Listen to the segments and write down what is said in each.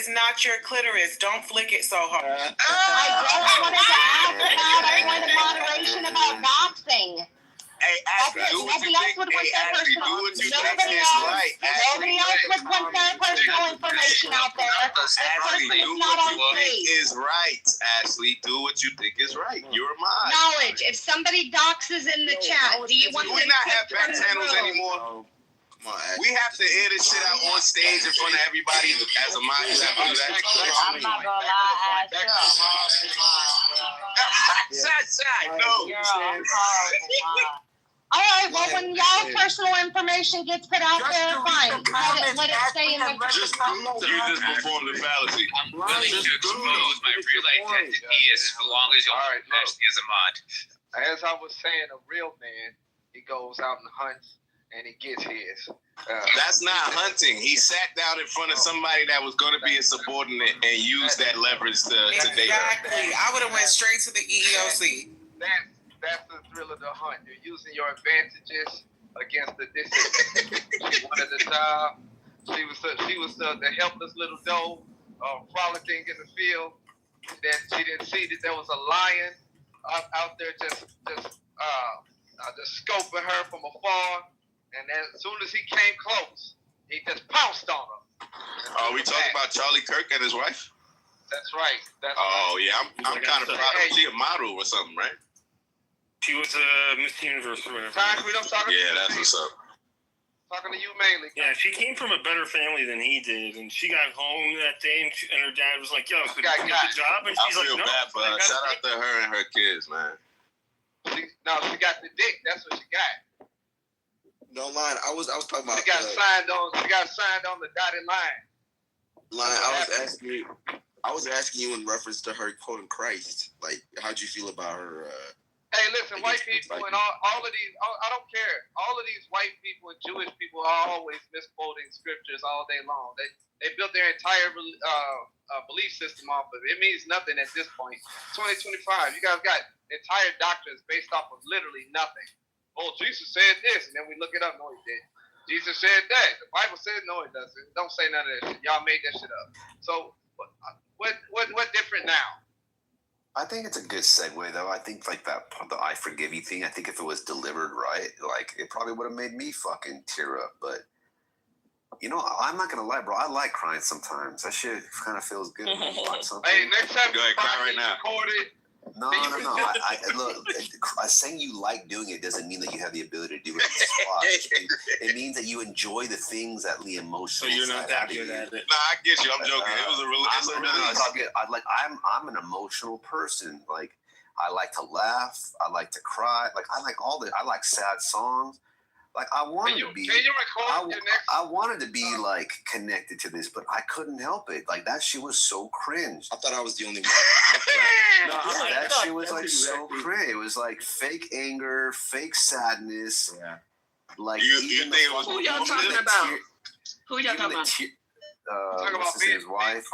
is not your clitoris. Don't flick it so hard. I just wanted to ask about a point of moderation about boxing. Hey, Ashley, do what you think. Nobody else would put their personal information out there. Ashley, do what you think is right. Ashley, do what you think is right. You're mine. Knowledge. If somebody doxes in the chat, do you want to not have back channels anymore? We have to air this shit out on stage in front of everybody as a mind. I'm not gonna lie, All right, well, when y'all personal information gets put out there, fine. Let it stay in the... You just performed the fallacy. I'm willing to expose my real identity as long as you'll test me as a mod. As I was saying, a real man, he goes out and hunts, and he gets his. That's not hunting. He sat down in front of somebody that was going to be a subordinate and used that leverage to date her. Exactly. I would have went straight to the EEOC. That's the thrill of the hunt. You're using your advantages against the disadvantage. She wanted the job. She was the helpless little doe frolicking in the field. Then she didn't see that there was a lion out there just scoping her from afar. And then as soon as he came close, he just pounced on her. Are we talking about Charlie Kirk and his wife? That's right. Yeah. I'm kind of proud of her. She a model or something, right? She was Miss Universe or whatever. We don't talk that's what's up. Talking to you mainly. Yeah, she came from a better family than he did, and she got home that day, and her dad was like, "Yo, so did you get the job?" And she's like, "No." Bad, but shout out to her and her kids, man. She got the dick. That's what she got. No line. I was talking about. She got signed on the dotted line. I was asking you in reference to her quoting Christ. Like, how'd you feel about her? Hey, listen, white people and all of these, I don't care. All of these white people and Jewish people are always misquoting scriptures all day long. They built their entire belief system off of it. It means nothing at this point. 2025, you guys got entire doctrines based off of literally nothing. Oh, Jesus said this, and then we look it up. No, he didn't. Jesus said that. The Bible said no, it doesn't. Don't say none of that shit. Y'all made that shit up. So, what different now? I think it's a good segue, though. I think like the I forgive you thing. I think if it was delivered right, like it probably would have made me fucking tear up. But you know, I'm not gonna lie, bro. I like crying sometimes. That shit kind of feels good. When you watch something. Hey, next time go ahead, cry right now. No. I look. Saying you like doing it doesn't mean that you have the ability to do it on the spot. It means that you enjoy the things that the emotional. So you're not that good at it. Nah, I get you. I'm joking. It was a really. I'm an emotional person. Like, I like to laugh. I like to cry. Like, I like I like sad songs. Like, I wanted to be. Can you record your next? I wanted to be like connected to this, but I couldn't help it. Like, that shit was so cringe. I thought I was the only one. That shit was like so cringe. It was like fake anger, fake sadness. Yeah. Like, you think it was who y'all talking about? Who y'all talking about? Talking about his wife.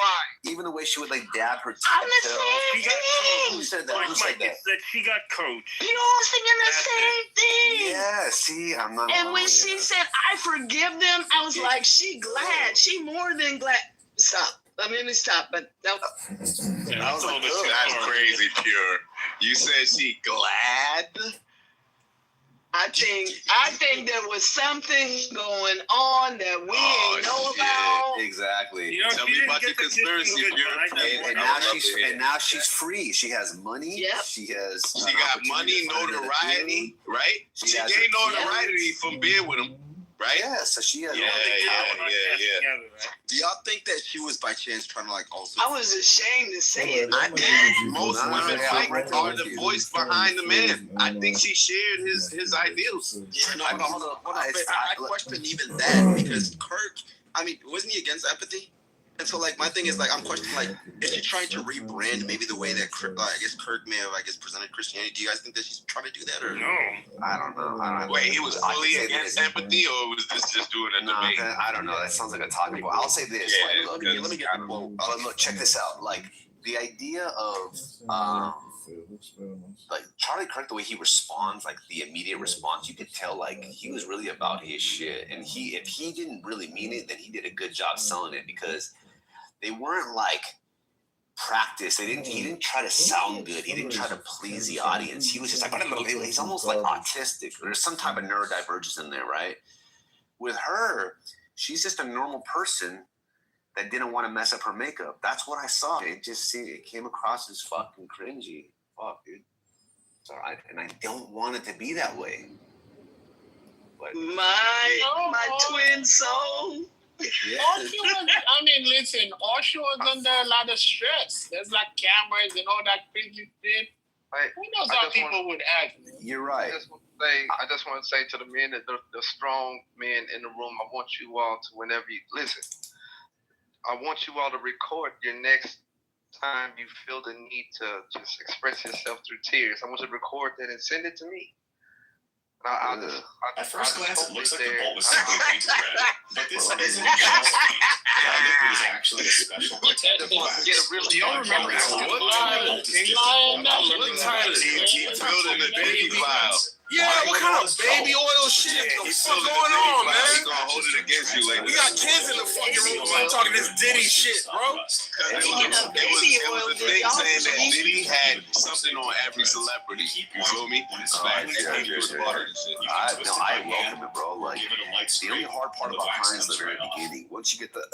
Even the way she would like dab her. I'm the same thing. Who said that? Who said that? She got coached. You all singing the same thing. Yeah, see, I'm not. And when she said, "I forgive them," I was like, "She glad. She more than glad." Stop. Let me stop. But that's crazy, pure. You said she glad. I think there was something going on that we ain't know about. Exactly. You know, tell me about the conspiracy, and now she's free. She has money. Yep. She got money, notoriety, right? She gained notoriety from being with him, right? Yeah, so she has. Yeah. Do y'all think that she was by chance trying to like also? I was ashamed to say it. Most women are the voice behind the man. I think she shared his ideals. Yeah, no, I question even that because Kirk. I mean, wasn't he against empathy? And so, like, my thing is, like, I'm questioning, like, is she trying to rebrand maybe the way that, I guess, Kirk may have, presented Christianity? Do you guys think that she's trying to do that, or no? I don't know. Wait, he was fully against empathy, or was this just doing a debate? I don't know. That sounds like a talking point. I'll say this. Yeah, let me get the quote. But look, check this out. Like, the idea of, like, Charlie Kirk, the way he responds, like, the immediate response, you could tell, like, he was really about his shit. And if he didn't really mean it, then he did a good job selling it because they weren't like practice. He didn't try to sound good. He didn't try to please the audience. He was just like, he's almost like autistic. There's some type of neurodivergence in there, right? With her, she's just a normal person that didn't want to mess up her makeup. That's what I saw. It came across as fucking cringy. Fuck, dude. It's all right. And I don't want it to be that way. But My twin soul. yeah. Listen, Osho is under a lot of stress. There's like cameras and all that crazy shit. Who knows how people would act? You're right. I just want to say to the men, that the strong men in the room, I want you all to, whenever you listen, I want you all to record your next time you feel the need to just express yourself through tears. I want you to record that and send it to me. At first glance, it looks like the bolt was simply painted red, but this isn't just that liquid is actually a special protective wax. Do y'all remember what time he building the baby vial? Yeah, what kind of baby oil shit? What the fuck going on, man? He's gonna hold it against you later. We got kids in the fucking room talking this Diddy shit, bro. It was a thing saying that Diddy had something on every celebrity. You feel me? I welcome it, bro. Like, the only hard part about crying is the very beginning. Once you get the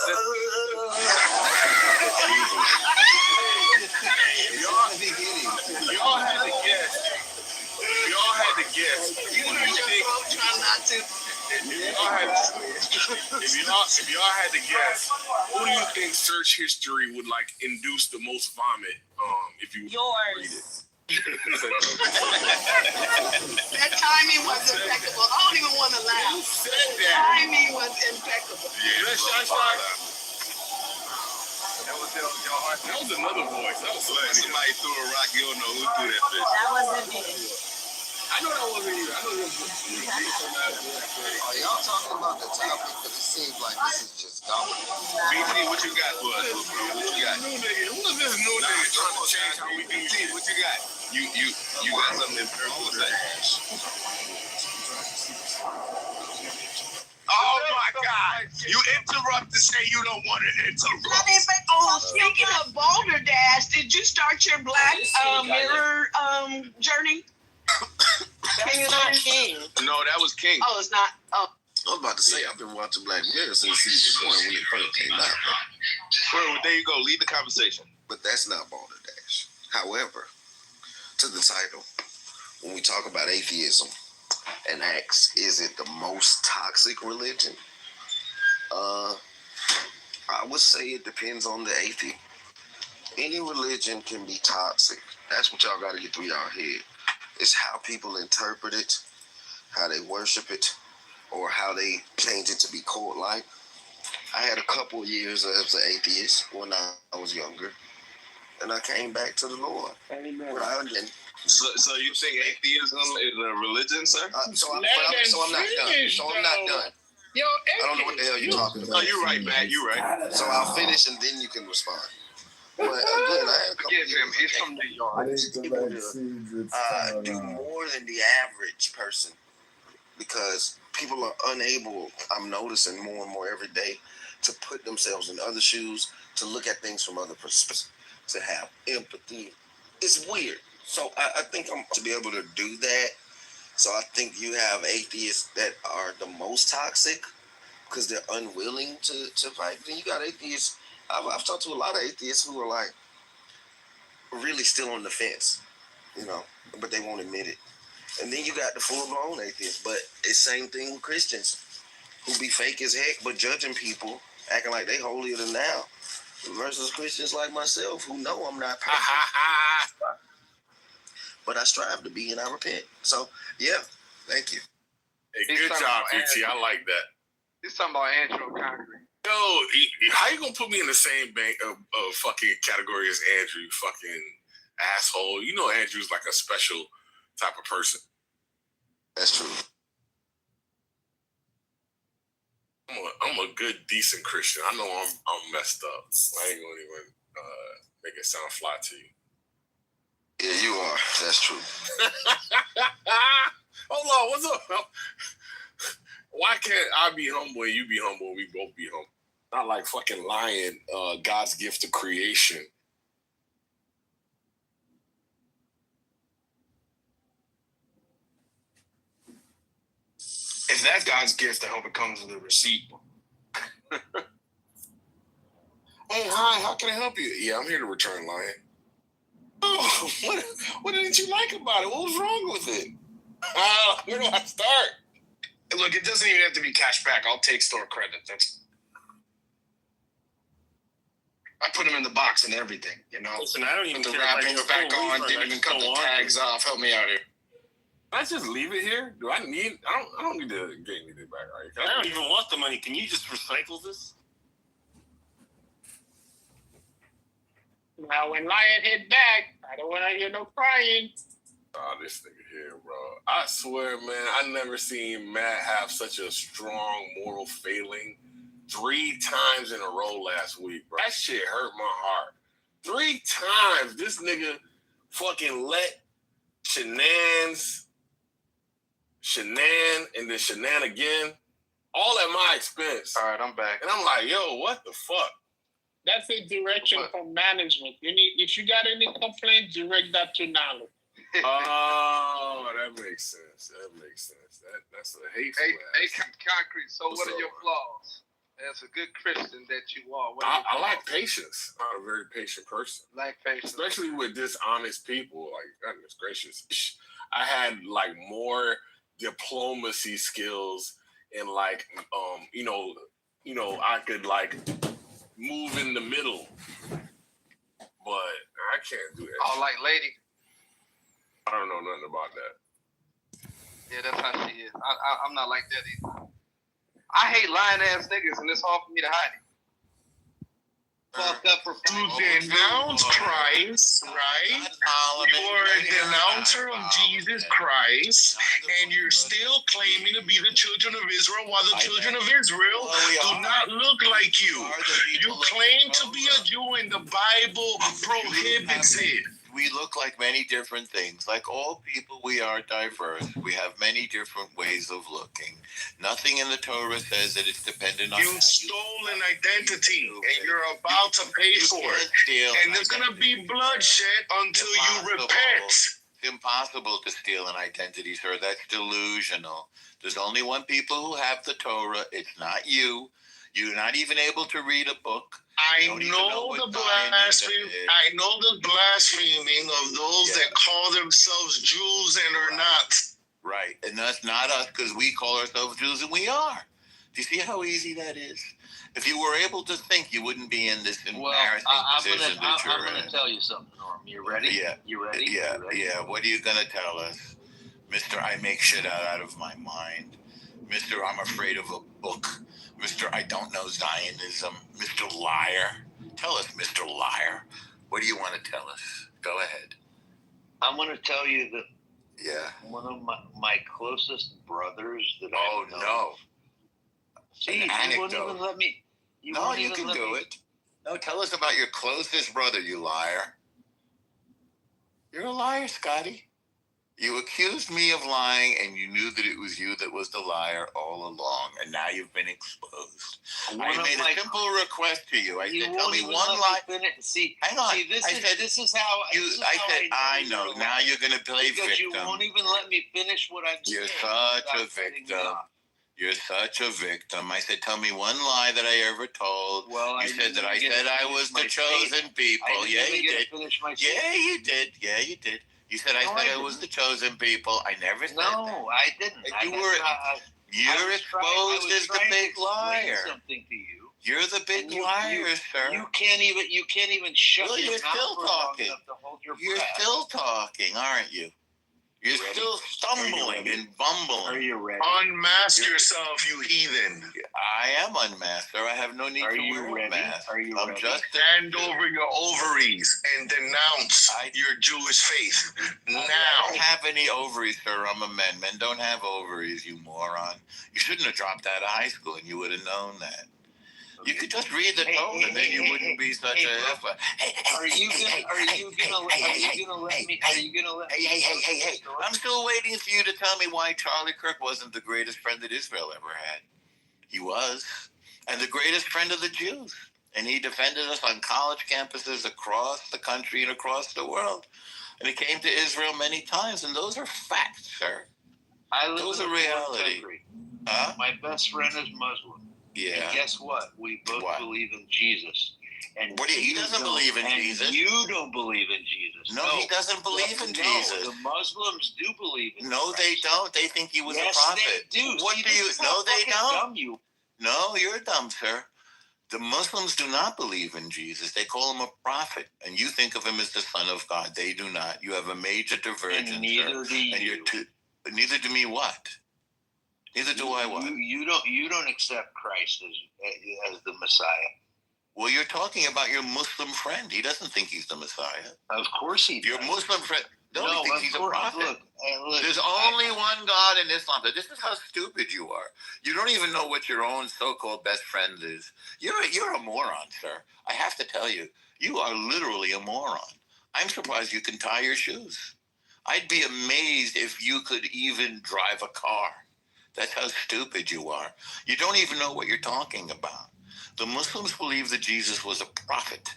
Y'all had to guess. Y'all had to guess. Who do you think? Try not to. If y'all had to guess, who do you think search history would like induce the most vomit? If you read it. That timing was impeccable. I don't even want to laugh. Who said that? Timing was impeccable. Yeah, that's That was another voice. That was like somebody threw a rock. You don't know who threw that bitch. That wasn't me. I know that wasn't you. I know that was you. Are y'all talking about the topic? Because it seems like this is just dominant. BT, what you got for us? What you got? Who is this new nigga trying to change how we do BT, what you got? You got something in there. What was that? Oh my God! You interrupt to say you don't want to interrupt. Speaking of Balderdash, did you start your Black Mirror journey? King. No, that was King. Oh, it's not. Oh. I was about to say, I've been watching Black Mirror since season 1 when it first came out. Well, there you go. Lead the conversation. But that's not Balderdash. However, to the title, when we talk about atheism and ask, is it the most toxic religion? I would say it depends on the atheist. Any religion can be toxic. That's what y'all got to get through y'all head. It's how people interpret it, how they worship it, or how they change it to be cult-like. I had a couple of years as an atheist when I was younger, and I came back to the Lord. So you think atheism is a religion, sir? So I'm not done. Yo, I don't know what the hell you're talking about. Oh, you're right, Matt. You're right. So I'll finish and then you can respond. But again, I had a couple Give him. He's from New York. people to do more than the average person because people are unable, I'm noticing more and more every day, to put themselves in other shoes, to look at things from other perspectives, to have empathy. It's weird. So I think I'm to be able to do that. So I think you have atheists that are the most toxic because they're unwilling to fight. Then you got atheists. I've talked to a lot of atheists who are like really still on the fence, but they won't admit it. And then you got the full-blown atheists, but it's the same thing with Christians who be fake as heck, but judging people, acting like they holier than thou, versus Christians like myself who know I'm not perfect. But I strive to be and I repent. So, yeah, thank you. Hey, good job, BT. I like that. He's talking about Andrew Concrete. Yo, how you gonna put me in the same bank of fucking category as Andrew, you fucking asshole? You know Andrew's like a special type of person. That's true. I'm a good, decent Christian. I know I'm messed up. I ain't gonna even make it sound fly to you. Yeah, you are. That's true. Hold on, what's up? Why can't I be humble and you be humble and we both be humble? not like fucking lying. God's gift of creation. If that's God's gift, I hope it comes with a receipt. Hey, hi, how can I help you? Yeah, I'm here to return lion. Oh, what didn't you like about it? What was wrong with it? Where do I start? Look, it doesn't even have to be cash back. I'll take store credit. I put them in the box and everything, you know. Listen, I don't even put the care if I wrappings get a back full on, refund. didn't I even just cut don't the want tags it. off. Help me out here. Can I just leave it here? Do I need? I don't need to get anything back, right? I don't even want the money. Can you just recycle this? Now, when Lion hit back, I don't want to hear no crying. Oh, this nigga here, bro. I swear, man, I never seen Matt have such a strong moral failing 3 times in a row last week, bro. That shit hurt my heart. 3 times this nigga fucking let and then shenan again, all at my expense. All right, I'm back. And I'm like, yo, what the fuck? That's a direction from management. If you got any complaints, direct that to Nalo. Oh, that makes sense. That's a hateful Hey, Concrete, so what are your flaws? As a good Christian that you are. I lack patience. I'm a very patient person. Lack patience. Especially with dishonest people. Like, goodness gracious. I had, like, more diplomacy skills and, like, I could, like, move in the middle. But I can't do that. Oh, like lady. I don't know nothing about that. Yeah, that's how she is. I'm not like that either. I hate lying ass niggas, and it's hard for me to hide it. Fuck up for to denounce Christ, right? You're a denouncer of Jesus Christ, and you're still claiming to be the children of Israel, while the children of Israel do not look like you. You claim to be a Jew, and the Bible prohibits it. We look like many different things. Like all people, we are diverse. We have many different ways of looking. Nothing in the Torah says that it's dependent on you stole an identity, and you're about to pay for it. And there's going to be bloodshed until you repent. It's impossible to steal an identity, sir. That's delusional. There's only one people who have the Torah. It's not you. You're not even able to read a book. I know the blaspheming of those that call themselves Jews and are not. Right, and that's not us because we call ourselves Jews and we are. Do you see how easy that is? If you were able to think, you wouldn't be in this embarrassing position that you're in. I'm going to tell you something, Norm. You ready? Yeah. You ready? Yeah, you ready? yeah. What are you going to tell us? Mr. I make shit out of my mind. Mr. I'm afraid of a book. Mr. I don't know Zionism. Mr. Liar. Tell us, Mr. Liar. What do you want to tell us? Go ahead. I'm going to tell you that one of my closest brothers that I know. No. See, you wouldn't even let me. You can do it. No, tell us about your closest brother, you liar. You're a liar, Scotty. You accused me of lying, and you knew that it was you that was the liar all along, and now you've been exposed. I made a simple request to you. I said, tell me one lie. Hang on. This is how I know. Now you're going to play victim. Because you won't even let me finish what I'm saying. You're such a victim. You're such a victim. I said, tell me one lie that I ever told. Well, you said that I said I was the chosen people. Yeah, you did. Yeah, you did. Yeah, you did. You said I was the chosen people. I never said that. No, I didn't. You're exposed as the big liar. Something to you. You're the big liar, sir. You can't even shut your mouth still talking. To hold your You're breath. still talking, aren't you? You're still stumbling and bumbling. Are you ready? Unmask yourself, you heathen. I am unmasked, sir. I have no need to wear a mask. Are you ready? Just stand over your ovaries and denounce your Jewish faith now. I don't have any ovaries, sir. I'm a man. Men don't have ovaries, you moron. You shouldn't have dropped out of high school, and you would have known that. You could just read the Torah, and then you wouldn't be such a heifer. Are you gonna let me? Hey! I'm still waiting for you to tell me why Charlie Kirk wasn't the greatest friend that Israel ever had. He was. and the greatest friend of the Jews. And he defended us on college campuses across the country and across the world. And he came to Israel many times, and those are facts, sir. I live Those in are a foreign reality. country. Huh? My best friend is Muslim. Yeah. And guess what? We both What? believe in Jesus. And What do he doesn't believe in Jesus. You don't believe in Jesus. No, he doesn't believe in Jesus. The Muslims do believe in No, Christ. they don't. They think he was a prophet. They do. What See, do you? this is No, how they fucking don't. dumb you. No, you're dumb, sir. The Muslims do not believe in Jesus. They call him a prophet, and you think of him as the Son of God. They do not. You have a major divergence, And neither sir. do you. And you're neither do me. What? Neither do I. What? You don't accept Christ as the Messiah. Well, you're talking about your Muslim friend. He doesn't think he's the Messiah. Of course he does. Your Muslim friend. No, he thinks he's a prophet. Look, There's only one God in Islam. This is how stupid you are. You don't even know what your own so-called best friend is. You're a moron, sir. I have to tell you, you are literally a moron. I'm surprised you can tie your shoes. I'd be amazed if you could even drive a car. That's how stupid you are. You don't even know what you're talking about. The Muslims believe that Jesus was a prophet.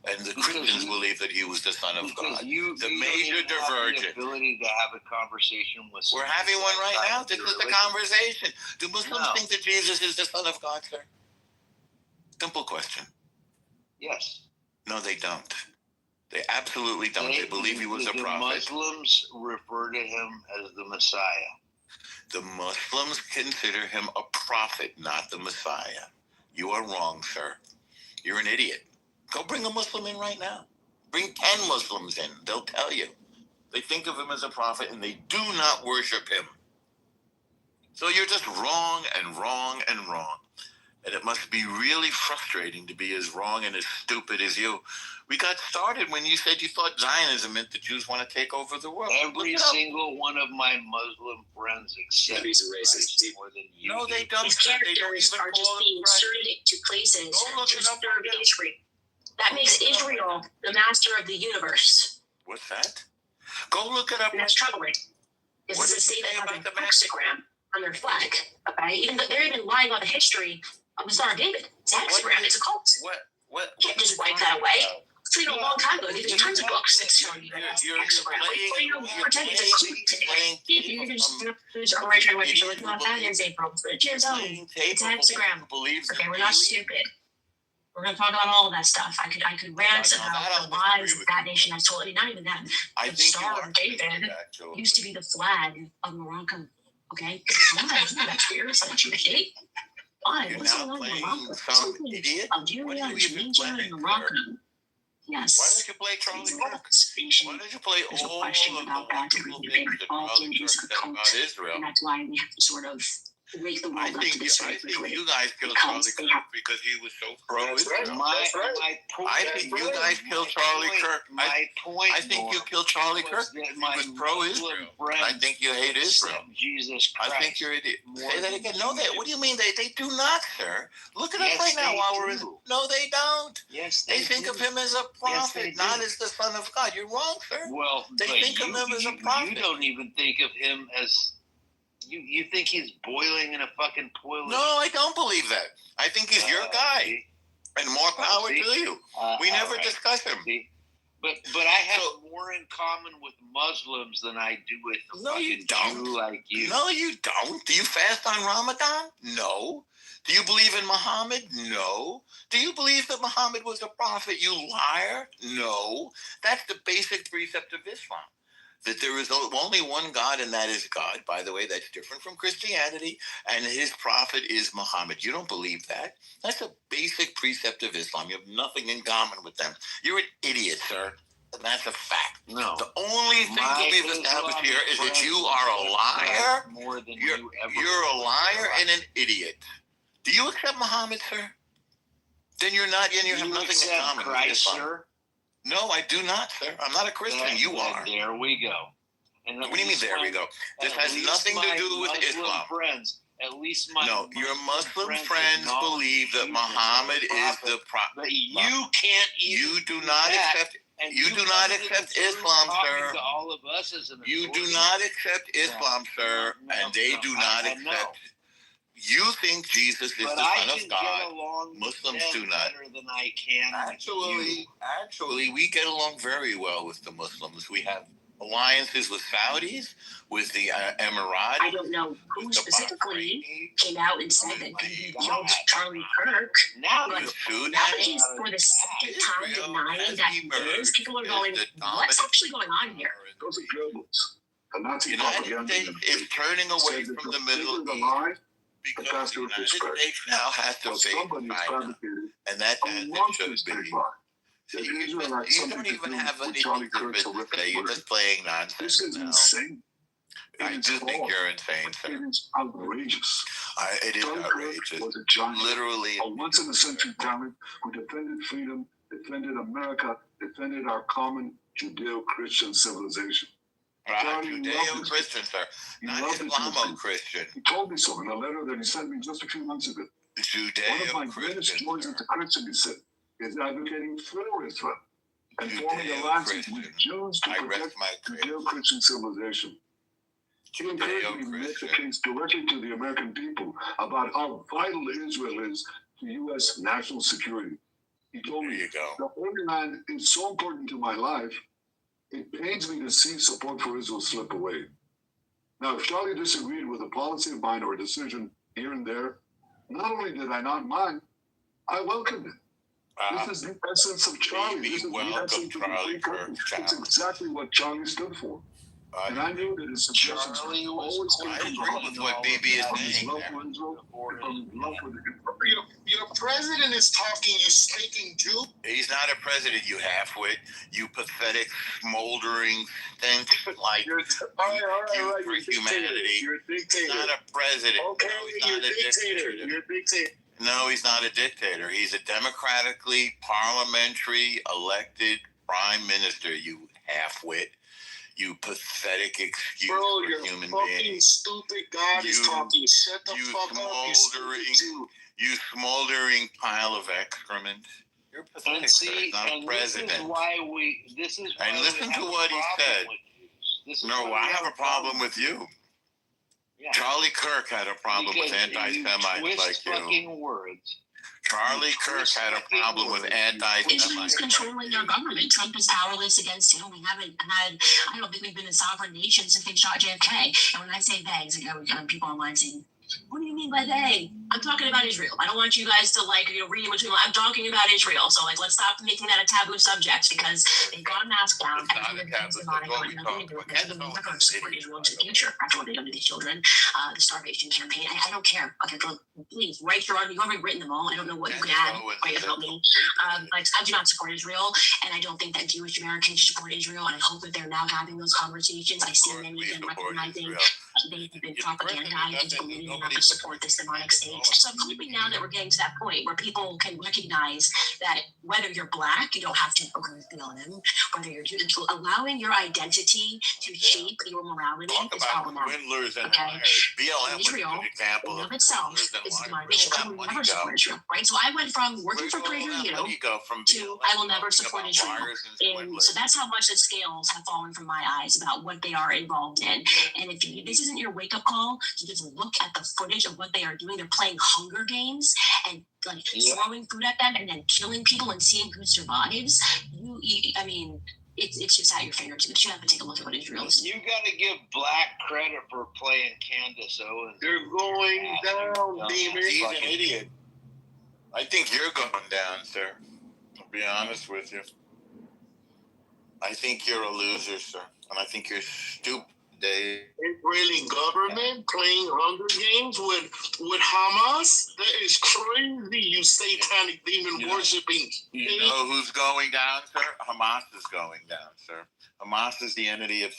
And the Christians believe that he was the Son of God. The major divergence. The ability to have a conversation with. We're having one right now. This is the conversation. Do Muslims think that Jesus is the Son of God, sir? Simple question. Yes. No, they don't. They absolutely don't. They believe he was a prophet. The Muslims refer to him as the Messiah. The Muslims consider him a prophet, not the Messiah. You are wrong, sir. You're an idiot. Go bring a Muslim in right now. Bring 10 Muslims in. They'll tell you. They think of him as a prophet, and they do not worship him. So you're just wrong and wrong and wrong. And it must be really frustrating to be as wrong and as stupid as you. We got started when you said you thought Zionism meant the Jews want to take over the world. Every single one of my Muslim friends accept Christ more than you. No, they don't. These characters are just being inserted into places to serve Israel. That makes Israel the master of the universe. What's that? Go look it up. And that's troubling. This is a state that has a hexagram on their flag. Okay, even though they're even lying on the history of the Star of David. It's a hexagram. It's a cult. What? You can't just wipe that away. It's been a long time ago. There's tons of books that show you that it's a hexagram. Pretend it's a cult today. You can just original what you're looking at that is April. It's a hexagram. Okay, we're not stupid. We're going to talk about all of that stuff. I could rant about the lies that that nation has told. I mean, not even that. The Star of David used to be the flag of Morocco. Okay? Why? That's weird. It's not Jewish date. Why? What's going on in Morocco? Algeria, Tunisia, and Morocco. Yes. Why don't you play Charlie Kirk? Why don't you play all of the wonderful things that Charlie Kirk said about Israel? And that's why we have to sort of wake the world up to this. I think you guys killed Charlie Kirk because he was so pro-Israel. I think you guys killed Charlie Kirk. I think you killed Charlie Kirk. He was pro-Israel. I think you hate Israel. Jesus Christ. I think you're idiot. Say that again. No, what do you mean? They do not, sir. Look it up right now while we're in. No, they don't. Yes, they think of him as a prophet, not as the Son of God. You're wrong, sir. Well, they think of him as a prophet. You don't even think of him as. You think he's boiling in a fucking toilet? No, I don't believe that. I think he's your guy, and more power to you. We never discuss him. But I have more in common with Muslims than I do with a fucking Jew like you. No, you don't. Do you fast on Ramadan? No. Do you believe in Muhammad? No. Do you believe that Muhammad was a prophet? You liar? No. That's the basic precept of Islam. That there is only one God, and that is God. By the way, that's different from Christianity, and his prophet is Muhammad. You don't believe that? That's a basic precept of Islam. You have nothing in common with them. You're an idiot, sir. And that's a fact. No. The only thing that we've established here is that you are a liar. More than you're a liar and an idiot. Do you accept Muhammad, sir? Then you're not, and you have nothing in common with Islam. Sir? No, I do not, sir. I'm not a Christian. You are. There we go. And what do you mean, there we go? This has nothing to do with Islam. Friends, at least my your Muslim friends believe that Muhammad is the prophet. But you can't even. You do not accept. You do not accept Islam, sir. All of us as an you do not accept Islam, sir, and they do not accept. You think Jesus is But the I Son can of God. get along Muslims with them do not. better than I can. Actually, we get along very well with the Muslims. We have alliances with Saudis, with the Emiratis. I don't know who specifically came out and said that he killed Charlie Kirk. Now But you're now that he's for the second time denying that he is, people are going, what's actually going on here? Those are rebels. The Nazi United propaganda States is turning away from the Middle East because the United States now has to face China, and that's as it should be. See, you don't even have anything to say. You're just playing nonsense. This is insane. I do think you're insane, sir. It is outrageous. It is outrageous. Was a giant, literally a once-in-a-century talent who defended freedom, defended America, defended our common Judeo-Christian civilization. Judeo-Christian, sir. Not Islamo-Christian. He told me so in a letter that he sent me just a few months ago. Judeo-Christian. One of my greatest joys as a Christian, he said, is advocating for Israel and forming alliances with Jews to protect Judeo-Christian civilization. He encouraged me to make the case directly to the American people about how vital Israel is to U.S. national security. He told me, the Holy Land is so important to my life, it pains me to see support for Israel slip away. Now, if Charlie disagreed with a policy of mine or a decision here and there, not only did I not mind, I welcomed it. This is the essence of Charlie. This is the essence of the free country. It's exactly what Charlie stood for. And I knew that his suggestions always came with what BB is saying. Your president is talking, you speaking Jew? He's not a president, you halfwit. You pathetic, smoldering stench like you for humanity. You're a dictator. He's not a president. Okay, you're a dictator. You're a dictator. No, he's not a dictator. He's a democratically parliamentary elected prime minister, you halfwit. You pathetic excuse for human beings. Stupid God is talking. Shut the fuck up, you smoldering pile of excrement. You're pathetic. And see, not a president. This is why and listen to what he said. No, I have a problem with you. Yeah. Charlie Kirk had a problem with anti-Semites like you. Words. Charlie Kirk had a problem with anti-Semites. Israel's controlling our government. Trump is powerless against him. We haven't had, I don't think we've been a sovereign nation since they shot JFK. And when I say they, people online saying, what do you mean by they? I'm talking about Israel. I don't want you guys to read between. I'm talking about Israel. So let's stop making that a taboo subject because they've gone mask down. And nothing to do with this. We're not going to support Israel into the future after what they've done to these children. The starvation campaign. I don't care. Okay, please write your argument. You've already written them all. I don't know what you could add. Right about me. But I do not support Israel, and I don't think that Jewish Americans should support Israel. And I hope that they're now having those conversations. I see many of them recognizing they've been propagandized into believing not to support this demonic state. So I'm hoping now that we're getting to that point where people can recognize that whether you're black, you don't have to agree with BLM, whether you're Jewish, allowing your identity to shape your morality is problematic. Okay? BLM Israel, was an example of itself, is demonic. They should never support Israel, right? So I went from working for Prager to I will never support Israel. And so that's how much the scales have fallen from my eyes about what they are involved in. And if this isn't your wake-up call to just look at the footage of what they are doing, they're playing Hunger Games and throwing food at them and then killing people and seeing who survives. I mean, it's just at your fingertips. You have to take a look at what Israel is. You got to give Black credit for playing Candace Owens. They're going down, demon. He's an idiot. I think you're going down, sir. I'll be honest with you. I think you're a loser, sir. And I think you're stupid. Israeli government playing Hunger Games with Hamas? That is crazy, you satanic demon worshipping. You know who's going down, sir? Hamas is going down, sir. Hamas is the enemy of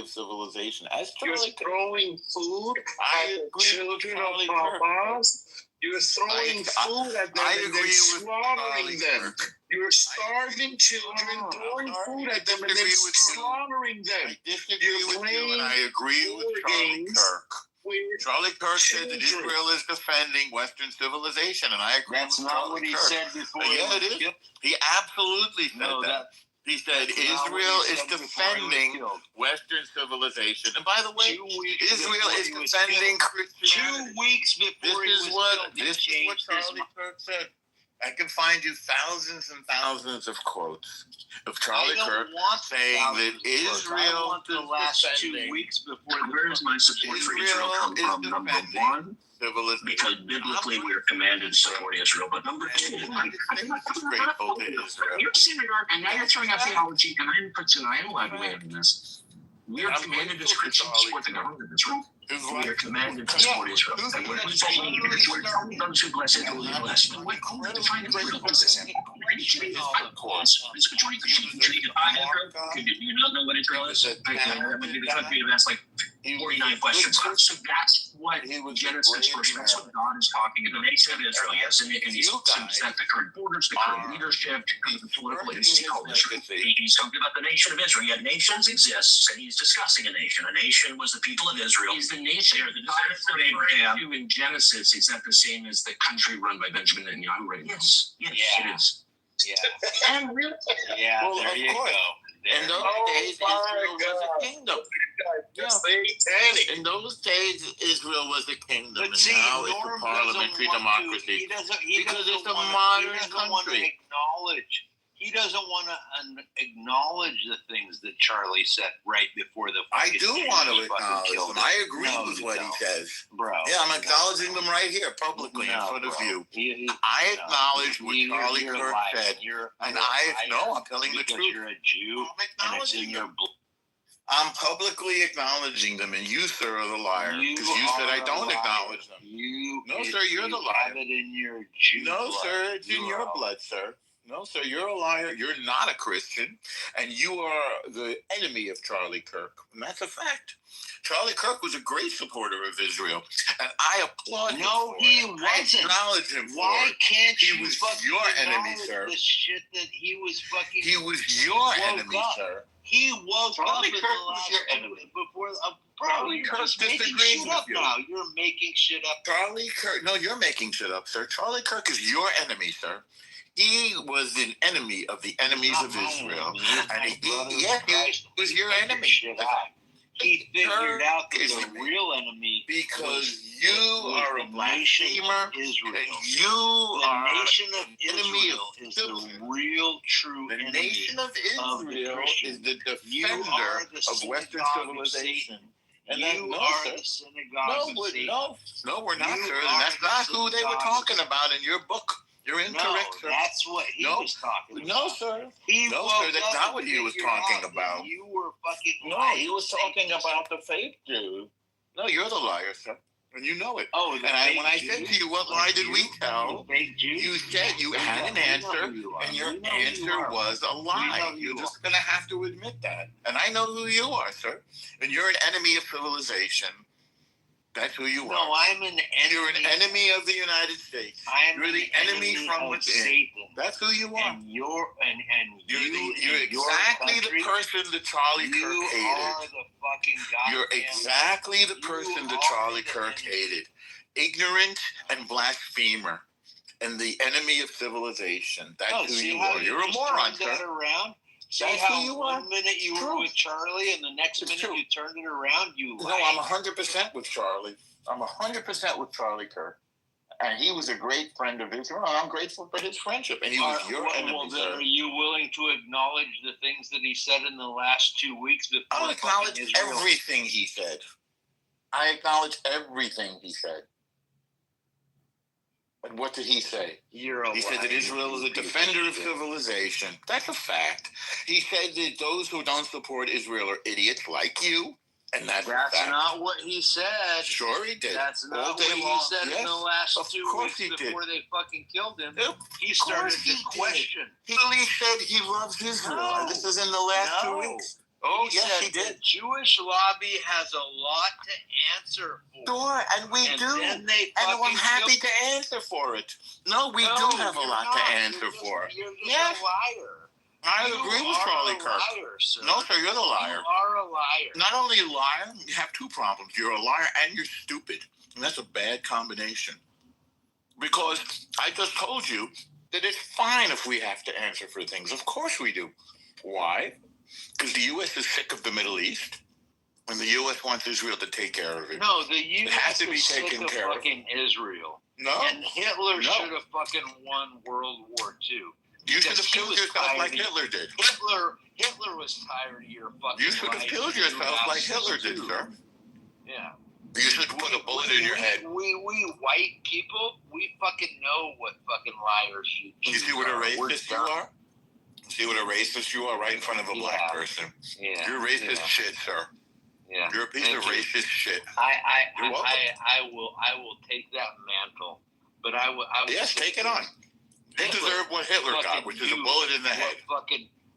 civilization. As you're throwing food at the children of Hamas. You're throwing food at them and then slaughtering them. You're starving children, throwing food at them and then slaughtering them. You're playing I agree with Charlie Kirk. Charlie Kirk said that Israel is defending Western civilization, and I agree with Charlie Kirk. That's not what he said before. Yeah, it is. He absolutely said that. He said Israel is defending Western civilization. And by the way, Israel is defending Christianity. 2 weeks before This is what Charlie Kirk said. I can find you thousands and thousands of quotes of Charlie Kirk saying that Israel the last 2 weeks before. Where's my support for Israel come from? Number one, because biblically we are commanded to support Israel. But number two, grateful to Israel. you're saying, and now you're throwing out theology, and I am allowed to weigh in on this. We are commanded as Christians to support the government of Israel. We are commanded to support Israel. And when we say those who bless it will be blessed. What define Israel as? Of course. This majority Christian treated by Israel. Do you not know what Israel is? That would be the country that's like 49 questions. So that's what Genesis first. That's what God is talking about. The nation of Israel, yes, and he's sent the current borders, the current leadership, the political institution. He's talking about the nation of Israel. Yet nations exist, and he's discussing a nation. A nation was the people of Israel. He's the nation. The descendants of Abraham in Genesis is that the same as the country run by Benjamin Netanyahu right now? Yes, it is. Yeah. And really? Yeah, Well, there of you course. go. In those days, Israel was a kingdom. In those days, Israel was a kingdom, But and see, now it's a Norm parliamentary democracy. Because it's a modern country. He doesn't want to acknowledge the things that Charlie said right before the. I do want to acknowledge them. I agree with what he says, bro. Yeah, I'm acknowledging them right here publicly in front of you. I acknowledge what Charlie Kirk said, and I'm telling the truth. You're a Jew, and it's in your blood. I'm publicly acknowledging them, and you, sir, are the liar because you said I don't acknowledge them. No, sir, you're the liar. Have it in your Jew No, blood. sir, it's in your blood, sir. No, sir, you're a liar. You're not a Christian, and you are the enemy of Charlie Kirk. And that's a fact. Charlie Kirk was a great supporter of Israel, and I applaud him. No, for he it. wasn't. I acknowledge him for Why it. can't He you was fucking your enemy, acknowledge sir. the shit that he was fucking. He was your enemy, up. sir. He woke Charlie up in Kirk the was last your enemy. before. Bro, Charlie you're Kirk just making disagrees shit with up you. now. You're making shit up. Charlie Kirk, no, you're making shit up, sir. Charlie Kirk is your enemy, sir. He was an enemy of the enemies of Israel. And he was your enemy. He figured out that the real enemy because you are a blasphemer and you are the nation of enemy Israel is the real true the enemy nation of Israel is the defender of Western civilization. And you no, are sir. the synagogue of Satan. No, we're not, You sir. are And that's the not who they were synagogue talking about in your book. You're incorrect, sir. That's what he was talking about. No, sir. He No, woke sir. That's up not what and he was figured talking out about. that you were fucking No, lying. he was talking about the fake Jew. No, you're the liar, sir. And you know it. Oh, and when I said to you, what lie did we tell? You said you had an answer, and your answer was a lie. You're just going to have to admit that. And I know who you are, sir. And you're an enemy of civilization. That's who you are. No, I'm an enemy. You're an enemy of the United States. You're the enemy from within. Satan. That's who you are. And you're exactly the person that Charlie Kirk hated. You are the fucking goddamn. You're exactly the person that Charlie Kirk hated. Ignorant and blasphemer. And the enemy of civilization. That's who you are. You're a moron, sir. See how one minute you were with Charlie and the next minute you turned it around? No, I'm 100% with Charlie. I'm 100% with Charlie Kirk. And he was a great friend of Israel, and I'm grateful for his friendship. And he was your enemy, well, then sir. are you willing to acknowledge the things that he said in the last 2 weeks? I'll acknowledge everything he said. I acknowledge everything he said. And what did he say? He said that Israel is a defender of civilization. That's a fact. He said that those who don't support Israel are idiots like you. And that's not what he said. Sure he did. That's not what he said in the last 2 weeks before they fucking killed him. He started to question. He really said he loves Israel. No. This is in the last 2 weeks. Oh, yes, he did. The Jewish lobby has a lot to answer for. Sure, and we do. And I'm happy to answer for it. No, we do have a lot to answer for. You're just a liar. I agree with Charlie Kirk. No, sir, you're the liar. You are a liar. Not only a liar, you have two problems. You're a liar and you're stupid. And that's a bad combination. Because I just told you that it's fine if we have to answer for things. Of course we do. Why? Because the U.S. is sick of the Middle East, and the U.S. wants Israel to take care of it. No, the U.S. has to be is sick taken of care of. fucking Israel. No. And Hitler should have fucking won World War II. You should have killed yourself like Hitler did. Hitler was tired of your fucking. You should have killed yourself like Hitler did, sir. Yeah. You should put a bullet in your head. We white people, we fucking know what fucking liars you see what a racist you are? See what a racist you are right in front of a black person. Yeah. You're racist shit, sir. Yeah. You're a piece of racist shit. I will take that mantle, but I will. Yes, take it on. You deserve what Hitler got, which is a bullet in the head.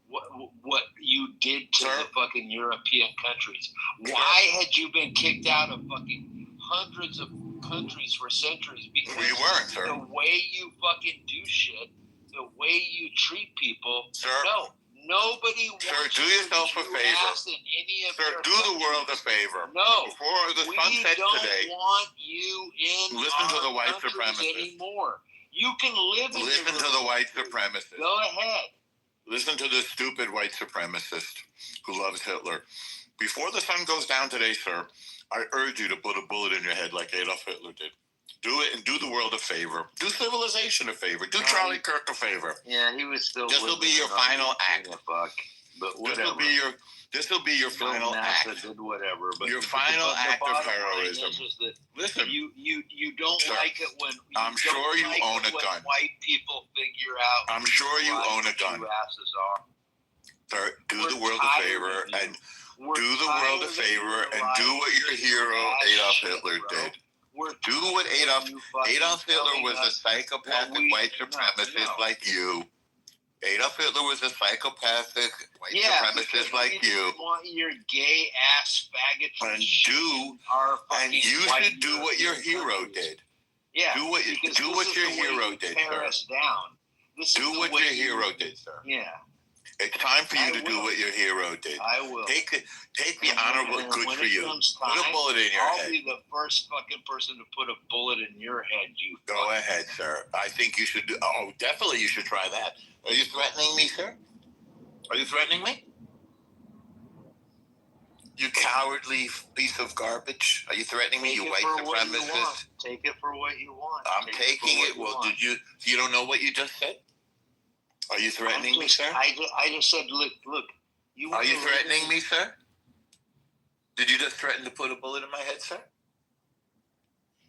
What you did to the fucking European countries. Why had you been kicked out of fucking hundreds of countries for centuries? Because we weren't, sir. The way you fucking do shit, the way you treat people. Sir. No, nobody wants do yourself a favor. Sir, do the world a favor. No. Before the sun sets today, we don't want you in listen to the white supremacists anymore. You can live in Listen to the white supremacists. Go ahead. Listen to this stupid white supremacist who loves Hitler. Before the sun goes down today, sir, I urge you to put a bullet in your head like Adolf Hitler did. Do it and do the world a favor. Do civilization a favor. Do Charlie Kirk a favor. Yeah, he was still. This will be your final act. But whatever. This will be your final act. Did whatever. But your final act of heroism. Listen, you don't like it when. I'm sure you own a gun. White people figure out. I'm sure you own a gun. Asses are. Sir, do the world a favor and do the world a favor and do what your hero Adolf Hitler did. Do what Adolf Hitler was a psychopathic white supremacist like you. Adolf Hitler was a psychopathic white supremacist like you. Want your gay ass faggots and you should do what your hero did. Yeah. Do what your hero did, sir. Do what your hero did, sir. Yeah. It's time for you to do what your hero did. I will. Take the honorable good for you. Put a bullet in your head. I'll be the first fucking person to put a bullet in your head, you. Go ahead, sir. I think you should do. Oh, definitely you should try that. Are you threatening me, sir? Are you threatening me? You cowardly piece of garbage. Are you threatening me, you white supremacist? Take it for what you want. I'm taking it. Well, you don't know what you just said? Are you threatening me, sir? I just said, look. Are you threatening me, sir? Did you just threaten to put a bullet in my head, sir?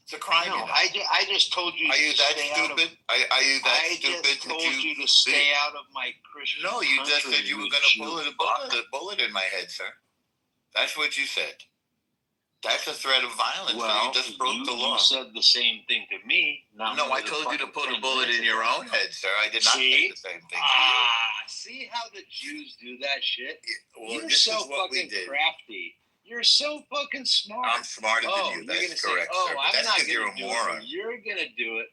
It's a crime. No, I just told you. Are you that stupid? Are you that stupid? I just told you to stay out of my Christian. No, you just said you were going to put a bullet in my head, sir. That's what you said. That's a threat of violence. Well, you just broke the law. You said the same thing to me. No, I told you to put a bullet in your own head, sir. I did not say the same thing to you. See how the Jews do that shit? Well, You're this so is what we fucking did. crafty. You're so fucking smart. I'm smarter than you. That's correct, sir. But that's because you're a moron. You're gonna do it.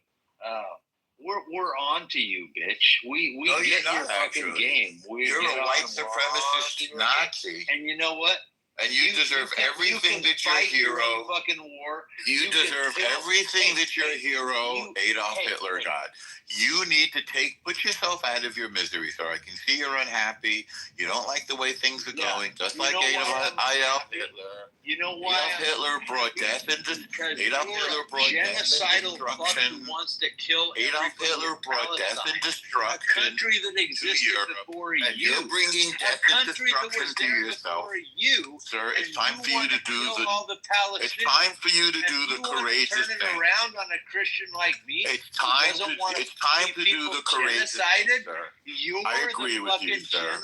We're on to you, bitch. We no, get you're your not, fucking actually. game. You're a white supremacist Nazi. And you know what? And you deserve everything that your hero. Fucking war. You deserve everything that your hero Adolf Hitler got. You need to put yourself out of your misery, sir. I can see you're unhappy. You don't like the way things are going, just like Adolf Hitler. You know why? Adolf Hitler brought death and destruction. Wants to kill Adolf Hitler brought death and destruction. A country that existed before you. And you're bringing death and destruction to yourself. Sir, it's time for you to do It's time for you to do the courageous thing. Turning around on a Christian like me. It's time to do the courageous thing, sir. I agree with you, sir.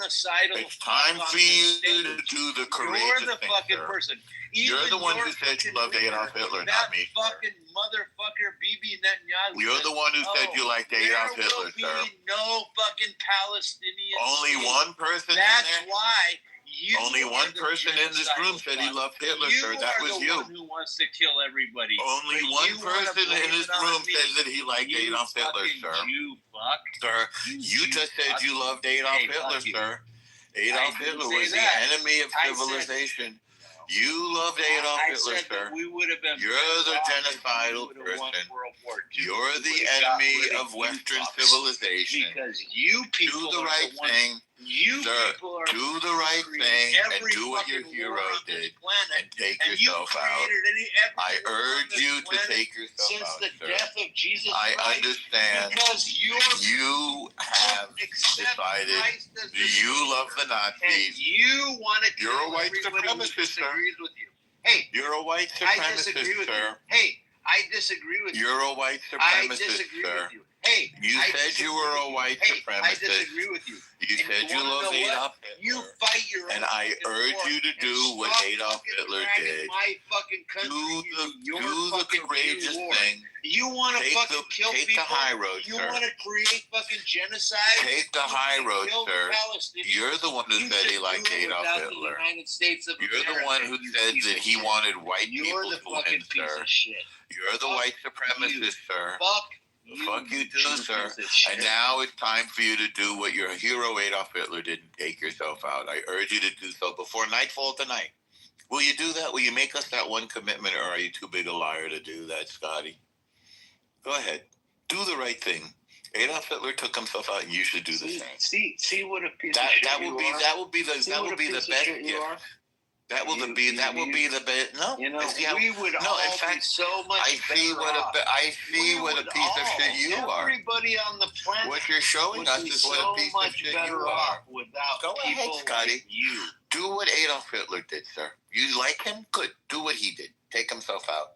It's time for you to do the courageous thing, You're the fucking person. You're the one who said you loved Adolf Hitler, not me. Fucking motherfucker, Bibi Netanyahu. You're the one who said you liked Adolf Hitler, sir. There will be no fucking Palestinian. Only one person. That's why. Only one person in this room said he loved Hitler, sir. That was you. One who wants to kill everybody. Only one person in this room said that he liked Adolf Hitler, sir. You fuck. Sir, you just said you loved Adolf Hitler, sir. Adolf Hitler was the enemy of civilization. You loved Adolf I Hitler, said sir. that we would have been. You're the genocidal person. You're the enemy of Western civilization. Because you people do the right thing. You Sir, people are do the right thing and do what your hero did and take yourself out. I urge you to take yourself since out, the sir. death of Jesus I Christ. understand Because you have decided you love the Nazis. You want to. You're a white supremacist, sir. With you. Hey, you're a white I disagree supremacist, with sir. you. Hey, I disagree with you. You're a white I supremacist, disagree sir. with you. Hey, You said you were a white supremacist. I disagree with you. You said you love Adolf Hitler. You fight your and I urge you to do what Adolf Hitler did. My fucking country do the courageous thing. You want to fucking kill take people? the high road, you sir. want to create fucking genocide? Take the high road, sir. You're the one who You said he should liked do it Adolf without Hitler. The United States of You're the America, one who said piece that of he shit. wanted white You're people the to fucking win, piece sir. of shit. You're the white supremacist, sir. Fuck you too, sir. And now it's time for you to do what your hero Adolf Hitler did and take yourself out. I urge you to do so before nightfall tonight. Will you do that? Will you make us that one commitment, or are you too big a liar to do that, Scotty? Go ahead. Do the right thing. Adolf Hitler took himself out, and you should do the same. See what a piece of shit that will be the best gift. That will be the best. No, you know, we would in fact, be so much I see what a piece of shit you are. Everybody on the planet. What you're showing us is what a piece of shit you are. Without Go ahead, people Scotty. like you. Do what Adolf Hitler did, sir. You like him? Good. Do what he did. Take himself out.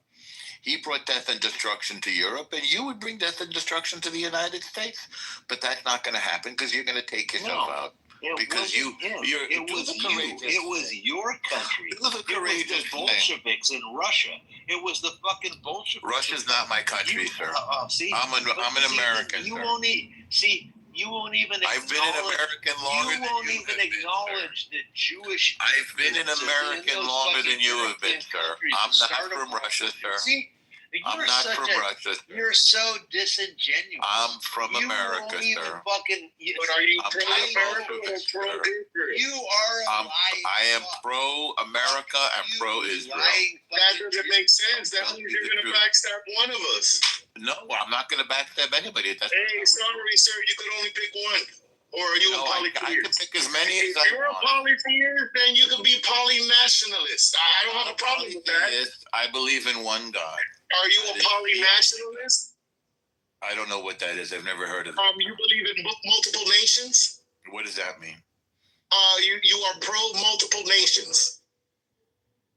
He brought death and destruction to Europe, and you would bring death and destruction to the United States. But that's not going to happen because you're going to take yourself out. Because it was your country. It was the Bolsheviks in Russia. It was the fucking Bolsheviks. Russia's not my country, sir. I'm an American, you sir. You won't even. I've been an American longer than you have been, You won't even acknowledge the Jewish. I've been an American longer than you have been, sir. I'm not from Russia, sir. See, I'm not from Russia, sir. You're so disingenuous. I'm from America, sir. But are you pro-America or pro-Israel? You are a liar. I am pro-America and pro-Israel. That doesn't make sense. That means you're going to backstab one of us. No, I'm not going to backstab anybody. Hey, sorry, sir. You could only pick one. Or are you a polytheist? I can pick as many as I want. If you're a polytheist, then you can be polynationalist. I don't have a problem with that. I believe in one God. Are you a polynationalist? I don't know what that is. I've never heard of it. You believe in multiple nations? What does that mean? You are pro-multiple nations.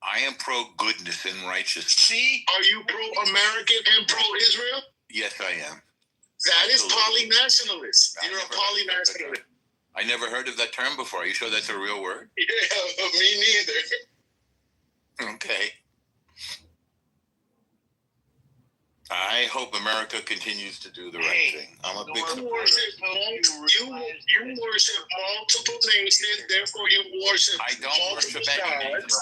I am pro-goodness and righteousness. See? Are you pro-American and pro-Israel? Yes, I am. That is polynationalist. You're a polynationalist. I never heard of that term before. Are you sure that's a real word? Yeah, me neither. Okay. I hope America continues to do the right thing. I'm a big supporter. You worship multiple nations, therefore you worship. I don't worship any nations.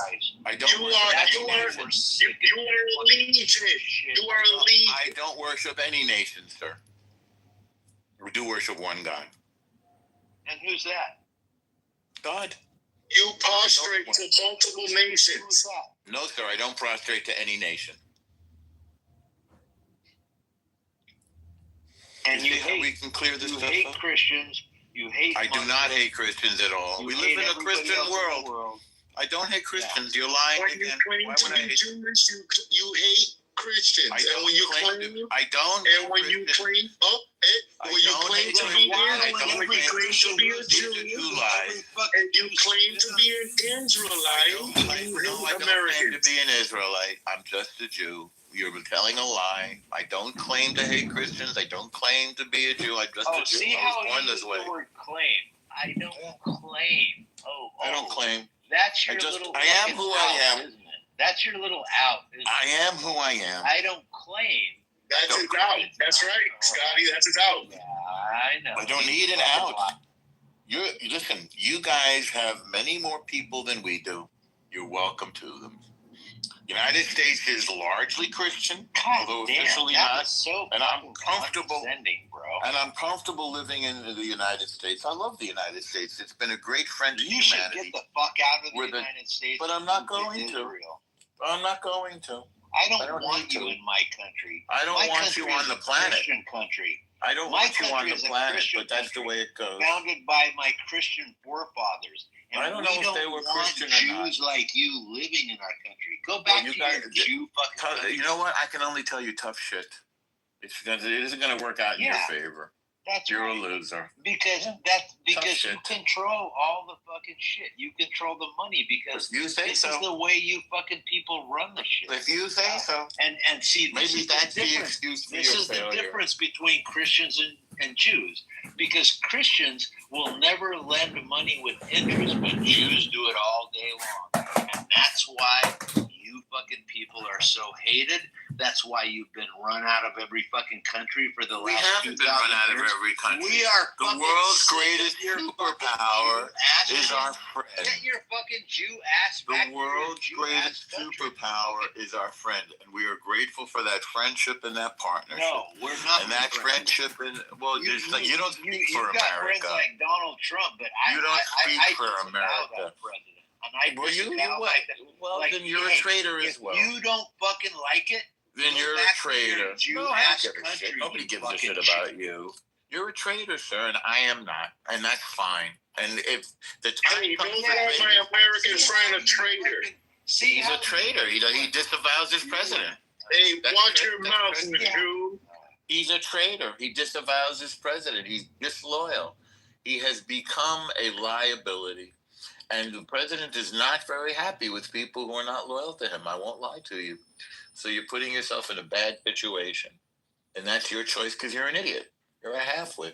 I don't You are a legion. You are a legion. I don't worship any nation, sir. We do worship one God. And who's that? God. You prostrate to multiple nations. No, sir, I don't prostrate to any nation. And you hate, we can clear this stuff hate up? Christians. You hate. I do not hate Christians at all. We live in a Christian world. I don't hate Christians. You're lying When again. you claim to be Jewish, you hate Christians. And when you claim, I don't. And when you claim, when you claim to be a Jew, and you claim to be an Israelite, you hate I don't claim to be an Israelite. I'm just a Jew. You're telling a lie. I don't claim to hate Christians. I don't claim to be a Jew. I'm just a Jew. See I how was born you use this way. the word claim. I don't claim. I don't claim. That's your little. I am who I am. Isn't it? That's your little out. I am who I am. I don't claim. That's his out. That's right, Scotty. That's his out. Yeah, I know. I don't need an out. Listen, you guys have many more people than we do. You're welcome to them. United States is largely Christian, although officially not. So and I'm comfortable, bro. and I'm comfortable living in the United States. I love the United States. It's been a great friend to You humanity. should get the fuck out of the United States. But I'm not going to. I'm not going to. I don't want you in my country. I don't want you on the planet. Christian country. I don't want you on the planet, but that's the way it goes. Founded by my Christian forefathers. And I don't know if they were Christian or not. Jews like you living in our country. Go back to your Jew fucking country. You know what? I can only tell you tough shit. It isn't going to work out in your favor. You're a loser. Because you control all the fucking shit. You control the money because this is the way you fucking people run the shit. If you say so. And see, maybe that's the excuse for your failure. This is the difference between Christians and Jews. Because Christians will never lend money with interest, but Jews do it all day long. And that's why you fucking people are so hated. That's why you've been run out of every fucking country for the last 2,000 years. We haven't been run out of every country. We are the world's greatest superpower is our friend. Get your fucking Jew ass The back. world's greatest superpower is our friend, and we are grateful for that friendship and that partnership. No, we're not. And that friendship, and you don't speak for America. Got friends like Donald Trump, but you don't speak for America. Then you're a traitor as well. If you don't fucking like it, then you're a traitor. No, I don't give a shit. Nobody gives a shit about you. You're a traitor, sir, and I am not, and that's fine. And if the time don't call my American friend a traitor. He's a traitor. He disavows his president. Hey, watch your mouth, Jew. He's a traitor. He disavows his president. He's disloyal. He has become a liability. And the president is not very happy with people who are not loyal to him. I won't lie to you. So you're putting yourself in a bad situation. And that's your choice because you're an idiot. You're a halfwit.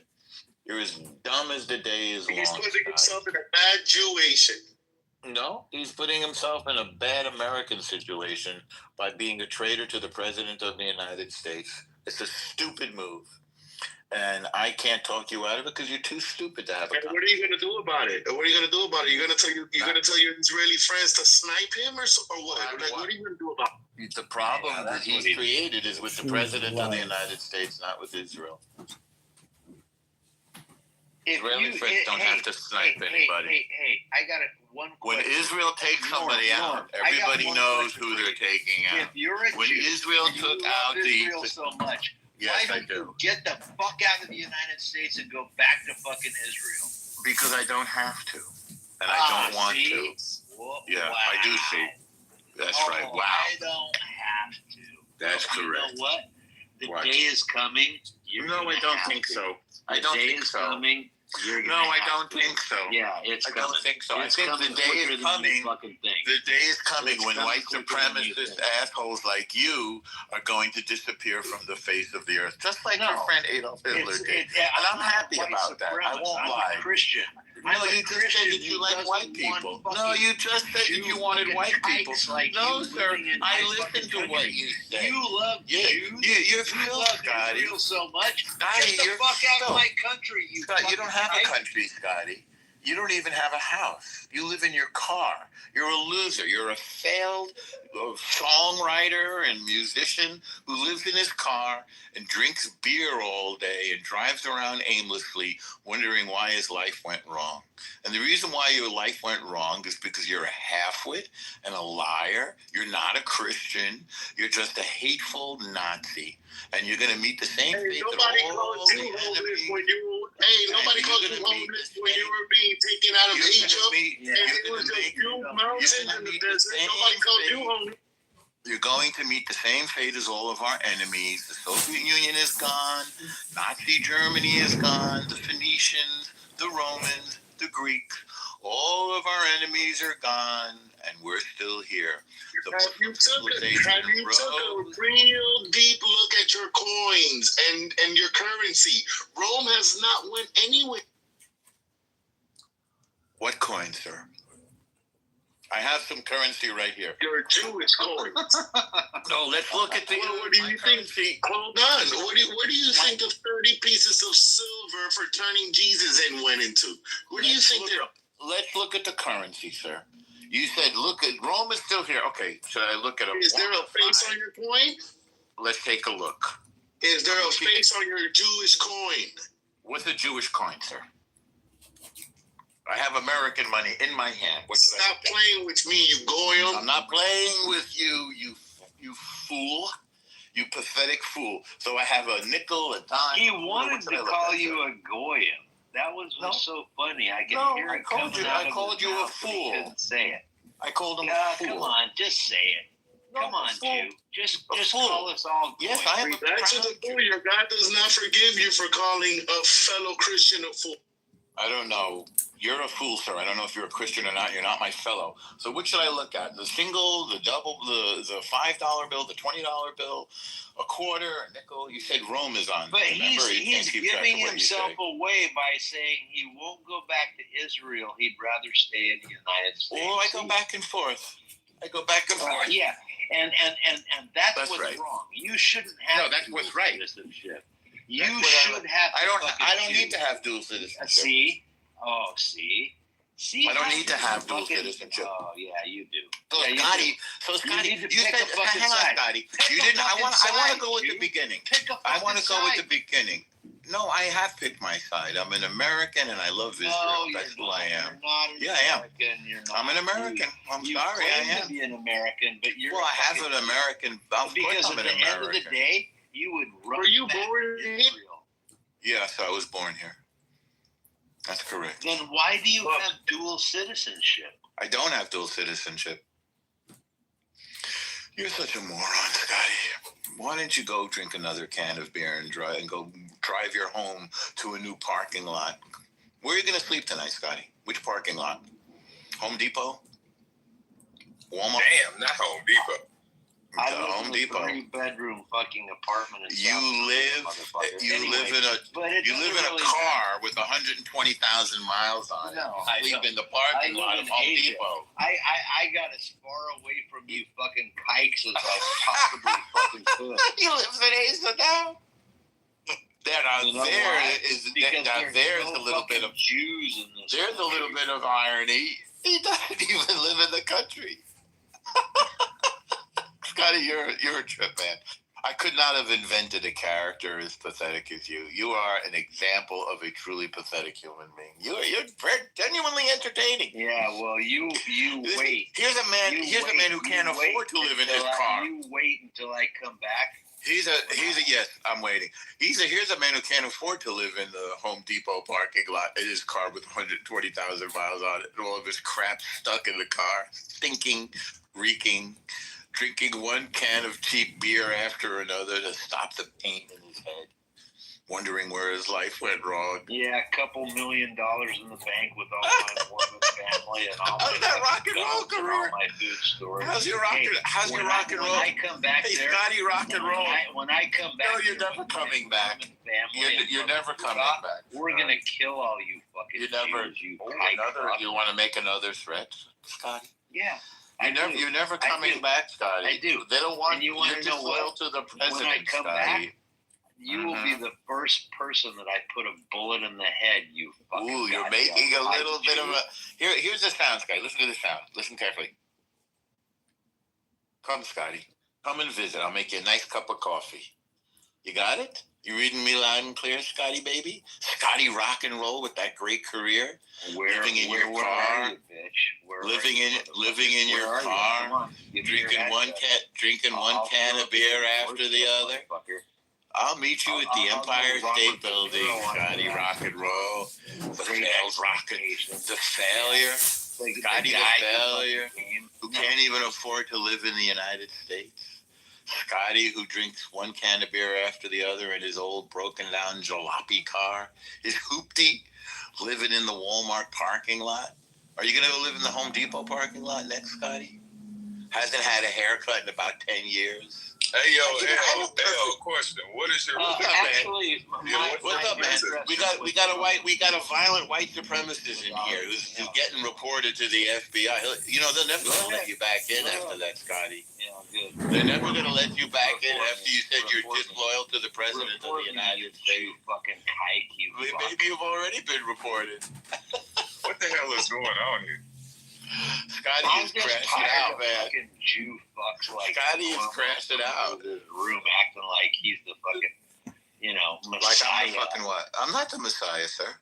You're as dumb as the day is long. He's putting himself in a bad situation. No, he's putting himself in a bad American situation by being a traitor to the president of the United States. It's a stupid move. And I can't talk you out of it because you're too stupid to have a conversation. What are you going to do about it? What are you going to do about it? You're going to tell your Israeli friends to snipe him or what? What are you going to do about it? The problem that he's created is with the president of the United States, not with Israel. Israeli friends don't have to snipe anybody. Hey, I got one question. When Israel takes somebody out, everybody knows who they're taking out. If you're a when Jew, Israel took out Israel so much. Yes, why don't you get the fuck out of the United States and go back to fucking Israel? Because I don't have to. And I don't want to. Yeah, wow. I do see. That's right. Wow. I don't have to. That's correct. You know what? The day is coming. No, I don't think so. I don't think so. Coming. No, I don't think so. Yeah, it's coming. I don't think so. I think the day is coming. The day is coming when white supremacist assholes like you are going to disappear from the face of the earth, just like your friend Adolf Hitler did. And I'm happy about that. I won't lie. Christian. No, you just said that you like white people. No, you just said that you wanted white people. No, sir. I listened to what you said. You love Jews. You're filth, Scotty. You so much. Scotty, get the fuck out of my country, you Scott, you don't have a country, Scotty. You don't even have a house. You live in your car. You're a loser. You're a failed songwriter and musician who lives in his car and drinks beer all day and drives around aimlessly wondering why his life went wrong. And the reason why your life went wrong is because you're a halfwit and a liar. You're not a Christian. You're just a hateful Nazi. And you're going to meet the same fate nobody called you homeless when you nobody called you homeless when you were being taken out of Egypt. And it was a few mountains in the desert. Nobody called you homeless. You're going to meet the same fate as all of our enemies. The Soviet Union is gone. Nazi Germany is gone. The Phoenicians, the Romans, the Greeks. All of our enemies are gone, and we're still here. Have you took a real deep look at your coins and your currency? Rome has not went anywhere. What coin, sir? I have some currency right here. Your Jewish coins. No, let's look at the. What do you think? Hold on. What do you think the 30 pieces of silver for turning Jesus in went into? What do you think? Let's look at the currency, sir. You said, look at Rome is still here. Okay, should I look at a? Is there a face on your coin? Let's take a look. Is there a face on your Jewish coin? What's a Jewish coin, sir? I have American money in my hand. Stop playing with me, you goyim. I'm not playing with you, you fool. You pathetic fool. So I have a nickel, a dime. He wanted to call you a goyim. That was so funny. I can hear it coming out of his mouth. I called you a fool. He couldn't say it. I called him a fool. Come on, just say it. Come on, Jew. Just call us all goyim. Yes, I am. Back to the fool. Your God does not forgive you for calling a fellow Christian a fool. I don't know. You're a fool, sir. I don't know if you're a Christian or not. You're not my fellow. So which should I look at? The single, the double, the $5 bill, the $20 bill, a quarter, a nickel? You said Rome is on. But Remember, he's giving himself away by saying he won't go back to Israel. He'd rather stay in the United States. Oh, I go back and forth. Yeah, and that's what's right. wrong. You shouldn't have. No, that's what's right. Citizenship. You should have. I don't need to have dual citizenship. See. I don't need to have dual citizenship. Oh yeah, you do. So Scotty, you said, hang on, Scotty. You didn't. I want to go with the beginning. I want to go with the beginning. No, I have picked my side. I'm an American and I love Israel. That's who I am. You're not an American. You're not. I'm an American. I'm sorry, I am. To be an American, but you're. Well, I have an American. Of course, I'm an American. At the end of the day, you would run. Were you born in Israel? Yes, I was born here. That's correct. Then why do you have dual citizenship? I don't have dual citizenship. You're such a moron, Scotty. Why don't you go drink another can of beer and go drive your home to a new parking lot? Where are you going to sleep tonight, Scotty? Which parking lot? Home Depot? Walmart? Damn, not Home Depot. I live in a 3-bedroom fucking apartment. You live in a car with 120,000 miles on it. No, sleep in the parking lot of Home Depot. I got as far away from you fucking kikes as I possibly fucking could. He lives in Asia now. There's a little bit of Jews in this. There's a little bit of irony. He doesn't even live in the country. Scotty, you're a trip, man. I could not have invented a character as pathetic as you. You are an example of a truly pathetic human being. You're genuinely entertaining. Yeah, well, you wait. Here's a man who can't afford to live in his car. You wait until I come back. He's a yes, I'm waiting. Here's a man who can't afford to live in the Home Depot parking lot in his car with 120,000 miles on it and all of his crap stuck in the car, stinking, reeking. Drinking one can of cheap beer after another to stop the pain in his head, wondering where his life went wrong. Yeah, $2 million in the bank with all my Mormon family and all How's that rock and roll career? All my food storage. How's your rock and roll? When I come back hey, there, Scotty, rock and roll. When I come back, no, you're never coming back. You're never coming back. We're gonna kill all you fucking. You want to make another threat, Scotty? Yeah. You're never coming back, Scotty. I do. They don't want you you're disloyal to the president, when I come Scotty. Back, you will be the first person that I put a bullet in the head. You fucking. Ooh, you're making a little bit of a. Here's the sound, Scotty. Listen to the sound. Listen carefully. Come, Scotty. Come and visit. I'll make you a nice cup of coffee. You got it? You reading me loud and clear, Scotty, baby? Scotty rock and roll with that great career. Living in your car. Living in your car. Drinking one can of beer after the other. I'll meet you at the Empire State Building, Scotty rock and roll. The sales rocket. The failure. Scotty the failure. Who can't even afford to live in the United States. Scotty, who drinks one can of beer after the other in his old broken down jalopy car. His hoopty living in the Walmart parking lot. Are you going to go live in the Home Depot parking lot next, Scotty? Hasn't had a haircut in about 10 years. Hey, yo, question. What is your what's up, man? We got a violent white supremacist in here who's getting reported to the FBI. They're never going to let you back in after that, Scotty. Yeah, good. They're never going to let you back in after you said you're disloyal to the president of the United States. You fucking kike, Maybe you've already been reported. What the hell is going on here? Scotty is crashing out, man. Fucking Jew fucks like Scotty is crashing out. This room acting like he's the fucking, Messiah. Like I'm the fucking what? I'm not the Messiah, sir.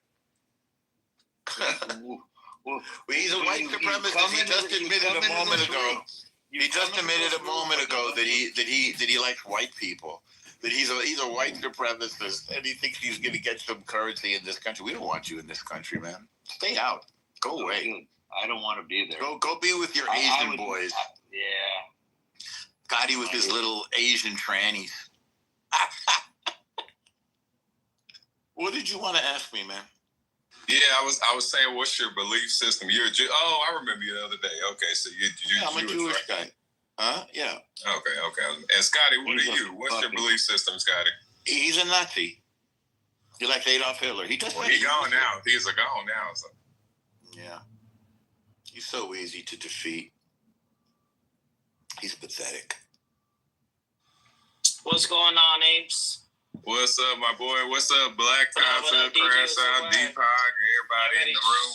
Well, he's a white supremacist. He just admitted a moment ago. He just admitted a moment ago that he likes white people. That he's a white supremacist, and he thinks he's going to get some currency in this country. We don't want you in this country, man. Stay out. Go away. I don't want to be there. Go be with your Asian boys. Yeah. Scotty with his little Asian trannies. What did you want to ask me, man? Yeah, I was saying, what's your belief system? You're a Jew. Oh, I remember you the other day. Okay, so I'm a Jewish guy. Huh? Yeah. Okay. And Scotty, what are you? What's your belief system, Scotty? He's a Nazi. He likes Adolf Hitler. He just he's gone now. He's gone now. So. Yeah. He's so easy to defeat. He's pathetic. What's going on, apes? What's up, my boy? What's up, Black Concept, Crash Out, Deepak, everybody in the room?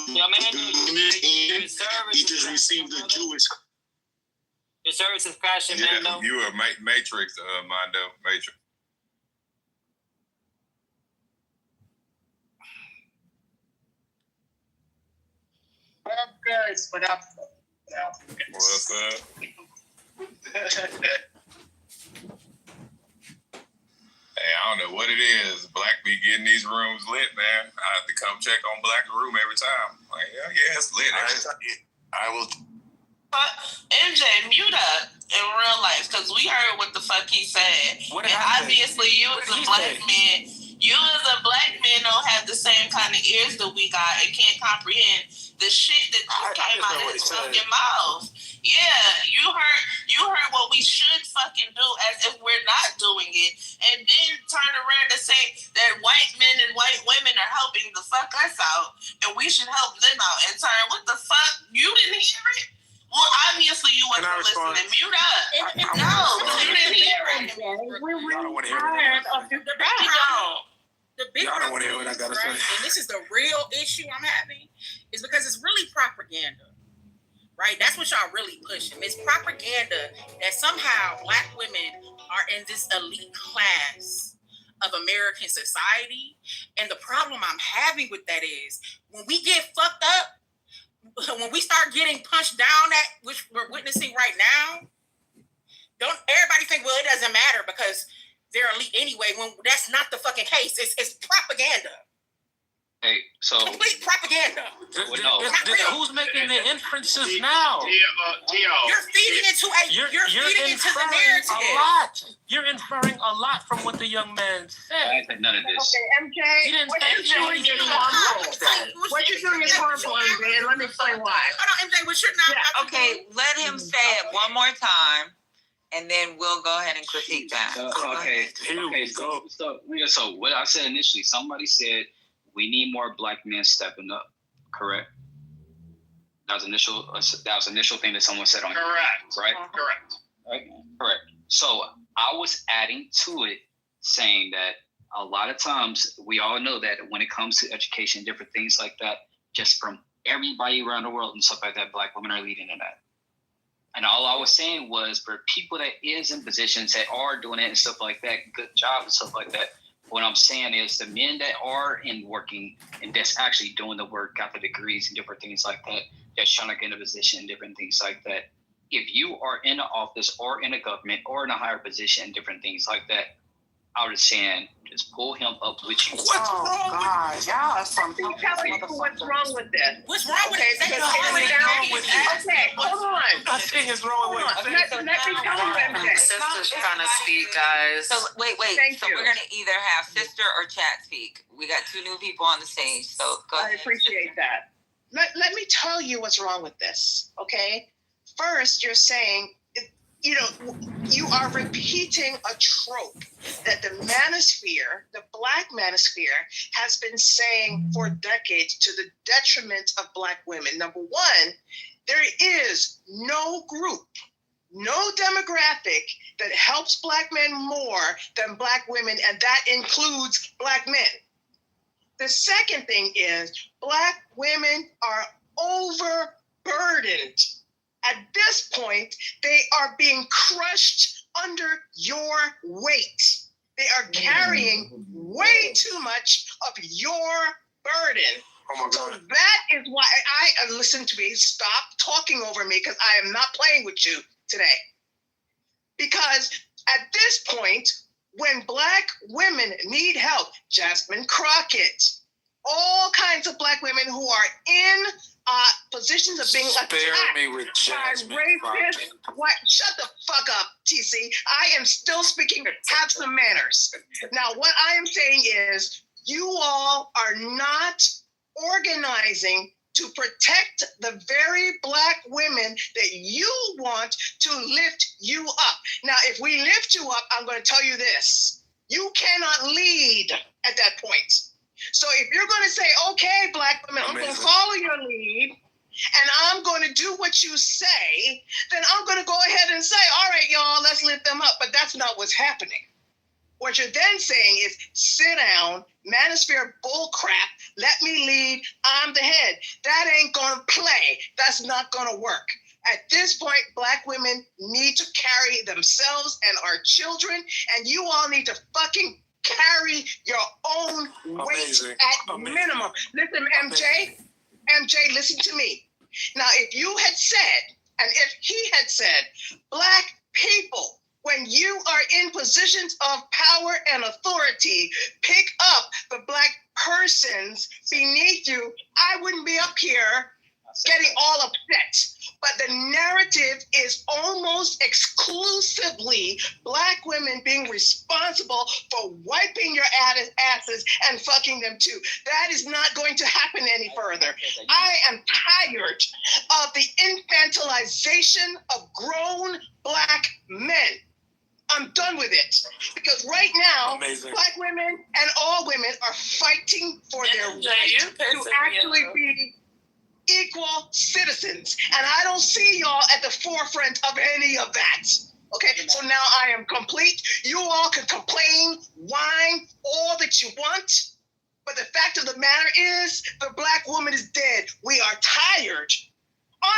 Yo, man, he just received the Jewish. Your service is crashing, man. Yeah, you were Matrix, Mondo. Matrix. What up, guys? What up? What's up? Hey, I don't know what it is. Black be getting these rooms lit, man. I have to come check on Black room every time. Like, yeah, it's lit every time. I will. MJ, mute up in real life, because we heard what the fuck he said. What and obviously, you as a black man, don't have the same kind of ears that we got and can't comprehend the shit that just came out of his fucking mouth. Yeah, you heard what we should fucking do as if we're not doing it, and then turn around and say that white men and white women are helping the fuck us out, and we should help them out. And turn, what the fuck? You didn't hear it? Well, obviously you wasn't listening. Mute up. No, you didn't hear it. Y'all don't want to hear what the big y'all don't want to hear what I gotta say. And this is the real issue I'm having, is because it's really propaganda. Right? That's what y'all really pushing. It's propaganda that somehow Black women are in this elite class of American society. And the problem I'm having with that is when we get fucked up, when we start getting punched down at, which we're witnessing right now, don't everybody think, well, it doesn't matter because they're elite anyway, when that's not the fucking case. It's propaganda. Hey, so complete propaganda. Who's making the inferences now? You're feeding into the narrative. A lot. You're inferring a lot from what the young man said. I said none of this. Okay, MJ. He didn't what say you're doing is harmful. What you're doing is harmful, MJ. And let me explain why. Hold on, MJ. What you're not. Yeah, okay, let him say it one more time, and then we'll go ahead and critique that. So what I said initially, somebody said we need more Black men stepping up. Correct. That was initial thing that someone said on. Correct. Right. Correct. Right. Correct. So I was adding to it, saying that a lot of times we all know that when it comes to education, different things like that, just from everybody around the world and stuff like that, Black women are leading in that. And all I was saying was for people that is in positions that are doing it and stuff like that, good job and stuff like that. What I'm saying is the men that are in working and that's actually doing the work, got the degrees and different things like that, that's trying to get in a position and different things like that. If you are in an office or in a government or in a higher position, different things like that, I was saying just pull him up with you. What's wrong with y'all? Tell people what's wrong with this. What's wrong with it? Okay, hold on. Nothing is wrong with it. Let me tell you, MJ. Sister's trying to speak, guys. So wait. So we're gonna either have Sister or Chat speak. We got two new people on the stage, so go ahead. I appreciate that. Let me tell you what's wrong with this, okay? First, you're saying, you are repeating a trope that the manosphere, the Black manosphere, has been saying for decades to the detriment of Black women. Number one, there is no group, no demographic that helps Black men more than Black women, and that includes Black men. The second thing is Black women are overburdened. At this point, they are being crushed under your weight. They are carrying way too much of your burden. So that is why listen to me, stop talking over me because I am not playing with you today. Because at this point, when Black women need help, Jasmine Crockett, all kinds of Black women who are in positions of being attacked me with by rapists. What? Shut the fuck up, TC. I am still speaking. Have some manners. Now, what I am saying is, you all are not organizing to protect the very Black women that you want to lift you up. Now, if we lift you up, I'm going to tell you this. You cannot lead at that point. So if you're going to say, okay, Black women, I'm going to follow your lead, and I'm going to do what you say, then I'm going to go ahead and say, all right, y'all, let's lift them up. But that's not what's happening. What you're then saying is, sit down, manosphere bull crap, let me lead, I'm the head. That ain't going to play. That's not going to work. At this point, Black women need to carry themselves and our children, and you all need to fucking carry your own weight at minimum. Listen, MJ, listen to me. Now, if you had said, and if he had said, Black people, when you are in positions of power and authority, pick up the Black persons beneath you, I wouldn't be up here getting all upset. But the narrative is almost exclusively Black women being responsible for wiping your asses and fucking them too. That is not going to happen any further. I am tired of the infantilization of grown Black men. I'm done with it. Because right now, Black women and all women are fighting for their right to actually be equal citizens. And I don't see y'all at the forefront of any of that. Okay, so now I am complete. You all can complain, whine, all that you want. But the fact of the matter is, the Black woman is dead. We are tired,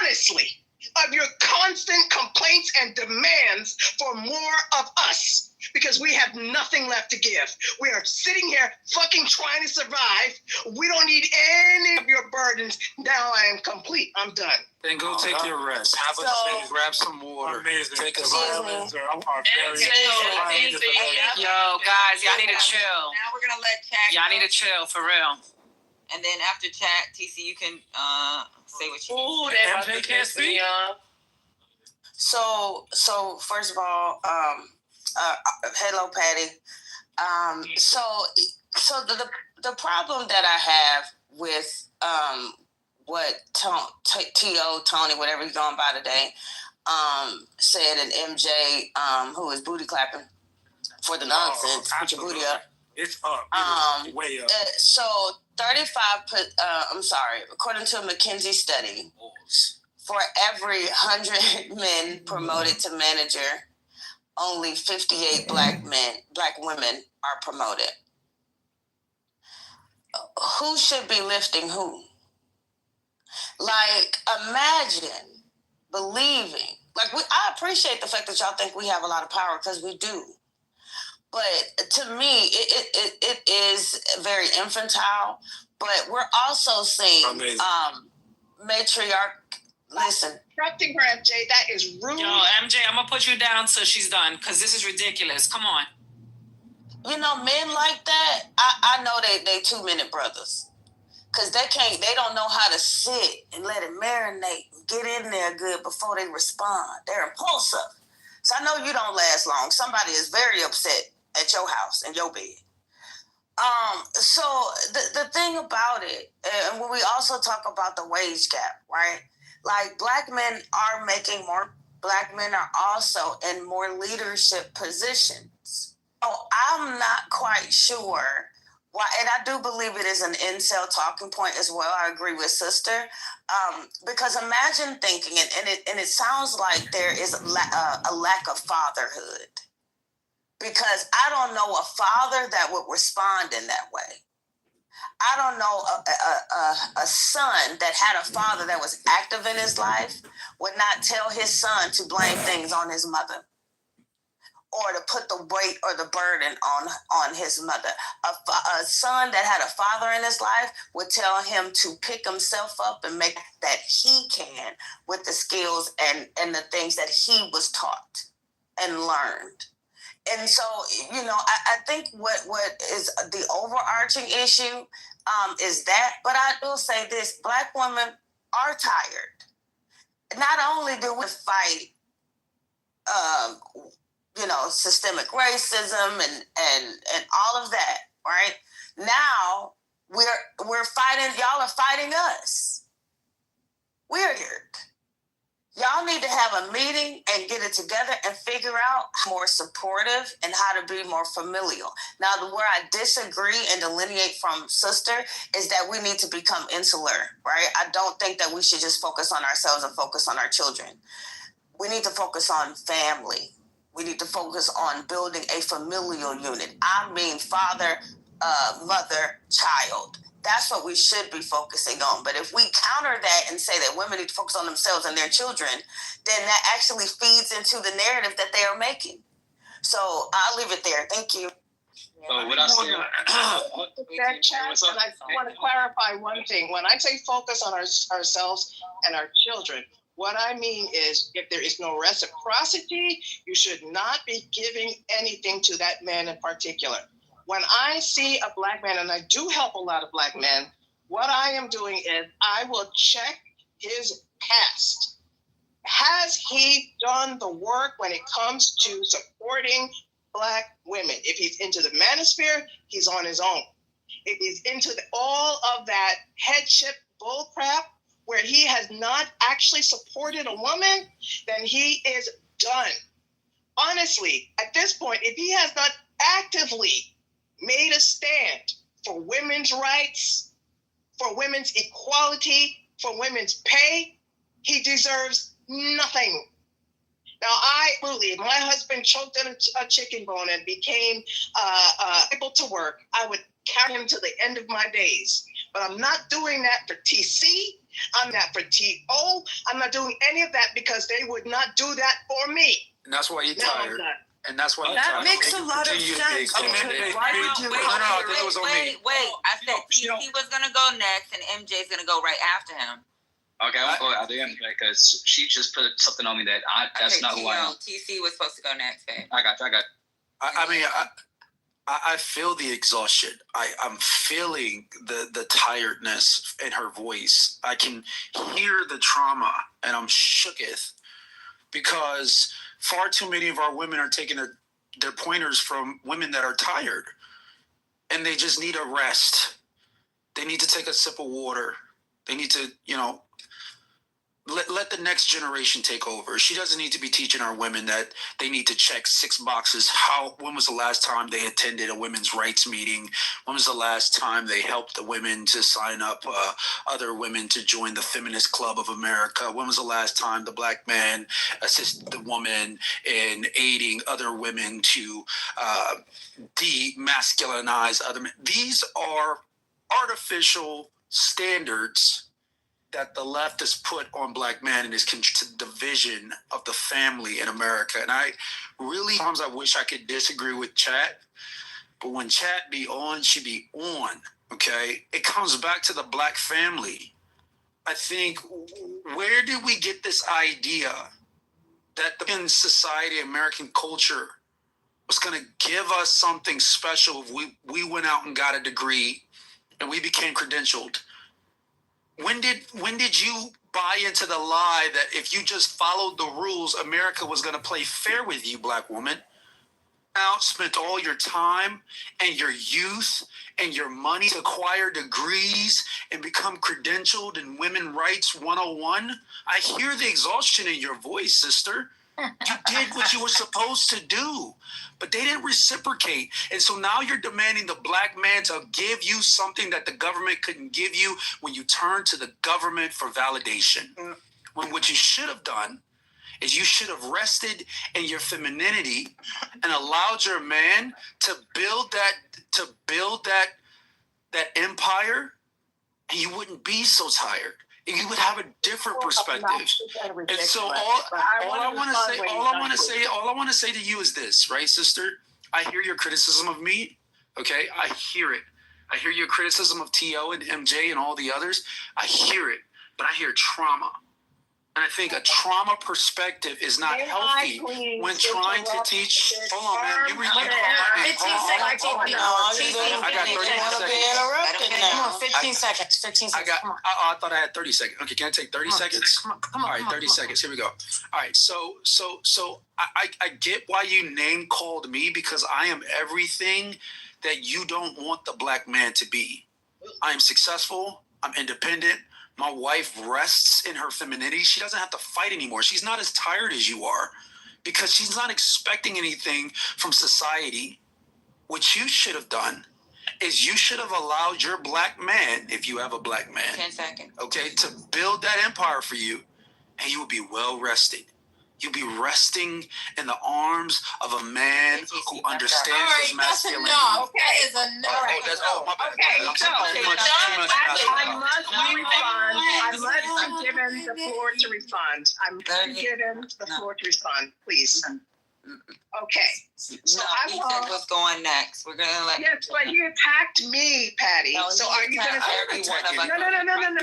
honestly, of your constant complaints and demands for more of us. Because we have nothing left to give. We are sitting here fucking trying to survive. We don't need any of your burdens. Now I am complete. I'm done. Then go take your rest. Have a seat, grab some water. Amazing. Take a Violins are very... Yo, guys, y'all need to chill. Now we're going to let Chat Y'all need to chill, for real. And then after Chat, TC, you can say what you Ooh, MJ can't speak. So first of all, hello, Patty. So the problem that I have with what Tony, whatever he's going by today, said, and MJ, who is booty clapping for the nonsense, put your booty up. It's up. Way up. So 35. According to a McKinsey study, for every 100 men promoted to manager, only 58 black women are promoted. Who should be lifting who? Like, imagine believing. Like, I appreciate the fact that y'all think we have a lot of power, because we do. But to me, it is very infantile. But we're also seeing matriarch. Listen, interrupting her, MJ. That is rude. Yo, MJ, I'm gonna put you down so she's done, because this is ridiculous. Come on. You know, men like that, I know they 2-minute brothers, because they don't know how to sit and let it marinate and get in there good before they respond. They're impulsive. So I know you don't last long. Somebody is very upset at your house and your bed. So the thing about it, and when we also talk about the wage gap, right? Like, black men are making more. Black men are also in more leadership positions. Oh, I'm not quite sure why, and I do believe it is an incel talking point as well. I agree with sister, because imagine thinking, and it sounds like there is a lack of fatherhood, because I don't know a father that would respond in that way. I don't know, a son that had a father that was active in his life would not tell his son to blame things on his mother or to put the weight or the burden on his mother. A son that had a father in his life would tell him to pick himself up and make that he can with the skills and the things that he was taught and learned. And so, you know, I think what is the overarching issue is that, but I will say this, Black women are tired. Not only do we fight, you know, systemic racism and all of that, right? Now we're fighting, y'all are fighting us. Weird. Y'all need to have a meeting and get it together and figure out how more supportive and how to be more familial. Now, where I disagree and delineate from sister is that we need to become insular, right? I don't think that we should just focus on ourselves and focus on our children. We need to focus on family. We need to focus on building a familial unit. I mean, father, mother, child. That's what we should be focusing on. But if we counter that and say that women need to focus on themselves and their children, then that actually feeds into the narrative that they are making. So I'll leave it there. Thank you. That chat, and I want to clarify one thing. When I say focus on ourselves and our children, what I mean is if there is no reciprocity, you should not be giving anything to that man in particular. When I see a Black man, and I do help a lot of Black men, what I am doing is I will check his past. Has he done the work when it comes to supporting Black women? If he's into the manosphere, he's on his own. If he's into all of that headship bullcrap, where he has not actually supported a woman, then he is done. Honestly, at this point, if he has not actively made a stand for women's rights, for women's equality, for women's pay, he deserves nothing. Now, if my husband choked at a chicken bone and became able to work, I would count him to the end of my days. But I'm not doing that for TC. I'm not for TO. I'm not doing any of that because they would not do that for me. And that's why you're tired. And that's why that makes a lot of sense. Wait, I said TC was gonna go next, and MJ's gonna go right after him. Okay, I'll go at the end because she just put something on me that that's not who I am. TC was supposed to go next, babe. I got. I mean, I feel the exhaustion. I'm feeling the tiredness in her voice. I can hear the trauma, and I'm shooketh because far too many of our women are taking their pointers from women that are tired, and they just need a rest. They need to take a sip of water. They need to, let the next generation take over. She doesn't need to be teaching our women that they need to check 6 boxes. When was the last time they attended a women's rights meeting? When was the last time they helped the women to sign up other women to join the Feminist Club of America? When was the last time the Black man assisted the woman in aiding other women to demasculinize other men? These are artificial standards that the left has put on Black men and is division of the family in America. And sometimes I wish I could disagree with Chat, but when Chat be on, she be on, okay? It comes back to the Black family. I think, where did we get this idea that in society, American culture was gonna give us something special if we went out and got a degree and we became credentialed? When did you buy into the lie that if you just followed the rules, America was going to play fair with you, Black woman? Now spent all your time and your youth and your money to acquire degrees and become credentialed in Women Rights 101? I hear the exhaustion in your voice, sister. You did what you were supposed to do, but they didn't reciprocate. And so now you're demanding the Black man to give you something that the government couldn't give you when you turn to the government for validation. When what you should have done is you should have rested in your femininity and allowed your man to build that that empire, and you wouldn't be so tired. And you would have a different perspective. And so all I want to say to you is this, right, sister? I hear your criticism of me. Okay, I hear it. I hear your criticism of T.O. and MJ and all the others. I hear it, but I hear trauma. And I think a trauma perspective is not healthy when trying to teach. Hold on, man. You 15 seconds. I got 30 seconds. 15 seconds. I thought I had 30 seconds. Okay, can I take 30 seconds? Come on. All right, 30 seconds. Here we go. All right, so I get why you name called me, because I am everything that you don't want the black man to be. I am successful. I'm independent. My wife rests in her femininity. She doesn't have to fight anymore. She's not as tired as you are because she's not expecting anything from society. What you should have done is you should have allowed your black man, if you have a black man, 10 seconds. Okay, to build that empire for you, and you would be well rested. You'll be resting in the arms of a man who understands his masculinity. Okay, my bad. I must be given the floor to respond. I'm given the floor to respond, please. Okay. So he said what's going next. We're gonna let. Yes, but he attacked me, Patty. No, so are you going to every one of us. No, he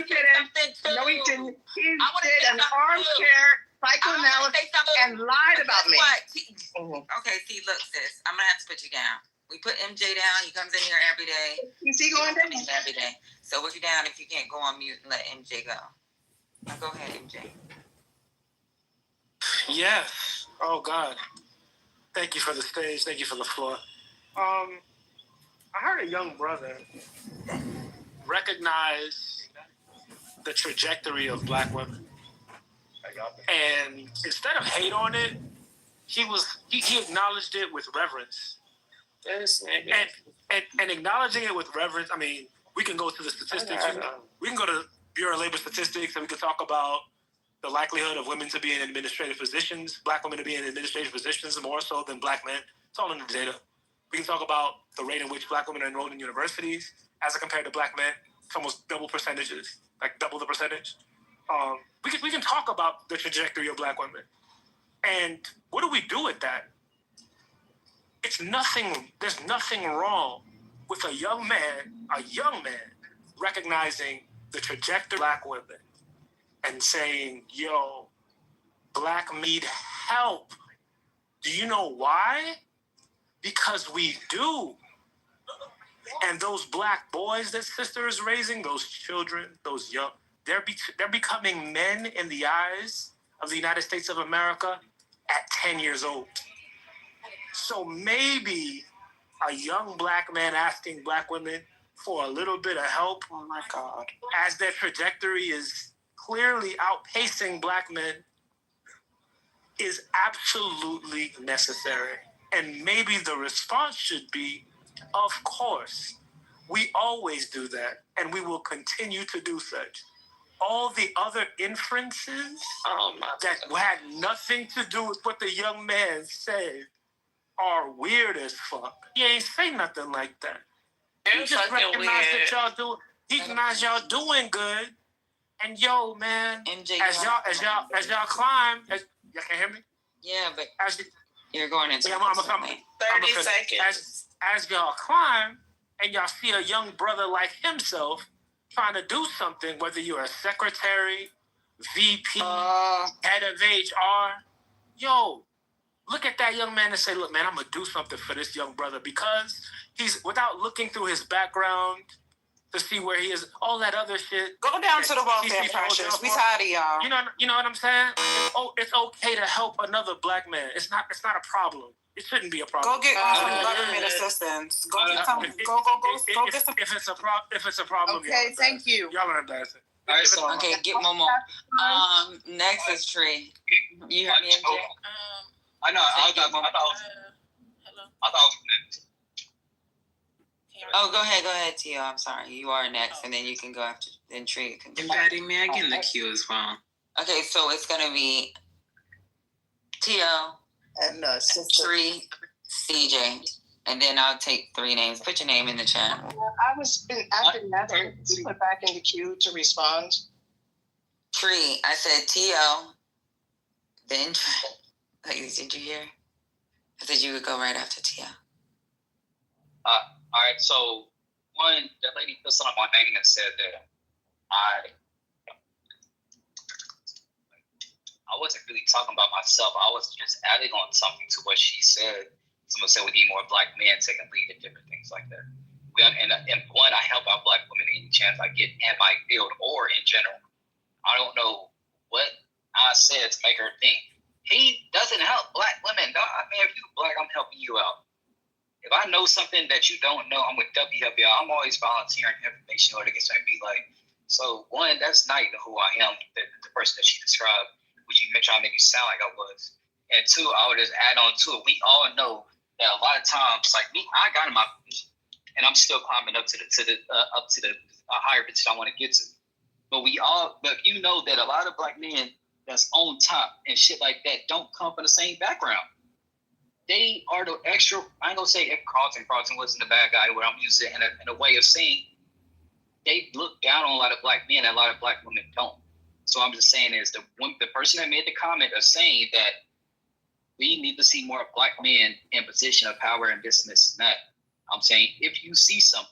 didn't. No, he didn't. He did an armchair psychoanalysis and lied about me. Okay, see, look, sis, I'm gonna have to put you down. We put MJ down. He comes in here every day. Is he going down? Every day. So put you down if you can't go on mute and let MJ go. Now go ahead, MJ. Yeah. Oh God. Thank you for the stage. Thank you for the floor. I heard a young brother recognize the trajectory of black women. And instead of hate on it, he acknowledged it with reverence. And acknowledging it with reverence, I mean, we can go to the statistics. We can go to Bureau of Labor Statistics and we can talk about the likelihood of women to be in administrative positions, black women to be in administrative positions more so than black men. It's all in the data. We can talk about the rate in which black women are enrolled in universities as compared to black men. It's almost double percentages, like double the percentage. We can talk about the trajectory of black women. And what do we do with that? There's nothing wrong with a young man, recognizing the trajectory of black women and saying, yo, black need help. Do you know why? Because we do. And those black boys that sister is raising, those children, those young, they're becoming men in the eyes of the United States of America at 10 years old. So maybe a young black man asking black women for a little bit of help, oh my God, as their trajectory is clearly outpacing black men, is absolutely necessary. And maybe the response should be, of course, we always do that, and we will continue to do such. All the other inferences that had nothing to do with what the young man said are weird as fuck. He ain't say nothing like that. He just recognized that y'all doing good. And yo, man, MJ, as y'all climb, y'all can hear me? Yeah, but you're going into 30 seconds. As y'all climb and y'all see a young brother like himself trying to do something, whether you're a secretary, VP, head of HR, yo, look at that young man and say, look, man, I'm going to do something for this young brother, because he's, without looking through his background to see where he is, all that other shit. Go down to the welfare pressures. We tired of y'all. You know what I'm saying? It's okay to help another black man. It's not a problem. It shouldn't be a problem. Go get government assistance. Go get some. Go get some. If it's a problem. Okay, thank you. Y'all are embarrassing. Okay, get Momo. Next is Tree. You heard me, MJ? I know. I thought I was next. Oh, go ahead, Tio. I'm sorry. You are next, and then you can go after. Then Tree can. Patty, may I get in the queue as well? Okay, so it's gonna be Tio and Tree, CJ. And then I'll take 3 names. Put your name in the chat. I was after Heather. You put back in the queue to respond. Tree. I said T.O. Then, ladies, did you hear? I said you would go right after T.O. All right, so one, that lady put something on my name and said that I wasn't really talking about myself. I was just adding on something to what she said. Someone said we need more black men taking lead in different things like that. And one, I help out black women any chance I get in my field or in general. I don't know what I said to make her think he doesn't help black women. No, I mean, if you black, I'm helping you out. If I know something that you don't know, I'm with WWI. I'm always volunteering information or to get something be like. So one, that's not even who I am, the person that she described, which you try to make me sound like I was. And two, I would just add on to it. We all know that a lot of times, like me, I got in my position, and I'm still climbing up to the higher position I want to get to. But you know that a lot of black men that's on top and shit like that don't come from the same background. They are the extra. I ain't gonna say if Carlton wasn't the bad guy. What I'm using in a way of saying they look down on a lot of black men, and a lot of black women don't. So I'm just saying is the person that made the comment of saying that we need to see more black men in position of power and this and that. I'm saying if you see something,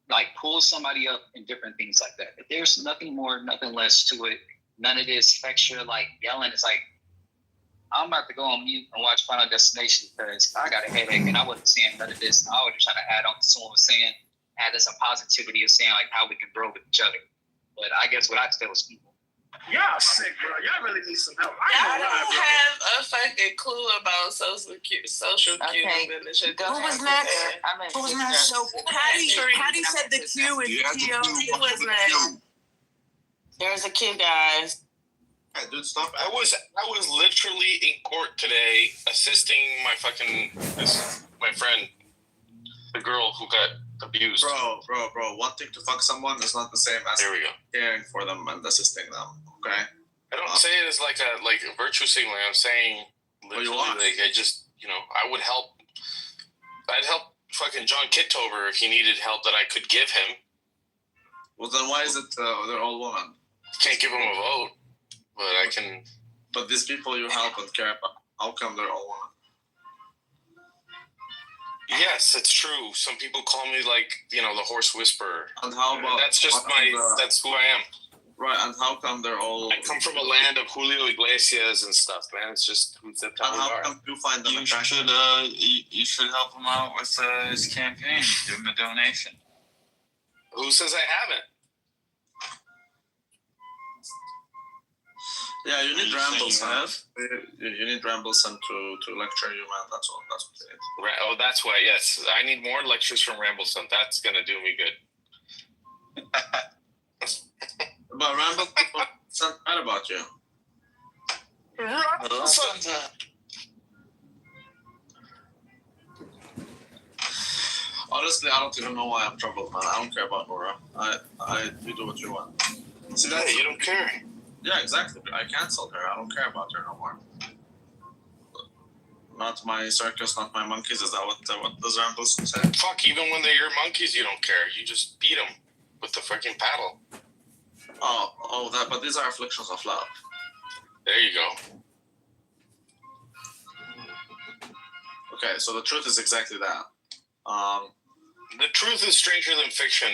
like pull somebody up and different things like that. If there's nothing more, nothing less to it, none of this extra like yelling. It's like I'm about to go on mute and watch Final Destination because I got a headache and I wasn't saying none of this. I was just trying to add on to someone was saying, add some positivity of saying like how we can grow with each other. But I guess what I said was people. Y'all sick, bro. Y'all really need some help. I don't have a fucking clue about social cues Okay. and the shit. Who was next? Who was next? So Patty said the Q is T.O. Who was next? There's a kid, guys. Hey, dude, stop. I was literally in court today assisting my friend, the girl who got abused. Bro. One thing to fuck someone is not the same as caring for them and assisting them. Okay. I don't say it as like a virtue signaling. I'm saying literally, like I just I would help. I'd help fucking John Kitover if he needed help that I could give him. Well, then why is it they're all women? Can't give them a vote, but I can. But these people you help and care about, how come they're all women? Yes, it's true. Some people call me like the horse whisperer. And how about that's just that's who I am. Right, and how come they're all? I come from a land of Julio Iglesias and stuff, man. It's just who's the time. How come you find them attractive? You should help him out with his campaign. Give him a donation. Who says I haven't? Yeah, you need Rambleson. You need Rambleson to lecture you, man. That's all. That's what it is. Right. Oh, that's why. Yes, I need more lectures from Rambleson. That's gonna do me good. But Rambleson said bad about you. Honestly, I don't even know why I'm troubled, man. I don't care about Nora. You do what you want. See, you don't care. Yeah, exactly. I canceled her. I don't care about her no more. Not my circus, not my monkeys. Is that what does Rambleson say? Fuck, even when they're your monkeys, you don't care. You just beat them with the freaking paddle. But these are afflictions of love. There you go. Okay, so the truth is exactly that. The truth is stranger than fiction.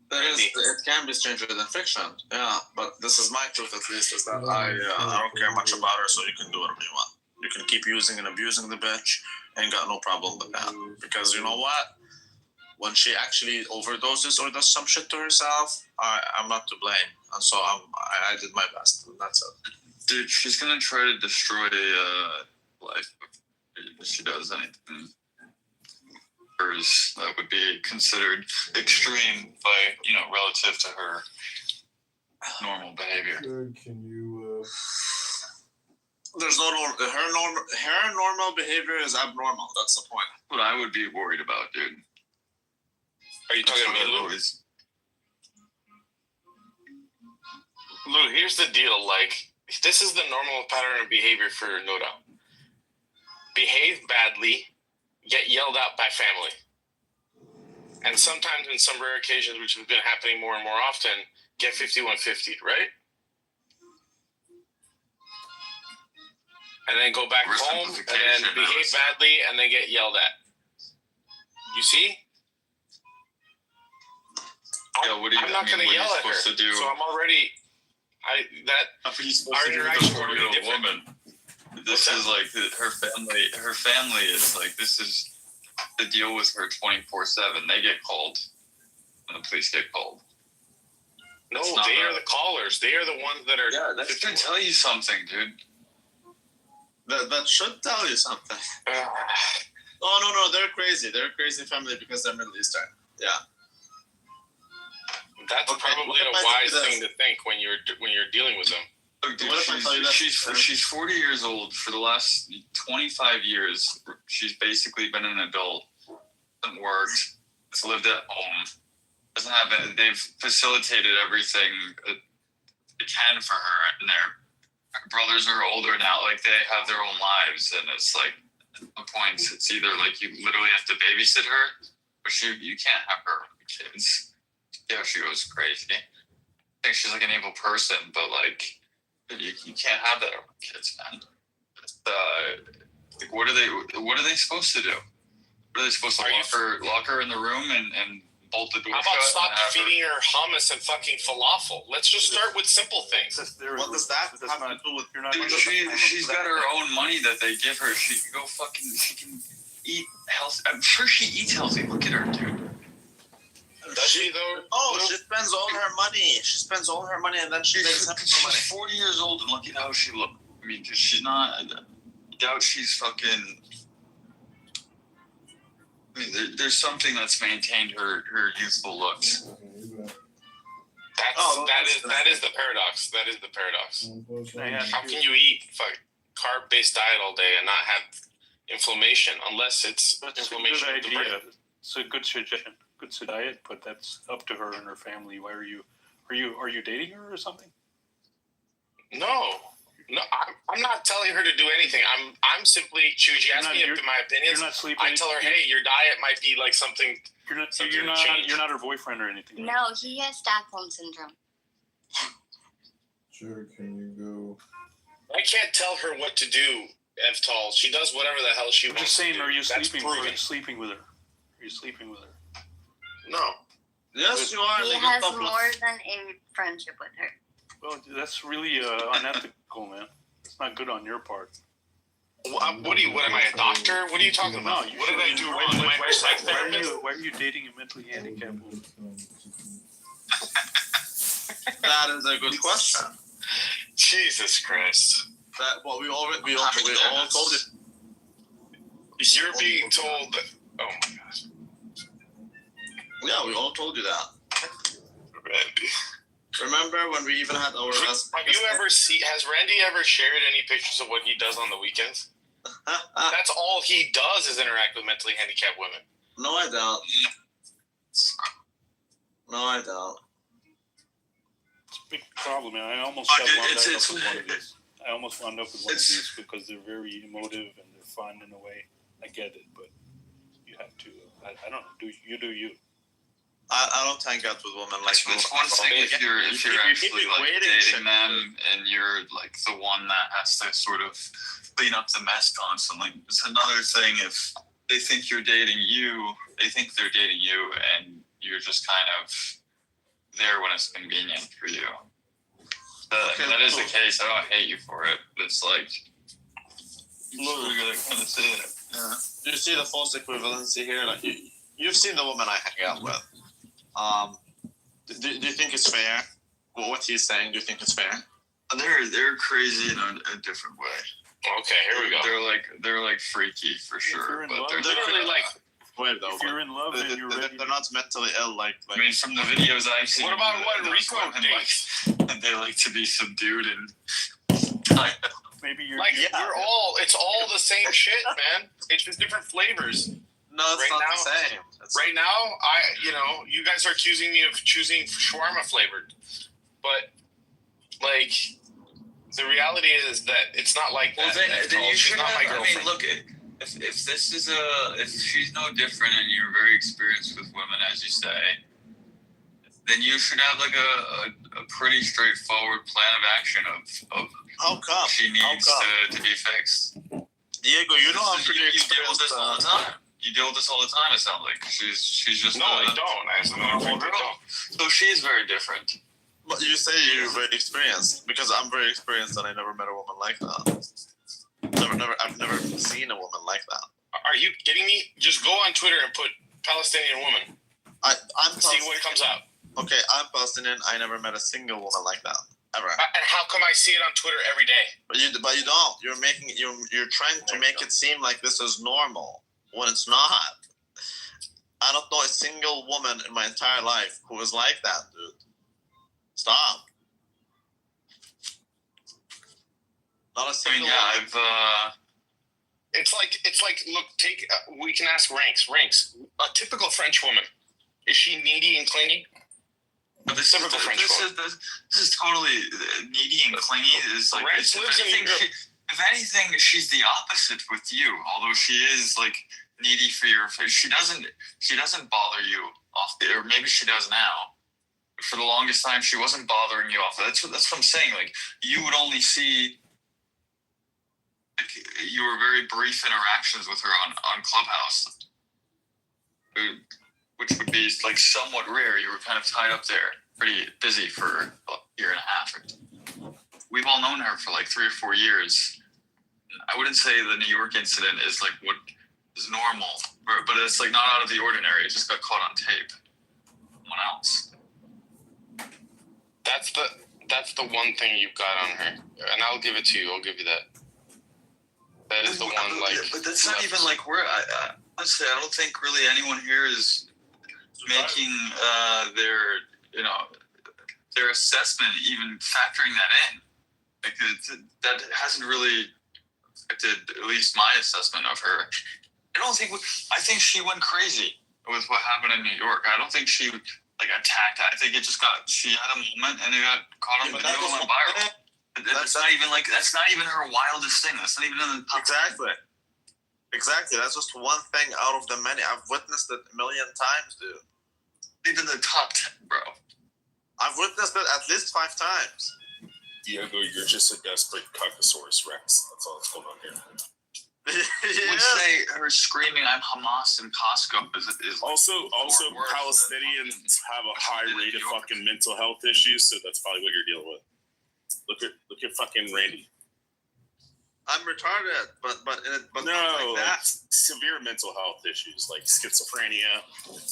It can be stranger than fiction, yeah. But this is my truth, at least, is that I don't care much about her, so you can do whatever you want. You can keep using and abusing the bitch. Ain't got no problem with that. Because you know what? When she actually overdoses or does some shit to herself, I'm not to blame. And so I did my best. And that's it. Dude, she's gonna try to destroy life if she does anything. That would be considered extreme by relative to her normal behavior. Can you? There's no normal. Her normal behavior is abnormal. That's the point. What I would be worried about, dude. Are you talking about Lou? Lou, here's the deal. Like, this is the normal pattern of behavior for Noda. Behave badly, get yelled at by family. And sometimes, in some rare occasions, which have been happening more and more often, get 5150'd, right? And then go back home and behave badly and then get yelled at. You see? Yeah, what do you, I'm not going to yell at her. So I'm already... Our interaction is already different. Woman. This is like her family. Her family is like, this is the deal with her 24/7. They get called, and the police get called. No, they are the callers. They are the ones that are. Yeah, that should tell you something, dude. That should tell you something. Oh no, they're crazy. They're a crazy family because they're Middle Eastern. Yeah. That's probably a wise thing to think when you're dealing with them. Look, dude, she's 40 years old. For the last 25 years, she's basically been an adult. Hasn't worked. Has lived at home. Doesn't have it. They've facilitated everything they can for her, and her brothers are older now. Like, they have their own lives, and it's like at some points it's either like you literally have to babysit her, or you can't have her kids. Yeah, she goes crazy. I think she's like an evil person, but like you can't have that over kids, man. Like, what are they supposed to do? What are they supposed to lock her in the room and bolt the door? How about stop feeding her hummus and fucking falafel? Let's just start with simple things. What does that have to do with? Dude, she's got her own money that they give her. She can go fucking. She can eat healthy. I'm sure she eats healthy. Look at her, dude. Does she though? Oh, she spends all her money. She spends all her money, and then she's 40 years old, and look at how she looks. I mean, she's not. I doubt she's fucking. I mean, there's something that's maintained her youthful looks. That is the paradox. That is the paradox. How can you eat carb-based diet all day and not have inflammation unless it's inflammation of the brain? It's a good suggestion. Good diet, but that's up to her and her family. Why are you dating her or something? No, I'm not telling her to do anything. I'm simply. She asked me my opinions. You're not sleeping. I tell her, hey, your diet might be like something. You're not her boyfriend or anything. No, he has Stockholm syndrome. Sure, can you go? I can't tell her what to do, Eftol. She does whatever the hell she wants. I'm just saying, to do. are you sleeping with her? Are you sleeping with her? No. Yes, you are. He has more than a friendship with her. Well, that's really unethical, man. It's not good on your part. What am I, a doctor? What are you talking about? No, what did I do wrong? Am I a psych therapist? Why are you dating a mentally handicapped woman? That is a good question. Jesus Christ. We all told it. You're being told that. Oh my gosh. Yeah, we all told you that. Randy. Remember when we even had our last... Has Randy ever shared any pictures of what he does on the weekends? That's all he does is interact with mentally handicapped women. No, I don't. No, I don't. It's a big problem, man. I almost wound up with one of these. I almost wound up with one of these because they're very emotive and they're fun in a way. I get it, but you have to. I don't know. Do you? I don't hang out with women like that. It's one thing if you're actually like dating them and you're like the one that has to sort of clean up the mess constantly. It's another thing if they think they're dating you, and you're just kind of there when it's convenient for you. That is the case. I don't hate you for it. But it's like you gotta kind of say it. Yeah. Do you see the false equivalency here? Like you've seen the woman I hang out with. Do you think it's fair? Well, what he's saying, do you think it's fair? They're crazy in a different way. Okay, here we go. They're like freaky for sure, but they're literally like. Wait, though. If you're in love and you're ready, they're not mentally ill. Like I mean, from the videos I've seen. What about what Rico thinks? And they like to be subdued and. Maybe you're it's all the same shit, man. It's just different flavors. No, it's not the same. Right now, you guys are accusing me of choosing shawarma flavored, but like, the reality is that it's not like that. Then you should not my girlfriend. I mean, look, if this is if she's no different and you're very experienced with women, as you say, then you should have like a pretty straightforward plan of action of how come she needs to be fixed. Diego, you know I'm pretty you deal with this all the time. You deal with this all the time. It sounds like she's just no, I don't. As a matter of fact, I don't. So she's very different. But you say you're very experienced because I'm very experienced and I never met a woman like that. I've never seen a woman like that. Are you kidding me? Just go on Twitter and put Palestinian woman. I'm see what comes out. Okay, I'm Palestinian. I never met a single woman like that ever. And how come I see it on Twitter every day? But you don't. You're trying to make it seem like this is normal when it's not. I don't know a single woman in my entire life who is like that, dude. Stop. Not a single woman. It's like look, we can ask ranks. A typical French woman, is she needy and clingy? This is totally needy and clingy. Is like if anything, she's the opposite with you. Although she is like needy for your, she doesn't bother you often, or maybe she does now. For the longest time, she wasn't bothering you often. That's what I'm saying. Like you would only see like your very brief interactions with her on Clubhouse, which would be like somewhat rare. You were kind of tied up there, pretty busy for a year and a half. We've all known her for like 3 or 4 years. I wouldn't say the New York incident is like what is normal, but it's like not out of the ordinary. It just got caught on tape. Someone else. That's the one thing you've got on her, and I'll give it to you. I'll give you that. That is the one, like. But that's not even like we're. Honestly, I don't think really anyone here is making their assessment, even factoring that in. Like that hasn't really affected at least my assessment of her. I think she went crazy with what happened in New York. I don't think she like attacked. I think she had a moment and it got caught on video and went viral. That's not even her wildest thing. That's not even in the top 10. Exactly. That's just one thing out of the many. I've witnessed it a million times, dude. Even the top 10, bro. I've witnessed it at least 5 times. Diego, you're just a desperate Cuckosaurus Rex. That's all that's going on here. Would say her screaming "I'm Hamas" in Costco is also Palestinians have a high rate of fucking mental health issues, so that's probably what you're dealing with. Look at fucking Randy. I'm retarded, but no, not like that. Severe mental health issues like schizophrenia,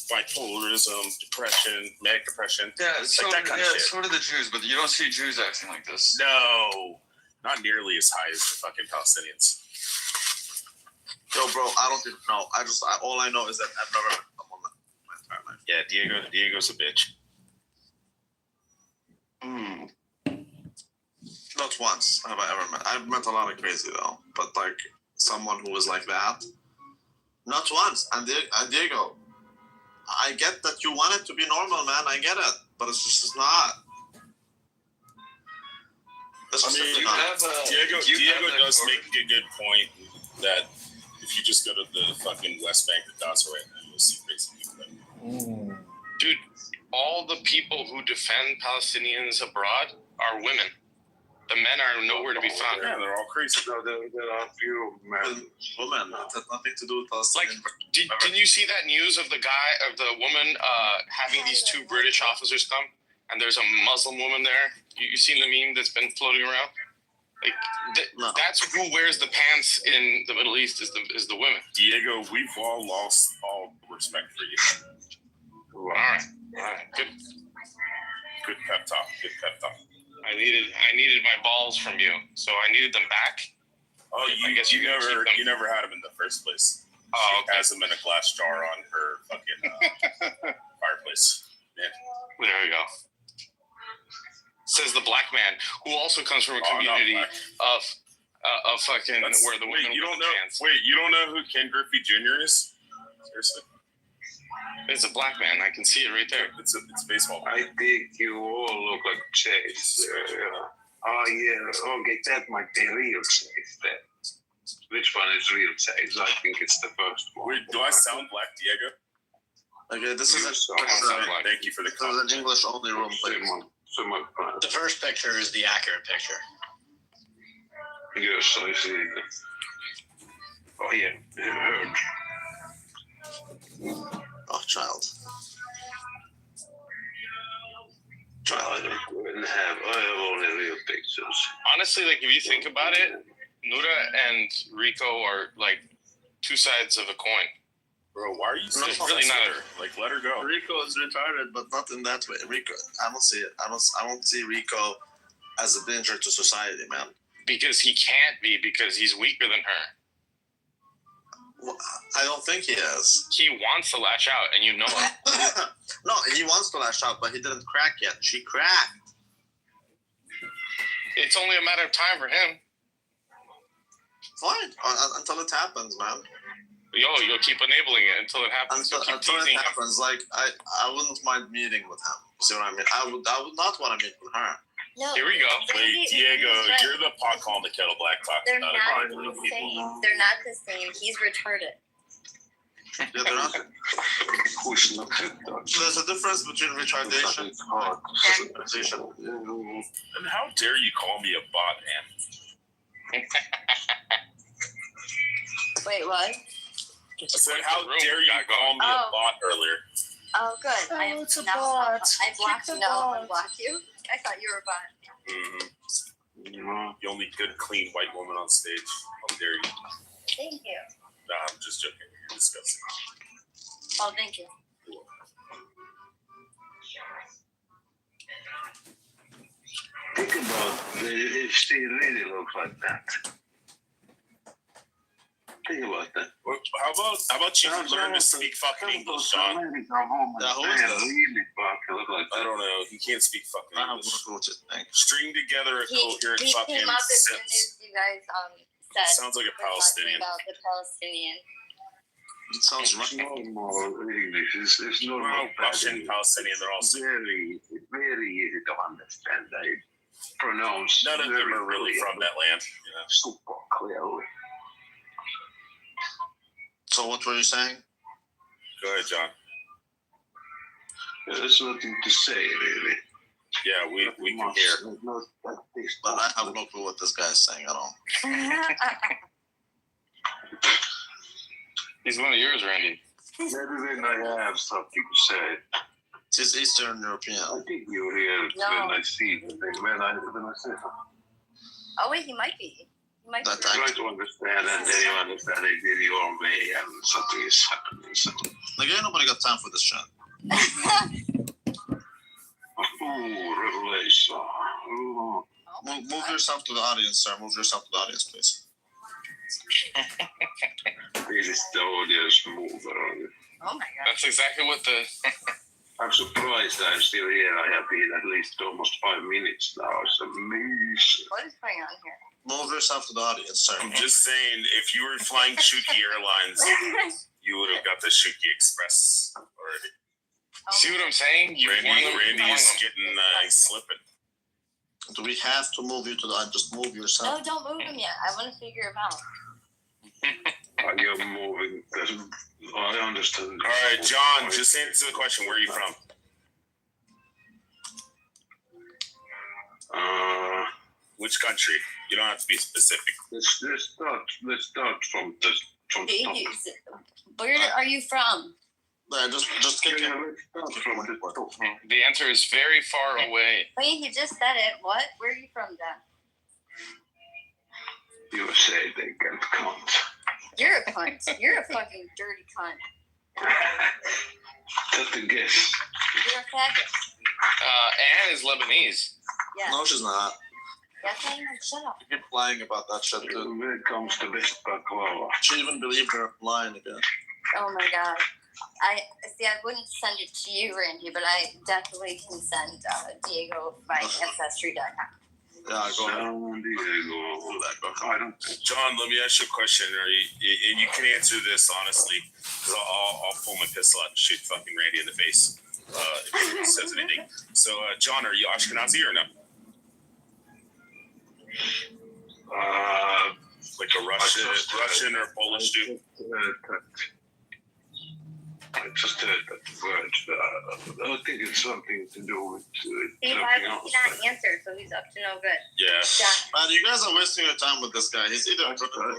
bipolarism, depression, manic depression. Yeah, that kind of shit. So do the Jews, but you don't see Jews acting like this. No, not nearly as high as the fucking Palestinians. Yo, bro, I don't even know. All I know is that I've never met someone my entire life. Yeah, Diego's a bitch. Not once have I ever met. I've met a lot of crazy though, but like someone who was like that, not once. And Diego, I get that you want it to be normal, man. I get it, but it's just not. Diego does make a good point that if you just go to the fucking West Bank of Gaza right now, you'll see crazy people there. Dude, all the people who defend Palestinians abroad are women. The men are nowhere to be found. Yeah, they're all crazy. No, there are few men. Women. That has nothing to do with Palestinians. Like, didn't you see that news of the woman having these 2 British officers come, and there's a Muslim woman there? You seen the meme that's been floating around? Like, that's who wears the pants in the Middle East is the women. Diego, we've all lost all respect for you. All right. Good pep talk. I needed my balls from you, so I needed them back. Oh, I guess you never had them in the first place. Oh, okay. She has them in a glass jar on her fucking fireplace. Yeah. There we go. Says the black man, who also comes from a community of fucking where the women you don't know who Ken Griffey Jr. is? Seriously. It's a black man. I can see it right there. It's baseball. I think you all look like Chase. Oh, yeah. Okay, that might be real Chase then. Which one is real sex? I think it's the first one. Wait, do I sound black, Diego? Okay, this is Thank you for the comment. an English only room, please. The first picture is the accurate picture. Yes, I see. Oh yeah, it hurt. Oh, child. I have only real pictures. Honestly, like if you think about it, Nura and Rico are like two sides of a coin. Bro, why are you saying really not her? Like, let her go. Rico is retarded, but not in that way. Rico, I don't see it. I don't see Rico as a danger to society, man. Because he can't be, because he's weaker than her. Well, I don't think he is. He wants to lash out, and you know it. No, he wants to lash out, but he didn't crack yet. She cracked. It's only a matter of time for him. Fine, until it happens, man. You'll keep enabling it until it happens. Until it happens, like I wouldn't mind meeting with him. See what I mean? I would not want to meet with her. No, Here we go. Wait, Diego, right. you're the pot calling the kettle black. They're not the same. They're not the same. He's retarded. Yeah, they're not. There's a difference between retardation and retardation. And how dare you call me a bot, man? Wait, what? I said, how dare you call me a bot earlier? Oh, good. I it's a now bot. I blocked you. Now I unblocked you. I thought you were a bot. Mm-hmm. The only good, clean white woman on stage. How dare you? Thank you. Nah, I'm just joking. You're disgusting. Oh, thank you. Think about if she really looks like that. Think about that. Well, how about you learn to speak fucking English, Sean? Really fucking look like that. I don't know. He can't speak fucking English. String together a coherent He fucking came up as soon sentence. as you guys said. Sounds like a we're talking Palestinian. about the Palestinian. It sounds normal English. It's normal. Russian, Palestinian, they're all very easy to understand. They pronounce. None of them are really from that land. Yeah. Super clearly. So what were you saying? Go ahead, John. There's nothing to say, really. Yeah, we can hear. But I have no clue what this guy is saying at all. He's one of yours, Randy. Everything I have something to say. He's Eastern European. I think you're here when I see the thing, when I say something. Oh wait, he might be. He might be. Try to understand, and then you understand it in your way, and something is happening. Like, ain't nobody got time for this shit. Revelation. Move yourself to the audience, sir. Move yourself to the audience, please. This is the audience mover. Oh my god. That's exactly what the. I'm surprised I'm still here. I have been at least almost 5 minutes now. It's amazing. What is going on here? Move yourself to the audience, sir. I'm just saying, if you were flying Shuki Airlines, you would have got the Shuki Express already. See what I'm saying? Randy's getting he's slipping. Do we have to move you to the? Just move yourself. No, don't move him yet. I want to figure him out. Are you moving? I understand. All right, John, just answer the question. Where are you from? Which country? You don't have to be specific. Let's start from the top. Where are you from? Just kick him. The answer is very far away. Wait, he just said it. What? Where are you from, then? You say they can't count. You're a cunt. You're a fucking dirty cunt. Just a guess. You're a faggot. Anne is Lebanese. Yeah. No, she's not. Yes, I am. Shut up. You keep lying about that shit, dude. When it comes to this baklava. She even believed her lying again. Oh my god. I wouldn't send it to you, Randy, but I definitely can send Diego by Ancestry.com. Yeah, go ahead. John, let me ask you a question. And you can answer this honestly, because I'll pull my pistol out and shoot fucking Randy in the face if he says anything. So, John, are you Ashkenazi or no? Like a Russian or Polish dude? I just heard that word. I don't think it's something to do with He cannot answer, so he's up to no good. Yeah. Man, you guys are wasting your time with this guy. He's either I don't know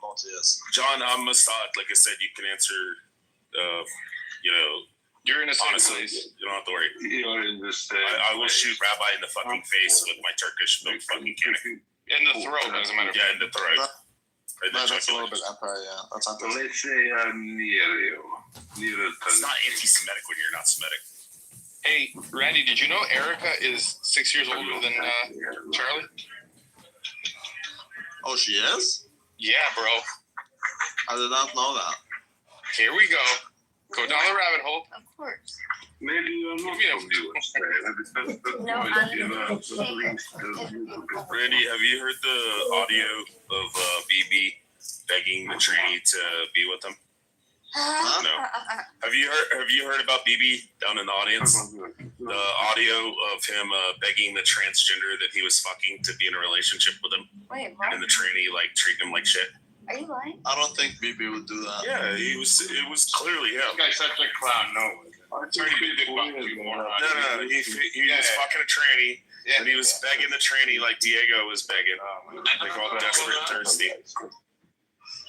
what he is. John, I'm Assad. Like I said, you can answer. You're in a safe honestly, place. you don't have to worry. You're in the same I will shoot Rabbi in the fucking face with my Turkish built fucking cannon. In the throat, as a matter of fact. Yeah, in the throat. That's a little bit empire, yeah. That's So let's say I'm near you. It's not anti-Semitic when you're not Semitic. Hey, Randy, did you know Erica is 6 years older than Charlie? Oh, she is? Yeah, bro. I did not know that. Here we go. Go down the rabbit hole. Of course. Maybe you're not Randy, have you heard the audio of BB begging the trainee to be with him? No. Have you heard about BB down in the audience? The audio of him begging the transgender that he was fucking to be in a relationship with him. Wait, what? And the trainee like treating him like shit. Are you lying? I don't think BB would do that. Yeah, it was clearly him. This guy's such a clown. No. No, he was fucking a tranny, and he was begging the tranny like Diego was begging, like all desperate and thirsty.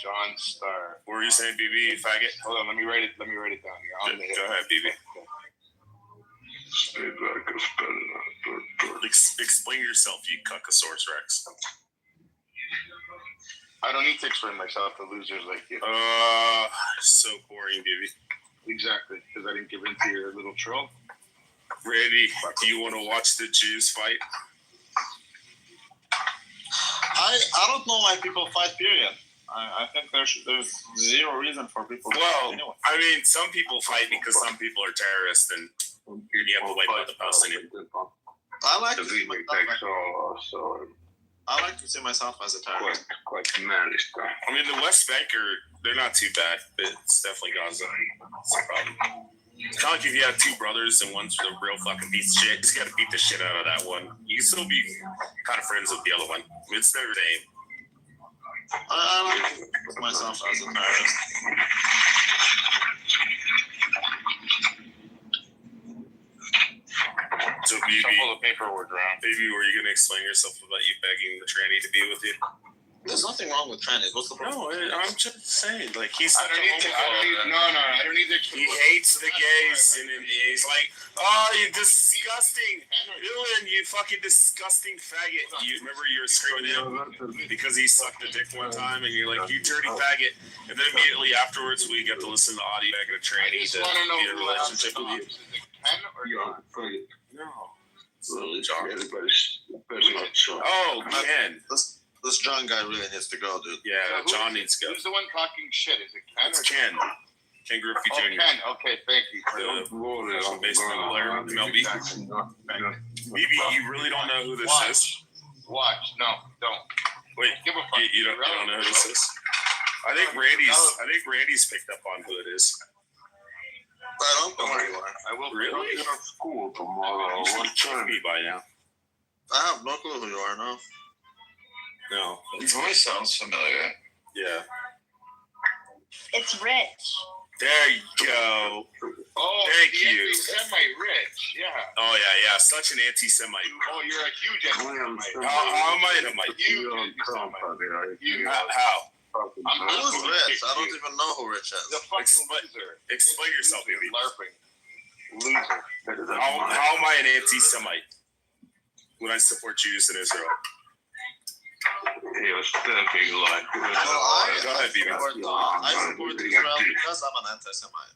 John Starr. What were you saying, BB, you faggot? Hold on, let me write it down here. Go ahead, BB. Explain yourself, you cuckosaurus Rex. I don't need to explain myself to losers like you. So boring, BB. Exactly, because I didn't give in to your little troll. Randy, do you want to watch the Jews fight? I don't know why people fight, period. I think there's zero reason for people to fight anyway. I mean, some people fight because some people are terrorists, and you have to wipe out the Palestinian. I like to see myself as a terrorist. Quite managed. I mean, the West Bank they're not too bad, but it's definitely Gaza. It's a problem. It's kind of like if you have two brothers and one's a real fucking piece of shit. You just got to beat the shit out of that one. You can still be kind of friends with the other one. It's their name. I like myself as a terrorist. So, BB, shuffle the paperwork around. Baby, were you going to explain yourself about you begging the tranny to be with you? There's nothing wrong with trannies. What's the problem? No, I'm just saying. Like, he's I don't need the. He hates the gays, and he's like, "Oh, you disgusting villain! You fucking disgusting faggot!" You remember you were screaming at him because he sucked a dick one time, and you're like, "You dirty faggot!" And then immediately afterwards, we got to listen to audio back at a tranny to be in a relationship with you. Ken or John? No. John. Oh, Ken. This John guy really needs to go, dude. Yeah, John needs to go. Who's the one talking shit? Is it Ken? It's Ken. Ken Griffey Jr. Ken. Okay, thank you. The basement player, MLB. BB, you really don't know who this is? Watch. No, don't. Wait, you don't know who this is? I think Randy's picked up on who it is. I don't know where you are. I will really go to school tomorrow. You should check me by now. I have no clue who you are now. No. Your voice sounds familiar. Yeah. It's Rich. There you go. Oh, thank you. Anti-Semite Rich. Yeah. Oh yeah. Such an anti-Semite. Oh, you're a huge anti-Semite. How am I an anti-Semite? How? Who's Rich? I don't even know who Rich is. The fucking loser. Explain yourself, baby. LARPing. Loser. How am I an anti-Semite when I support Jews in Israel? He was thinking like. Go ahead, BB. I support Israel because I'm an anti-Semite.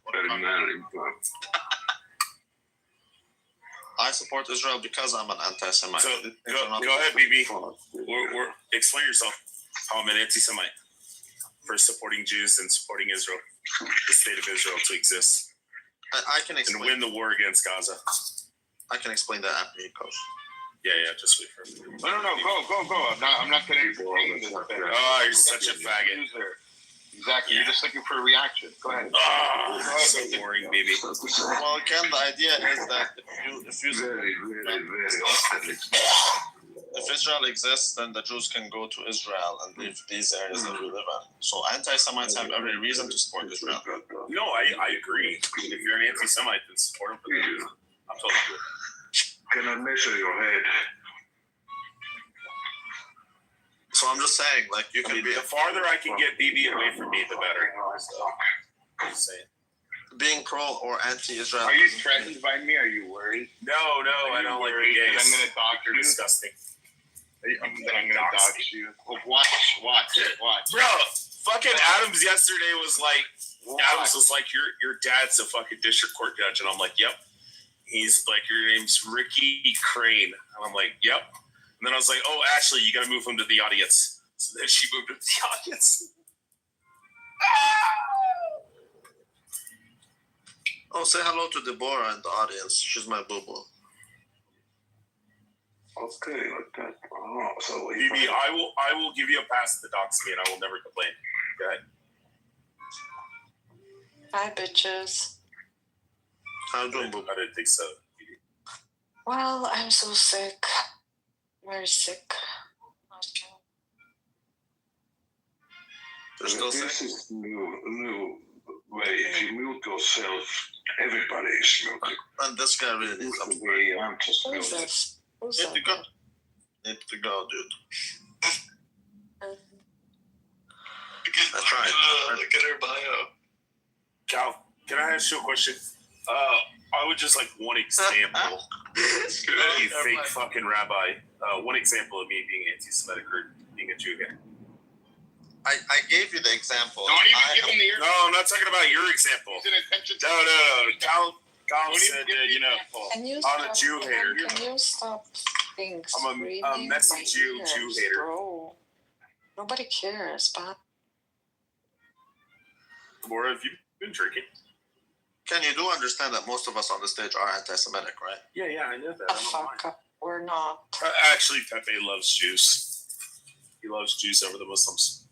I support Israel because I'm an anti-Semite. So, go ahead, BB. Explain yourself. How I'm an anti-Semite for supporting Jews and supporting Israel, the state of Israel to exist. I can explain. And win the war against Gaza. I can explain that after he goes. Yeah, just wait for him. No, go. I'm not going to explain this. Oh, you're such a faggot. Exactly. You're just looking for a reaction. Go ahead. Oh, so boring, baby. Well, Ken, the idea is that if you if Israel exists, then the Jews can go to Israel and leave these areas that we live in. So anti-Semites have every reason to support Israel. No, I agree. If you're an anti-Semite, then support him for the Jews. I'm totally cool. Can I measure your head? So I'm just saying, like, you can be the farther I can get BB away from me, the better. So, I'm just saying. Being pro or anti-Israel. Are you threatened by me? Are you worried? No, I don't like the gays. I'm gonna dox you. They're disgusting. I'm gonna dox you. Well, watch. Bro, fucking Adams yesterday was like, your dad's a fucking district court judge, and I'm like, yep. He's like, your name's Ricky Crane, and I'm like, yep. And then I was like, oh, Ashley, you gotta move him to the audience. So then she moved him to the audience. Oh, say hello to Deborah in the audience. She's my boo-boo. Okay, like that. Oh, so BB, I will give you a pass to dox me, and I will never complain. Go ahead. Bye, bitches. How you doing, boo? I didn't think so. Well, I'm so sick. Very sick. This is new way. If you mute yourself, everybody is muted. And this guy really needs the way I'm just Who's this? Who's that? Need to go, dude. That's right. Look at her bio. Cal, can I ask you a question? I would just like one example. You fake fucking rabbi. One example of me being anti-Semitic or being a Jew here. I gave you the example. Don't even give him the. No, I'm not talking about your example. No. Cal said that Can you I'm a Jew hater. Can you stop being I'm a messy Jew hater. Bro. Nobody cares, but. Or have you been drinking? Ken, you do understand that most of us on the stage are anti-Semitic, right? Yeah, I know that. Fuck up. We're not. Actually, Pepe loves Jews. He loves Jews over the Muslims.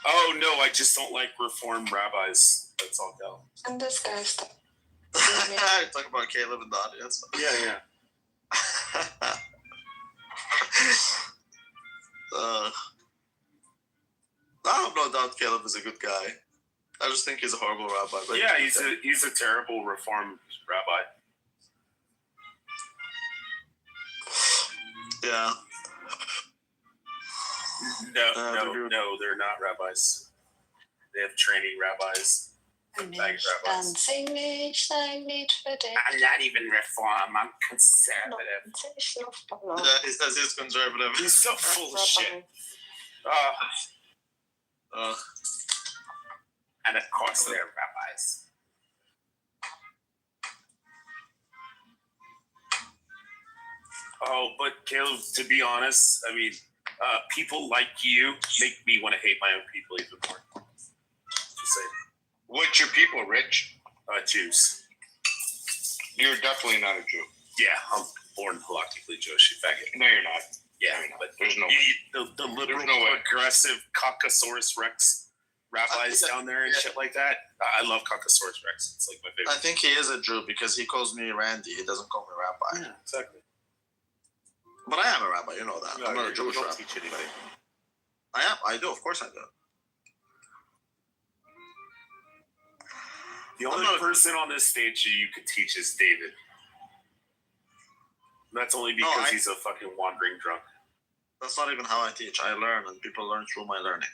Oh, no, I just don't like Reformed rabbis. That's all, Cal. And this guy's. Talk about Caleb in the audience. Yeah. I have no doubt Caleb is a good guy. I just think he's a horrible rabbi. But yeah, he's a terrible Reformed rabbi. Yeah. No, they're not rabbis. They have training rabbis. I'm not even Reform. I'm conservative. Yeah, he says he's conservative. He's so full of shit. And of course, they're rabbis. Oh, but Caleb, to be honest, I mean, people like you make me want to hate my own people even more. Just saying. What's your people, Rich? Jews. You're definitely not a Jew. Yeah, I'm born halakhically Jewish, you faggot. No, you're not. Yeah, but there's no the liberal, progressive Caucasaurus Rex rabbis down there and shit like that. I love Caucasaurus Rex. It's like my favorite. I think he is a Jew because he calls me Randy. He doesn't call me rabbi. Yeah, exactly. But I am a rabbi. You know that. I'm not a Jewish rabbi. Teach anybody. I am. I do. Of course I do. The only person on this stage you could teach is David. That's only because he's a fucking wandering drunk. That's not even how I teach. I learn, and people learn through my learning.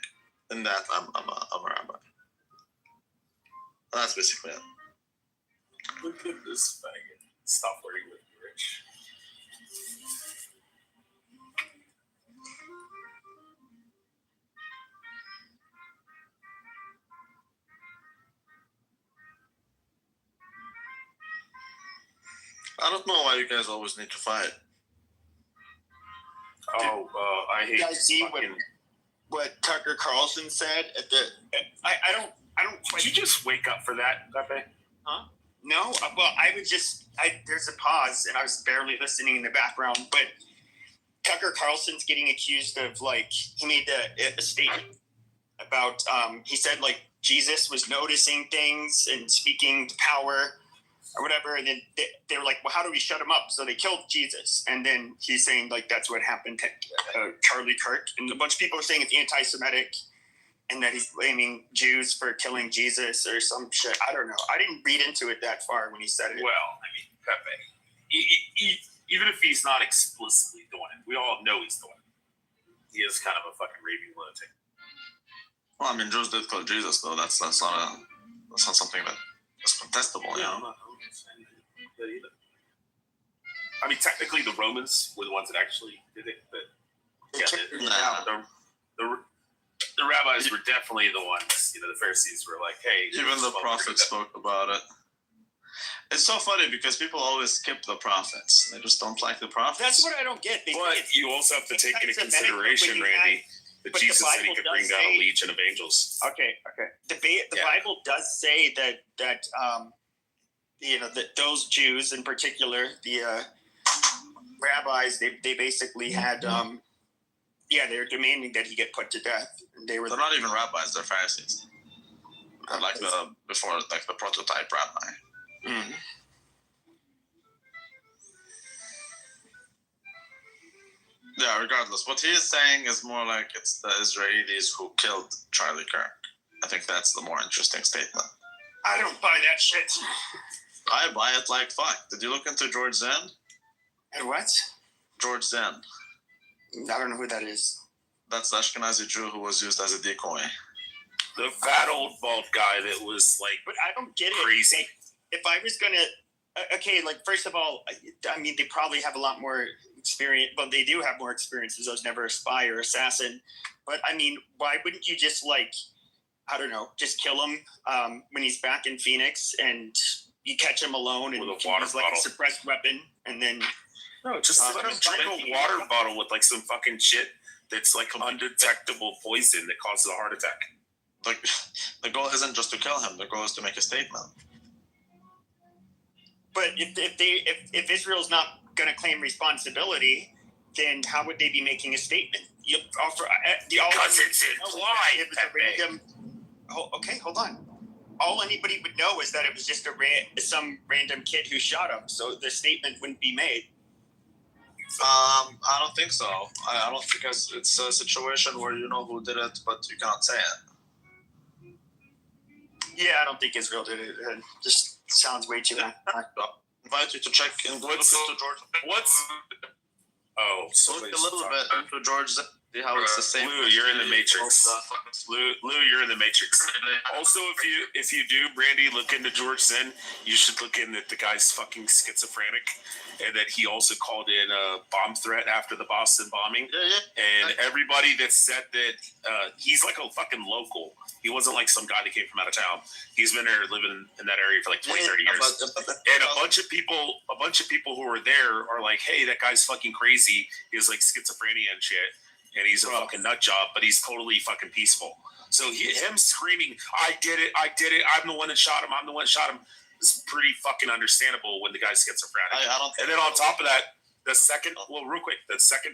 In that, I'm a rabbi. That's basically it. Look at this faggot. Stop flirting with me, Rich. I don't know why you guys always need to fight. Oh, I hate. You guys see what Tucker Carlson said at the? I don't. Did you just wake up for that, Pepe? Huh? No. Well, there's a pause, and I was barely listening in the background. But Tucker Carlson's getting accused of he made a statement about he said Jesus was noticing things and speaking to power or whatever, and then they were like, well, how do we shut him up? So they killed Jesus, and then he's saying like that's what happened to Charlie Kirk, and a bunch of people are saying it's anti-Semitic, and that he's blaming Jews for killing Jesus or some shit. I don't know. I didn't read into it that far when he said it. Well, I mean, Pepe, even if he's not explicitly doing it, we all know he's doing it. He is kind of a fucking raving lunatic. Well, I mean, Jews did kill Jesus, though. That's not something that is contestable, you know. I mean, technically, the Romans were the ones that actually did it, but yeah, the rabbis were definitely the ones. You know, the Pharisees were like, "Hey." Even the prophets spoke about it. It's so funny because people always skip the prophets. They just don't like the prophets. That's what I don't get. But you also have to take into consideration, Randy, that Jesus said he could bring down a legion of angels. Okay. The Bible does say that you know, that those Jews in particular, the rabbis, they basically had they were demanding that he get put to death. They're not even rabbis; they're Pharisees. They're like the prototype rabbi. Mm-hmm. Yeah, regardless. What he is saying is more like it's the Israelis who killed Charlie Kirk. I think that's the more interesting statement. I don't buy that shit. I buy it like fuck. Did you look into George Zend? And what? George Zend. I don't know who that is. That's the Ashkenazi Jew who was used as a decoy. The fat old bald guy that was like, but I don't get crazy. It. Like, if I was gonna, like first of all, I mean they probably have a lot more experience. Well, they do have more experience as those never a spy or assassin. But I mean, why wouldn't you just I don't know, just kill him when he's back in Phoenix and you catch him alone and with a water use like a suppressed weapon and then just let him drink a water bottle with like some fucking shit that's like undetectable poison that causes a heart attack. Like the goal isn't just to kill him; the goal is to make a statement. But if Israel's not going to claim responsibility, then how would they be making a statement? You offer because it's implied. It was a random. Okay, hold on. All anybody would know is that it was just some random kid who shot him, so the statement wouldn't be made. I don't think so. I don't, because it's a situation where you know who did it, but you can't say it. Yeah, I don't think Israel did it. It just sounds way too. I invite you to check and look into George. So look a little bit into George. See how it's the same. Lou, you're in the Matrix. Lou, you're in the Matrix. Also, if you do, Brandy, look into George Zinn. You should look in that the guy's fucking schizophrenic, and that he also called in a bomb threat after the Boston bombing. And everybody that said that he's like a fucking local. He wasn't like some guy that came from out of town. He's been there living in that area for like 20, 30 years. And a bunch of people who are there are like, hey, that guy's fucking crazy. He has like schizophrenia and shit. And he's a fucking nut job, but he's totally fucking peaceful. So him screaming, I did it, I'm the one that shot him, is pretty fucking understandable when the guy's schizophrenic. And then on top of that, the second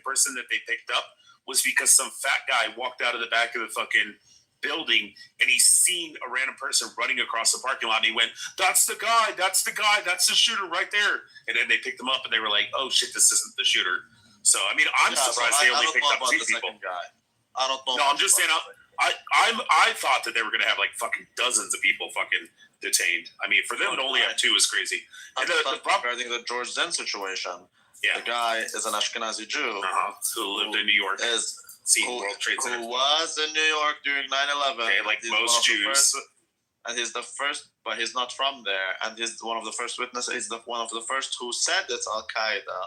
person that they picked up was because some fat guy walked out of the back of the fucking building and he seen a random person running across the parking lot and he went, that's the guy, that's the shooter right there. And then they picked him up and they were like, oh shit, this isn't the shooter. So, I mean, I'm surprised they only picked up 2 people. I don't know. No, I'm just saying, I thought that they were going to have like fucking dozens of people fucking detained. I mean, for them to only have 2 is crazy. And the problem, regarding the George Zinn situation, the guy is an Ashkenazi Jew who lived in New York, World Trade Center, who was in New York during 9/11. Okay, like most Jews. And he's the first, but he's not from there. And he's one of the first witnesses. He's one of the first who said it's Al Qaeda.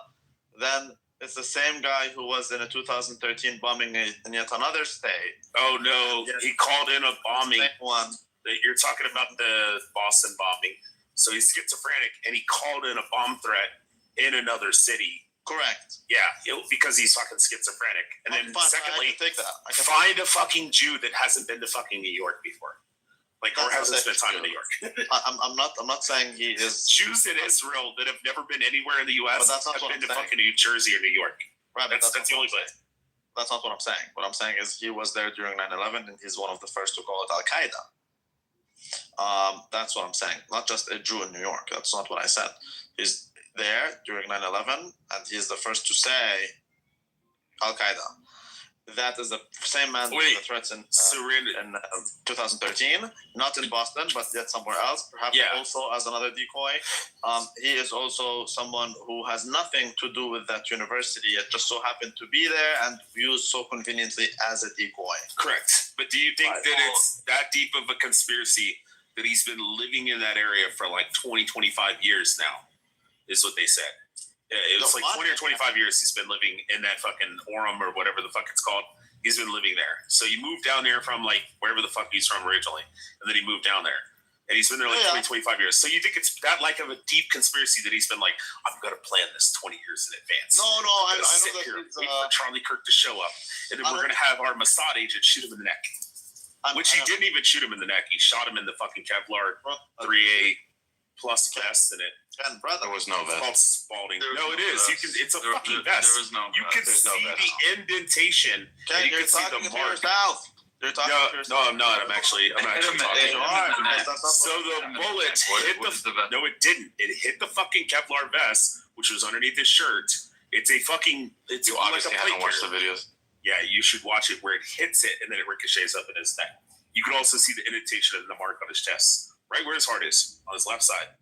Then it's the same guy who was in a 2013 bombing in yet another state. Oh no, he called in a bombing. One. You're talking about the Boston bombing. So he's schizophrenic and he called in a bomb threat in another city. Correct. Yeah, because he's fucking schizophrenic. And then secondly, find a fucking Jew that hasn't been to fucking New York before. Like, or hasn't spent time in New York. I'm not saying he is. Jews in Israel that have never been anywhere in the U.S. have been to fucking New Jersey or New York. Right, that's the only place. That's not what I'm saying. What I'm saying is he was there during 9/11 and he's one of the first to call it Al Qaeda. That's what I'm saying. Not just a Jew in New York. That's not what I said. He's there during 9/11, and he's the first to say Al Qaeda. That is the same man with the threats in 2013, not in Boston, but yet somewhere else, perhaps also as another decoy. He is also someone who has nothing to do with that university. It just so happened to be there and used so conveniently as a decoy. Correct. But do you think that it's that deep of a conspiracy that he's been living in that area for like 20, 25 years now, is what they said. It was like 20 or 25 years he's been living in that fucking Orem or whatever the fuck it's called. He's been living there. So you moved down there from like wherever the fuck he's from originally. And then he moved down there. And he's been there like 20, 25 years. So you think it's that like of a deep conspiracy that he's been like, I'm going to plan this 20 years in advance. No, I know sit that here, he's, wait for Charlie Kirk to show up. And then we're going to have our Mossad agent shoot him in the neck. Which he didn't even shoot him in the neck. He shot him in the fucking Kevlar 3A plus vest in it. And brother, there was no vest. It's called Spalding. No, it is. You can. It's a fucking vest. There was no. You can see the indentation. Okay, you you're can see talking the to mark. yourself. You're talking to yourself. No, I'm not. I'm actually talking. So the bullet hit the. No, it didn't. It hit the fucking Kevlar vest, which was underneath his shirt. It's a fucking. It's You like obviously a plate haven't watched the carrier. videos. Yeah, you should watch it where it hits it and then it ricochets up in his neck. You can also see the indentation and the mark on his chest, right where his heart is, on his left side.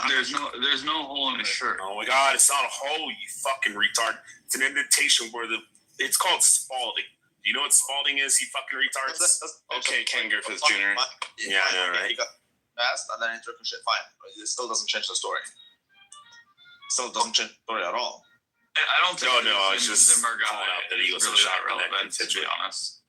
There's no hole in his shirt. Oh my god, it's not a hole, you fucking retard. It's an indentation where it's called Spalding. Do you know what Spalding is, you fucking retards? Okay, Ken Griffith Jr. Yeah, I know, right? He got fast and then he took a shit. Fine. It still doesn't change the story. Still doesn't change the story at all. I don't think it's just Zimmer guy calling out that he was really shot that in the neck. relevant, to be honest.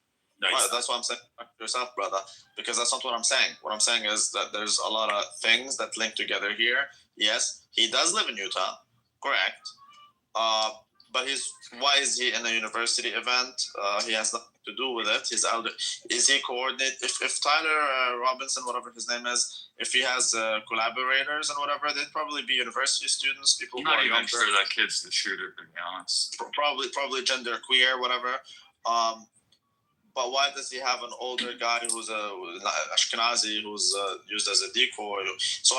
Well, that's what I'm saying to yourself, brother, because that's not what I'm saying. What I'm saying is that there's a lot of things that link together here. Yes, he does live in Utah, correct. But why is he in a university event? He has nothing to do with it. He's out. Is he coordinate? If Tyler Robinson, whatever his name is, if he has collaborators and whatever, they'd probably be university students, people I'm who not are even younger. sure that kid's the shooter, to be honest. Probably gender queer, whatever. But why does he have an older guy who's a Ashkenazi who's used as a decoy? So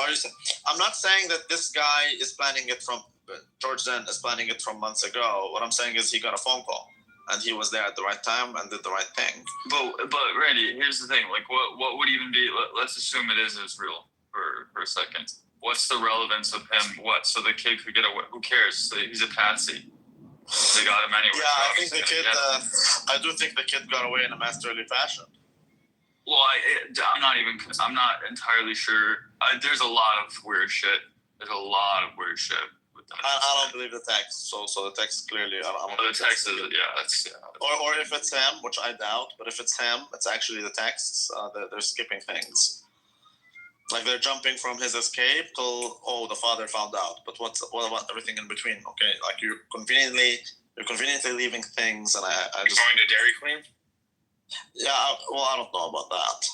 I'm not saying that this guy is planning it from George Zen is planning it from months ago. What I'm saying is he got a phone call and he was there at the right time and did the right thing. But Randy, here's the thing. Like, what would even be? Let's assume it is Israel for a second. What's the relevance of him? What? So the kid could get away. Who cares? So he's a patsy. They got him anyway. Yeah, I think the kid. I do think the kid got away in a masterly fashion. Well, I'm not entirely sure. There's a lot of weird shit. With that. I don't believe the text. So the text clearly. The text is that's. Or if it's him, which I doubt, but if it's him, it's actually the texts. They're skipping things. Like they're jumping from his escape till the father found out. But what about everything in between? Okay, like you're conveniently leaving things, and I just going to Dairy Queen. Yeah, I don't know about that.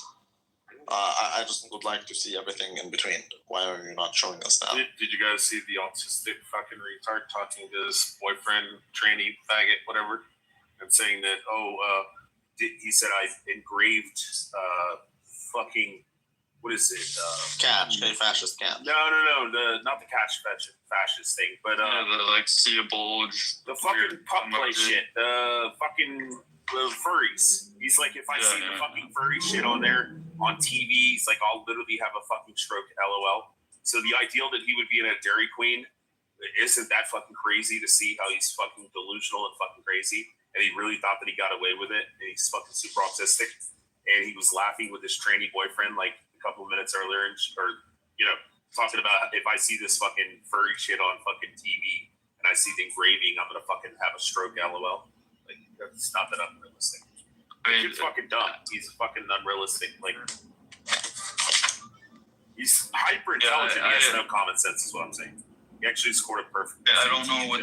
I just would like to see everything in between. Why are you not showing us now? Did you guys see the autistic fucking retard talking to his boyfriend, trainee, faggot, whatever, and saying that he said I engraved fucking. What is it? Catch, a fascist camp. No, not the catch fascist thing, but the see a bulge. The fucking pup play shit. The fucking furries. He's like, if I see the fucking furry shit on there on TV, he's like, I'll literally have a fucking stroke. LOL. So the ideal that he would be in a Dairy Queen, isn't that fucking crazy to see how he's fucking delusional and fucking crazy, and he really thought that he got away with it, and he's fucking super autistic, and he was laughing with his trainee boyfriend like couple of minutes earlier, talking about if I see this fucking furry shit on fucking TV and I see the engraving, I'm gonna fucking have a stroke. LOL. Like, it's not that unrealistic. He's fucking dumb. He's fucking unrealistic. Like, he's hyper intelligent. He has no common sense, is what I'm saying. He actually scored a perfect. I don't know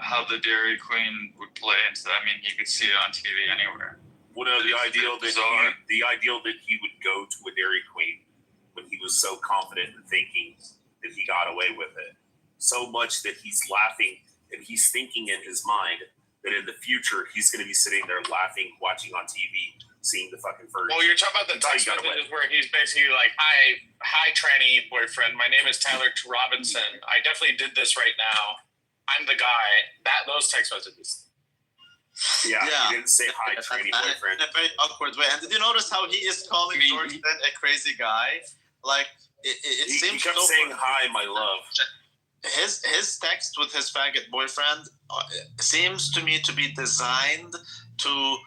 how the Dairy Queen would play into that. I mean, he could see it on TV anywhere. Well, no, the ideal that he would go to a Dairy Queen when he was so confident in thinking that he got away with it, so much that he's laughing and he's thinking in his mind that in the future he's going to be sitting there laughing, watching on TV seeing the fucking version. Well, you're talking about the text messages where he's basically like, hi, tranny boyfriend. My name is Tyler Robinson. I definitely did this right now. I'm the guy. Those text messages. Yeah, he didn't say hi, tranny boyfriend. In a very awkward way. And did you notice how he is calling George then a crazy guy? Like, it seems he kept saying, hi, my love. His text with his faggot boyfriend seems to me to be designed to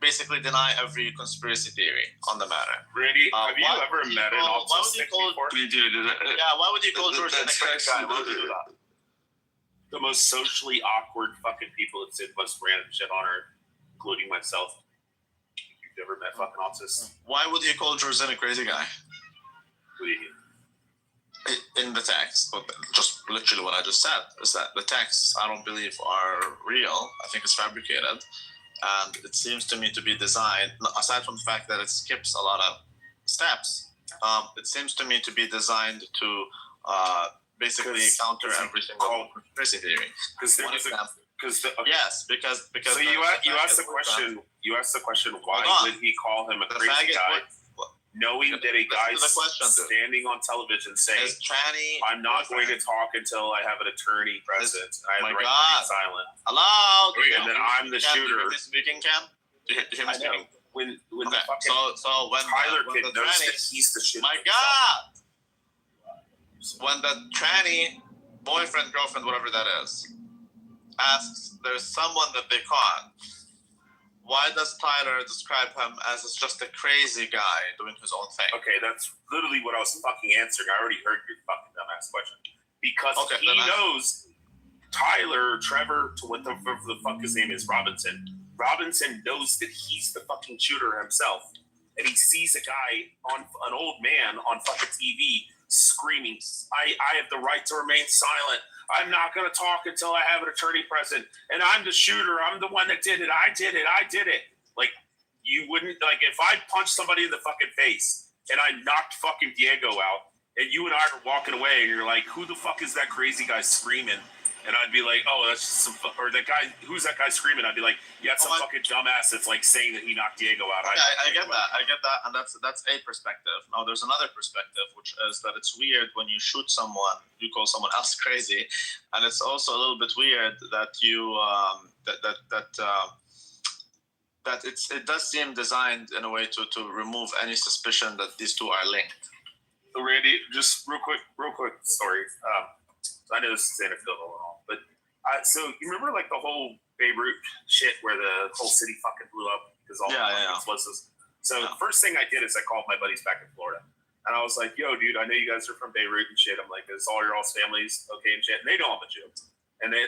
basically deny every conspiracy theory on the matter. Randy, have you ever met an autistic before? Why would you call George a crazy guy? Why would you do that? The most socially awkward fucking people that said most random shit on earth, including myself. You've never met fucking autists? Why would you call George a crazy guy? What do you mean? In the text, but just literally what I just said is that the texts I don't believe are real. I think it's fabricated, and it seems to me to be designed. Aside from the fact that it skips a lot of steps, it seems to me to be designed to basically counter every single conspiracy theory. Because So you asked the question. You asked the question. Why would he call him a crazy guy? Knowing that a guy's standing on television saying, I'm not going to talk until I have an attorney present. I have the right to be silent. Hello? And then I'm the shooter. Do you hear me speaking, Cam? Do you hear me speaking? When when Tyler kid knows that he's the shooter. My God! When the tranny boyfriend, girlfriend, whatever that is, asks, there's someone that they caught. Why does Tyler describe him as just a crazy guy doing his own thing? Okay, that's literally what I was fucking answering. I already heard your fucking dumbass question. Because he knows Tyler, Trevor, to what the fuck his name is, Robinson. Robinson knows that he's the fucking shooter himself. And he sees a guy, an old man on fucking TV screaming, I have the right to remain silent. I'm not going to talk until I have an attorney present. And I'm the shooter. I'm the one that did it. I did it. Like, you wouldn't, like, if I punched somebody in the fucking face and I knocked fucking Diego out and you and I are walking away and you're like, who the fuck is that crazy guy screaming? And I'd be like, oh, that's just some, or that guy, who's that guy screaming? I'd be like, yeah, it's some fucking dumbass that's like saying that he knocked Diego out. Okay, I get that, and that's a perspective. Now, there's another perspective, which is that it's weird when you shoot someone, you call someone else crazy, and it's also a little bit weird that you that it does seem designed in a way to remove any suspicion that these two are linked. So Randy, just real quick story. I know this is anecdotal and all, but so you remember like the whole Beirut shit where the whole city fucking blew up because all the explosives. So the first thing I did is I called my buddies back in Florida, and I was like, "Yo, dude, I know you guys are from Beirut and shit." I'm like, "Is all your families okay and shit?" And they know I'm a Jew, and they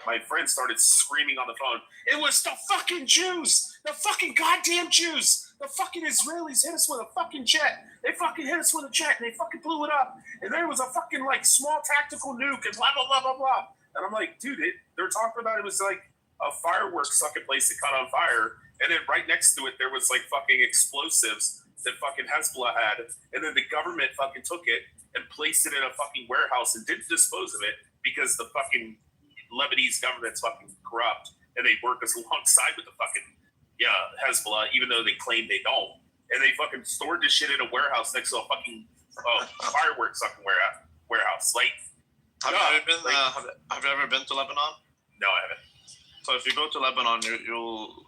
my friend started screaming on the phone. It was the fucking Jews, the fucking goddamn Jews. The fucking Israelis hit us with a fucking jet. They fucking hit us with a jet and they fucking blew it up. And there was a fucking like small tactical nuke and blah, blah, blah, blah, blah. And I'm like, dude, they're talking about it was like a fireworks fucking place that caught on fire. And then right next to it, there was like fucking explosives that fucking Hezbollah had. And then the government fucking took it and placed it in a fucking warehouse and didn't dispose of it because the fucking Lebanese government's fucking corrupt. And they work us alongside with the fucking Hezbollah, even though they claim they don't. And they fucking stored this shit in a warehouse next to a fucking fireworks fucking warehouse. Like, have you ever been to Lebanon? No, I haven't. So if you go to Lebanon, you'll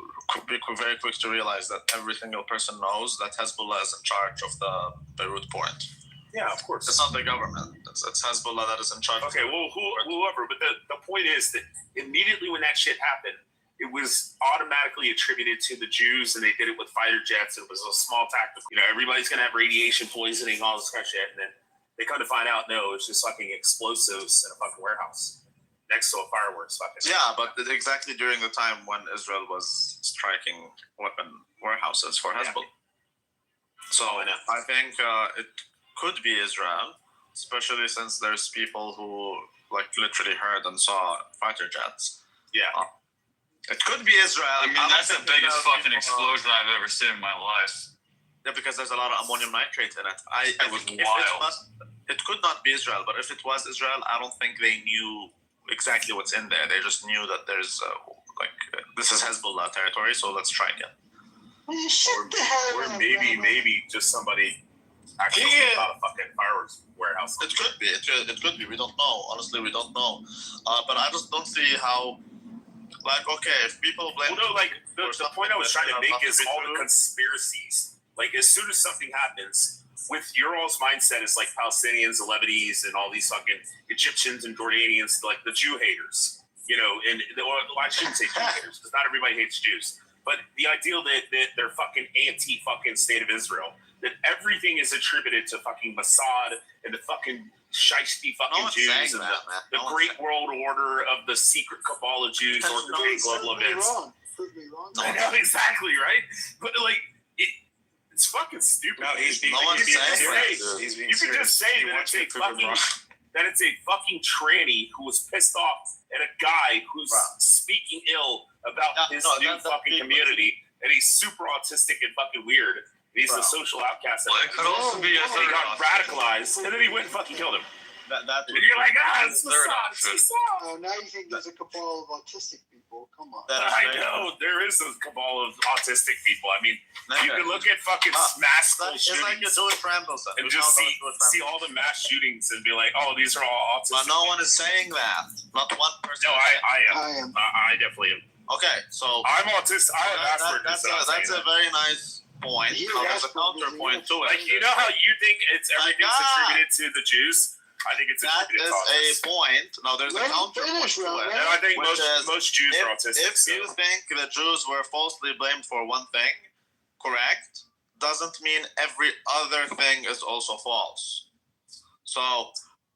be very quick to realize that every single person knows that Hezbollah is in charge of the Beirut port. Yeah, of course. It's not the government. It's Hezbollah that is in charge. Okay, well, whoever. But the point is that immediately when that shit happened, it was automatically attributed to the Jews, and they did it with fighter jets. It was a small tactical. You know, everybody's going to have radiation poisoning, all this kind of shit. And then they come to find out, no, it's just fucking explosives in a fucking warehouse next to a fireworks fucking. Yeah, but exactly during the time when Israel was striking weapon warehouses for Hezbollah. So I think it could be Israel, especially since there's people who like literally heard and saw fighter jets. Yeah. It could be Israel. I mean, that's the biggest fucking explosion I've ever seen in my life. Yeah, because there's a lot of ammonium nitrate in it. It was wild. It could not be Israel, but if it was Israel, I don't think they knew exactly what's in there. They just knew that there's this is Hezbollah territory, so let's strike it. Or maybe just somebody actually about a fucking fireworks warehouse. It could be. It could be. We don't know. Honestly, we don't know. But I just don't see how. Like, okay, if people blame. Well, no, like the point I was trying to make is all the conspiracies. Like, as soon as something happens, with your all's mindset, it's like Palestinians, the Lebanese, and all these fucking Egyptians and Jordanians, like the Jew haters. You know, I shouldn't say Jew haters because not everybody hates Jews. But the ideal that they're fucking anti-fucking state of Israel, that everything is attributed to fucking Mossad and the fucking shiesty fucking Jews and the Great World Order of the secret cabal of Jews orchestrating global events. Prove me wrong. I know, exactly, right? But like, it's fucking stupid. No, you could just say that it's a fucking tranny who was pissed off at a guy who's speaking ill about his new fucking community, and he's super autistic and fucking weird. He's a social outcast. Well, it could also be a he got radicalized, and then he went and fucking killed him. And you're like, it's Mossad. Oh, now you think there's a cabal of autistic people? Come on. I know there is a cabal of autistic people. I mean, you can look at fucking mass school shootings and just see all the mass shootings and be like, oh, these are all autistic. But no one is saying that. Not one person. No, I am. I definitely am. Okay, so I'm autistic. I have Asperger's. That's a very nice point. There's a counterpoint to it. Like, you know how you think everything's attributed to the Jews? I think it's attributed to a point. Now there's a counterpoint to it. And I think most Jews are autistic. If you think the Jews were falsely blamed for one thing, correct, doesn't mean every other thing is also false. So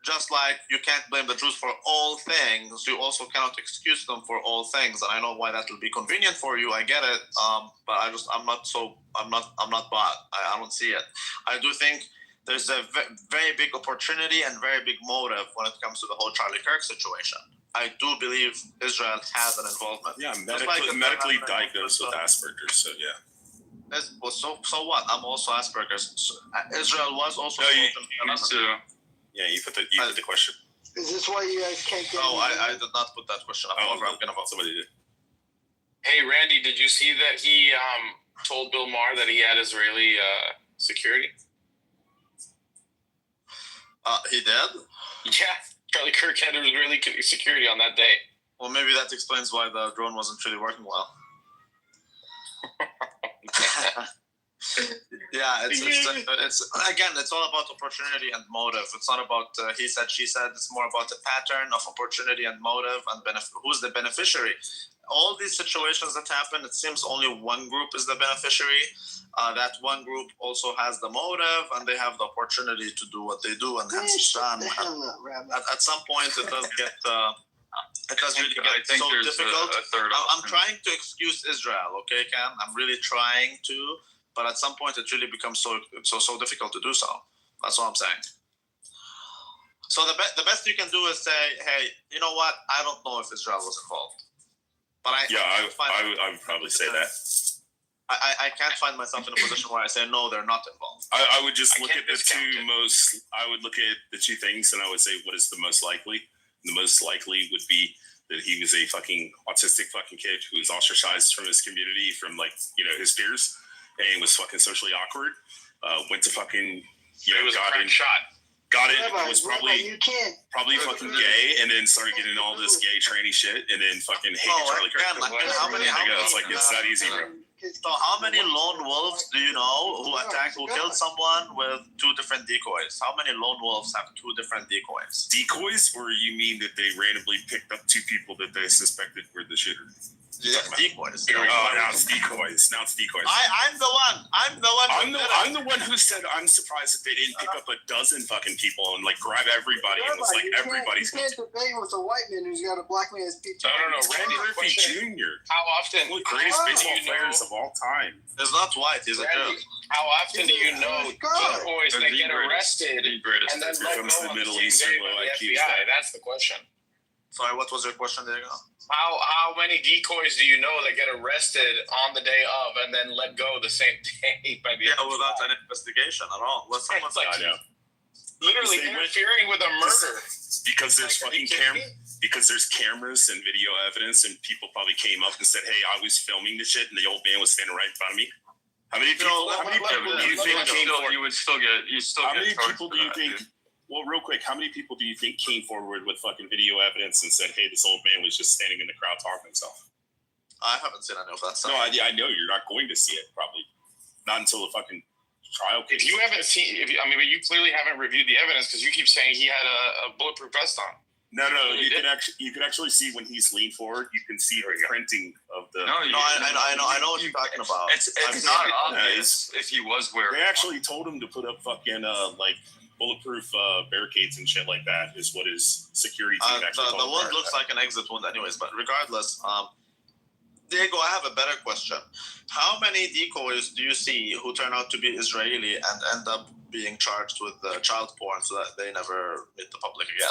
just like you can't blame the Jews for all things, you also cannot excuse them for all things. And I know why that will be convenient for you. I get it. But I'm not bought. I don't see it. I do think there's a very big opportunity and very big motive when it comes to the whole Charlie Kirk situation. I do believe Israel has an involvement. Yeah, medically diagnosed with Asperger's. So yeah. So what? I'm also Asperger's. Israel was also. Yeah, you put the question. Is this why you guys can't get? No, I did not put that question up. I'm gonna vote. Somebody did. Hey, Randy, did you see that he told Bill Maher that he had Israeli security? He did? Yeah, Charlie Kirk had Israeli security on that day. Well, maybe that explains why the drone wasn't really working well. Yeah, it's again, it's all about opportunity and motive. It's not about he said, she said. It's more about the pattern of opportunity and motive and who's the beneficiary. All these situations that happen, it seems only one group is the beneficiary. That one group also has the motive and they have the opportunity to do what they do, and hence it's done. At some point, it does get. It does really get so difficult. I'm trying to excuse Israel, okay, Ken? I'm really trying to. But at some point, it really becomes so difficult to do so. That's all I'm saying. So the best you can do is say, hey, you know what? I don't know if Israel was involved. But I would probably say that. I can't find myself in a position where I say no, they're not involved. I would just look at the two most. I would look at the two things, and I would say, what is the most likely? The most likely would be that he was a fucking autistic fucking kid who was ostracized from his community, from his peers. And was fucking socially awkward. Went to fucking, got it. Was probably fucking gay, and then started getting all this gay tranny shit, and then fucking hated Charlie Kirk. It's that easy, bro. So how many lone wolves do you know who killed someone with two different decoys? How many lone wolves have two different decoys? Decoys, or you mean that they randomly picked up two people that they suspected were the shooter? Yeah, decoys. Now it's decoys. I'm the one. I'm the one who said I'm surprised that they didn't pick up a dozen fucking people and grab everybody and was like everybody's. You can't debate with a white man who's got a black man's picture. No. Randy Murphy Jr. How often? One of the greatest baseball players of all time. He's not white. He's a Jew. How often do you know decoys that get arrested and then let go the Middle Eastern low IQ FBI? That's the question. Sorry, what was your question, Diego? How many decoys do you know that get arrested on the day of and then let go the same day by the FBI? Without an investigation at all. Well, someone's literally interfering with a murder. Because there's because there's cameras and video evidence, and people probably came up and said, "Hey, I was filming the shit," and the old man was standing right in front of me. How many people? How many people do you think came forward? You still get. How many people do you think? Well, real quick, how many people do you think came forward with fucking video evidence and said, "Hey, this old man was just standing in the crowd talking himself"? I haven't seen any of that stuff. No, I know you're not going to see it. Probably not until the fucking trial. If you haven't seen, but you clearly haven't reviewed the evidence because you keep saying he had a bulletproof vest on. No, you can actually see when he's leaned forward. You can see the printing of the. I know what you're talking about. It's not obvious if he was wearing. They actually told him to put up fucking like bulletproof barricades and shit like that. Is what his security team actually told him. The wound looks like an exit wound, anyways. But regardless, Diego, I have a better question. How many decoys do you see who turn out to be Israeli and end up being charged with child porn so that they never meet the public again?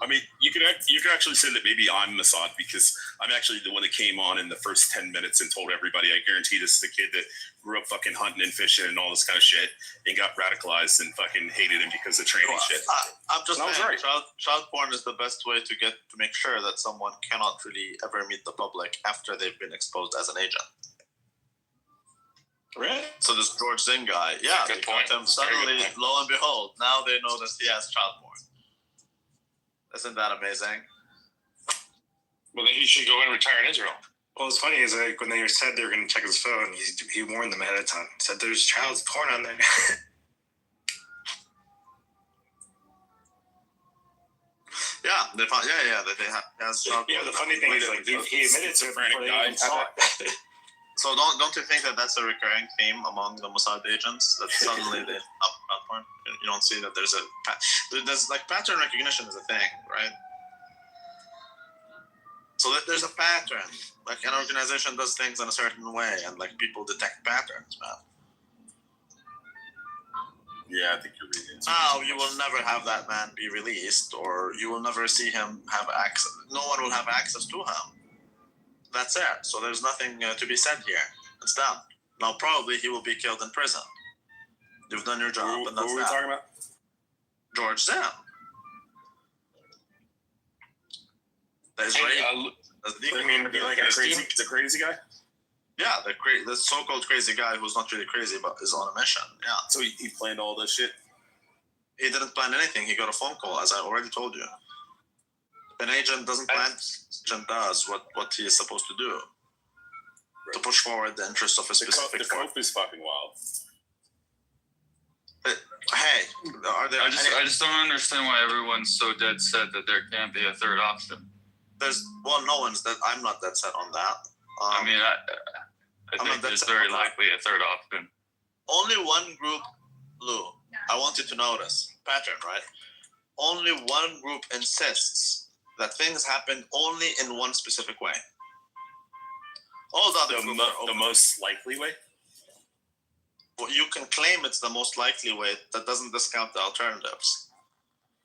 I mean, you could actually say that maybe I'm Mossad because I'm actually the one that came on in the first 10 minutes and told everybody, I guarantee this is the kid that grew up fucking hunting and fishing and all this kind of shit and got radicalized and fucking hated him because of training shit. I'm just saying, child porn is the best way to make sure that someone cannot really ever meet the public after they've been exposed as an agent. Really? So this George Zinn guy, yeah, they got him suddenly, lo and behold, now they know that he has child porn. Isn't that amazing? Well, then he should go and retire in Israel. Well, what's funny is like when they said they were going to check his phone, he warned them ahead of time. He said there's child porn on there. Yeah, they found. Yeah, they have. Yeah, the funny thing is like he admitted to it. So don't you think that that's a recurring theme among the Mossad agents that suddenly they up porn? You don't see that there's like pattern recognition is a thing, right? So there's a pattern. Like an organization does things in a certain way, and like people detect patterns, man. Yeah, I think you're right. Now you will never have that man be released, or you will never see him have access. No one will have access to him. That's it. So there's nothing to be said here. It's done. Now probably he will be killed in prison. You've done your job, and that's who are we talking about? George Zinn. The Israeli. The crazy guy? Yeah, the so-called crazy guy who's not really crazy but is on a mission. Yeah. So he planned all this shit? He didn't plan anything. He got a phone call, as I already told you. An agent doesn't plan. An agent does what he is supposed to do. Right. To push forward the interests of a specific. The cope is fucking wild. Hey, are there? I just don't understand why everyone's so dead set that there can't be a third option. No one's that. I'm not dead set on that. I think there's very likely a third option. Only one group, Lou. I want you to notice pattern, right? Only one group insists that things happen only in one specific way. All the other groups are the most likely way. Well, you can claim it's the most likely way. That doesn't discount the alternatives.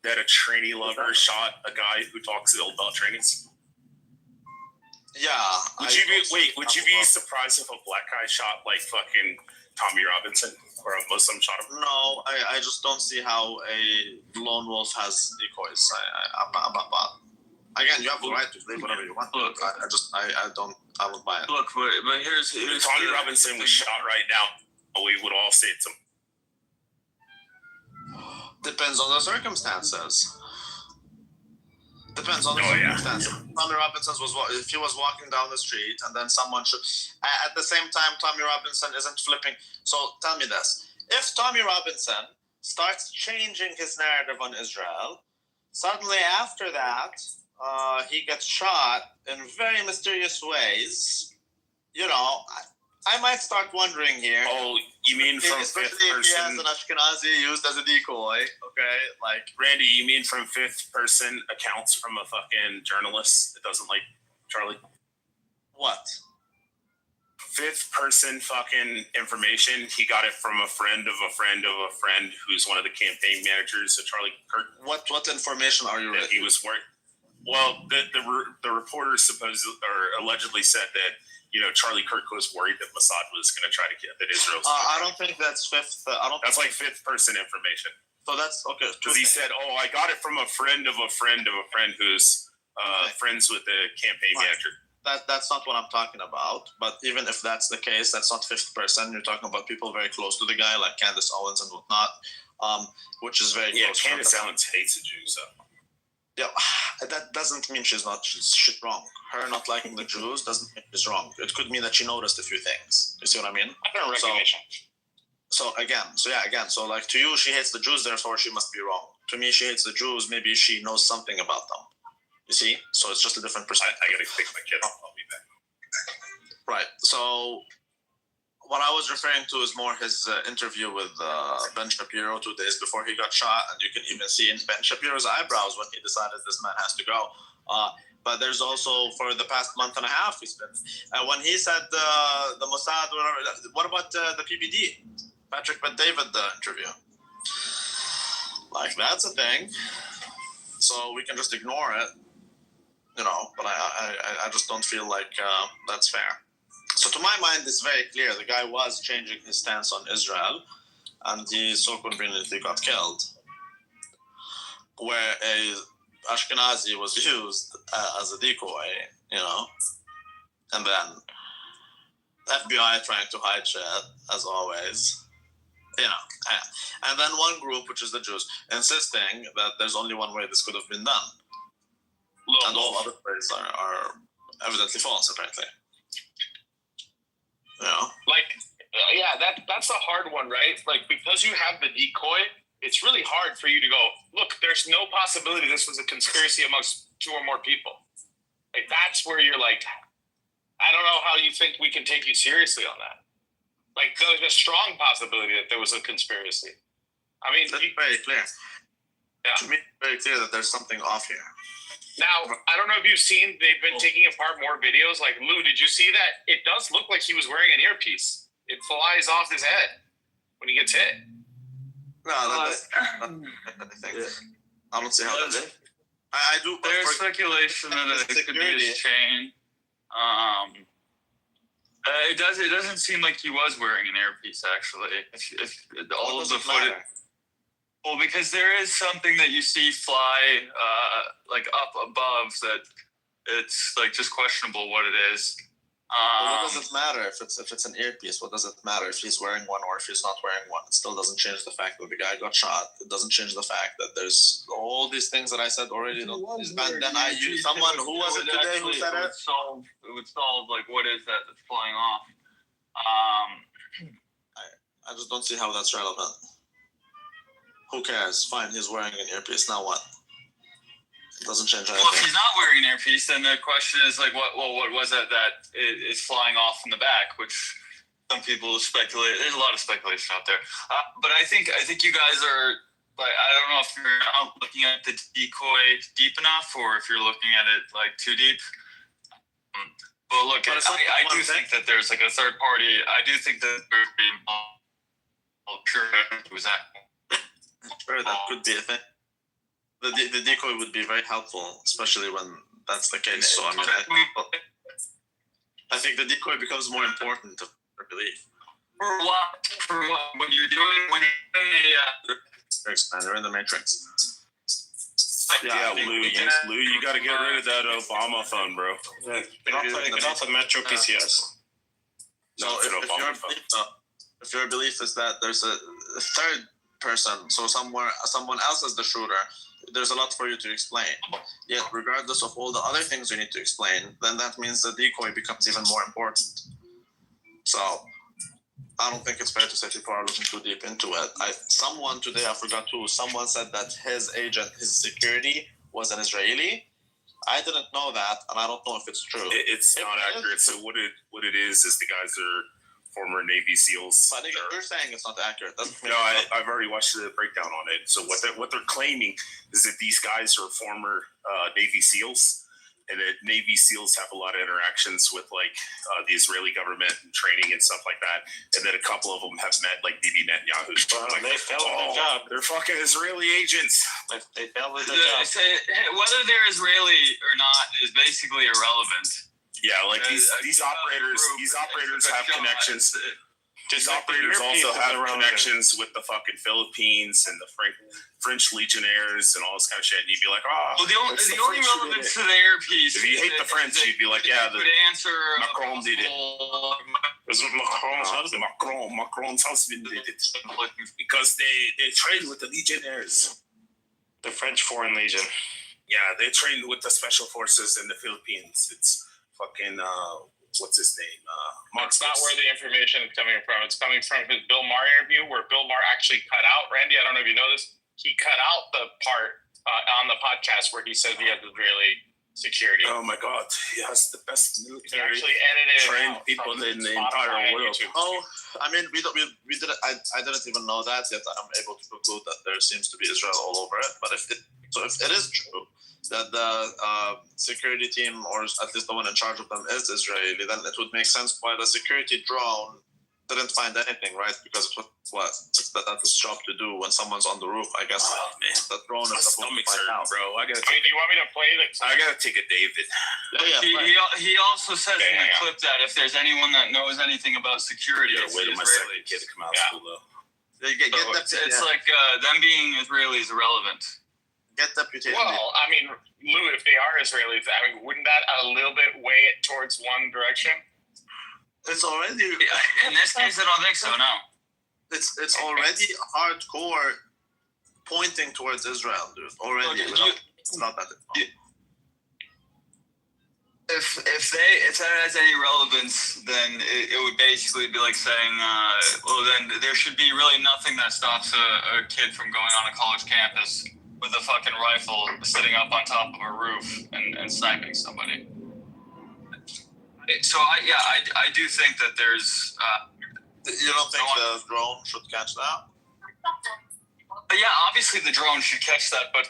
That a trainee lover shot a guy who talks ill about trainees. Yeah. Would you be surprised if a black guy shot like fucking Tommy Robinson or a Muslim shot him? No, I just don't see how a lone wolf has decoys. I'm not. Again, you have the right to believe whatever you want. Look, I don't buy it. Look, but here's if Tommy Robinson was shot right now, we would all say it's him. Depends on the circumstances. Depends on the circumstances. Tommy Robinson if he was walking down the street and then someone should. At the same time, Tommy Robinson isn't flipping. So tell me this: if Tommy Robinson starts changing his narrative on Israel, suddenly after that, he gets shot in very mysterious ways. You know, I might start wondering here. Oh, you mean from fifth person? If he has an Ashkenazi used as a decoy, okay? Like, Randy, you mean from fifth person accounts from a fucking journalist that doesn't like Charlie? What? Fifth person fucking information. He got it from a friend of a friend of a friend who's one of the campaign managers of Charlie Kirk. What information are you? That he was working. Well, the reporter allegedly said that, you know, Charlie Kirk was worried that Mossad was going to try to get that Israel. I don't think that's fifth. That's like fifth person information. So that's okay. Because he said, "Oh, I got it from a friend of a friend of a friend who's friends with the campaign manager." That's not what I'm talking about. But even if that's the case, that's not fifth person. You're talking about people very close to the guy, like Candace Owens and whatnot, which is very close. Candace Owens hates the Jews, though. Yeah, that doesn't mean she's shit wrong. Her not liking the Jews doesn't mean she's wrong. It could mean that she noticed a few things. You see what I mean? So like to you, she hates the Jews, therefore she must be wrong. To me, she hates the Jews. Maybe she knows something about them. You see? So it's just a different perspective. I gotta pick my kid up. I'll be back. Right. So what I was referring to is more his interview with Ben Shapiro 2 days before he got shot, and you can even see in Ben Shapiro's eyebrows when he decided this man has to go. But there's also for the past month and a half he's been when he said the Mossad, whatever. What about the PBD, Patrick Bet-David interview? Like that's a thing, so we can just ignore it, you know. But I just don't feel like that's fair. So to my mind, it's very clear the guy was changing his stance on Israel, and he so conveniently got killed. Where a Ashkenazi was used as a decoy, you know, and then FBI trying to hide shit as always, you know, and then one group, which is the Jews, insisting that there's only one way this could have been done, and all other ways are evidently false, apparently. You know, that's a hard one, right? Like because you have the decoy. It's really hard for you to go, look, there's no possibility this was a conspiracy amongst 2 or more people. Like, that's where you're like, I don't know how you think we can take you seriously on that. Like, there's a strong possibility that there was a conspiracy. I mean, that's very clear. Yeah. To me, it's very clear that there's something off here. Now, I don't know if you've seen, they've been taking apart more videos. Like, Lou, did you see that? It does look like he was wearing an earpiece. It flies off his head when he gets hit. No, that's anything. I don't see how that is. I do. There's speculation that it could be his chain. It doesn't seem like he was wearing an earpiece actually. If all of the footage. Well, because there is something that you see fly like up above that it's like just questionable what it is. What does it matter if it's an earpiece? What does it matter if he's wearing one or if he's not wearing one? It still doesn't change the fact that the guy got shot. It doesn't change the fact that there's all these things that I said already. Someone who was it today who said it? It would solve like what is that that's flying off. I just don't see how that's relevant. Who cares? Fine, he's wearing an earpiece. Now what? It doesn't change anything. Well, if he's not wearing an earpiece, then the question is like, what was it that is flying off in the back? Which some people speculate. There's a lot of speculation out there. But I think you guys are like, I don't know if you're not looking at the decoy deep enough, or if you're looking at it like too deep. But look, I do think that there's like a third party. I do think that there's being sure it was that. Sure, that could be a thing. The decoy would be very helpful, especially when that's the case. So I mean, I think the decoy becomes more important to believe. For what? When you're doing They're in the Matrix. Yeah, Lou, you got to get rid of that Obama phone, bro. Get off the Metro PCS. So if your belief is that there's a third person, so someone else is the shooter, there's a lot for you to explain. Yet, regardless of all the other things you need to explain, then that means the decoy becomes even more important. So, I don't think it's fair to say people are looking too deep into it. Someone today, I forgot who, someone said that his agent, his security, was an Israeli. I didn't know that, and I don't know if it's true. It's not accurate. So what it is the guys are former Navy SEALs. But you're saying it's not accurate. No, I've already watched the breakdown on it. So what they're claiming is that these guys are former Navy SEALs, and that Navy SEALs have a lot of interactions with like the Israeli government and training and stuff like that, and that a couple of them have met like Bibi Netanyahu. They failed their job. They're fucking Israeli agents. They failed their job. Whether they're Israeli or not is basically irrelevant. Yeah, like these operators have connections These operators also have connections with the fucking Philippines and the French Legionnaires and all this kind of shit. And you'd be like, well, the only relevance to the air piece. If you hate the French, you'd be like, yeah, the answer Macron did it. It was Macron's husband. Macron's husband did it because they trained with the Legionnaires, The French Foreign Legion. Yeah, they trained with the special forces in the Philippines. It's fucking what's his name? It's not where the information is coming from. It's coming from his Bill Maher interview, where Bill Maher actually cut out, Randy, I don't know if you know this, he cut out the part on the podcast where he said he has Israeli security. Oh my God, he has the best military. He actually edited trained people in the entire world. Oh, I mean, we didn't. I didn't even know that yet. I'm able to conclude that there seems to be Israel all over it. But if it is true that the security team, or at least the one in charge of them, is Israeli, then it would make sense why the security drone didn't find anything, right? Because that's its job to do when someone's on the roof. I guess the drone is supposed to find out. Bro, do you want me to play the? I gotta take a David. He also says in the clip that if there's anyone that knows anything about security, it's wait till my second Israelis. kid to come out of school though. It's like them being Israeli is irrelevant. Get deputation. Well, I mean, Lou, if they are Israelis, I mean, wouldn't that a little bit weigh it towards one direction? It's already. In this case, I don't think so. No. It's already hardcore pointing towards Israel, dude. Already. It's not that. If that has any relevance, then it would basically be like saying, well, then there should be really nothing that stops a kid from going on a college campus with a fucking rifle sitting up on top of a roof and sniping somebody. So I do think that there's. You don't think the drone should catch that? Yeah, obviously the drone should catch that, but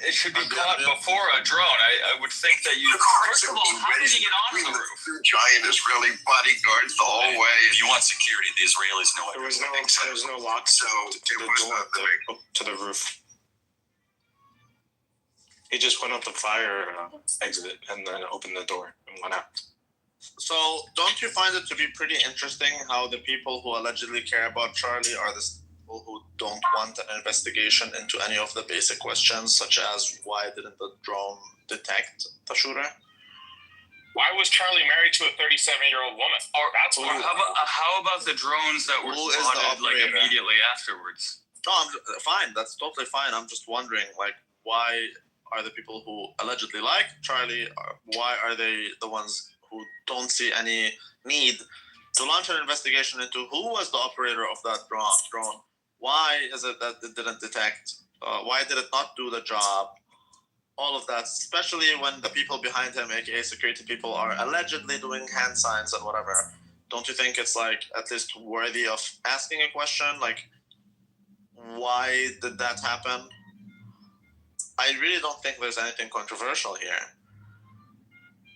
it should be caught before a drone. I would think that you. First of all, how did he get onto the roof? Giant Israeli bodyguards the whole way. If you want security, the Israelis know it. There was no lock, so to the roof. He just went up the fire exit and then opened the door and went out. So, don't you find it to be pretty interesting how the people who allegedly care about Charlie are the people who don't want an investigation into any of the basic questions, such as why didn't the drone detect the shooter? Why was Charlie married to a 37-year-old woman? That's why. How about the drones that were spotted like immediately afterwards? No, fine. That's totally fine. I'm just wondering, like, why are the people who allegedly like Charlie, why are they the ones who don't see any need to launch an investigation into who was the operator of that drone? Why is it that it didn't detect? Why did it not do the job? All of that, especially when the people behind him, aka security people, are allegedly doing hand signs and whatever. Don't you think it's like at least worthy of asking a question? Like, why did that happen? I really don't think there's anything controversial here.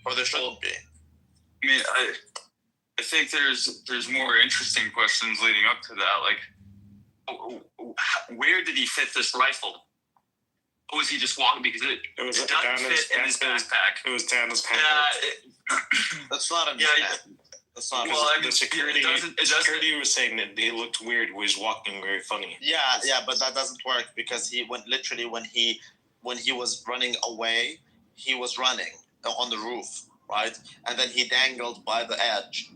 Or there shouldn't be. I mean, I think there's more interesting questions leading up to that. Like, where did he fit this rifle? Or was he just walking? Because it doesn't fit in his backpack. It was down his pants. That's not a That's not. Well, I mean, security was saying that he looked weird. He was walking very funny. Yeah, but that doesn't work because he went literally when he was running away, he was running on the roof, right? And then he dangled by the edge.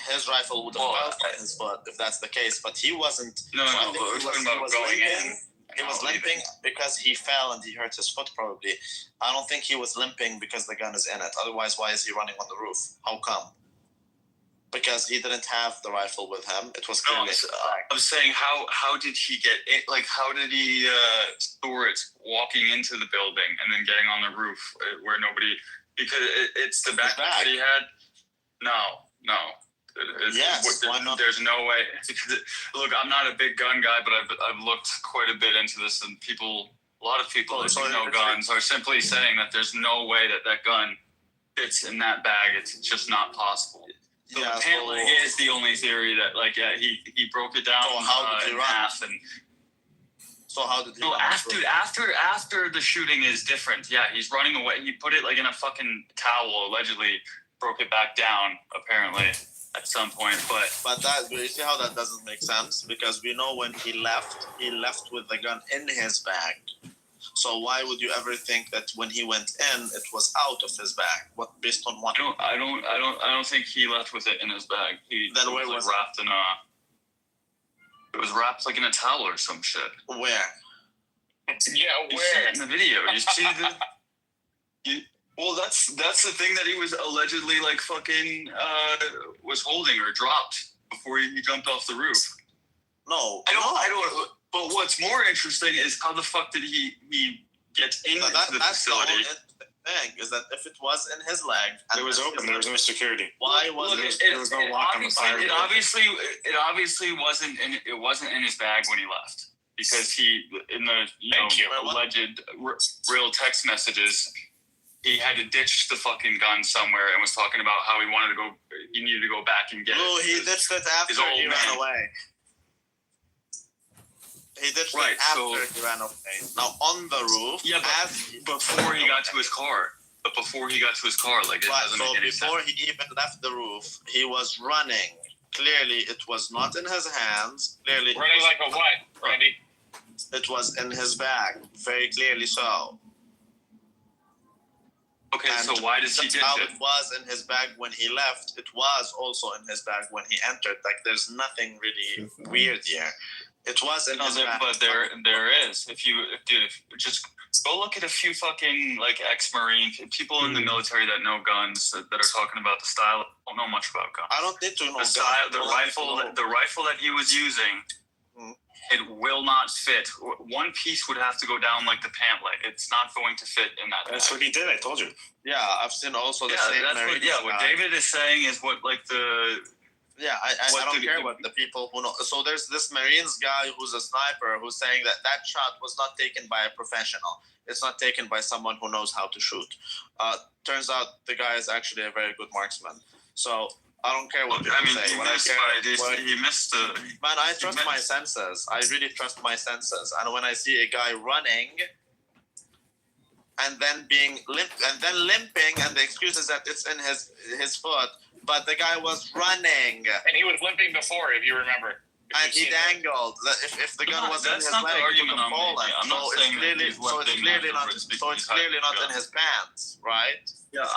His rifle would have fell from his foot if that's the case, but he wasn't. No, we're talking about going in. He was limping because he fell and he hurt his foot probably. I don't think he was limping because the gun is in it. Otherwise, why is he running on the roof? How come? Because he didn't have the rifle with him. It was clearly. I'm saying how did he get it? Like how did he store it walking into the building and then getting on the roof where nobody? Because it's the backpack that he had. No. Yes, why not? There's no way. Look, I'm not a big gun guy, but I've looked quite a bit into this, and a lot of people that know guns are simply saying that there's no way that gun fits in that bag. It's just not possible. So the pant leg is the only theory that, like, he broke it down in half, and so how did he? No, after the shooting is different. Yeah, he's running away. He put it like in a fucking towel, allegedly broke it back down. Apparently. at some point, but that, you see how that doesn't make sense? Because we know when he left with the gun in his bag. So why would you ever think that when he went in, it was out of his bag? What, based on what? I don't think he left with it in his bag. Then where was it? Wrapped in it was wrapped like in a towel or some shit. Where? Yeah, You where? see it in the video. You see well, that's the thing that he was allegedly like fucking was holding or dropped before he jumped off the roof. No, I don't. But what's more interesting is how the fuck did he get into the facility? Thing is that if it was in his leg, and it was open, there was no security. Why was there was no lock on the fire? It obviously wasn't in his bag when he left, because he in the alleged real text messages, he had to ditch the fucking gun somewhere and was talking about how he needed to go back and get it. Oh, he ditched it after he ran away. He ditched it after he ran away. Now on the roof. Yeah, before he got to his car. But before he got to his car, like it doesn't make any sense. Before he even left the roof, he was running. Clearly, it was not in his hands. Clearly, running like a what, Randy? It was in his bag. Very clearly so. Okay, so why does he ditch it? It was in his bag when he left. It was also in his bag when he entered. Like, there's nothing really weird here. It was in his bag. But there is. If just go look at a few fucking like ex-Marine people in the military that know guns that are talking about the style. Don't know much about guns. I don't need to know the style. The rifle that he was using. It will not fit. One piece would have to go down like the pant leg. It's not going to fit in that. That's what he did. I told you. Yeah, I've seen also the same. What David is saying is what like the. Yeah, I don't care what the people who know. So there's this Marines guy who's a sniper who's saying that shot was not taken by a professional. It's not taken by someone who knows how to shoot. Turns out the guy is actually a very good marksman. So I don't care what people say. He missed the. Man, I trust my senses. I really trust my senses. And when I see a guy running and then limping, and the excuse is that it's in his foot. But the guy was running. And he was limping before, if you remember. And he dangled. If the gun was in his leg, he would have fallen. So it's clearly not in his pants, right? Yeah,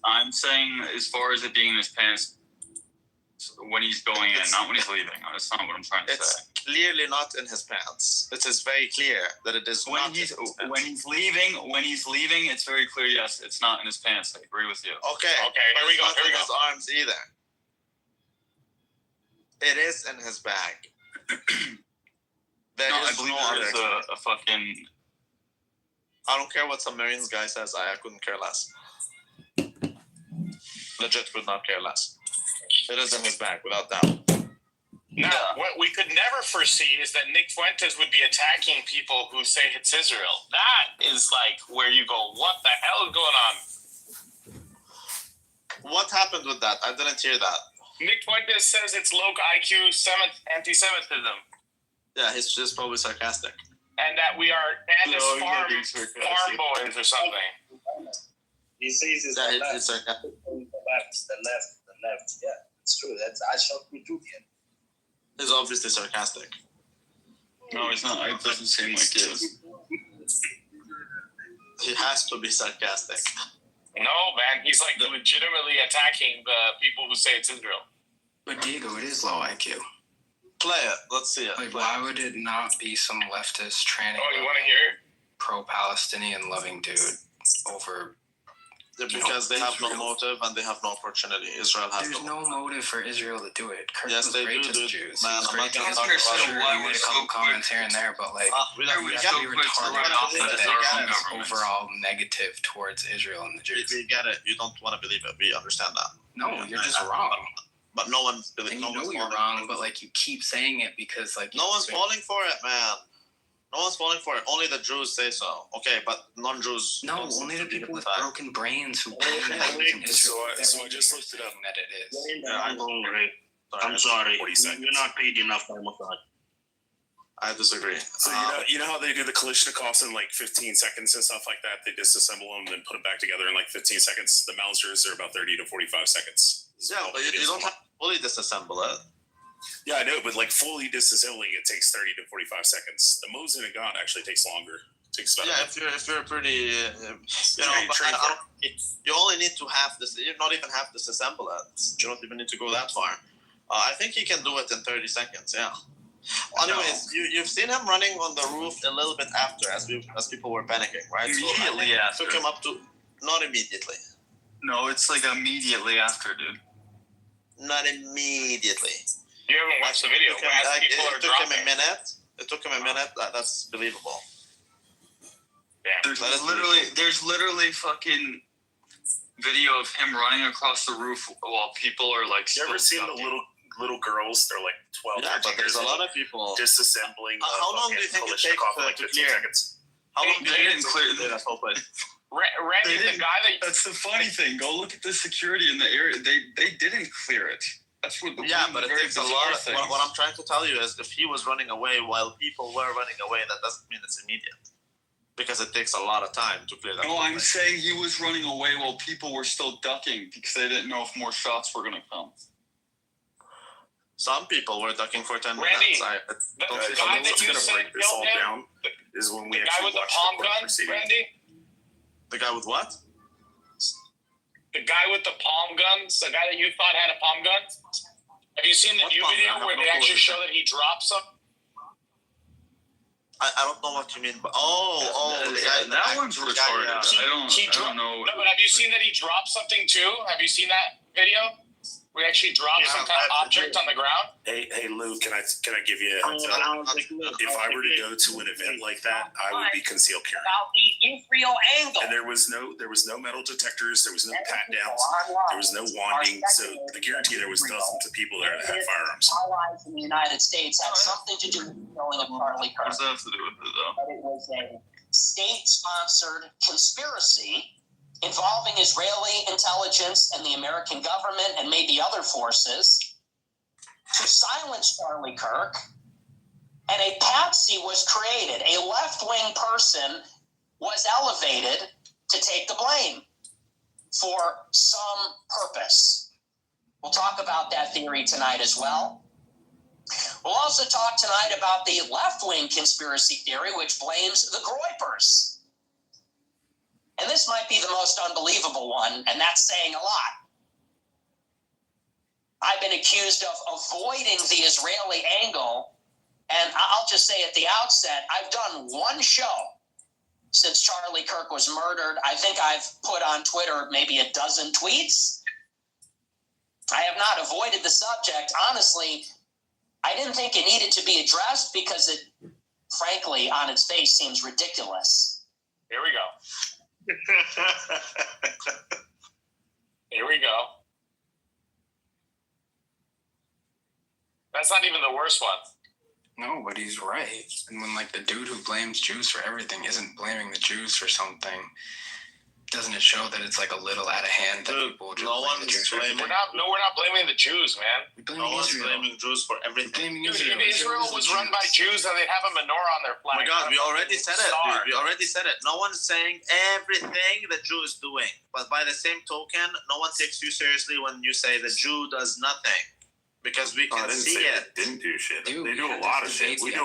I'm saying as far as it being in his pants when he's going in, not when he's leaving. That's not what I'm trying to say. It's clearly not in his pants. It is very clear that it is when he's leaving, it's very clear. Yes, it's not in his pants. I agree with you. Okay. Here we go. It's not in his arms either. It is in his bag. I believe there is a fucking. I don't care what some Marines guy says. I couldn't care less. Legit could not care less. It is in his bag, without doubt. Now, what we could never foresee is that Nick Fuentes would be attacking people who say it's Israel. That is like where you go, what the hell is going on? What happened with that? I didn't hear that. Nick Fuentes says it's low IQ anti-Semitism. Yeah, he's just probably sarcastic. And that we are farm boys or something. He says it's the left. It's sarcastic. The left. Yeah, it's true. I shocked me too. He's obviously sarcastic. No, he's not. It doesn't seem like it is. He has to be sarcastic. No, man. He's like legitimately attacking the people who say it's Israel. But Diego, it is low IQ. Play it. Let's see it. Like, why would it not be some leftist tranny? Oh, you want to hear it? Pro-Palestinian loving dude over. Because they have no motive and they have no opportunity. Israel has There's no motive for Israel to do it. Kirk yes, was they great do, to Jews. Man, he was I'm great not to talking Israel. about He made a couple comments here and there, but like, we have to be retarded overall negative towards Israel and the Jews. We get it. You don't want to believe it. We understand that. No, you're just wrong. But no one's believing. You know you're wrong, but like you keep saying it because like no one's falling for it, man. No one's falling for it. Only the Jews say so. Okay, but non-Jews. No, only the people with broken brains who believe in Israel. So I just looked it up. That it is. I'm sorry. You're not paid enough for that. I disagree. So you know how they do the Kalashnikovs in like 15 seconds and stuff like that? They disassemble them and then put them back together in like 15 seconds. The Mausers are about 30 to 45 seconds. Yeah, but you don't have to fully disassemble it. Yeah, I know, but like fully disassembling it takes 30 to 45 seconds. The Mosin and gun actually takes longer. It takes about if you're pretty, you only need to have this. You not even have to disassemble it. You don't even need to go that far. I think he can do it in 30 seconds. Yeah. Anyways, you've seen him running on the roof a little bit after, as people were panicking, right? Immediately after. Took him up to not immediately. No, it's like immediately after, dude. Not immediately. You haven't watched the video. It took him a minute. It took him a minute. That's believable. There's literally fucking video of him running across the roof while people are like. You ever seen the little girls? They're like 12. Yeah, but there's a lot of people disassembling. How long do you think it takes to clear? How long do you think it clear that whole place? Randy, the guy that's the funny thing. Go look at the security in the area. They didn't clear it. That's what. But it takes a lot. What I'm trying to tell you is, if he was running away while people were running away, that doesn't mean it's immediate. Because it takes a lot of time to clear that. No, I'm saying he was running away while people were still ducking because they didn't know if more shots were going to come. Some people were ducking for 10 Randy, minutes. the guy that you said killed him, is when we the guy with the palm guns, Randy? The guy with what? The guy with the palm guns, the guy that you thought had a palm gun? Have you seen the new video where they actually show that he drops them? I don't know what you mean, but that one's retarded. I don't know. No, but have you seen that he dropped something too? Have you seen that video? We actually dropped some kind of object on the ground. Hey, Lou, can I give you a heads up? If I were to go to an event like that, I would be concealed carry. About the Israel angle. And there was no metal detectors. There was no pat downs. There was no wanding. So I guarantee there was dozens of people there that had firearms. Allies in the United States had something to do with the killing of Charlie Kirk. What does that have to do with it, though? But it was a state-sponsored conspiracy involving Israeli intelligence and the American government and maybe other forces to silence Charlie Kirk. And a patsy was created. A left-wing person was elevated to take the blame for some purpose. We'll talk about that theory tonight as well. We'll also talk tonight about the left-wing conspiracy theory, which blames the Groypers. And this might be the most unbelievable one, and that's saying a lot. I've been accused of avoiding the Israeli angle, and I'll just say at the outset, I've done one show since Charlie Kirk was murdered. I think I've put on Twitter maybe a dozen tweets. I have not avoided the subject. Honestly, I didn't think it needed to be addressed because it, frankly, on its face seems ridiculous. Here we go. Here we go. That's not even the worst one. No, but he's right. And when like the dude who blames Jews for everything isn't blaming the Jews for something, doesn't it show that it's like a little out of hand that people just blame the Jews for everything? We're not blaming the Jews, man. No one's blaming Jews for everything. Dude, if Israel was run by Jews, then they'd have a menorah on their flag. Oh my God, we already said it, dude. We already said it. No one's saying everything the Jew is doing. But by the same token, no one takes you seriously when you say the Jew does nothing. Because we can see it. Didn't do shit. Dude, they do a lot of shit. We do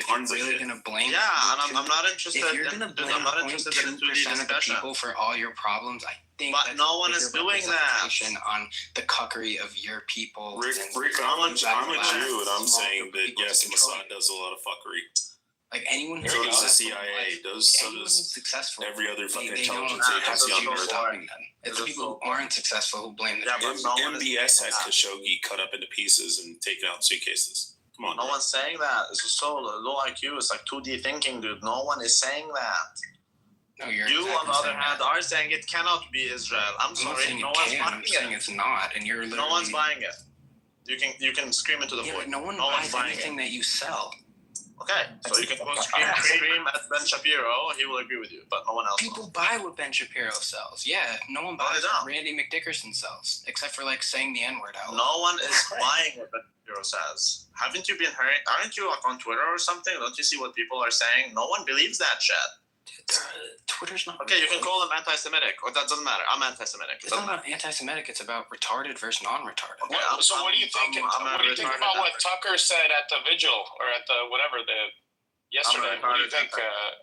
tons of shit. Gonna blame and I'm not interested. If you're gonna blame 0.2% of the people for all your problems, I think but no one is doing that. On the cuckery of your people. Rick, I'm a Jew, and I'm saying that yes, Mossad does a lot of fuckery. Like anyone who does the CIA, so does successful. Every other fucking intelligence agency on Earth. It's the people who aren't successful who blame the MBS had Khashoggi cut up into pieces and taken out in suitcases. Come on. No one's saying that. It's so low IQ. It's like 2D thinking, dude. No one is saying that. No, you, on the other hand, are saying it cannot be Israel. I'm sorry. No one's buying it. Saying it's not, and you're literally... No one's buying it. You can scream into the void. No one buys anything that you sell. Okay, so you can go scream at Ben Shapiro. He will agree with you, but no one else. People buy what Ben Shapiro sells. Yeah, no one buys what Randy McDickerson sells, except for like saying the N-word out. No one is buying what Ben Shapiro says. Haven't you been hearing? Aren't you like on Twitter or something? Don't you see what people are saying? No one believes that shit. Twitter's not. Okay, you can call them anti-Semitic, or that doesn't matter. I'm anti-Semitic. It's not about anti-Semitic. It's about retarded versus non-retarded. Okay, so what do you think? What do you think about what Tucker said at the vigil or at the whatever yesterday? What do you think?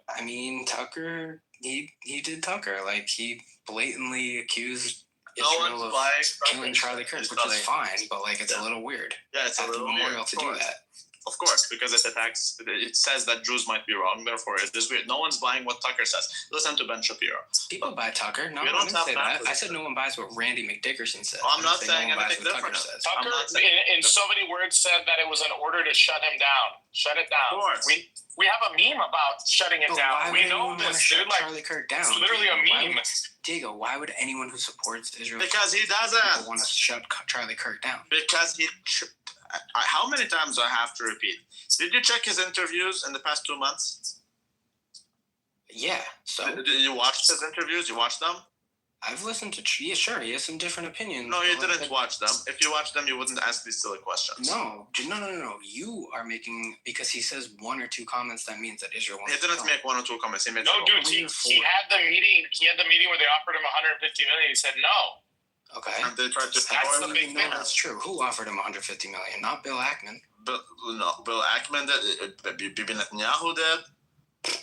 I mean, Tucker. He did Tucker. Like, he blatantly accused Israel of killing Charlie Kirk, which is fine, but like it's a little weird. Yeah, it's a little memorial weird to do that. Of course, because it attacks. It says that Jews might be wrong, therefore it is weird. No one's buying what Tucker says. Listen to Ben Shapiro. People buy Tucker. No, I didn't say that. I said no one buys what Randy McDickerson said. I'm not saying anything different. Tucker, in so many words, said that it was an order to shut him down. Shut it down. Of course. We have a meme about shutting it down. We know this, dude. Like, Charlie Kirk down. It's literally a meme. Diego, why would anyone who supports Israel because he doesn't want to shut Charlie Kirk down? Because he. How many times do I have to repeat? Did you check his interviews in the past 2 months? Yeah. So did you watch his interviews? You watched them? I've listened to. Yeah, sure. He has some different opinions. No, you didn't watch them. If you watched them, you wouldn't ask these silly questions. No. You are making, because he says one or two comments, that means that Israel wants. He didn't make one or two comments. He made no, dude. He had the meeting. He had the meeting where they offered him $150 million. He said no. Okay. And they tried to. That's the big thing. That's true. Who offered him $150 million? Not Bill Ackman. Bill Ackman did. Bibi Netanyahu did.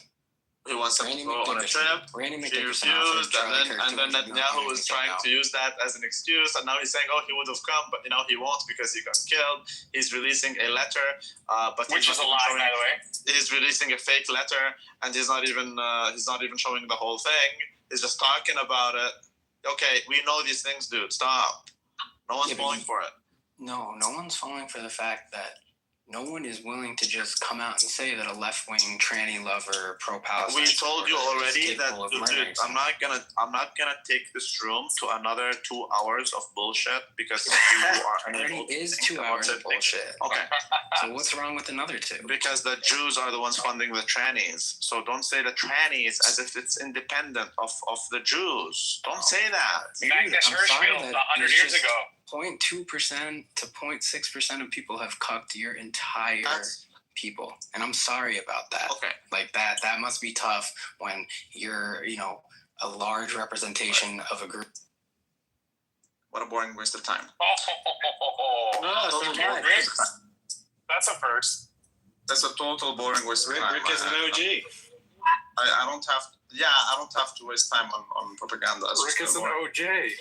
He wants them to go on a trip. He refused, and then Netanyahu was trying to use that as an excuse, and now he's saying, "Oh, he would have come, but he won't because he got killed." He's releasing a letter, but which is a lie, by the way. He's releasing a fake letter, and he's not even showing the whole thing. He's just talking about it. Okay, we know these things, dude. Stop. No one's falling for it. No one's falling for the fact that no one is willing to just come out and say that a left-wing tranny lover, pro-Palestine. We told you already that, dude, I'm not gonna take this room to another 2 hours of bullshit because you are unable to is 2 hours of bullshit. Okay. So what's wrong with another 2? Because the Jews are the ones funding the trannies. So don't say the trannies as if it's independent of the Jews. Don't say that. Magnus Hirschfeld 100 years ago. 0.2% to 0.6% of people have cucked your entire people, and I'm sorry about that. Okay, like that must be tough when you're a large representation of a group. What a boring waste of time. That's a first. That's a total boring waste of time. Rick is an OG. I don't have to waste time on propaganda. Rick is an OJ.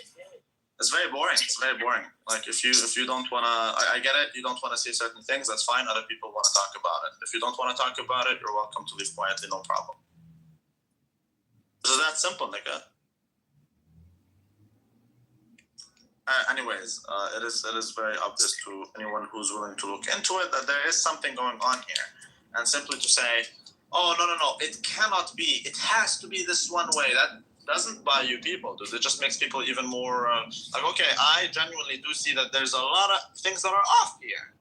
It's very boring. Like if you don't wanna, I get it. You don't want to see certain things. That's fine. Other people want to talk about it. If you don't want to talk about it, you're welcome to leave quietly. No problem. It's that simple, nigga. Anyways, it is very obvious to anyone who's willing to look into it that there is something going on here, and simply to say, oh no, it cannot be. It has to be this one way. That doesn't buy you people, dude. It just makes people even more like, okay, I genuinely do see that there's a lot of things that are off here.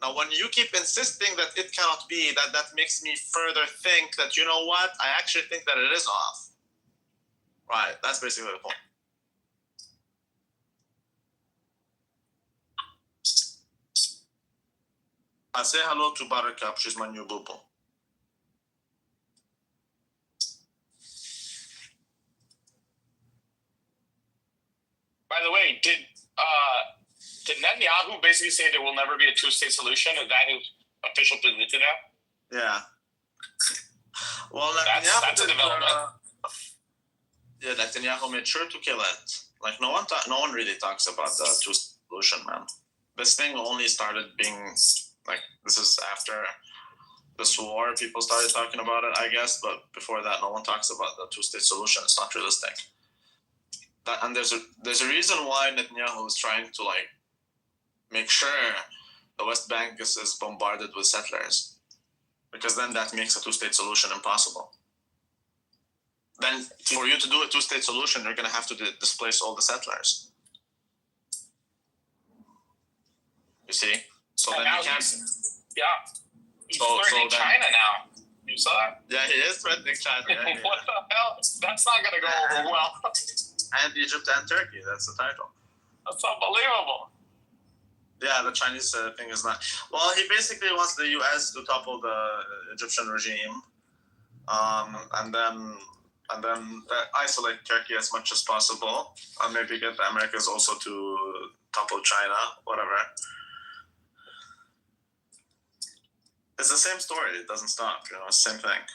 Now, when you keep insisting that it cannot be, that makes me further think that, you know what, I actually think that it is off. Right, that's basically the point. I say hello to Baraka, she's my new boo-boo. By the way, did Netanyahu basically say there will never be a two-state solution? Is that his official position now? Yeah. Well, that's a development. Netanyahu made sure to kill it. Like no one really talks about the two-state solution, man. This thing only started being like, this is after this war. People started talking about it, I guess, but before that, no one talks about the two-state solution. It's not realistic. And there's a reason why Netanyahu is trying to like make sure the West Bank is bombarded with settlers, because then that makes a two-state solution impossible. Then for you to do a two-state solution, you're going to have to displace all the settlers. You see? So then you can't. Yeah. He's threatening China now. You saw that? Yeah, he is threatening China. Yeah. What the hell? That's not going to go over well. And Egypt and Turkey, that's the title. That's unbelievable. Yeah, the Chinese thing is not. Well, he basically wants the U.S. to topple the Egyptian regime. and then isolate Turkey as much as possible, and maybe get the Americans also to topple China, whatever. It's the same story. It doesn't stop. Same thing.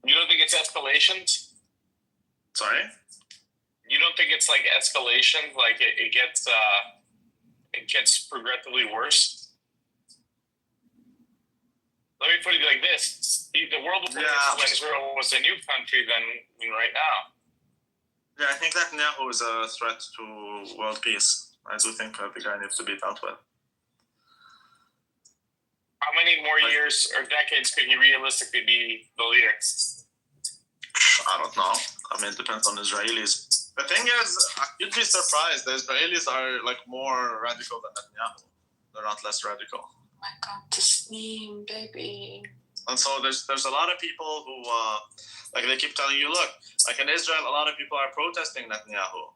You don't think it's escalations? Sorry? You don't think it's like escalation? Like it gets progressively worse? Let me put it like this: the world before when Israel was a new country than right now. Yeah, I think that Netanyahu is a threat to world peace. I do think the guy needs to be dealt with. How many more years or decades could he realistically be the leader? I don't know. I mean, it depends on Israelis. The thing is, you'd be surprised. The Israelis are like more radical than Netanyahu. They're not less radical. Oh my God, this meme, baby. And so there's a lot of people who like they keep telling you, look, like in Israel, a lot of people are protesting Netanyahu.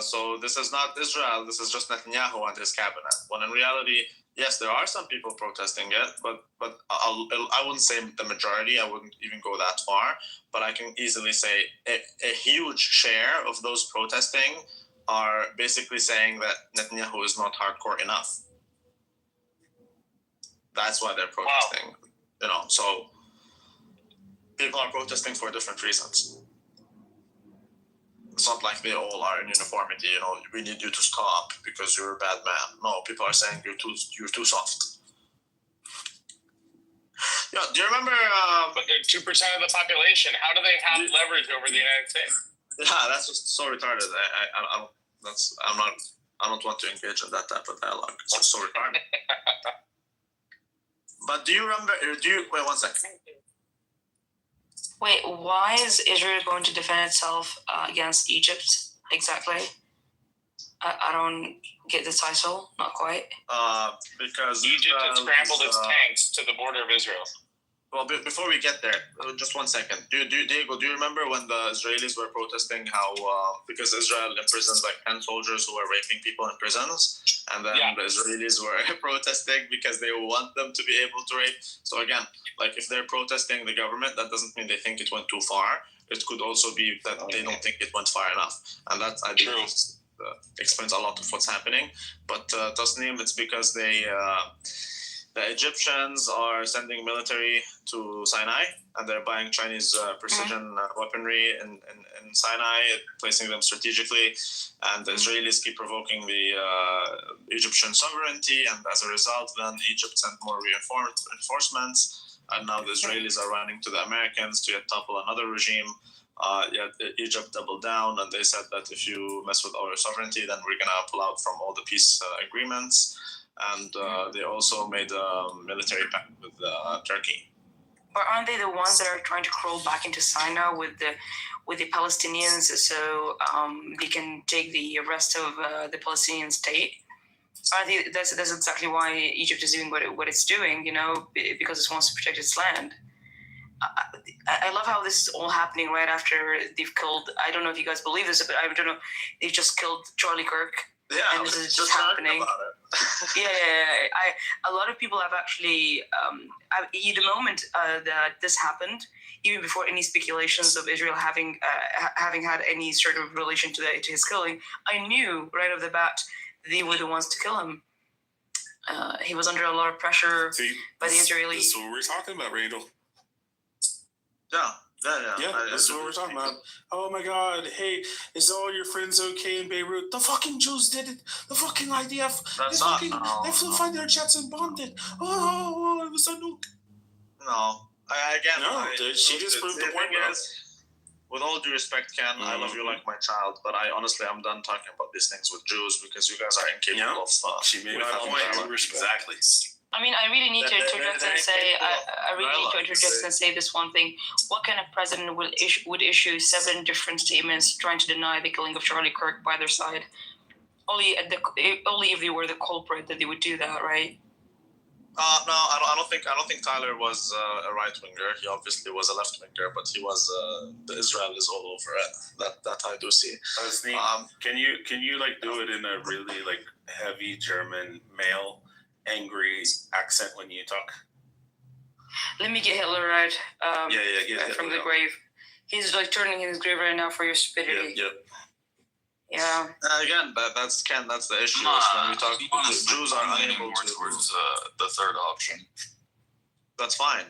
So this is not Israel. This is just Netanyahu and his cabinet. When in reality, yes, there are some people protesting it, but I wouldn't say the majority. I wouldn't even go that far. But I can easily say a huge share of those protesting are basically saying that Netanyahu is not hardcore enough. That's why they're protesting. Wow. So people are protesting for different reasons. It's not like they all are in uniformity. We need you to stop because you're a bad man. No, people are saying you're too soft. Yeah, do you remember? But they're 2% of the population. How do they have leverage over the United States? Yeah, that's just so retarded. I don't want to engage in that type of dialogue. It's just so retarded. But do you remember? Wait 1 second. Wait, why is Israel going to defend itself against Egypt exactly? I don't get the title, not quite. Because Egypt has scrambled its tanks to the border of Israel. Well, before we get there, just 1 second. Diego, do you remember when the Israelis were protesting how because Israel imprisoned like 10 soldiers who were raping people in prisons, and then the Israelis were protesting because they want them to be able to rape? So again, like if they're protesting the government, that doesn't mean they think it went too far. It could also be that they don't think it went far enough, and that's I think explains a lot of what's happening. But Tasneem, it's because the Egyptians are sending military to Sinai, and they're buying Chinese precision weaponry in Sinai, placing them strategically, and the Israelis keep provoking the Egyptian sovereignty, and as a result, then Egypt sent more reinforcements, and now the Israelis are running to the Americans to topple another regime. Egypt doubled down, and they said that if you mess with our sovereignty, then we're gonna pull out from all the peace agreements. And they also made a military pact with Turkey. But aren't they the ones that are trying to crawl back into Sinai with the Palestinians so they can take the rest of the Palestinian state? I think that's exactly why Egypt is doing what it's doing, because it wants to protect its land. I love how this is all happening right after they've killed, I don't know if you guys believe this, but I don't know, they've just killed Charlie Kirk. Yeah, and this is just happening. A lot of people have actually, the moment that this happened, even before any speculations of Israel having had any sort of relation to his killing, I knew right off the bat they were the ones to kill him. He was under a lot of pressure by the Israelis. This is what we're talking about, Randall. Yeah, that's what we're talking about. Oh my God! Hey, is all your friends okay in Beirut? The fucking Jews did it. The fucking IDF. They flew fighter jets and bombed it. Oh, it was a nuke. No, she just proved the point. With all due respect, Ken, I love you like my child, but I'm done talking about these things with Jews because you guys are incapable of. She made my point. Exactly. I mean, I really need to interject and say this one thing. What kind of president would issue 7 different statements trying to deny the killing of Charlie Kirk by their side? Only if they were the culprit that they would do that, right? No, I don't think Tyler was a right winger. He obviously was a left winger, but he was the Israel is all over it. That I do see. Can you like do it in a really like heavy German male angry accent when you talk? Let me get Hitler right. Get from Hitler the grave. He's like turning in his grave right now for your stupidity. Yeah. Again, that's the issue. Is when we talk, Jews are unable to. Towards the third option. That's fine.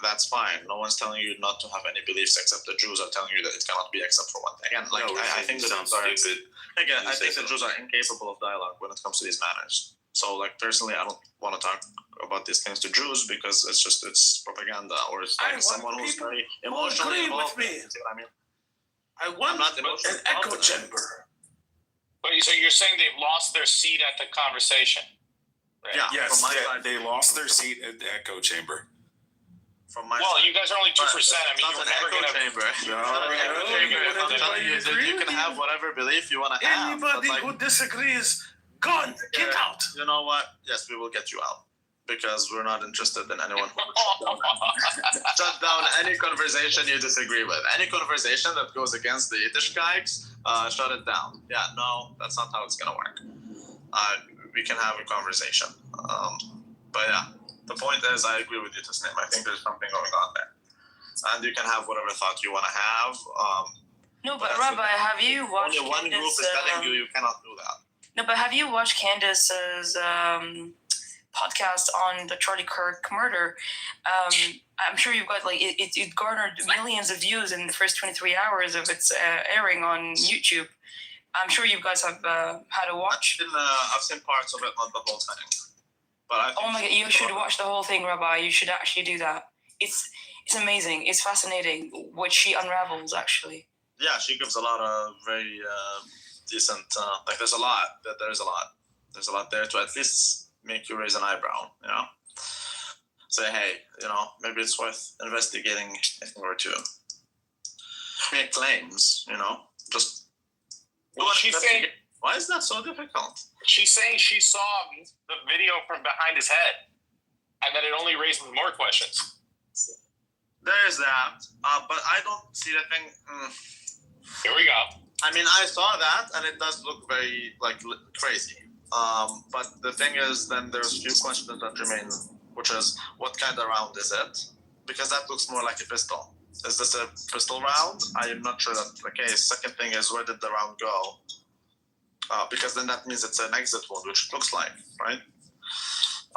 That's fine. No one's telling you not to have any beliefs except the Jews are telling you that it cannot be except for one thing. Again, I think the Jews are. Again, I think the Jews are incapable of dialogue when it comes to these matters. So, like, personally, I don't want to talk about these things to Jews because it's propaganda or it's like someone who's very emotionally involved. With me. You see what I mean? I want an echo chamber. But so you're saying they've lost their seat at the conversation? Right? Yeah. Yes, they lost their seat at the echo chamber. You guys are only 2%. I mean, you're never going to. I'm telling you that you can have whatever belief you want to have. Anybody who disagrees, gone, get out. You know what? Yes, we will get you out because we're not interested in anyone who would shut down any conversation you disagree with. Any conversation that goes against the Yiddishkeiks, shut it down. Yeah, no, that's not how it's gonna work. We can have a conversation. But yeah, the point is, I agree with you, Tasnim. I think there's something going on there. And you can have whatever thought you want to have. No, but Rabbi, have you watched Only one group is telling you cannot do that. No, but have you watched Candace's podcast on the Charlie Kirk murder? I'm sure you've got, like, it garnered millions of views in the first 23 hours of its airing on YouTube. I'm sure you guys have had a watch. I've seen parts of it, not the whole thing. But oh my God, you should watch the whole thing, Rabbi. You should actually do that. It's amazing. It's fascinating what she unravels, actually. Yeah, she gives a lot of very decent, there's a lot. There's a lot there to at least make you raise an eyebrow, you know? Say, hey, you know, maybe it's worth investigating a thing or two. Make claims, you know? Just... Well, she's saying... Why is that so difficult? She's saying she saw the video from behind his head and that it only raises more questions. There is that, but I don't see the thing... Here we go. I mean, I saw that, and it does look very, crazy. But the thing is, then there's a few questions that remain, which is, what kind of round is it? Because that looks more like a pistol. Is this a pistol round? I am not sure that's the case. Second thing is, where did the round go? Because then that means it's an exit wound, which it looks like, right?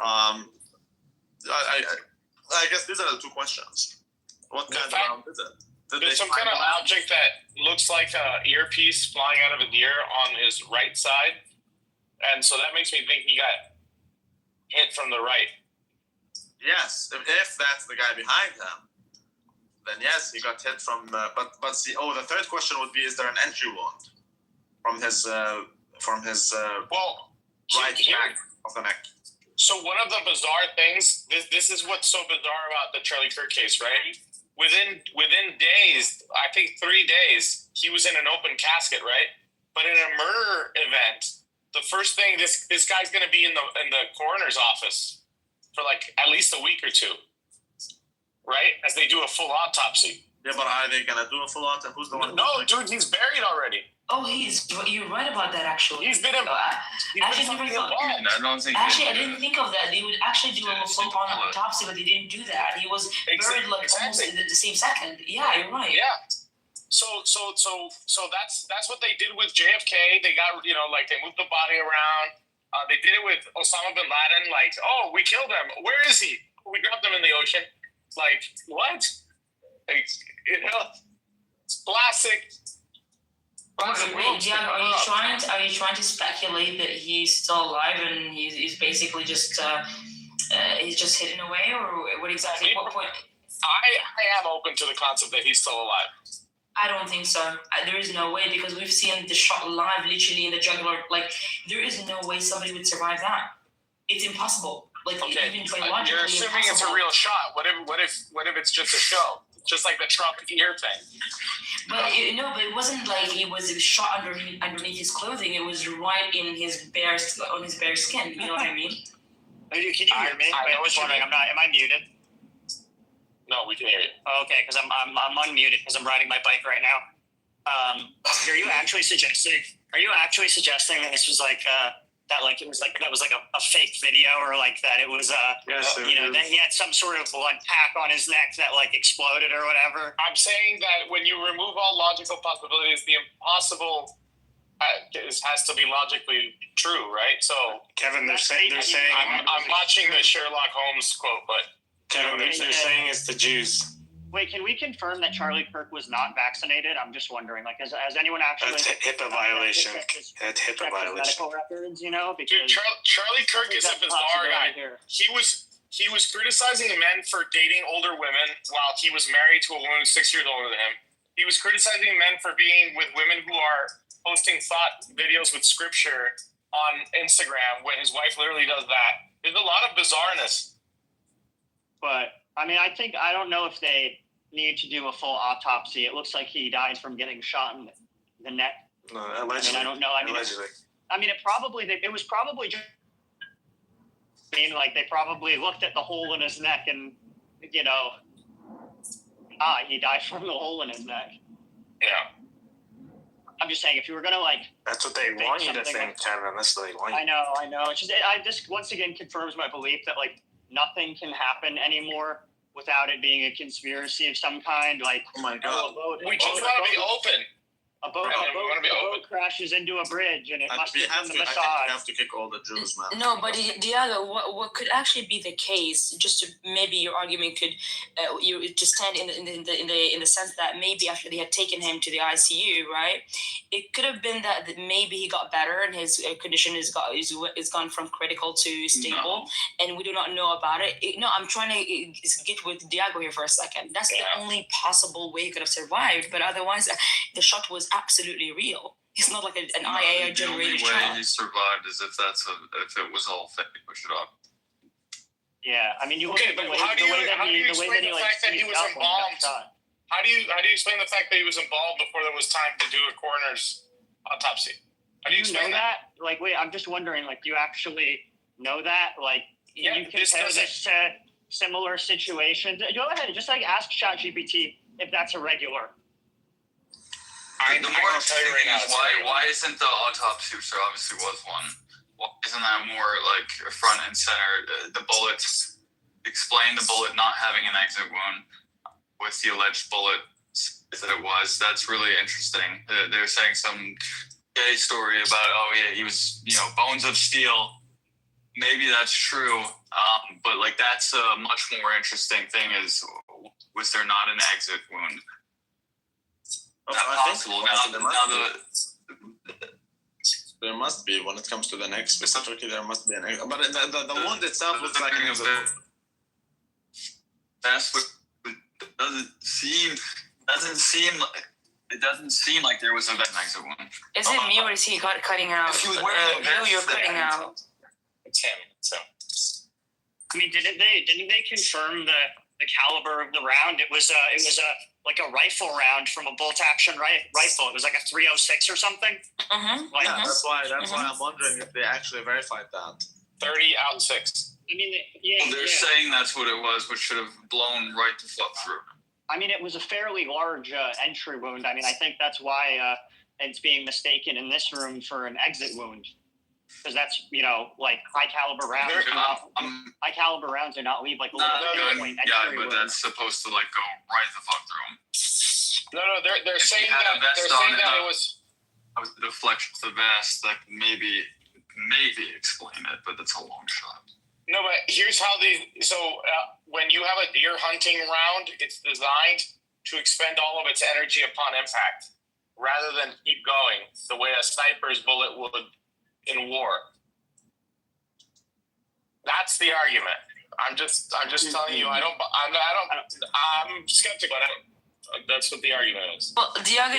I guess these are the two questions. What kind of round is it? There's some kind of object that looks like an earpiece flying out of a deer on his right side. And so that makes me think he got hit from the right. Yes, if that's the guy behind him, then yes, he got hit from. But see, the third question would be: is there an entry wound from his right back of the neck? So one of the bizarre things, this is what's so bizarre about the Charlie Kirk case, right? Within days, I think 3 days, he was in an open casket, right? But in a murder event, the first thing this guy's going to be in the coroner's office for like at least a week or two, right? As they do a full autopsy. Yeah, but are they going to do a full autopsy? Who's the one? No, dude, he's buried already. Oh, you're right about that, actually. He's been I didn't think of that. They would actually do a full-on autopsy, but they didn't do that. He was buried almost in the same second. Yeah, you're right. Yeah. So that's what they did with JFK. They got, they moved the body around. They did it with Osama bin Laden. Like, oh, we killed him. Where is he? We dropped him in the ocean. Like, what? It's classic. Wait, Diab, are you trying to speculate that he's still alive and he's basically just he's just hidden away, or what exactly? What point? I am open to the concept that he's still alive. I don't think so. There is no way, because we've seen the shot live, literally in the jugular. Like, there is no way somebody would survive that. It's impossible. Like, even biologically, you're assuming it's a real shot. What if it's just a show? Just like the Trump ear thing. But it wasn't like he was shot underneath his clothing. It was right in his bare skin. You know what I mean? Can you hear me? I know what you mean. Am I muted? No, we can hear you. Okay, because I'm unmuted because I'm riding my bike right now. Are you actually suggesting that this was like that like it was like that was like a fake video, or like that it was that he had some sort of blood pack on his neck that like exploded or whatever. I'm saying that when you remove all logical possibilities, the impossible has to be logically true, right? So Kevin, they're saying I'm watching the Sherlock Holmes quote, but Kevin, they're saying it's the Jews. Wait, can we confirm that Charlie Kirk was not vaccinated? I'm just wondering, like, has anyone actually? That's a HIPAA violation. That's HIPAA violation. Medical records, because dude, Charlie Kirk is a bizarre guy. He was criticizing men for dating older women while he was married to a woman who's 6 years older than him. He was criticizing men for being with women who are posting thought videos with scripture on Instagram when his wife literally does that. There's a lot of bizarreness. But I mean, I don't know if they need to do a full autopsy. It looks like he died from getting shot in the neck. No, allegedly. I don't know. Allegedly. It was probably just. I mean, like they probably looked at the hole in his neck and, he died from the hole in his neck. Yeah. I'm just saying, if you were gonna like. That's what they want you to think, Kevin. That's what they want you. I know. It's just, this once again confirms my belief that like nothing can happen anymore without it being a conspiracy of some kind. Like, oh my god, we just want to be open. A boat crashes into a bridge, and it must be from the Mossad. I have to kick all the Jews, man. No, but Diego, what could actually be the case? Just to, maybe your argument could to stand in the sense that maybe after they had taken him to the ICU, right? It could have been that maybe he got better and his condition is gone from critical to stable, and we do not know about it. I'm trying to get with Diego here for a second. That's the only possible way he could have survived, but otherwise, the shot was absolutely real. It's not like an IA generated shot. The only way he survived is if it was all fake. Push it up. Yeah, I mean, you look at the way how do you explain the fact that he was embalmed? How do you explain the fact that he was embalmed before there was time to do a coroner's autopsy? How do you explain that? Like, wait, I'm just wondering. Like, do you actually know that? Like, you compare this to similar situations. Go ahead, just like ask ChatGPT if that's irregular. The more I'm thinking is why isn't the autopsy, which there obviously was one, isn't that more like front and center? The bullets, explain the bullet not having an exit wound with the alleged bullet that it was. That's really interesting. They're saying some gay story about, he was, bones of steel. Maybe that's true, but like that's a much more interesting thing is, was there not an exit wound? Not possible. There must be, when it comes to the neck specifically, there must be an exit. But the wound itself looks like it was a... That's what it doesn't seem like there was an exit wound. Is it me or is he cutting out? You're cutting out. It's him. So. I mean, didn't they confirm the caliber of the round? It was like a rifle round from a bolt action rifle. It was like a 306 or something. That's why I'm wondering if they actually verified that. 30 out 6. I mean, they're saying that's what it was, which should have blown right the fuck through. I mean, it was a fairly large entry wound. I mean, I think that's why it's being mistaken in this room for an exit wound. Because that's, like high caliber rounds. High caliber rounds do not leave like a little point. Yeah, but that's supposed to like go right the fuck through them. No, they're saying that it was the deflection of the vest that could maybe explain it, but that's a long shot. No, but here's how when you have a deer hunting round, it's designed to expend all of its energy upon impact, rather than keep going the way a sniper's bullet would in war. That's the argument. I'm just telling you. I'm skeptical. That's what the argument is. Well, Diego,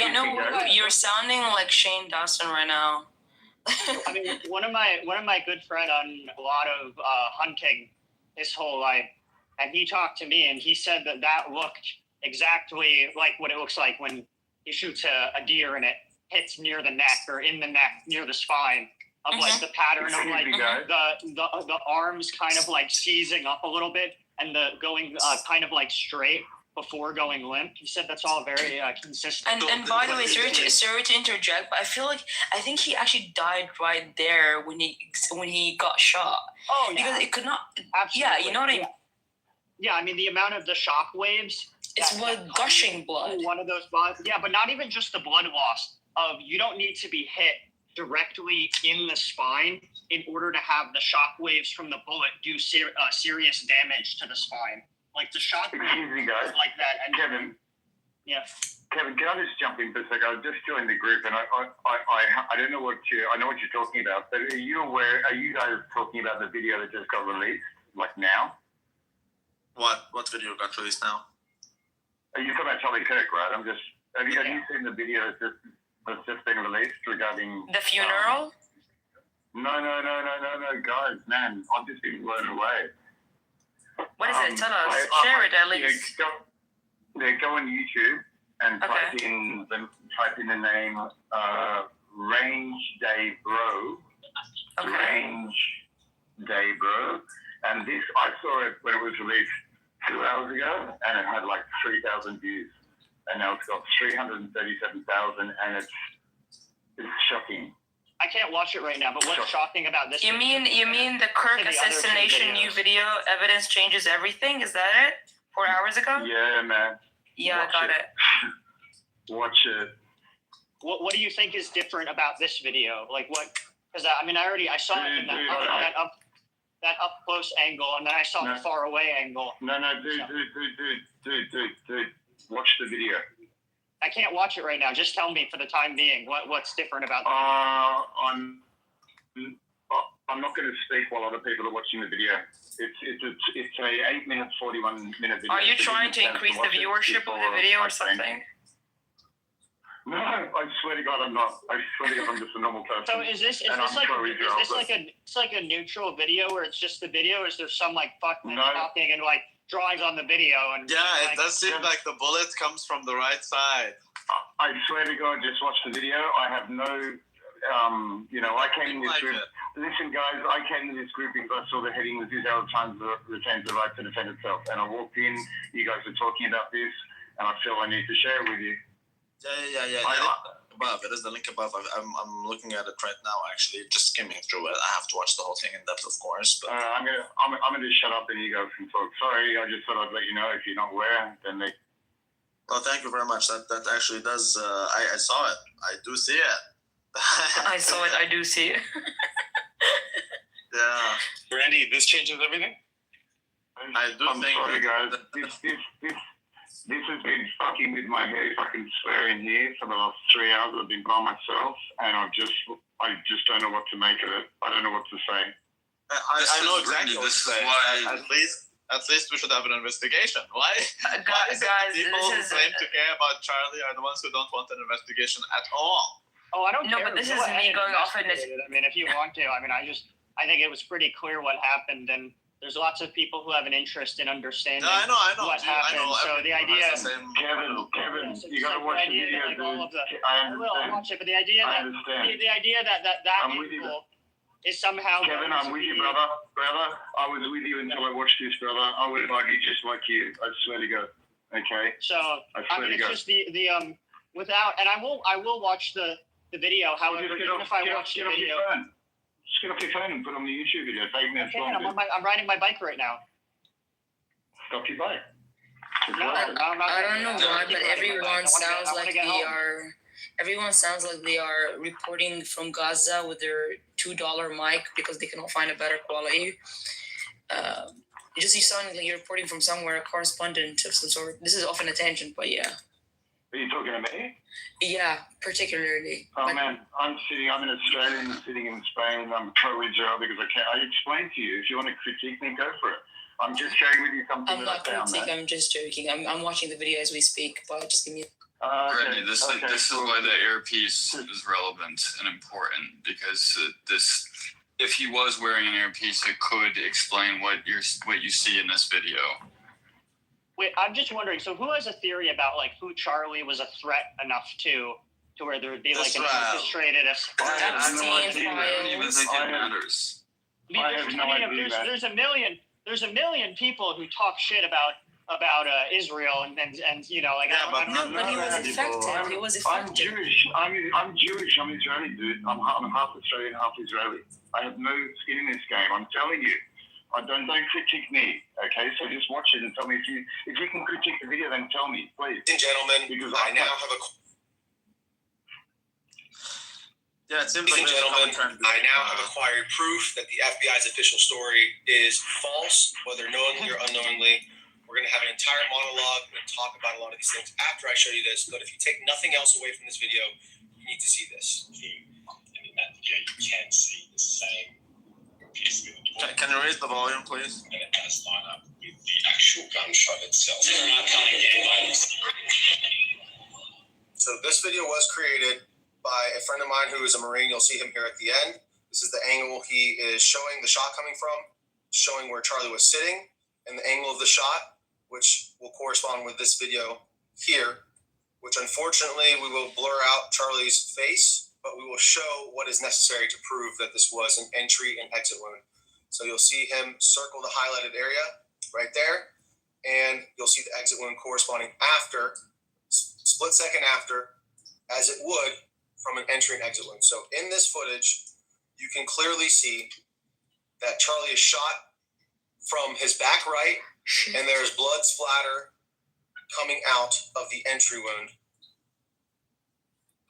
you're sounding like Shane Dawson right now. I mean, one of my good friend on a lot of hunting his whole life, and he talked to me, and he said that looked exactly like what it looks like when he shoots a deer and it hits near the neck or in the neck near the spine. Of like the pattern of like the arms kind of like seizing up a little bit and the going kind of like straight. before going limp. He said that's all very consistent. And by the way, sorry to interject, but I think he actually died right there when he got shot. Oh, yeah. Because it could not. Absolutely. Yeah, you know what I mean. Yeah, I mean the amount of the shock waves. It's gushing blood. One of those blood. Yeah, but not even just the blood loss. You don't need to be hit directly in the spine in order to have the shock waves from the bullet do serious damage to the spine. Like the shock waves like that. And Kevin. Yeah. Kevin, can I just jump in for a second? I just joined the group, and I don't know I know what you're talking about, but are you aware? Are you guys talking about the video that just got released, like now? What video got released now? Are you talking about Charlie Kirk, right? Have you seen the video that's just been released regarding the funeral? No, guys, man, I've just been blown away. What is it? Tell us. Share it at least. Go on YouTube and type in the name Range Day Bro. Okay. Range Day Bro. And this, I saw it when it was released 2 hours ago, and it had like 3,000 views. And now it's got 337,000, and it's shocking. I can't watch it right now, but what's shocking about this? You mean the Kirk assassination new video? Evidence changes everything. Is that it? 4 hours ago? Yeah, man. Yeah, I got it. Watch it. What do you think is different about this video? Like what? Because I saw it in that up close angle, and then I saw the far away angle. No, dude. Watch the video. I can't watch it right now. Just tell me for the time being what's different about the video. I'm not going to speak while other people are watching the video. It's a 8 minute, 41 minute video. Are you trying to increase the viewership of the video or something? No, I swear to God, I'm not. I swear to God, I'm just a normal person. So is this like a neutral video where it's just the video, or is there some like fuckman talking and like drawings on the video? And yeah, it does seem like the bullet comes from the right side. I swear to God, just watch the video. I have no, I came in this group. Listen, guys, I came in this group because I saw the heading, "The Israel Times retains the right to defend itself," and I walked in. You guys are talking about this, and I feel I need to share it with you. Yeah. Above, it is the link above. I'm looking at it right now. Actually, just skimming through it. I have to watch the whole thing in depth, of course. But I'm gonna shut up and you guys can talk. Sorry, I just thought I'd let you know. If you're not aware, then they. Well, thank you very much. That actually does. I saw it. I do see it. I saw it. I do see it. Yeah. Randy, this changes everything. I'm sorry, guys. This has been fucking with my head, if I can swear in here, for the last 3 hours. I've been by myself, and I just don't know what to make of it. I don't know what to say. I know exactly what to say. At least we should have an investigation. Why? Guys, people who claim to care about Charlie are the ones who don't want an investigation at all. Oh, I don't care. No, but this is me going off in this. I mean, if you want to, I think it was pretty clear what happened, and there's lots of people who have an interest in understanding I know. what happened. So the idea, Kevin, you gotta watch the video, dude. I will watch it, but the idea that people is somehow. Kevin, I'm with you, brother. I was with you until I watched this, brother. I would argue just like you. I swear to God. Okay. So it's just the without, and I will watch the video. However, even if I watch the video. Just get off your phone and put on the YouTube video. It's 8 minutes long. I'm riding my bike right now. Stop your bike. No, I don't know why, but everyone sounds like they are. Everyone sounds like they are reporting from Gaza with their $2 mic because they cannot find a better quality. You sound like you're reporting from somewhere, a correspondent of some sort. This is often a tangent, but yeah. Are you talking to me? Yeah, particularly. Oh man, I'm an Australian sitting in Spain. I'm pro-Israel because I explained to you. If you want to critique me, go for it. I'm just sharing with you something I'm that not I found. critiquing. I'm just joking. I'm watching the video as we speak, but just give me. Randy, this is why the earpiece is relevant and important, because if he was wearing an earpiece, it could explain what you see in this video. Wait, I'm just wondering. So, who has a theory about like who Charlie was a threat enough to where there would be like an orchestrated? I don't even think it matters. There's a million people who talk shit about about Israel and you know, like but he was effective. He was effective. I'm Jewish. I'm Jewish. I'm Israeli, dude. I'm half Australian, half Israeli. I have no skin in this game. I'm telling you. Don't critique me, okay? So just watch it and tell me if you can critique the video, then tell me, please. Ladies and gentlemen, I now have acquired proof that the FBI's official story is false, whether knowingly or unknowingly. We're going to have an entire monologue and talk about a lot of these things after I show you this. But if you take nothing else away from this video, you need to see this. And in that video, you can see the same piece of it. Can you raise the volume, please? And it does line up with the actual gunshot itself. So this video was created by a friend of mine who is a Marine. You'll see him here at the end. This is the angle he is showing the shot coming from, showing where Charlie was sitting, and the angle of the shot, which will correspond with this video here, which unfortunately we will blur out Charlie's face, but we will show what is necessary to prove that this was an entry and exit wound. So you'll see him circle the highlighted area right there, and you'll see the exit wound corresponding after, split second after, as it would from an entry and exit wound. So in this footage, you can clearly see that Charlie is shot from his back right, and there's blood splatter coming out of the entry wound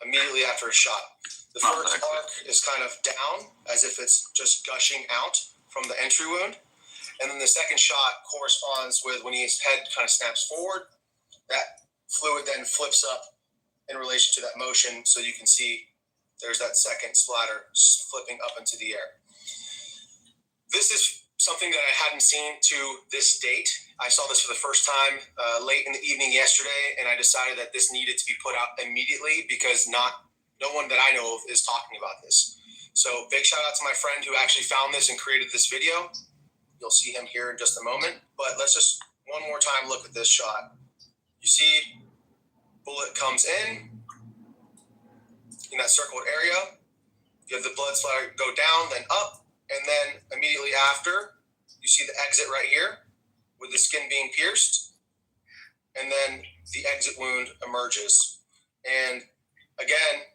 immediately after a shot. The first arc is kind of down, as if it's just gushing out from the entry wound. And then the second shot corresponds with when his head kind of snaps forward, that fluid then flips up in relation to that motion. So you can see there's that second splatter flipping up into the air. This is something that I hadn't seen to this date. I saw this for the first time late in the evening yesterday, and I decided that this needed to be put out immediately because no one that I know of is talking about this. So big shout out to my friend who actually found this and created this video. You'll see him here in just a moment, but let's just one more time look at this shot. You see bullet comes in that circled area. You have the blood splatter go down, then up, and then immediately after, you see the exit right here with the skin being pierced, and then the exit wound emerges. And again,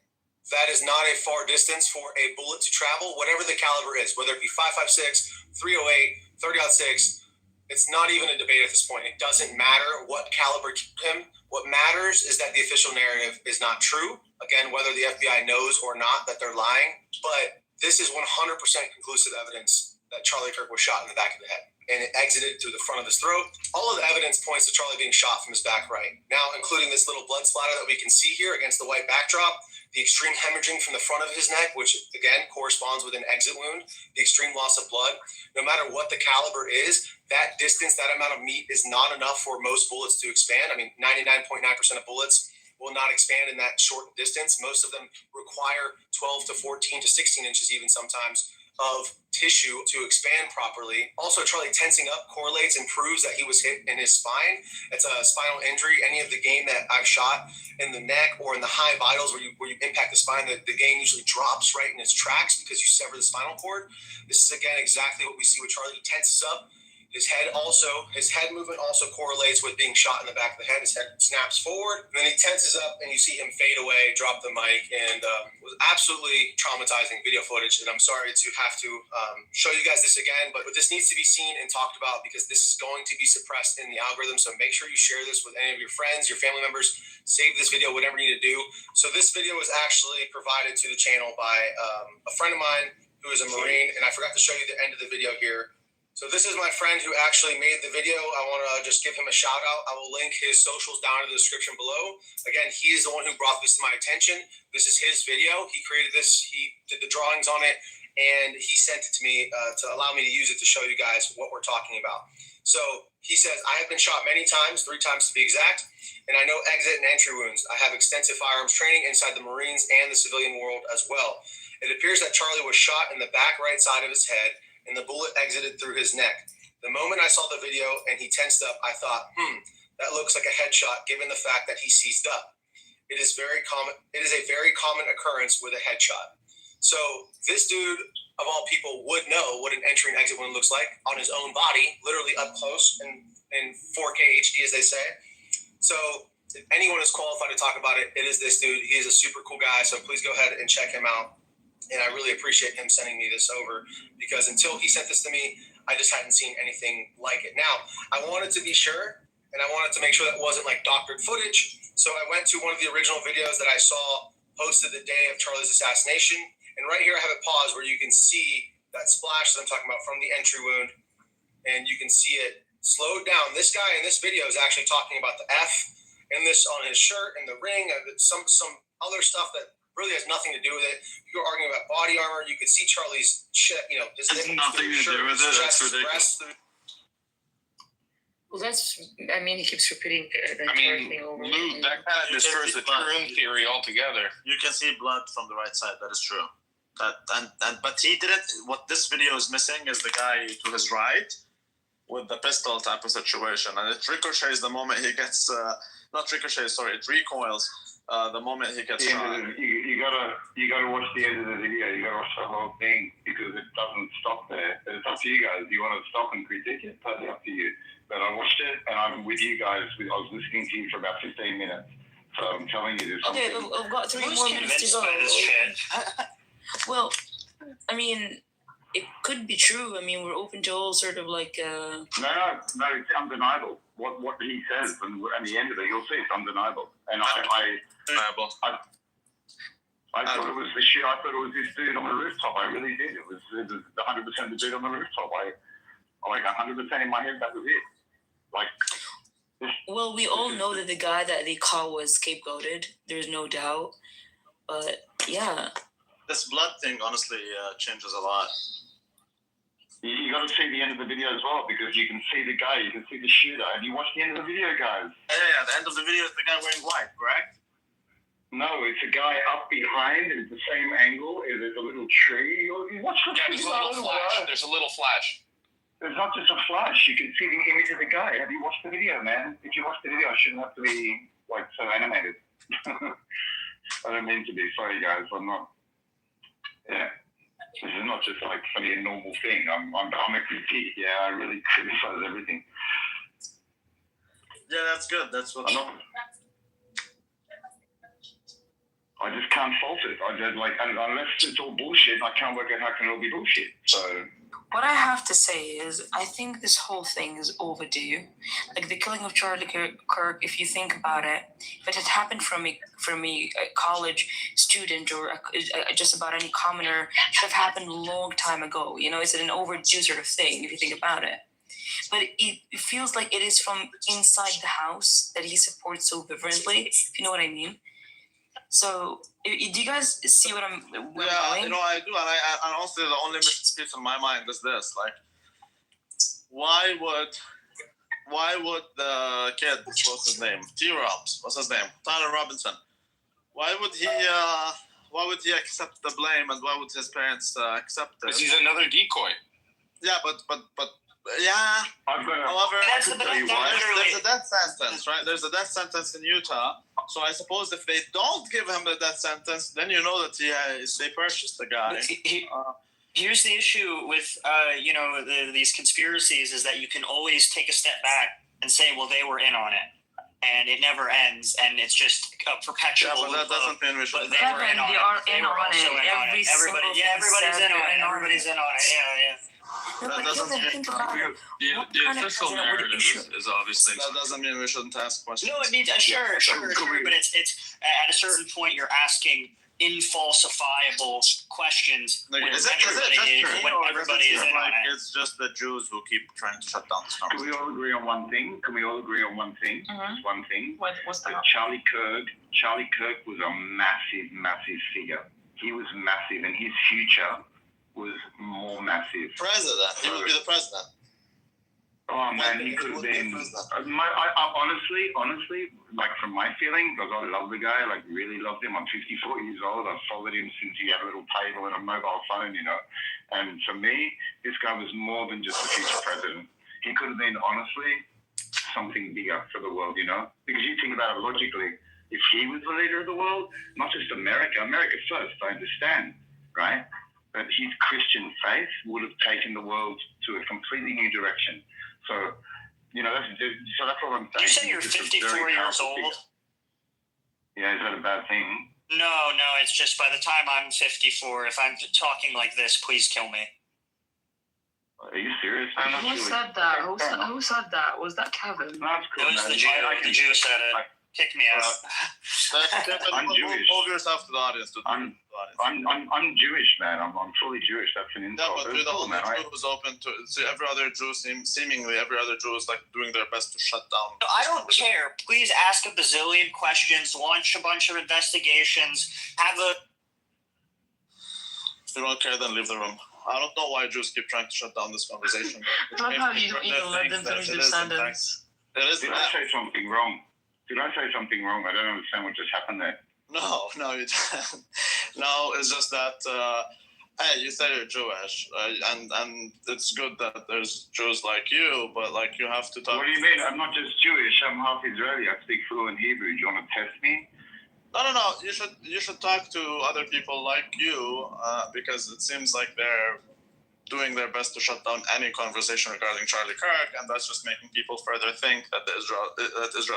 that is not a far distance for a bullet to travel, whatever the caliber is, whether it be 5.56, 308, 30-06. It's not even a debate at this point. It doesn't matter what caliber killed him. What matters is that the official narrative is not true. Again, whether the FBI knows or not that they're lying, but this is 100% conclusive evidence that Charlie Kirk was shot in the back of the head, and it exited through the front of his throat. All of the evidence points to Charlie being shot from his back right. Now, including this little blood splatter that we can see here against the white backdrop, the extreme hemorrhaging from the front of his neck, which again corresponds with an exit wound, the extreme loss of blood. No matter what the caliber is, that distance, that amount of meat is not enough for most bullets to expand. I mean, 99.9% of bullets will not expand in that short distance. Most of them require 12 to 14 to 16 inches even sometimes of tissue to expand properly. Also, Charlie tensing up correlates and proves that he was hit in his spine. It's a spinal injury. Any of the game that I've shot in the neck or in the high vitals where you impact the spine, the game usually drops right in its tracks because you sever the spinal cord. This is, again, exactly what we see with Charlie. He tenses up. His head movement also correlates with being shot in the back of the head. His head snaps forward, and then he tenses up, and you see him fade away, drop the mic, and it was absolutely traumatizing video footage. And I'm sorry to have to show you guys this again, but this needs to be seen and talked about because this is going to be suppressed in the algorithm. So make sure you share this with any of your friends, your family members. Save this video, whatever you need to do. So this video was actually provided to the channel by a friend of mine who is a Marine, and I forgot to show you the end of the video here. So this is my friend who actually made the video. I want to just give him a shout out. I will link his socials down in the description below. Again, he is the one who brought this to my attention. This is his video. He created this. He did the drawings on it, and he sent it to me to allow me to use it to show you guys what we're talking about. So he says, I have been shot many times, 3 times to be exact, and I know exit and entry wounds. I have extensive firearms training inside the Marines and the civilian world as well. It appears that Charlie was shot in the back right side of his head, and the bullet exited through his neck. The moment I saw the video and he tensed up, I thought, that looks like a headshot given the fact that he seized up. It is very common. It is a very common occurrence with a headshot. So this dude, of all people, would know what an entry and exit wound looks like on his own body, literally up close and in 4K HD, as they say. So if anyone is qualified to talk about it, it is this dude. He is a super cool guy. So please go ahead and check him out. And I really appreciate him sending me this over, because until he sent this to me, I just hadn't seen anything like it. Now, I wanted to be sure, and I wanted to make sure that wasn't like doctored footage. So I went to one of the original videos that I saw posted the day of Charlie's assassination. And right here I have it paused where you can see that splash that I'm talking about from the entry wound. And you can see it slowed down. This guy in this video is actually talking about the F in this on his shirt and the ring, and some other stuff that really has nothing to do with it. You were arguing about body armor. You could see Charlie's shit, his It's nothing to do with it. That's ridiculous. Well, he keeps repeating the thing over. Lou, that kind of destroys the Troon theory altogether. You can see blood from the right side. That is true. But he didn't. What this video is missing is the guy to his right with the pistol type of situation, and it ricochets the moment he gets. Not ricochets. Sorry, it recoils the moment he gets shot. You gotta watch the end of the video. You gotta watch the whole thing, because it doesn't stop there. It's up to you guys. You want to stop and critique it? Totally up to you. But I watched it, and I'm with you guys. I was listening to you for about 15 minutes. So I'm telling you this. Okay, I've got 3 more minutes to go. Well, it could be true. We're open to all sort of like. No, it's undeniable. What he says, and at the end of it, you'll see it's undeniable. And I thought it was the shit. I thought it was this dude on the rooftop. I really did. It was 100% the dude on the rooftop. I 100% in my head that was it. Well, we all know that the guy that they caught was scapegoated. There's no doubt. But yeah. This blood thing honestly changes a lot. You got to see the end of the video as well, because you can see the guy, you can see the shooter. Have you watched the end of the video, guys? Yeah, the end of the video is the guy wearing white, correct? No, it's a guy up behind, and it's the same angle. There's a little tree. Watch the there's a little flash. There's a little flash. There's not just a flash. You can see the image of the guy. Have you watched the video, man? If you watch the video, I shouldn't have to be so animated. I don't mean to be. Sorry, guys. I'm not. Yeah. This is not just for me a normal thing. I'm a critique. Yeah, I really criticize everything. Yeah, that's good. That's what. I just can't fault it. Unless it's all bullshit, I can't work out how can it all be bullshit. So. What I have to say is, I think this whole thing is overdue. Like the killing of Charlie Kirk, if you think about it, if it had happened from a college student or just about any commoner, it should have happened a long time ago. It's an overdue sort of thing if you think about it. But it feels like it is from inside the house that he supports so vibrantly, if you know what I mean. So, do you guys see what I'm going? I do. And also the only missing piece in my mind is this: why would the kid? What's his name? T-Robs. What's his name? Tyler Robinson. Why would he accept the blame, and why would his parents accept it? Because he's another decoy. Yeah, but yeah. However, there's a death sentence, right? There's a death sentence in Utah. So I suppose if they don't give him the death sentence, then you know that they purchased the guy. Here's the issue with these conspiracies is that you can always take a step back and say, well, they were in on it, and it never ends, and it's just a perpetual. Yeah, but that doesn't mean we should. They were in on it. They were also in on it. Everybody's in on it. Everybody's in on it. Yeah. No, but think about it. The official narrative is obviously. That doesn't mean we shouldn't ask questions. No, it means sure, but it's at a certain point you're asking infalsifiable questions when everybody is in on it. It's just the Jews who keep trying to shut down this conversation. Can we all agree on one thing? Just one thing. What's that? Charlie Kirk was a massive, massive figure. He was massive, and his future was more massive. President. He would be the president. Oh man, he could have been. I honestly, from my feeling, because I love the guy, really loved him. I'm 54 years old. I've followed him since he had a little table and a mobile phone, And for me, this guy was more than just a future president. He could have been, honestly, something bigger for the world, Because you think about it logically, if he was the leader of the world, not just America first, I understand, right? But his Christian faith would have taken the world to a completely new direction. So So that's what I'm saying. You say you're 54 years old? Yeah, is that a bad thing? No, it's just by the time I'm 54, if I'm talking like this, please kill me. Are you serious? Who said that? Who said that? Was that Kevin? That's cool, It was man. the Jew. The Jew said it. Kick me out. I'm Jewish. Move yourself to the audience. I'm Jewish, man. I'm fully Jewish. That's an insult. Yeah, but you're the only Jew who's open to. See, every other Jew, seemingly every other Jew is like doing their best to shut down. I don't care. Please ask a bazillion questions. Launch a bunch of investigations. Have a. If you don't care, then leave the room. I don't know why Jews keep trying to shut down this conversation. I love how you don't even let them finish their sentence. Did I say something wrong? I don't understand what just happened there. No, you didn't. No, it's just that, hey, you said you're Jewish, and it's good that there's Jews like you, but like you have to talk. What do you mean? I'm not just Jewish. I'm half Israeli. I speak fluent Hebrew. Do you want to test me? No. You should talk to other people like you, because it seems like they're doing their best to shut down any conversation regarding Charlie Kirk, and that's just making people further think that Israel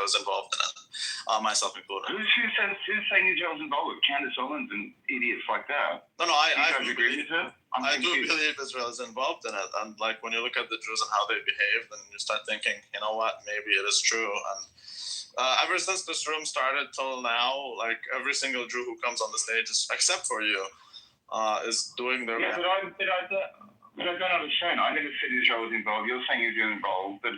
is involved in it, myself included. Who's saying Israel's involved with Candace Owens and idiots like that? No, I do believe Israel is involved in it, and like when you look at the Jews and how they behave, then you start thinking, you know what, maybe it is true. And ever since this room started till now, like every single Jew who comes on the stage, except for you, is doing their best. But I don't understand. I never said Israel was involved. You're saying Israel involved, but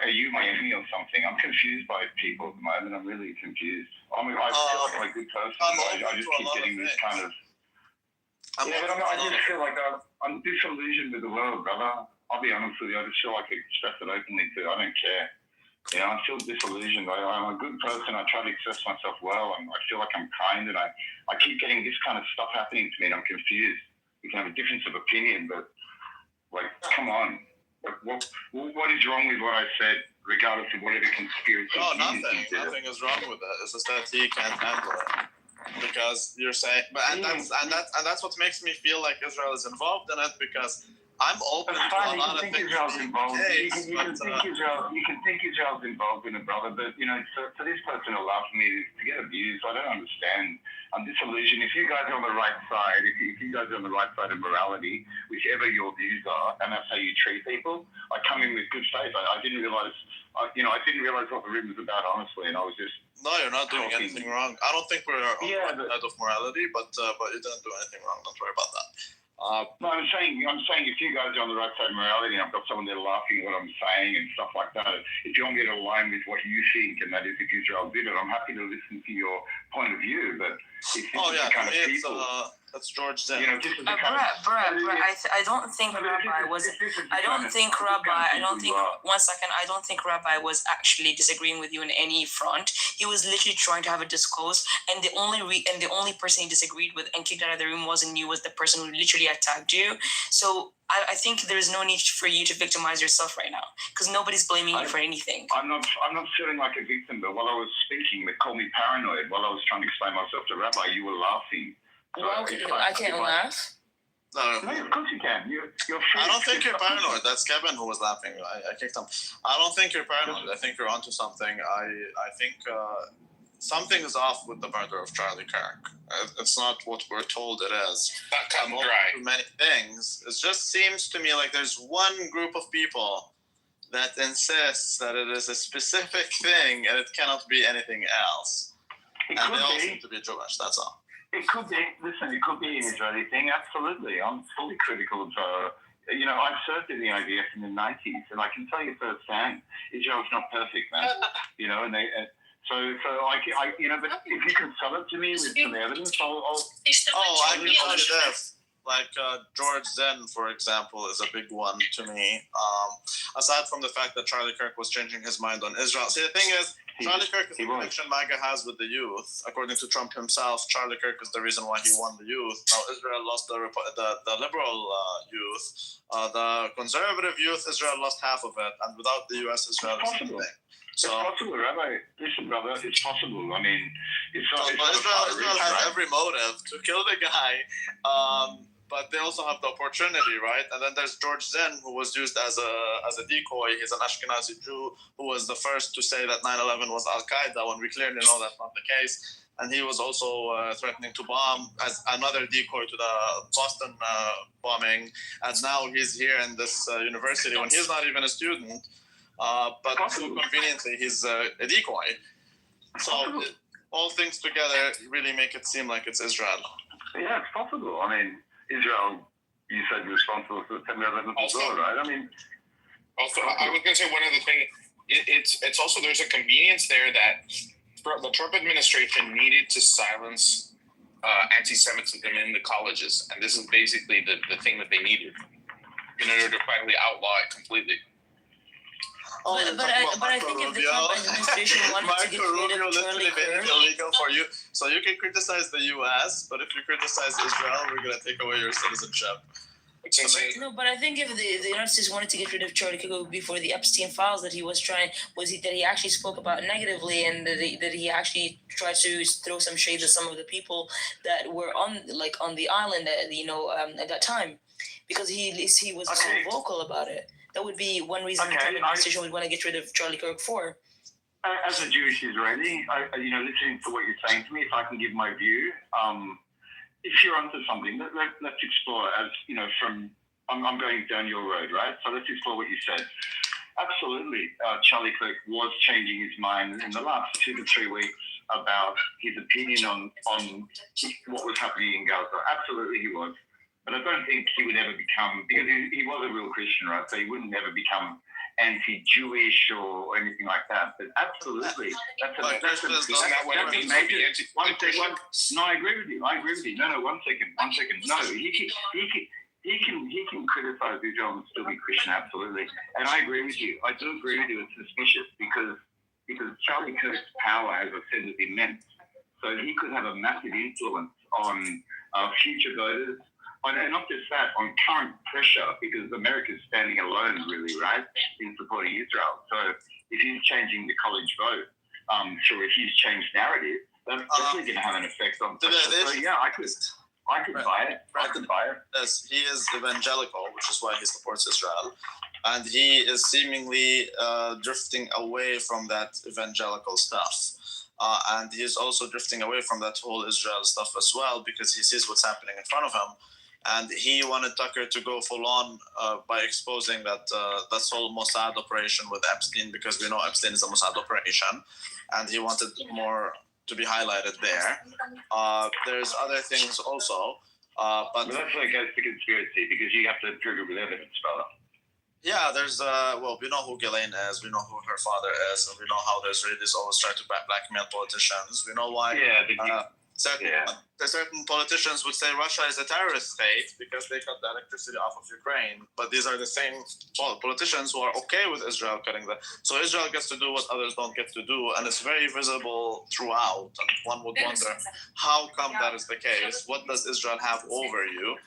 are you my enemy or something? I'm confused by people at the moment. I'm really confused. I feel like I'm a good person. I just keep getting this kind of. I just feel like I'm disillusioned with the world, brother. I'll be honest with you. I just feel like I express it openly too. I don't care. You know, I feel disillusioned. I'm a good person. I try to express myself well, and I feel like I'm kind, and I keep getting this kind of stuff happening to me, and I'm confused. We can have a difference of opinion, but like, come on. What is wrong with what I said, regardless of whatever conspiracy? No, nothing is wrong with it. It's just that he can't handle it because you're saying, and that's what makes me feel like Israel is involved in it, because I'm open to a lot of things. Israel's involved. You can think Israel's involved in it, brother. But you know, for this person to allow for me to get abused, I don't understand. I'm disillusioned. If you guys are on the right side, if you guys are on the right side of morality, whichever your views are, and that's how you treat people, I come in with good faith. I didn't realize, I didn't realize what the room was about, honestly, and I was just. No, you're not doing anything wrong. I don't think we're on the right side of morality, but you didn't do anything wrong. Don't worry about that. No, I'm saying if you guys are on the right side of morality and I've got someone there laughing at what I'm saying and stuff like that, if you want me to align with what you think, and that is if Israel did it, I'm happy to listen to your point of view. But if the kind of people, that's George Zinn. I don't think Rabbi was. I don't think Rabbi was actually disagreeing with you in any front. He was literally trying to have a discourse, and the only person he disagreed with and kicked out of the room wasn't you, was the person who literally attacked you. So I think there's no need for you to victimize yourself right now, because nobody's blaming you for anything. I'm not feeling like a victim, but while I was speaking, they called me paranoid. While I was trying to explain myself to Rabbi, you were laughing. Well, I can't laugh. No, of course you can. I don't think you're paranoid. That's Kevin who was laughing. I kicked him. I don't think you're paranoid. I think you're onto something. I think something is off with the murder of Charlie Kirk. It's not what we're told it is. I'm open to many things. It just seems to me like there's one group of people that insists that it is a specific thing and it cannot be anything else. And they all seem to be Jewish. That's all. It could be. Listen, it could be an Israeli thing. Absolutely, I'm fully critical of. I served in the IDF in the 90s, and I can tell you firsthand, Israel's not perfect, man. And they. So but if you can sell it to me with some evidence, I can tell you this. Like George Zinn, for example, is a big one to me. Aside from the fact that Charlie Kirk was changing his mind on Israel. See, the thing is, Charlie Kirk is the connection MAGA has with the youth. According to Trump himself, Charlie Kirk is the reason why he won the youth. Now Israel lost the liberal youth. The conservative youth, Israel lost half of it. And without the U.S., Israel is nothing. So, it's possible, Rabbi. Listen, brother, it's possible. I mean, Israel has every motive to kill the guy. but they also have the opportunity, right? And then there's George Zinn, who was used as a decoy. He's an Ashkenazi Jew who was the first to say that 9/11 was Al-Qaeda, when we clearly know that's not the case. And he was also threatening to bomb as another decoy to the Boston bombing. And now he's here in this university when he's not even a student. But so conveniently, he's a decoy. So all things together really make it seem like it's Israel. Yeah, it's possible. I mean, Israel, you said, responsible for September 11th as well, right? I mean, also, I was going to say one other thing. It's also, there's a convenience there that the Trump administration needed to silence anti-Semitism in the colleges, and this is basically the thing that they needed in order to finally outlaw it completely. But I think if the Trump administration wanted to get rid of Charlie Kirk, it's illegal for you. So you can criticize the U.S., but if you criticize Israel, we're going to take away your citizenship. It's insane. No, but I think if the United States wanted to get rid of Charlie Kirk before the Epstein files that he actually spoke about negatively, and that he actually tried to throw some shade at some of the people that were on the island at that time, because he was so vocal about it. That would be one reason the Trump administration would want to get rid of Charlie Kirk for. As a Jewish Israeli, listening to what you're saying to me, if I can give my view, if you're onto something, let's explore. As you know, I'm going down your road, right? So let's explore what you said. Absolutely, Charlie Kirk was changing his mind in the last 2 to 3 weeks about his opinion on what was happening in Gaza. Absolutely, he was. But I don't think he would ever become, because he was a real Christian, right? So he wouldn't ever become anti-Jewish or anything like that. But absolutely, that's maybe. One second. No, I agree with you. No, 1 second. No, he can criticize Israel and still be Christian, absolutely. And I agree with you. I do agree with you. It's suspicious because Charlie Kirk's power, as I said, is immense. So he could have a massive influence on future voters. And not just that, on current pressure, because America's standing alone, really, right, in supporting Israel. So if he's changing the college vote through a huge change narrative, that's definitely going to have an effect on pressure. So yeah, I could buy it. I could buy it. Yes, he is evangelical, which is why he supports Israel. And he is seemingly drifting away from that evangelical stuff. And he's also drifting away from that whole Israel stuff as well, because he sees what's happening in front of him. And he wanted Tucker to go full on by exposing that whole Mossad operation with Epstein, because we know Epstein is a Mossad operation, and he wanted more to be highlighted there. There's other things also, but that's like a conspiracy, because you have to prove it with evidence, brother. Yeah, there's we know who Ghislaine is, we know who her father is, and we know how the Israelis always try to blackmail politicians. We know why. Certain politicians would say Russia is a terrorist state because they cut the electricity off of Ukraine. But these are the same politicians who are okay with Israel cutting that. So Israel gets to do what others don't get to do, and it's very visible throughout. And one would wonder, how come that is the case? What does Israel have over you?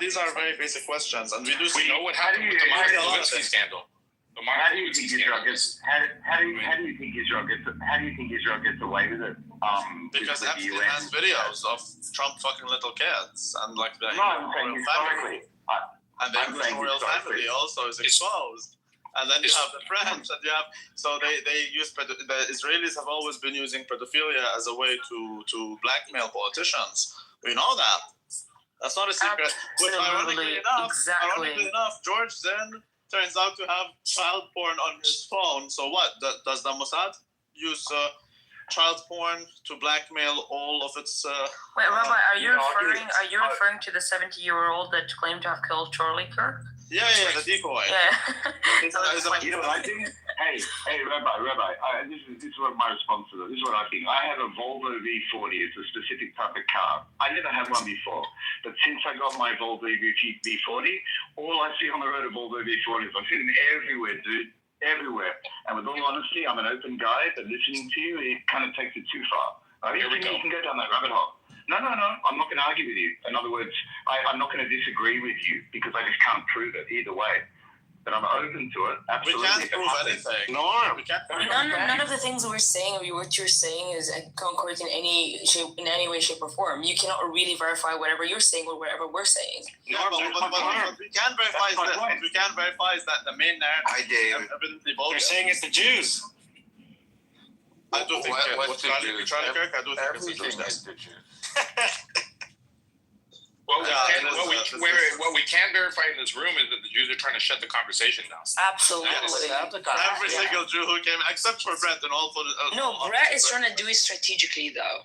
These are very basic questions, and we do see. We know what happened with the Monica Lewinsky scandal. How do you think Israel gets? How do you think Israel gets away with it? Because Epstein has videos of Trump fucking little kids and like the royal family, and the English royal family also is exposed. And then you have the French, and you have they use the Israelis have always been using pedophilia as a way to blackmail politicians. We know that. That's not a secret. But ironically enough, George Zinn turns out to have child porn on his phone. So what? Does the Mossad use child porn to blackmail all of its? Wait, Rabbi, are you referring to the 70-year-old that claimed to have killed Charlie Kirk? Yeah, the decoy. Yeah. You know what I think? Hey, Rabbi. This is what my response to this. This is what I think. I have a Volvo V40. It's a specific type of car. I never had one before, but since I got my Volvo V40, all I see on the road of Volvo V40s, I see them everywhere, dude. Everywhere. And with all honesty, I'm an open guy, but listening to you, it kind of takes it too far. You can go down that rabbit hole. No. I'm not going to argue with you. In other words, I'm not going to disagree with you because I just can't prove it either way. But I'm open to it. Absolutely. We can't prove anything. No, we can't. None of the things we're saying or what you're saying is concrete in any way, shape, or form. You cannot really verify whatever you're saying or whatever we're saying. Yeah, but we can verify this. We can verify that the main narrative. They're saying it's the Jews. I do think Charlie Kirk. I do think everything is the Jews. What we can verify in this room is that the Jews are trying to shut the conversation down. Absolutely. Every single Jew who came, except for Brett, and all for no, Brett is trying to do it strategically, though.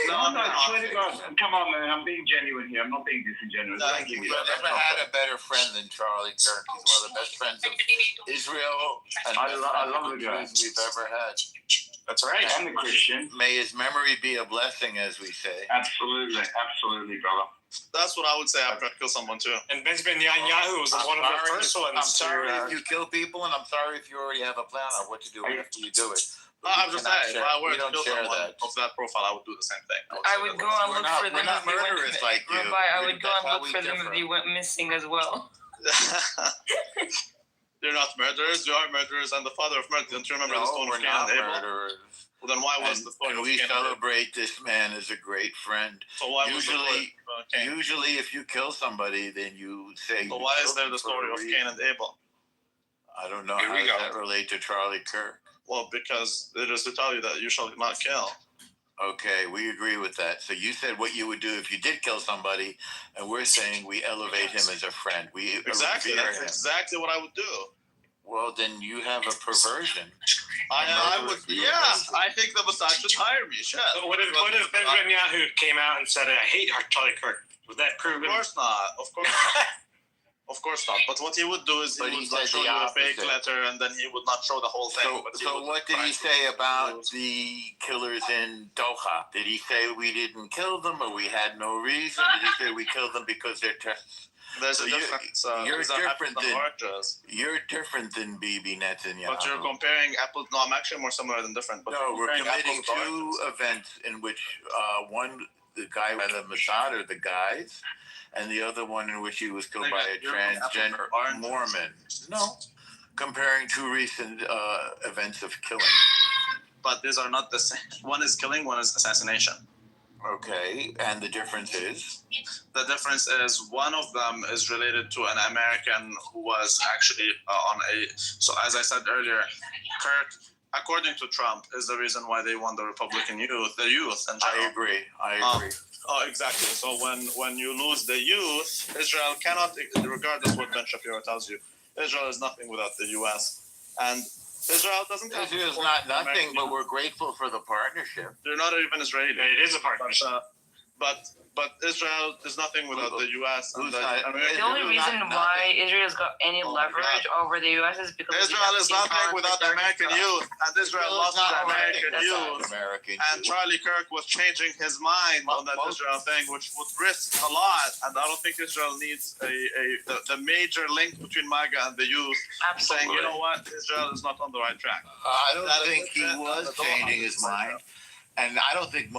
No, swear to God. Come on, man. I'm being genuine here. I'm not being disingenuous. I've never had a better friend than Charlie Kirk. He's one of the best friends of Israel and I love the guy. Jews we've ever had. That's right. And the Christian. May his memory be a blessing, as we say. Absolutely, brother. That's what I would say after I kill someone too. And Benjamin Netanyahu was one of the first ones. I'm sorry if you kill people, and I'm sorry if you already have a plan on what to do after you do it. No, I'm just saying, if I were to don't kill share someone that. of that profile, I would do the same thing. I would go and look for them. We're not murderers like you. Rabbi, I would go and look for them if they went missing as well. You're not murderers. You are murderers and the father of murder. Don't you remember the stone of Cain and Abel? Murderers. Well, then why was the story and of we Cain and Abel? celebrate this man as a great friend. So why was the story of Cain? Usually, if you kill somebody, then you say. So why is there the story of Cain and Abel? I don't know. How does that relate to Charlie Kirk? Well, because it is to tell you that you shall not kill. Okay, we agree with that. So you said what you would do if you did kill somebody, and we're saying we elevate him as a friend. We exactly. revere That's him. exactly what I would do. Well, then you have a perversion. I would. Yeah, I think the Mossad should hire me. Shit. But what if Benjamin Netanyahu came out and said, "I hate Charlie Kirk"? Would that prove it? Of course not. Of course not. Of course not. But what he would do is he would like show you a fake letter, and then he would not show the whole thing. So what did he say about the killers in Doha? Did he say we didn't kill them, or we had no reason? Did he say we killed them because they're terrorists? There's a difference. You're different than Bibi Netanyahu. But you're comparing apples. No, I'm actually more similar than different. But no, we're committing two events in which one, the guy by the Mossad or the guys, and the other one in which he was killed by a transgender Mormon. No, comparing two recent events of killing. But these are not the same. One is killing, one is assassination. Okay, and the difference is? The difference is one of them is related to an American who was actually on a... So as I said earlier, Kirk, according to Trump, is the reason why they won the Republican youth, the youth in general. I agree. Oh, exactly. So when you lose the youth, Israel cannot, regardless what Ben Shapiro tells you, Israel is nothing without the U.S. And Israel doesn't have... Israel is not nothing, but we're grateful for the partnership. They're not even Israeli. It is a partnership. But Israel is nothing without the U.S. And the only reason why Israel's got any leverage over the U.S. is because Israel is nothing without the American youth, and Israel lost the American youth. And Charlie Kirk was changing his mind on that Israel thing, which would risk a lot. And I don't think Israel needs the major link between MAGA and the youth, saying, you know what, Israel is not on the right track. I don't think he was changing his mind, and I don't think.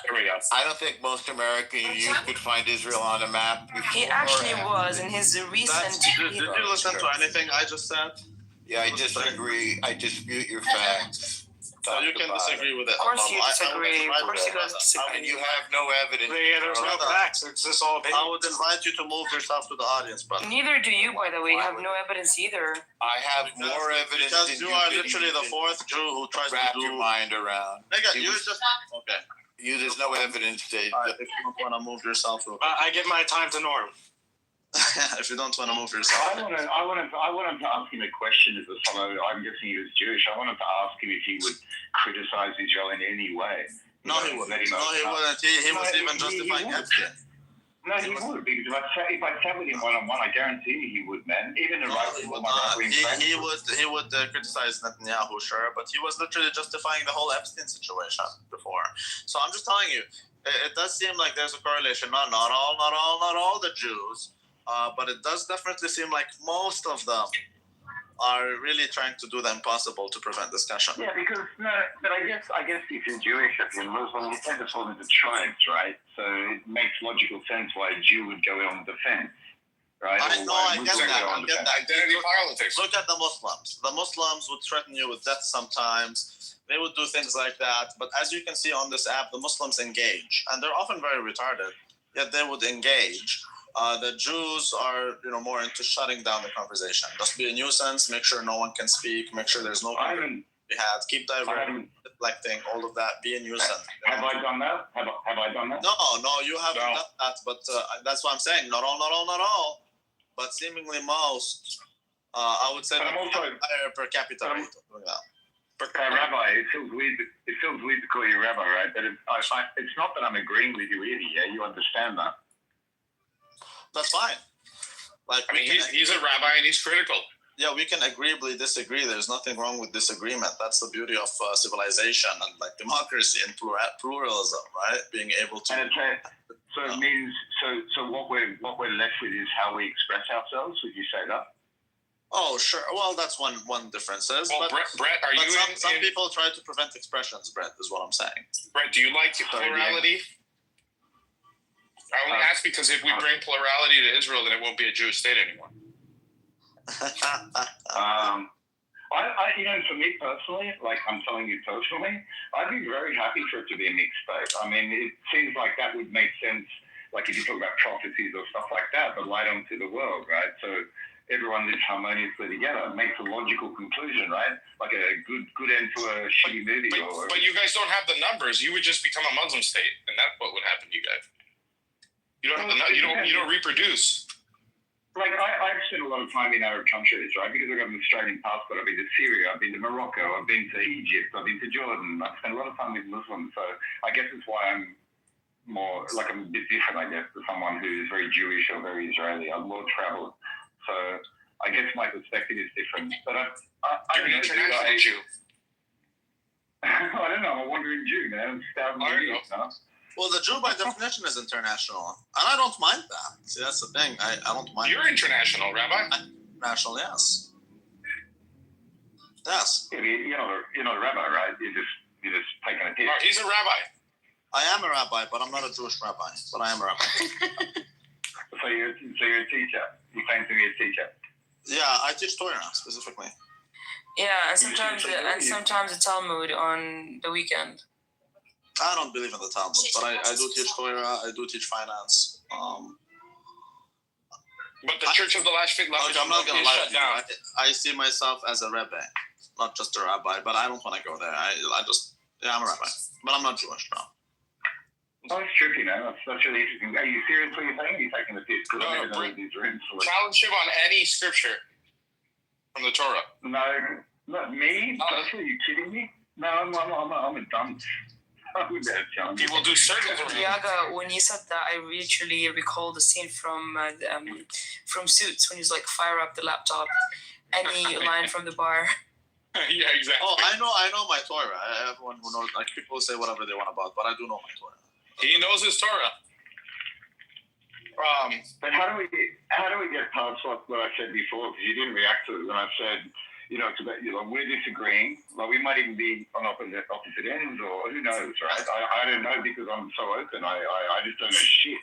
Here we go. I don't think most American youth could find Israel on a map. He actually was in his recent. Did you listen to anything I just said? Yeah, I disagree. I dispute your facts. So you can disagree with it. Of course you disagree. Of course you guys disagree. And you have no evidence. Yeah, there's no facts. It's just all opinion. I would invite you to move yourself to the audience, brother. Neither do you, by the way. You have no evidence either. I have more evidence because than you are literally the fourth Jew who tries to do... your mind around. Nigga, you're just... Okay. There's no evidence that... if you don't want to move yourself... I give my time to Norm. If you don't want to move yourself... I wanted to ask him a question as a fellow... I'm guessing he was Jewish. I wanted to ask him if he would criticize Israel in any way. No, he wouldn't. He was even justifying Epstein. No, he would, because if I sat with him one-on-one, I guarantee you he would, man. Even the he would criticize Netanyahu, sure, but he was literally justifying the whole Epstein situation before. So I'm just telling you, it does seem like there's a correlation. Not all the Jews, but it does definitely seem like most of them are really trying to do the impossible to prevent discussion. Yeah, because but I guess if you're Jewish, if you're Muslim, you tend to fall into tribes, right? So it makes logical sense why a Jew would go on the defense. right? I know, I get that. I get that. Identity politics. Look at the Muslims. The Muslims would threaten you with death sometimes. They would do things like that. But as you can see on this app, the Muslims engage, and they're often very retarded. Yet they would engage. The Jews are, more into shutting down the conversation. Just be a nuisance. Make sure no one can speak. Make sure there's no keep diverting, deflecting, all of that. Be a nuisance. Have I done that? Have I done that? No, you haven't done that. But that's what I'm saying. Not all. But seemingly most. I would say higher per capita rate of doing that. Rabbi, it feels weird. It feels weird to call you Rabbi, right? But it's not that I'm agreeing with you either. Yeah, you understand that. That's fine. He's a rabbi and he's critical. Yeah, we can agreeably disagree. There's nothing wrong with disagreement. That's the beauty of civilization and democracy and pluralism, right? Being able to. And so it means so what we're left with is how we express ourselves. Would you say that? Oh, sure. Well, that's one difference. Well, Brett, are you some people try to prevent expressions, Brett, is what I'm saying. Brett, do you like plurality? I only ask because if we bring plurality to Israel, then it won't be a Jewish state anymore. For me personally, I'm telling you personally, I'd be very happy for it to be a mixed state. I mean, it seems like that would make sense, if you talk about prophecies or stuff like that, but light onto the world, right? So everyone lives harmoniously together. It makes a logical conclusion, right? Like a good end to a shitty movie. But you guys don't have the numbers. You would just become a Muslim state, and that's what would happen to you guys. You don't have you don't reproduce. I've spent a lot of time in Arab countries, right? Because I've got an Australian passport. I've been to Syria, I've been to Morocco, I've been to Egypt, I've been to Jordan. I've spent a lot of time with Muslims, so I guess it's why I'm more I'm a bit different, I guess, to someone who's very Jewish or very Israeli. I've more traveled, so I guess my perspective is different. But you're an international Jew. I don't know. I'm a wandering Jew, man. Well, the Jew by definition is international, and I don't mind that. See, that's the thing. I don't mind. You're international, Rabbi. International, yes. Yes. Yeah, you're not a rabbi, right? You're just taking a piss. Oh, he's a rabbi. I am a rabbi, but I'm not a Jewish rabbi. But I am a rabbi. So you're a teacher. You claim to be a teacher. Yeah, I teach Torah specifically. Yeah, and sometimes the Talmud on the weekend. I don't believe in the Talmud, but I do teach Torah. I do teach finance. But the Church of the Last Fig Love I'm not going to lie shut down. I see myself as a rebbe, not just a rabbi, but I don't want to go there. I'm a rabbi, but I'm not Jewish, no. Oh, it's tricky, man. That's really interesting. Are you serious what you're saying? Are you taking the piss? No, challenge him on any scripture from the Torah. No, not me. Are you kidding me? No, I'm a dunce. People do circles around. Yaga, when you said that, I literally recalled the scene from Suits when he's fire up the laptop. Any line from the bar. Yeah, exactly. Oh, I know my Torah. Everyone who knows, people say whatever they want about, but I do know my Torah. He knows his Torah. But how do we get past what I said before? Because you didn't react to it when I said, it's about, we're disagreeing. We might even be on opposite ends, or who knows, right? I don't know because I'm so open. I just don't know shit.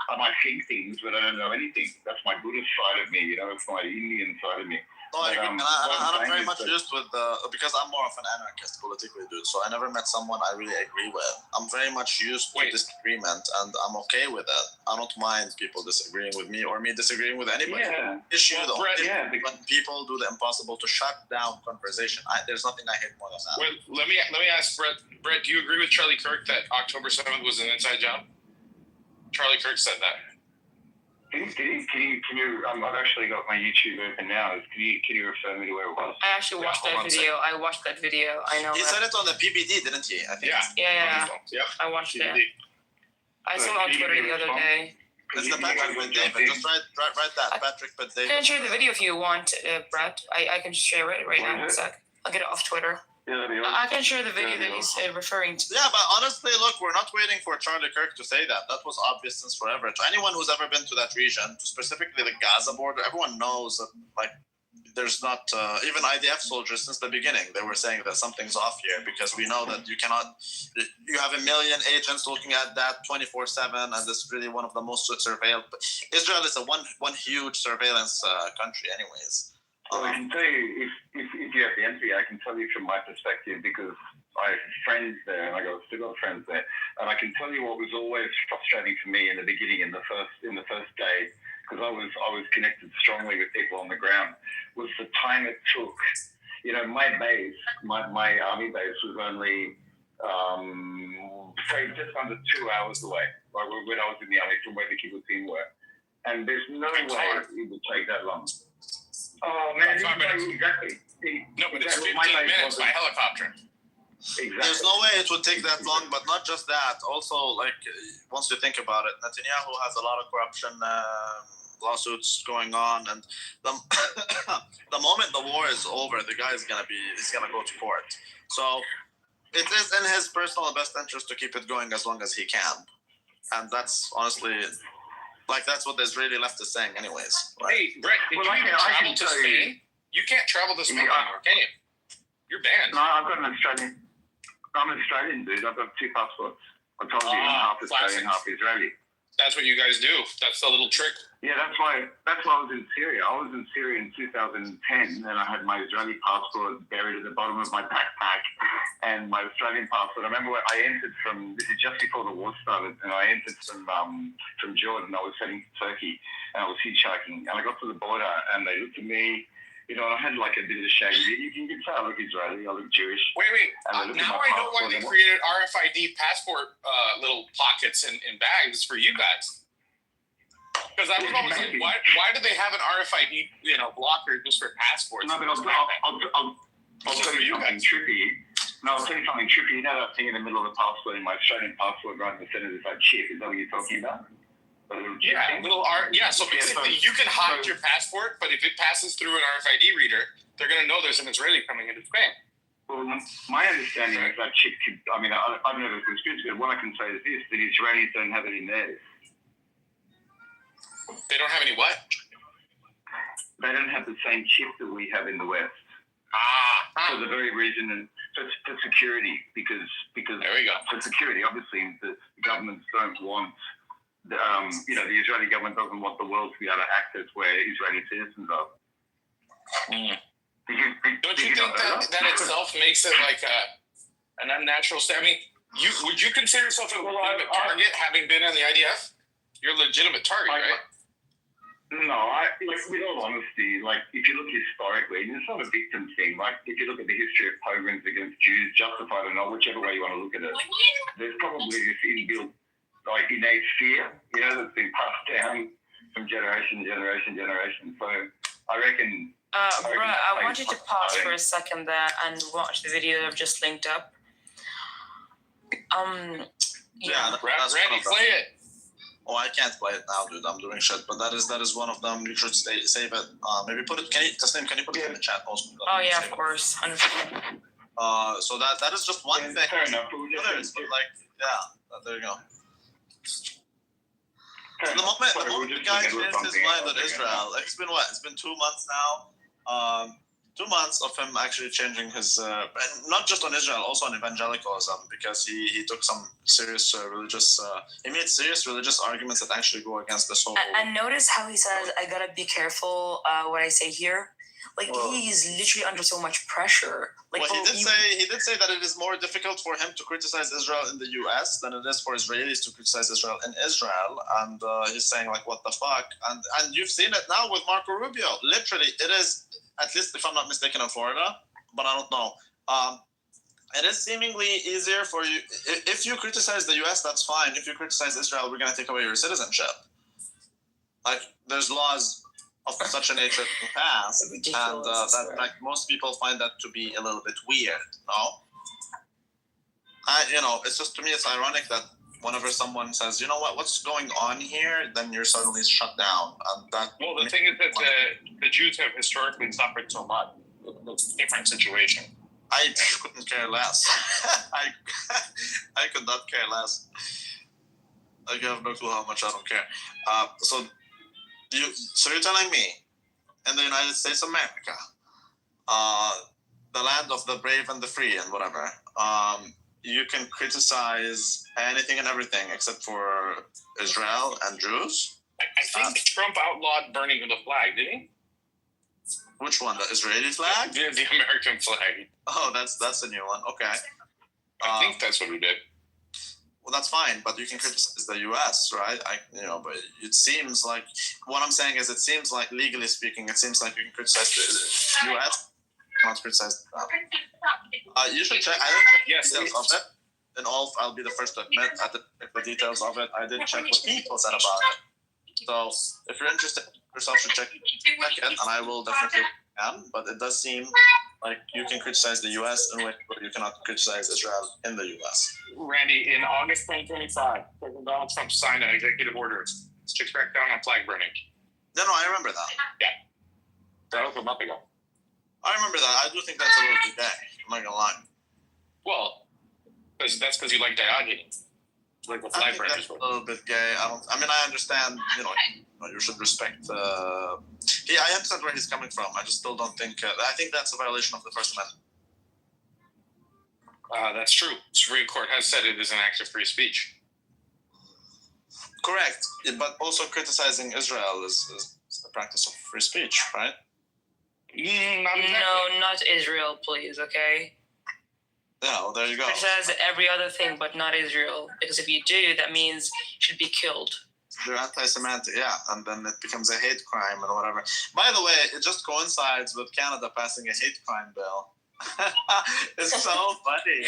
I might think things, but I don't know anything. That's my Buddhist side of me, it's my Indian side of me. No, I agree. I'm very much used with because I'm more of an anarchist politically, dude. So I never met someone I really agree with. I'm very much used to disagreement, and I'm okay with it. I don't mind people disagreeing with me or me disagreeing with anybody. Yeah. Issue though, when people do the impossible to shut down conversation. There's nothing I hate more than that. Well, let me ask Brett. Brett, do you agree with Charlie Kirk that October 7th was an inside job? Charlie Kirk said that. Can you? I've actually got my YouTube open now. Can you refer me to where it was? I actually watched that video. I watched that video. I know. He said it on the PBD, didn't he? I think. Yeah. I watched it. I saw it on Twitter the other day. It's the Patrick with David. Just write that. Patrick with David. I can share the video if you want, Brett. I can share it right now. In a sec. I'll get it off Twitter. Yeah, I can share the video that he's referring to. Yeah, but honestly, look, we're not waiting for Charlie Kirk to say that. That was obvious since forever. To anyone who's ever been to that region, specifically the Gaza border, everyone knows that there's not even IDF soldiers since the beginning. They were saying that something's off here because we know that you cannot. You have 1 million agents looking at that 24/7, and it's really one of the most surveilled. Israel is a one huge surveillance country, anyways. Well, I can tell you, if you have the entry, I can tell you from my perspective because I have friends there, and I still got friends there, and I can tell you what was always frustrating for me in the beginning, in the first day, because I was connected strongly with people on the ground, was the time it took. You know, my base, my army base was only say just under 2 hours away, like when I was in the army from where the kibbutzim were, and there's no way it would take that long. Oh man, exactly. No, but it's 15 minutes by helicopter. Exactly. There's no way it would take that long, but not just that. Also, like, once you think about it, Netanyahu has a lot of corruption lawsuits going on, and the moment the war is over, the guy is gonna go to court. So it is in his personal best interest to keep it going as long as he can, and that's honestly. Like, that's what the Israeli left is saying anyways. Right? Hey, Brett, did you even travel to Spain? You can't travel to Spain anymore, can you? You're banned. No, I've got I'm an Australian dude. I've got 2 passports. I told you, I'm half Australian, half Israeli. That's what you guys do. That's the little trick. Yeah, that's why I was in Syria. I was in Syria in 2010, and I had my Israeli passport buried at the bottom of my backpack, and my Australian passport. I remember when I entered this is just before the war started, and I entered from Jordan. I was heading to Turkey, and I was hitchhiking, and I got to the border, and they looked at me. You know, I had like a bit of a shaggy beard. You can tell I look Israeli, I look Jewish. Wait. Now I know why they created RFID passport little pockets and bags for you guys. Because I was always like, why do they have an RFID, blocker just for passports? No, but I'll tell you something trippy. I'll tell you something trippy. You know that thing in the middle of the passport, in my Australian passport, right in the center, there's that chip. Is that what you're talking about? So basically you can hide your passport, but if it passes through an RFID reader, they're going to know there's an Israeli coming into Spain. Well, my understanding is that chip could, I don't know if it's good, but what I can say is this, that Israelis don't have it in theirs. They don't have any what? They don't have the same chip that we have in the West. For the very reason, and for security, because there we go. For security, obviously, the governments don't want the Israeli government doesn't want the world to be able to access where Israeli citizens are. Don't you think that itself makes it like an unnatural state? I mean, would you consider yourself a legitimate target having been in the IDF? You're a legitimate target, right? No, with all honesty, if you look historically, and it's not a victim thing, if you look at the history of pogroms against Jews, justified or not, whichever way you want to look at it, there's probably this inbuilt innate fear, that's been passed down from generation to generation. So I reckon. I want you to pause for a second there and watch the video that I've just linked up. Randy, play it. Oh, I can't play it now, dude. I'm doing shit. But that is one of them. You should save it. Maybe put it. Can you put it in the chat also? Oh yeah, of course, 100%. So that is just one thing. Fair enough. There you go. So the moment the guy changed his mind on Israel, it's been what? It's been 2 months now. 2 months of him actually changing his, not just on Israel, also on evangelicalism, because he took some serious religious, he made serious religious arguments that actually go against this whole. And notice how he says, "I gotta be careful what I say here." He's literally under so much pressure. He did say that it is more difficult for him to criticize Israel in the U.S. than it is for Israelis to criticize Israel in Israel, and he's saying what the fuck, and you've seen it now with Marco Rubio. Literally, it is, at least if I'm not mistaken, in Florida, but I don't know. It is seemingly easier for you if you criticize the U.S. That's fine. If you criticize Israel, we're gonna take away your citizenship. There's laws of such a nature in the past, and that most people find that to be a little bit weird. No, it's just, to me, it's ironic that whenever someone says, you know what's going on here, then you're suddenly shut down. And the thing is that the Jews have historically suffered so much. It's a different situation. I couldn't care less. I could not care less. I have no clue how much I don't care. So you're telling me in the United States of America, the land of the brave and the free and whatever, you can criticize anything and everything except for Israel and Jews. I think Trump outlawed burning of the flag, didn't he? Which one? The Israeli flag? The American flag. Oh, that's a new one. Okay. I think that's what he did. Well, that's fine, but you can criticize the U.S., right? But it seems like what I'm saying is, it seems like legally speaking, it seems like you can criticize the U.S. Not criticize. You should check. I didn't check the details of it. In all, I'll be the first to admit I didn't check the details of it. I did check what people said about it. So if you're interested, yourself should check it, and I will definitely can. But it does seem like you can criticize the U.S. in a way, but you cannot criticize Israel in the U.S. Randy, in August 2025, President Donald Trump signed an executive order to crack down on flag burning. No, I remember that. Yeah. That was a month ago. I remember that. I do think that's a little bit gay. I'm not gonna lie. Well, that's because you like diogenes. Like the flag burning. That's a little bit gay. I understand. You should respect. I understand where he's coming from. I just still don't think. I think that's a violation of the First Amendment. That's true. The Supreme Court has said it is an act of free speech. Correct, but also criticizing Israel is the practice of free speech, right? Not exactly. No, not Israel, please. Okay. Yeah, well, there you go. It says every other thing, but not Israel. Because if you do, that means you should be killed. They're anti-Semitic, yeah, and then it becomes a hate crime and whatever. By the way, it just coincides with Canada passing a hate crime bill. It's so funny.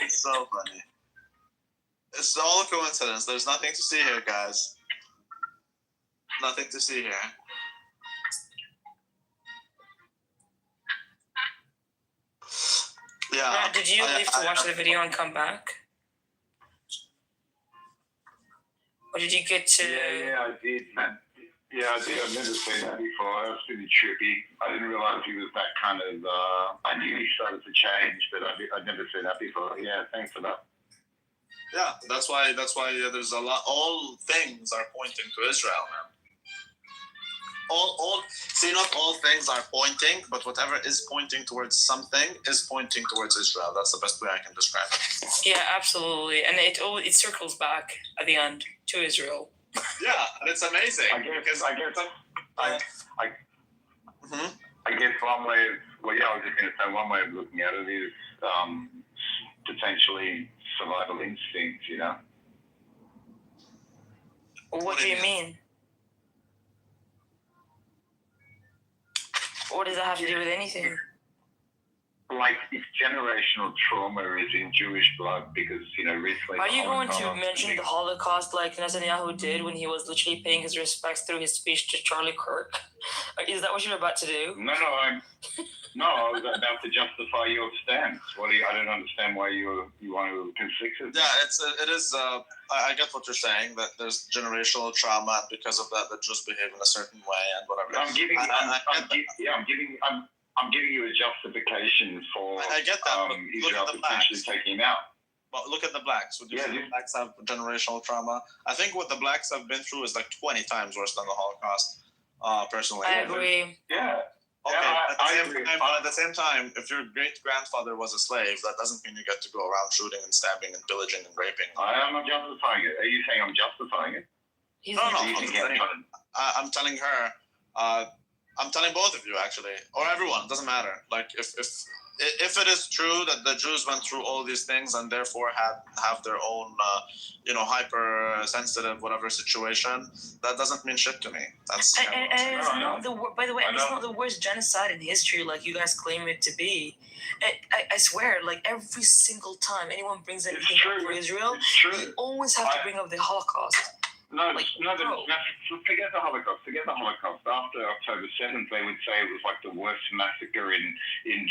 It's so funny. It's all a coincidence. There's nothing to see here, guys. Nothing to see here. Yeah. Did you leave to watch the video and come back? Or did you get to... Yeah, I did, man. Yeah, I did. I've never seen that before. That was pretty trippy. I didn't realize he was that kind of... I knew he started to change, but I'd never seen that before. Yeah, thanks for that. Yeah, that's why there's a lot... All things are pointing to Israel, man. Not all things are pointing, but whatever is pointing towards something is pointing towards Israel. That's the best way I can describe it. Yeah, absolutely, and it circles back at the end to Israel. Yeah, and it's amazing. I guess one way of, I was just going to say one way of looking at it is potentially survival instinct, What do you mean? What does that have to do with anything? Like, if generational trauma is in Jewish blood, because, recently... Are you going to mention the Holocaust like Netanyahu did when he was literally paying his respects through his speech to Charlie Kirk? Is that what you're about to do? No, I was about to justify your stance. I don't understand why you want to conflict it. Yeah, it is. I get what you're saying, that there's generational trauma, and because of that, the Jews behave in a certain way and whatever. I'm giving you a justification for I get that, but look Israel at the potentially blacks. taking him out. Well, look at the blacks. Would you say the blacks have generational trauma? I think what the blacks have been through is like 20 times worse than the Holocaust. Personally, I agree. Yeah. Okay. Yeah, at the same time, if your great-grandfather was a slave, that doesn't mean you get to go around shooting and stabbing and pillaging and raping. I am not justifying it. Are you saying I'm justifying it? No. I'm telling her. I'm telling both of you, actually, or everyone. Doesn't matter. Like, if it is true that the Jews went through all these things and therefore have their own, hypersensitive whatever situation, that doesn't mean shit to me. That's by the way, it's not the worst genocide in history, like you guys claim it to be. I swear, like every single time anyone brings anything up for Israel, you always have to bring up the Holocaust. Forget the Holocaust. After October 7th, they would say it was like the worst massacre in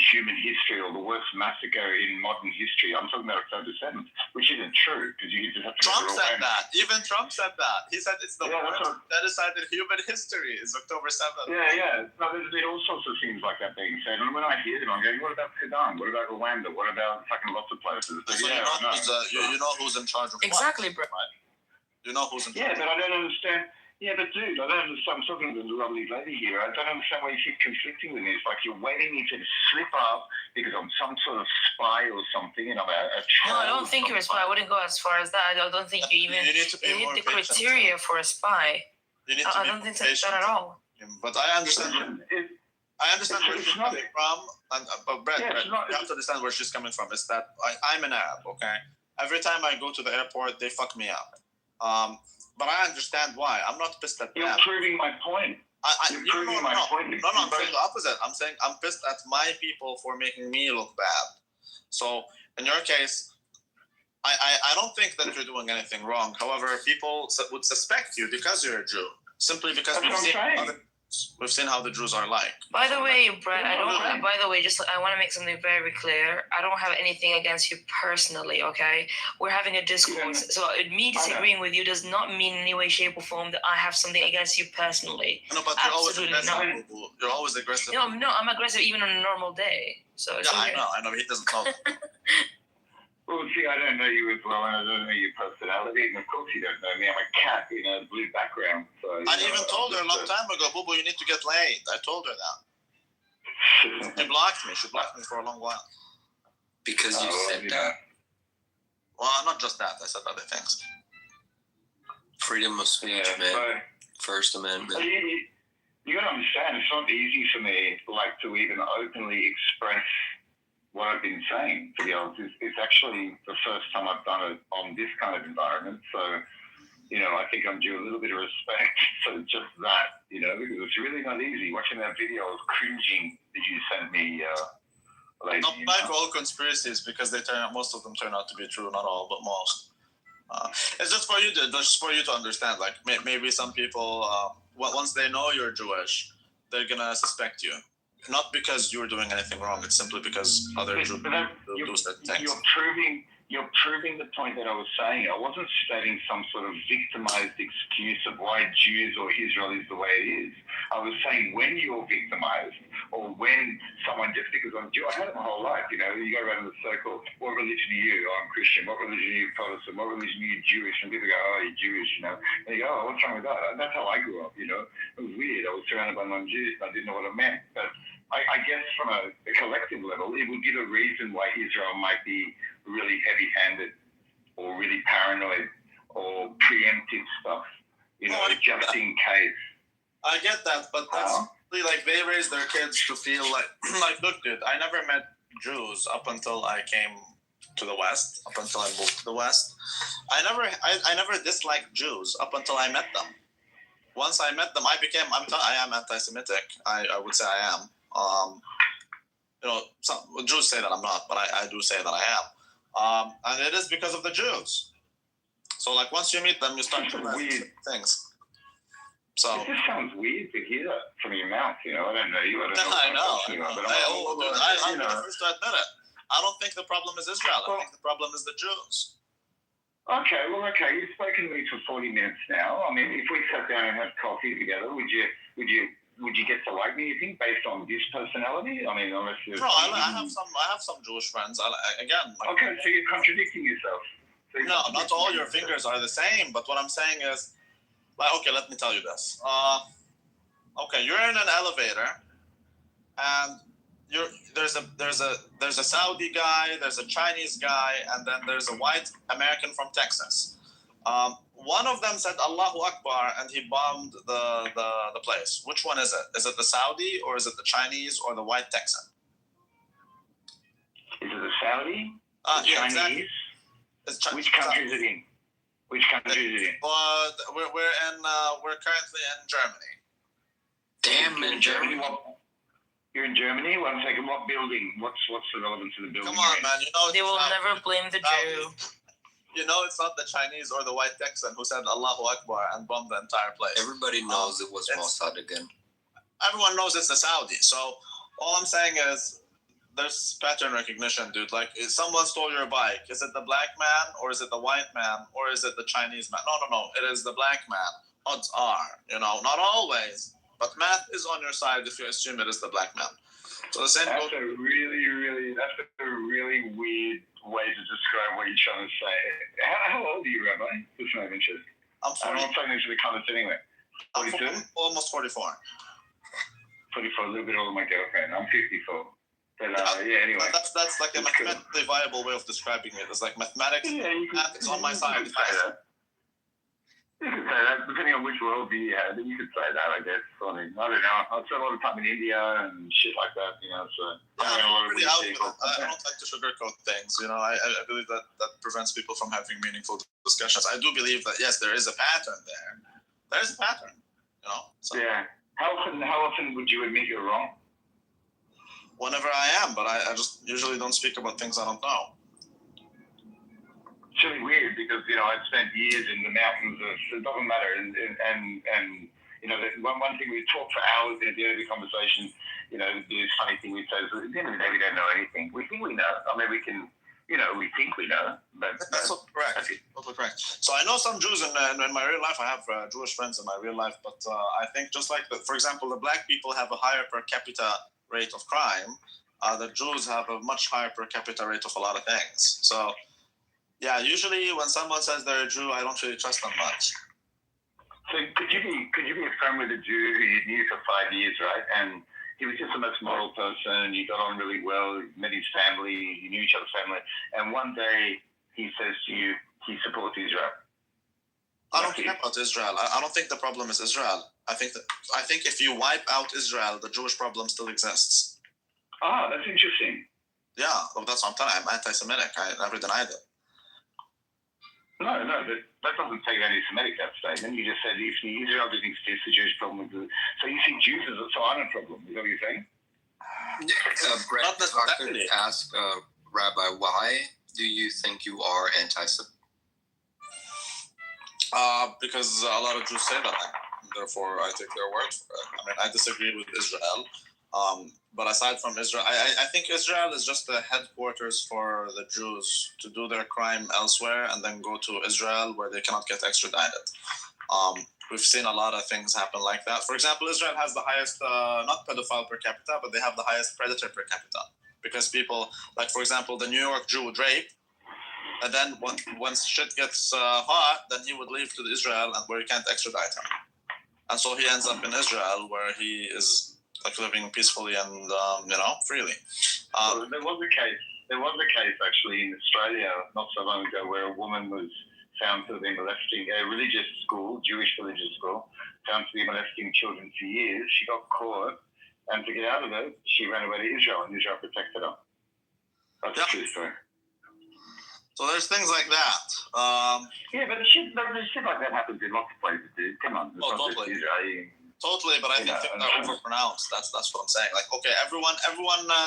human history, or the worst massacre in modern history. I'm talking about October 7th, which isn't true, because you just have to... Trump said that. Even Trump said that. He said it's the worst genocide in human history is October 7th. Yeah. No, there's all sorts of things like that being said. And when I hear them, I'm going, what about Sudan? What about Rwanda? What about fucking lots of places? So you know who's in charge of exactly, what? bro. Right? You know who's in charge. Yeah, but I don't understand. Yeah, but dude, I don't understand. I'm talking to the lovely lady here. I don't understand why you keep conflicting with me. It's like you're waiting me to slip up because I'm some sort of spy or something, and I'm a No, I don't think you're a spy. I wouldn't go as far as that. I don't think you even hit the criteria for a spy. I don't think that's that at all. But I understand. I understand where she's coming from, but Brett, you have to understand where she's coming from. Is that I'm an Arab, okay? Every time I go to the airport, they fuck me up. But I understand why. I'm not pissed at them. You're proving my point. You're proving my point. No, I'm saying the opposite. I'm saying I'm pissed at my people for making me look bad. So in your case, I don't think that you're doing anything wrong. However, people would suspect you because you're a Jew, simply because we've seen how the Jews are like. By the way, Brett, I want to make something very clear. I don't have anything against you personally, okay? We're having a discourse. So me disagreeing with you does not mean in any way, shape, or form that I have something against you personally. No, but you're always aggressive. You're always aggressive. No, I'm aggressive even on a normal day. So it's okay. I know. He doesn't know. Well, see, I don't know you as well, and I don't know your personality, and of course you don't know me. I'm a cat in a blue background. So I even told her a long time ago, Boo Boo, you need to get laid. I told her that. She blocked me. She blocked me for a long while. Because you said that? Well, not just that. I said other things. Freedom of speech, man. First Amendment. You got to understand, it's not easy for me, to even openly express what I've been saying, to be honest. It's actually the first time I've done it on this kind of environment. So, I think I'm due a little bit of respect for just that, because it's really not easy. Watching that video, I was cringing that you sent me, lady. Not like all conspiracies, because most of them turn out to be true, not all, but most. It's just for you to understand. Like maybe some people, once they know you're Jewish, they're gonna suspect you. Not because you're doing anything wrong. It's simply because other Jews do certain things. You're proving the point that I was saying. I wasn't stating some sort of victimized excuse of why Jews or Israel is the way it is. I was saying when you're victimized, or when someone, just because I'm Jew, I had it my whole life, you go around in the circle, what religion are you? Oh, I'm Christian. What religion are you? Protestant. What religion are you? Jewish. And people go, oh, you're Jewish, And you go, oh, what's wrong with that? That's how I grew up, It was weird. I was surrounded by non-Jews, and I didn't know what it meant. But I guess from a collective level, it would give a reason why Israel might be really heavy-handed or really paranoid or preemptive stuff, just in case. I get that, but that's really they raise their kids to feel like look, dude, I never met Jews up until I came to the West, up until I moved to the West. I never disliked Jews up until I met them. Once I met them, I am anti-Semitic. I would say I am. Some Jews say that I'm not, but I do say that I am. And it is because of the Jews. So once you meet them, you start to learn things. So it just sounds weird to hear that from your mouth. I don't know you. I know. I'm the first to admit it. I don't think the problem is Israel. I think the problem is the Jews. Okay. You've spoken to me for 40 minutes now. I mean, if we sat down and had coffee together, would you get to like me, you think, based on this personality? I mean, unless you're... No, I have some Jewish friends. Okay, so you're contradicting yourself. No, not all your fingers are the same, but what I'm saying is, okay, let me tell you this. Okay, you're in an elevator, and there's a Saudi guy, there's a Chinese guy, and then there's a white American from Texas. One of them said Allahu Akbar, and he bombed the place. Which one is it? Is it the Saudi, or is it the Chinese, or the white Texan? Is it the Saudi? Yeah, Chinese? exactly. Which country is it in? Which country is it in? We're currently in Germany. Damn, in Germany. You're in Germany? 1 second. What building? What's the relevance of the building? Come on, man. They will never blame the Jew. It's not the Chinese or the white Texan who said Allahu Akbar and bombed the entire place. Everybody knows it was Mossad again. Everyone knows it's the Saudi. So all I'm saying is there's pattern recognition, dude. If someone stole your bike, is it the black man, or is it the white man, or is it the Chinese man? No. It is the black man. Odds are, not always, but math is on your side if you assume it is the black man. So the same. That's a really weird way to describe what you're trying to say. How old are you, Rabbi? Just out of interest. I'm 40. I'm not saying this to the comments anyway. I'm almost 44. 44, a little bit older than my girlfriend. I'm 54. But anyway. That's like a mathematically viable way of describing it. It's like mathematics. Yeah, it's on my side. You could say that, depending on which worldview you had. You could say that, I guess. I mean, I don't know. I've spent a lot of time in India and shit like that, so. I'm pretty out with it. I don't like to sugarcoat things, I believe that prevents people from having meaningful discussions. I do believe that, yes, there is a pattern there. There's a pattern, So. Yeah. How often would you admit you're wrong? Whenever I am, but I just usually don't speak about things I don't know. It's really weird because I've spent years in the mountains of it doesn't matter and one thing we talk for hours at the end of the conversation, the funny thing we say is at the end of the day we don't know anything. We think we know. I mean we can we think we know, but that's correct. Totally correct. So I know some Jews in my real life. I have Jewish friends in my real life, but I think just like for example, the black people have a higher per capita rate of crime. The Jews have a much higher per capita rate of a lot of things. So. Yeah, usually when someone says they're a Jew, I don't really trust them much. So could you be a friend with a Jew who you knew for 5 years, right? And he was just the most moral person. You got on really well. You met his family. You knew each other's family. And one day he says to you, he supports Israel. I don't care about Israel. I don't think the problem is Israel. I think if you wipe out Israel, the Jewish problem still exists. Ah, that's interesting. Yeah, that's what I'm telling you. I'm anti-Semitic. I never denied it. No, that doesn't take any Semitic, that statement. You just said if Israel didn't exist, the Jewish problem would. So you see Jews as a silent problem. Is that what you're saying? Brett, if I could ask Rabbi, why do you think you are anti-Semitic? Because a lot of Jews say that. Therefore, I take their word for it. I mean, I disagree with Israel. But aside from Israel, I think Israel is just the headquarters for the Jews to do their crime elsewhere and then go to Israel where they cannot get extradited. We've seen a lot of things happen like that. For example, Israel has the highest, not pedophile per capita, but they have the highest predator per capita. Because people, like for example, the New York Jew would rape, and then once shit gets hot, then he would leave to Israel and where you can't extradite him. And so he ends up in Israel where he is like living peacefully and freely. There was a case actually in Australia not so long ago where a woman was found to have been molesting a religious school, Jewish religious school, found to be molesting children for years. She got caught, and to get out of it, she ran away to Israel, and Israel protected her. That's a true story. So there's things like that. Yeah, but shit like that happens in lots of places, dude. Come on, it's not just Israel. Totally, but I think things are overpronounced. That's what I'm saying. Like, okay, everyone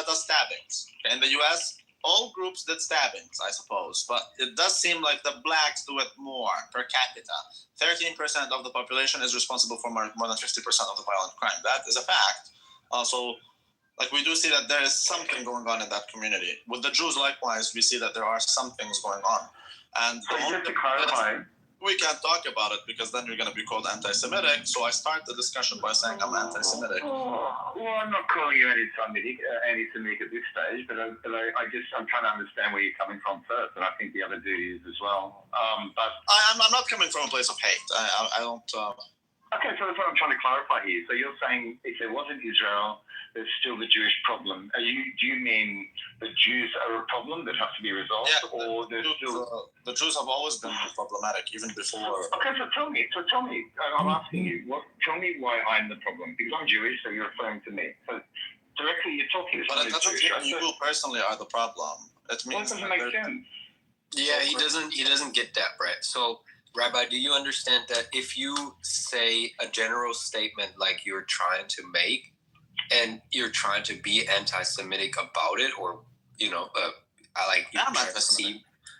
does stabbings. Okay, in the U.S., all groups did stabbings, I suppose, but it does seem like the blacks do it more per capita. 13% of the population is responsible for more than 50% of the violent crime. That is a fact. So, like, we do see that there is something going on in that community. With the Jews, likewise, we see that there are some things going on. And so just to clarify, we can't talk about it because then you're going to be called anti-Semitic. So I start the discussion by saying I'm anti-Semitic. Well, I'm not calling you anti-Semitic at this stage, but I'm trying to understand where you're coming from first, and I think the other dude is as well. But I'm not coming from a place of hate. I don't. Okay, so that's what I'm trying to clarify here. So you're saying if there wasn't Israel, there's still the Jewish problem. Do you mean the Jews are a problem that has to be resolved, or there's still the Jews have always been problematic, even before. Okay, so tell me. I'm asking you. Tell me why I'm the problem, because I'm Jewish, so you're referring to me. So directly, you're talking to someone who's Jewish. But you personally are the problem. It means that doesn't make sense. Yeah, he doesn't get that, Brett. So. Rabbi, do you understand that if you say a general statement like you're trying to make, and you're trying to be anti-Semitic about it, or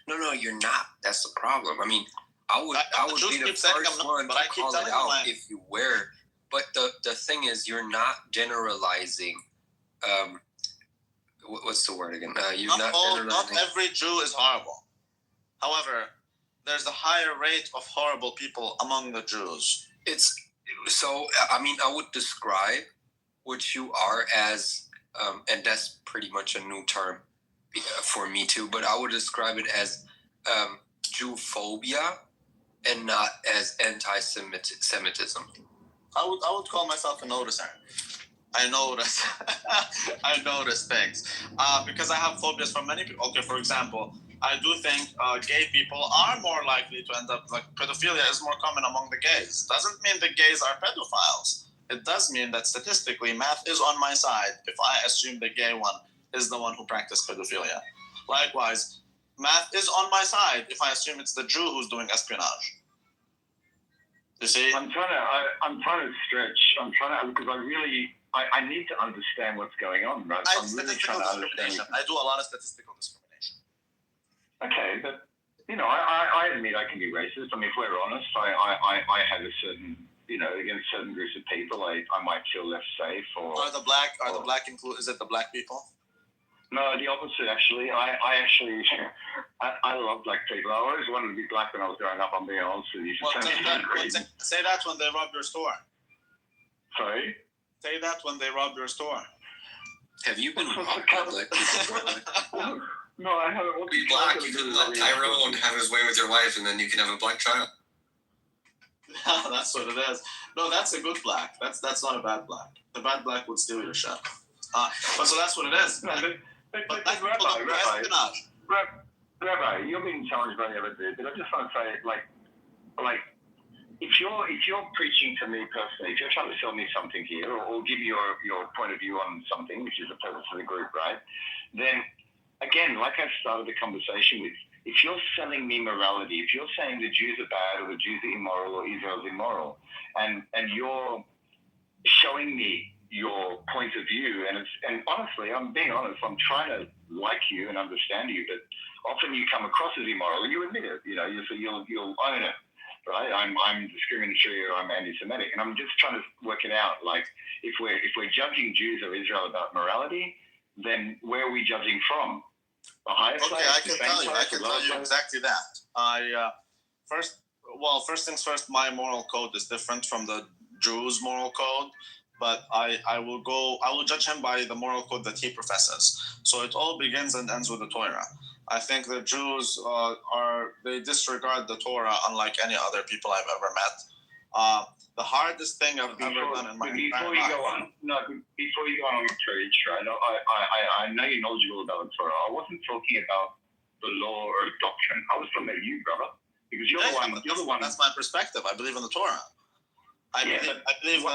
No, you're not. That's the problem. I mean, I would be the first one to call it out if you were. But the thing is, you're not generalizing. What's the word again? Not every Jew is horrible. However, there's a higher rate of horrible people among the Jews. I would describe what you are as, and that's pretty much a new term for me too, but I would describe it as Jewphobia and not as anti-Semitism. I would call myself a noticer. I notice. I notice things because I have phobias from many people. Okay, for example, I do think gay people are more likely to end up like pedophilia is more common among the gays. Doesn't mean the gays are pedophiles. It does mean that statistically, math is on my side if I assume the gay one is the one who practiced pedophilia. Likewise, math is on my side if I assume it's the Jew who's doing espionage. You see? I'm trying to stretch. Because I need to understand what's going on, right? I'm really trying to understand. I do a lot of statistical discrimination. Okay, but I admit I can be racist. I mean, if we're honest, I have a certain, against certain groups of people, I might feel less safe. Or Are the black include? Is it the black people? No, the opposite actually. I love black people. I always wanted to be black when I was growing up. I'm being honest with you. Say that when they rob your store. Sorry. Say that when they rob your store. Have you been robbed by black people? No, I haven't. Be black. You can let Tyrone have his way with your wife, and then you can have a black child. That's what it is. No, that's a good black. That's not a bad black. The bad black would steal your shit. But so that's what it is. But Rabbi, you're being challenged by the other dude, but I just want to say, like, if you're preaching to me personally, if you're trying to sell me something here, or give your point of view on something, which is the purpose of the group, right? Then, again, like I started the conversation with, if you're selling me morality, if you're saying the Jews are bad, or the Jews are immoral, or Israel's immoral, and you're showing me your point of view, and honestly, I'm being honest, I'm trying to like you and understand you, but often you come across as immoral, and you admit it, you'll own it, right? I'm discriminatory, or I'm anti-Semitic, and I'm just trying to work it out, like, if we're judging Jews or Israel about morality, then where are we judging from? The highest place? I can tell you exactly that. First things first, my moral code is different from the Jews' moral code. But I will judge him by the moral code that he professes. So it all begins and ends with the Torah. I think the Jews they disregard the Torah unlike any other people I've ever met. The hardest thing I've ever done in my entire life. Before you go on preach, right? I know you're knowledgeable about the Torah. I wasn't talking about the law or doctrine. I was talking about you, brother, because you're the one. That's my perspective. I believe in the Torah. I believe. No.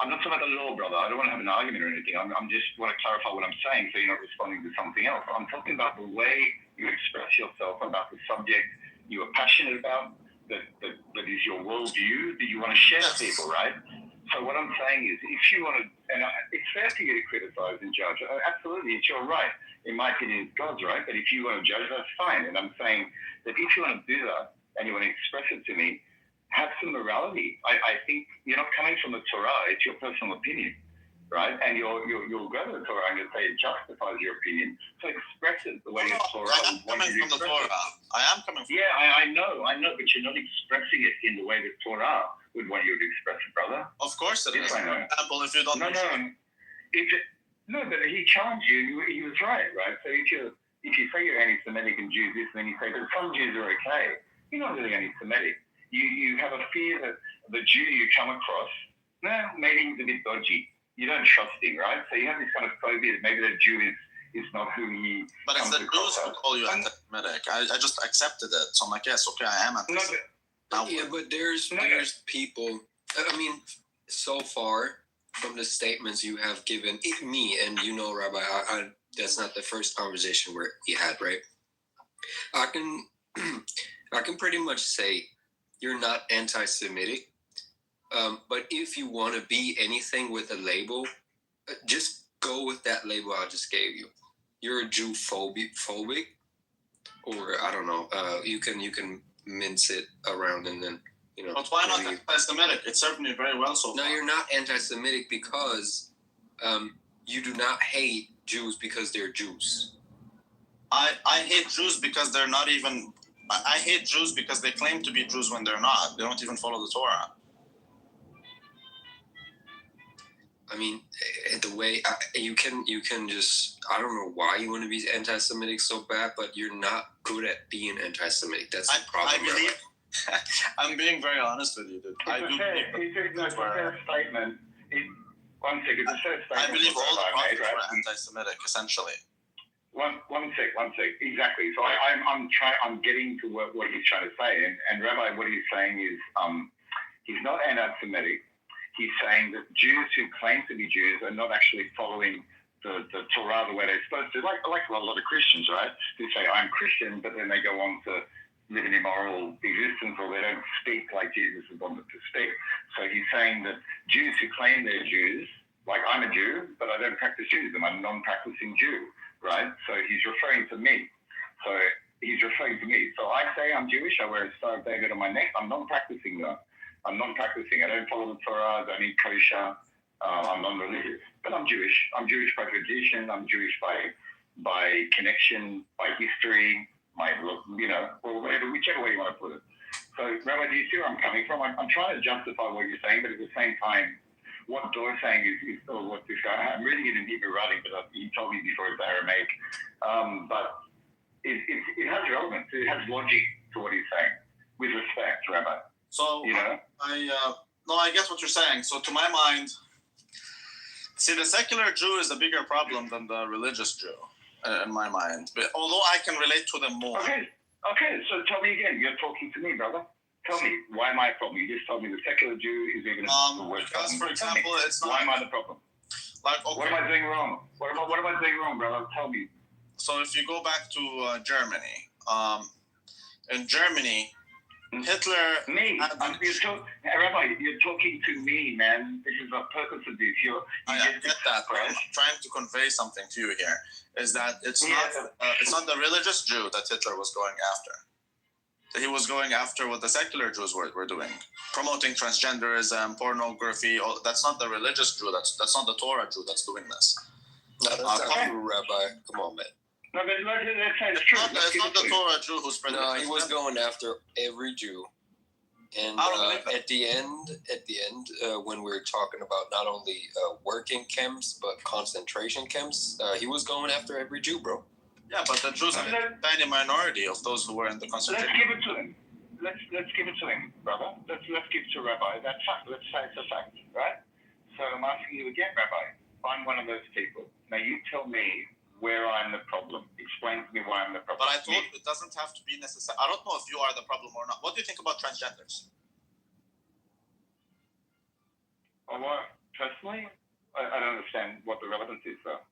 I'm not talking about the law, brother. I don't want to have an argument or anything. I'm just want to clarify what I'm saying, so you're not responding to something else. I'm talking about the way you express yourself about the subject you are passionate about, that is your worldview that you want to share with people, right? So what I'm saying is, if you want to, and it's fair for you to criticize and judge. Absolutely, it's your right. In my opinion, it's God's right. But if you want to judge, that's fine. And I'm saying that if you want to do that and you want to express it to me, have some morality. I think you're not coming from the Torah. It's your personal opinion, right? And you'll go to the Torah and you'll say it justifies your opinion. So express it the way the Torah. I am coming from the Torah. I am coming from. Yeah, I know, but you're not expressing it in the way the Torah would want you to express it, brother. Of course it is. I know. For example, if you don't. No, but he challenged you. He was right? So if you say you're anti-Semitic and Jews this, and then you say, but some Jews are okay, you're not really anti-Semitic. You have a fear that the Jew you come across, maybe he's a bit dodgy. You don't trust him, right? So you have this kind of phobia that maybe that Jew is not who he. But it's the Jews who call you anti-Semitic. I just accepted it. So I'm like, yes, okay, I am anti-Semitic. But there's people. I mean, so far from the statements you have given me, and Rabbi, that's not the first conversation we had, right? I can pretty much say you're not anti-Semitic, but if you want to be anything with a label, just go with that label I just gave you. You're a Jew phobic, or I don't know. You can mince it around and then But why not anti-Semitic? It served me very well so far. No, you're not anti-Semitic because you do not hate Jews because they're Jews. I hate Jews because they're not even. I hate Jews because they claim to be Jews when they're not. They don't even follow the Torah. I mean, the way you can just, I don't know why you want to be anti-Semitic so bad, but you're not good at being anti-Semitic. That's the problem. I'm being very honest with you, dude. It's a fair statement. One second, it's a fair statement. I believe all the prophets right? were anti-Semitic, essentially. One sec. Exactly. So I'm getting to what he's trying to say, and Rabbi, what he's saying is, he's not anti-Semitic. He's saying that Jews who claim to be Jews are not actually following the Torah the way they're supposed to. Like a lot of Christians, right? Who say I'm Christian, but then they go on to live an immoral existence, or they don't speak like Jesus was wanted to speak. So he's saying that Jews who claim they're Jews, like I'm a Jew, but I don't practice Judaism. I'm a non-practicing Jew, right? So he's referring to me. So I say I'm Jewish. I wear a Star of David on my neck. I'm non-practicing though. I don't follow the Torah. I don't eat kosher. I'm non-religious, but I'm Jewish. I'm Jewish by tradition. I'm Jewish by connection, by history. Whichever way you want to put it. So, Rabbi, do you see where I'm coming from? I'm trying to justify what you're saying, but at the same time, what Doy's saying is what this guy. I'm reading it in Hebrew writing, but he told me before it's Aramaic. But it has relevance. It has logic to what he's saying, with respect, Rabbi. So I get what you're saying. So to my mind, see, the secular Jew is a bigger problem than the religious Jew, in my mind. But although I can relate to them more. Okay. So tell me again. You're talking to me, brother. Tell me, why am I a problem? You just told me the secular Jew is even the worst because, problem. for example, it's not. Why am I the problem? Like, okay. What am I doing wrong? What am I doing wrong, brother? Tell me. So if you go back to Germany, in Germany, Hitler. Rabbi, you're talking to me, man. This is the purpose of this. I get that, but I'm trying to convey something to you here. Is that it's not the religious Jew that Hitler was going after. He was going after what the secular Jews were doing, promoting transgenderism, pornography. That's not the religious Jew. That's not the Torah Jew that's doing this. No, that's not true, Rabbi. Come on, man. No, but let's say it's true. It's not the Torah Jew who's spreading. No, he was going after every Jew. And at the end, when we were talking about not only working camps but concentration camps, he was going after every Jew, bro. Yeah, but the Jews are a tiny minority of those who were in the concentration. Let's give it to him. Let's give it to him, brother. Let's give it to Rabbi. That's fact. Let's say it's a fact, right? So I'm asking you again, Rabbi. I'm one of those people. Now you tell me where I'm the problem. Explain to me why I'm the problem. But I thought it doesn't have to be necessary. I don't know if you are the problem or not. What do you think about transgenders? Personally, I don't understand what the relevance is, though.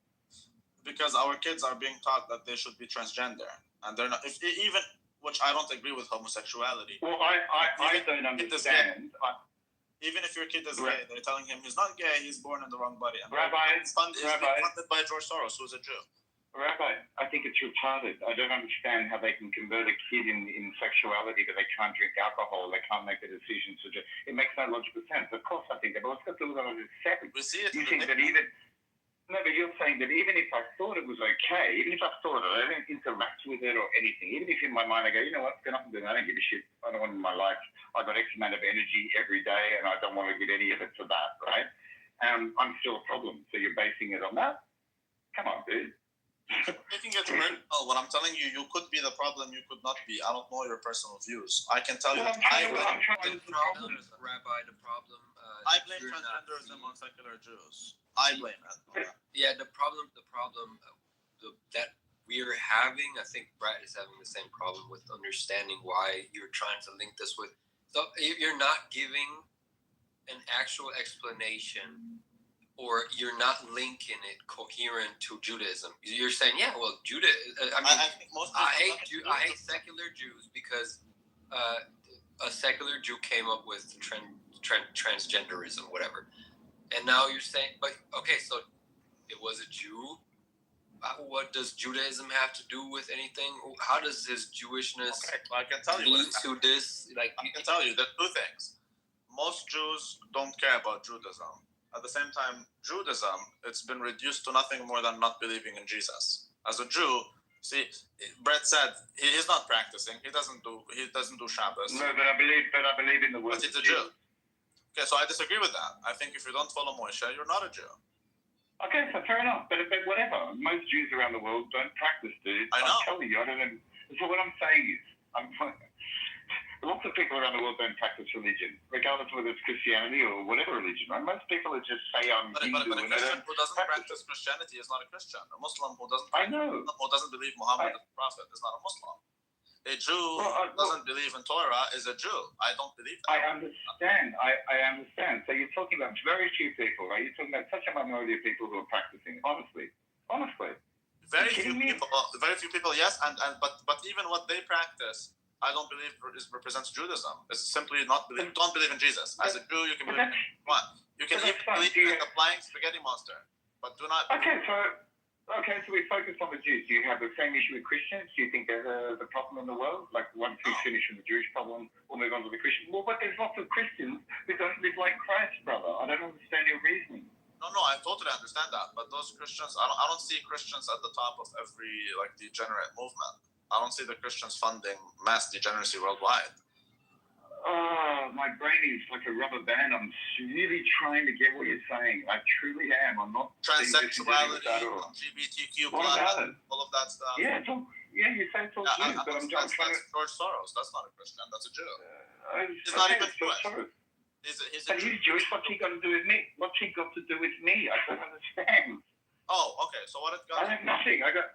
Because our kids are being taught that they should be transgender, and they're not. Which I don't agree with homosexuality. Well, I don't understand. Even if your kid is gay, they're telling him he's not gay, he's born in the wrong body. And Rabbi, it's funded by George Soros, who's a Jew. Rabbi, I think it's retarded. I don't understand how they can convert a kid in sexuality, but they can't drink alcohol, they can't make a decision to just. It makes no logical sense. Of course, I think that, but let's go through that as a second. We see it. You think that even. No, but you're saying that even if I thought it was okay, even if I thought it, I didn't interact with it or anything, even if in my mind I go, you know what, I don't give a shit. I don't want it in my life. I got X amount of energy every day and I don't want to get any of it for that, right? I'm still a problem. So you're basing it on that? Come on, dude. Making it personal. What I'm telling you, you could be the problem, you could not be. I don't know your personal views. I can tell you that I blame transgenderism on secular Jews. I blame it. Yeah, the problem that we're having, I think Brad is having the same problem with understanding why you're trying to link this with. So you're not giving an actual explanation, or you're not linking it coherent to Judaism. You're saying, yeah, well, I hate secular Jews because a secular Jew came up with transgenderism, whatever. And now you're saying, but okay, so it was a Jew. What does Judaism have to do with anything? How does his Jewishness I can tell you lead to this? I can tell you that two things. Most Jews don't care about Judaism. At the same time, Judaism, it's been reduced to nothing more than not believing in Jesus. As a Jew, see, Brett said he's not practicing. He doesn't do Shabbos. No, but I believe in the word. But he's a Jew. Okay, so I disagree with that. I think if you don't follow Moshe, you're not a Jew. Okay, so fair enough. But whatever. Most Jews around the world don't practice, dude. I know. I'm telling you, I don't know. So what I'm saying is, lots of people around the world don't practice religion, regardless of whether it's Christianity or whatever religion, right? Most people are just say I'm Hindu. But a Christian who doesn't practice Christianity is not a Christian. A Muslim who doesn't believe Muhammad is a prophet is not a Muslim. A Jew who doesn't believe in Torah is a Jew. I don't believe that. I understand. I understand. So you're talking about very few people, right? You're talking about such a minority of people who are practicing. Honestly. Very few people, yes, but even what they practice, I don't believe represents Judaism. It's simply don't believe in Jesus. As a Jew, you can believe in what? You can even believe in a flying spaghetti monster, but do not. Okay, so we focus on the Jews. Do you have the same issue with Christians? Do you think they're the problem in the world? Like, once we finish with the Jewish problem, we'll move on to the Christian. Well, but there's lots of Christians who don't live like Christ, brother. I don't understand your reasoning. No, I totally understand that. But those Christians, I don't see Christians at the top of every degenerate movement. I don't see the Christians funding mass degeneracy worldwide. Oh, my brain is like a rubber band. I'm really trying to get what you're saying. I truly am. I'm not transsexuality, LGBTQ+, all of that stuff. Yeah, you say it's all Jews, but I'm trying to. George Soros. That's not a Christian. That's a Jew. He's not even Jewish. He's Jewish. What's he got to do with me? What's he got to do with me? I don't understand. Oh, okay. So what it got? I have nothing. I got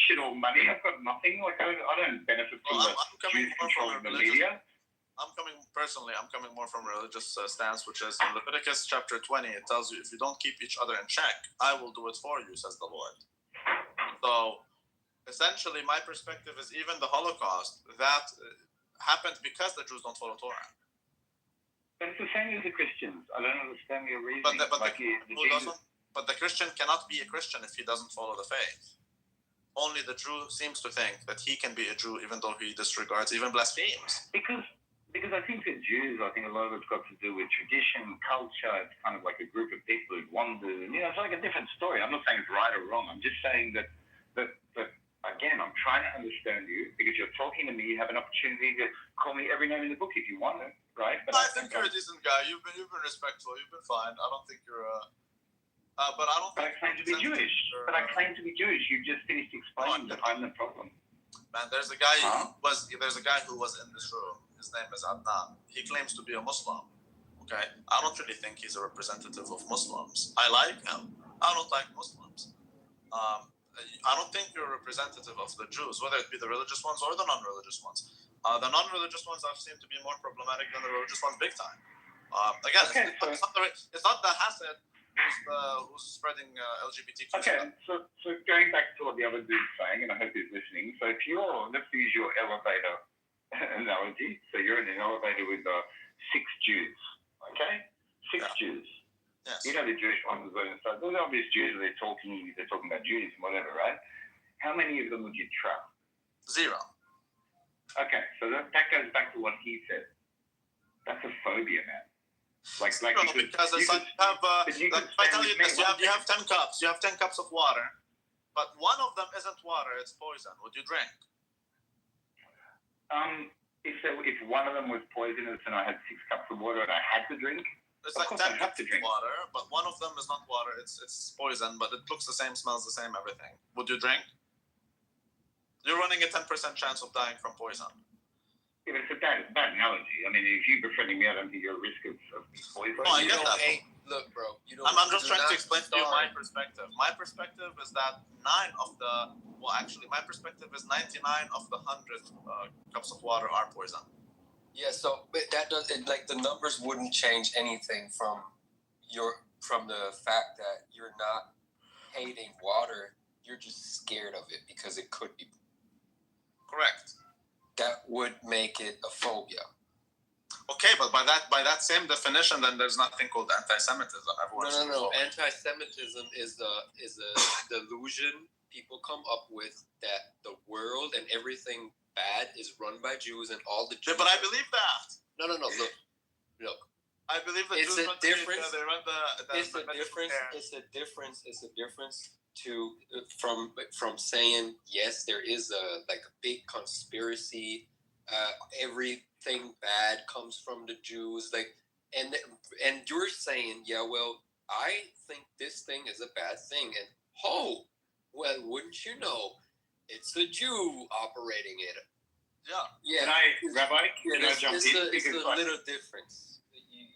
shit all money. I've got nothing. Like I don't benefit from the Jews controlling the media. I'm coming more from a religious stance, which is in Leviticus chapter 20. It tells you, if you don't keep each other in check, I will do it for you, says the Lord. So, essentially, my perspective is even the Holocaust, that happened because the Jews don't follow Torah. But it's the same as the Christians. I don't understand your reasoning. But the Christian cannot be a Christian if he doesn't follow the faith. Only the Jew seems to think that he can be a Jew even though he disregards, even blasphemes. Because I think the Jews, a lot of it's got to do with tradition, culture. It's kind of like a group of people who wander. It's like a different story. I'm not saying it's right or wrong. I'm just saying that again, I'm trying to understand you because you're talking to me. You have an opportunity to call me every name in the book if you want it, right? But I think you're a decent guy. You've been respectful. You've been fine. I don't think you're but I don't think. I claim to be Jewish. But I claim to be Jewish. You just finished explaining that I'm the problem. Man, there's a guy who was in this room. His name is Adnan. He claims to be a Muslim. Okay, I don't really think he's a representative of Muslims. I like him. I don't like Muslims. I don't think you're a representative of the Jews, whether it be the religious ones or the non-religious ones. The non-religious ones I've seen to be more problematic than the religious ones, big time. It's not the Hasid who's spreading LGBTQ. Okay, so going back to what the other dude's saying, and I hope he's listening. So let's use your elevator analogy. So you're in an elevator with 6 Jews, okay? 6 Jews. Yes. You know the Jewish ones are going to start. Those obvious Jews, they're talking about Judaism, whatever, right? How many of them would you trust? 0. Okay, so that goes back to what he said. That's a phobia, man. Like if I tell you this, you have 10 cups. You have 10 cups of water, but one of them isn't water; it's poison. Would you drink? If one of them was poisonous and I had 6 cups of water and I had to drink, it's like 10 cups of water, but one of them is not water; it's poison, but it looks the same, smells the same, everything. Would you drink? You're running a 10% chance of dying from poison. Yeah, it's a bad analogy. I mean, if you're befriending me, I don't think you're at risk of poison. No, I get that. Look, bro. I'm just trying to explain to you my perspective. My perspective is that 99 of the 100 cups of water are poison. Yeah, so but that doesn't the numbers wouldn't change anything from the fact that you're not hating water. You're just scared of it because it could be. Correct. That would make it a phobia. Okay, but by that same definition, then there's nothing called anti-Semitism. No. Anti-Semitism is a delusion people come up with that the world and everything bad is run by Jews and all the Jews. Yeah, but I believe that. No. Look. I believe that It's Jews a difference. They run It's a difference from saying yes, there is a big conspiracy. Everything bad comes from the Jews, and you're saying, yeah, well, I think this thing is a bad thing, and wouldn't you know, it's a Jew operating it. Yeah. Rabbi? Yeah, Can I jump it's in? it's a little difference.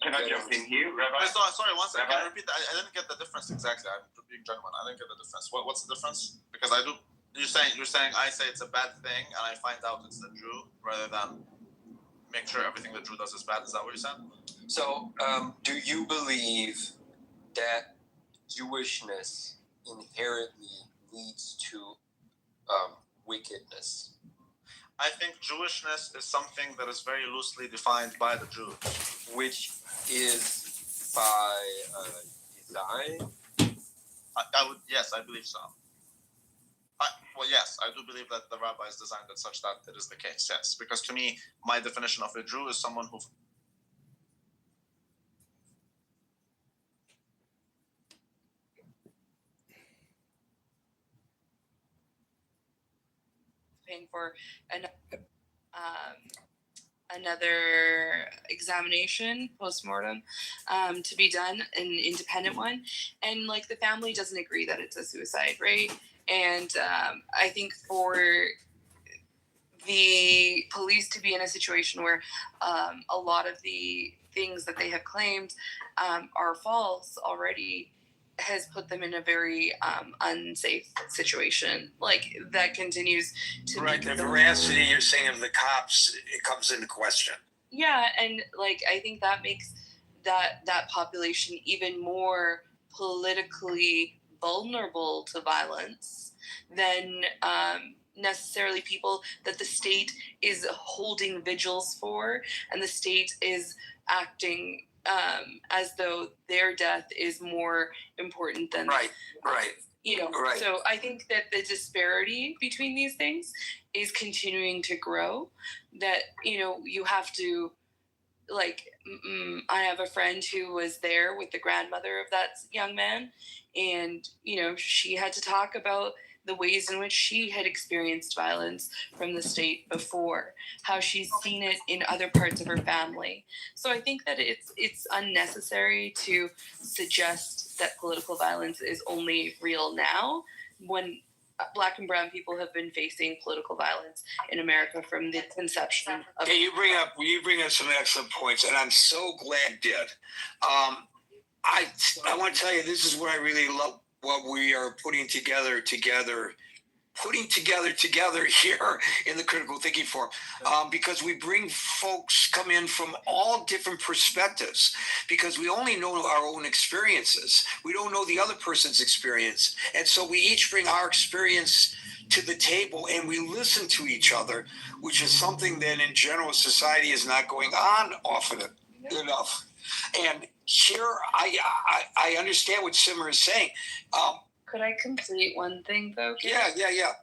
Can I jump in here, Rabbi? Sorry, one second. Can Rabbi? you repeat that? I didn't get the difference exactly. I'm being genuine. I didn't get the difference. What's the difference? Because I do. You're saying I say it's a bad thing, and I find out it's the Jew, rather than make sure everything the Jew does is bad. Is that what you're saying? So, do you believe that Jewishness inherently leads to wickedness? I think Jewishness is something that is very loosely defined by the Jews. Which is by design? Yes, I believe so. Yes, I do believe that the rabbis designed it such that it is the case, yes. Because to me, my definition of a Jew is someone who... Paying for another examination post-mortem to be done, an independent one, and like the family doesn't agree that it's a suicide, right? And I think for the police to be in a situation where a lot of the things that they have claimed are false already has put them in a very unsafe situation. Like that continues to right. The veracity you're saying of the cops, it comes into question. Yeah, and like I think that makes that population even more politically vulnerable to violence than necessarily people that the state is holding vigils for, and the state is acting as though their death is more important than right. So I think that the disparity between these things is continuing to grow. That you have to I have a friend who was there with the grandmother of that young man, and she had to talk about the ways in which she had experienced violence from the state before, how she's seen it in other parts of her family. So I think that it's unnecessary to suggest that political violence is only real now, when Black and brown people have been facing political violence in America from the conception of... Okay, you bring up some excellent points, and I'm so glad you did. I want to tell you, this is what I really love, what we are putting together here in the Critical Thinking Forum, because we bring folks come in from all different perspectives, because we only know our own experiences. We don't know the other person's experience. And so we each bring our experience to the table, and we listen to each other, which is something that in general society is not going on often enough. And here, I understand what Simmer is saying. Could I complete one thing, though? Yeah.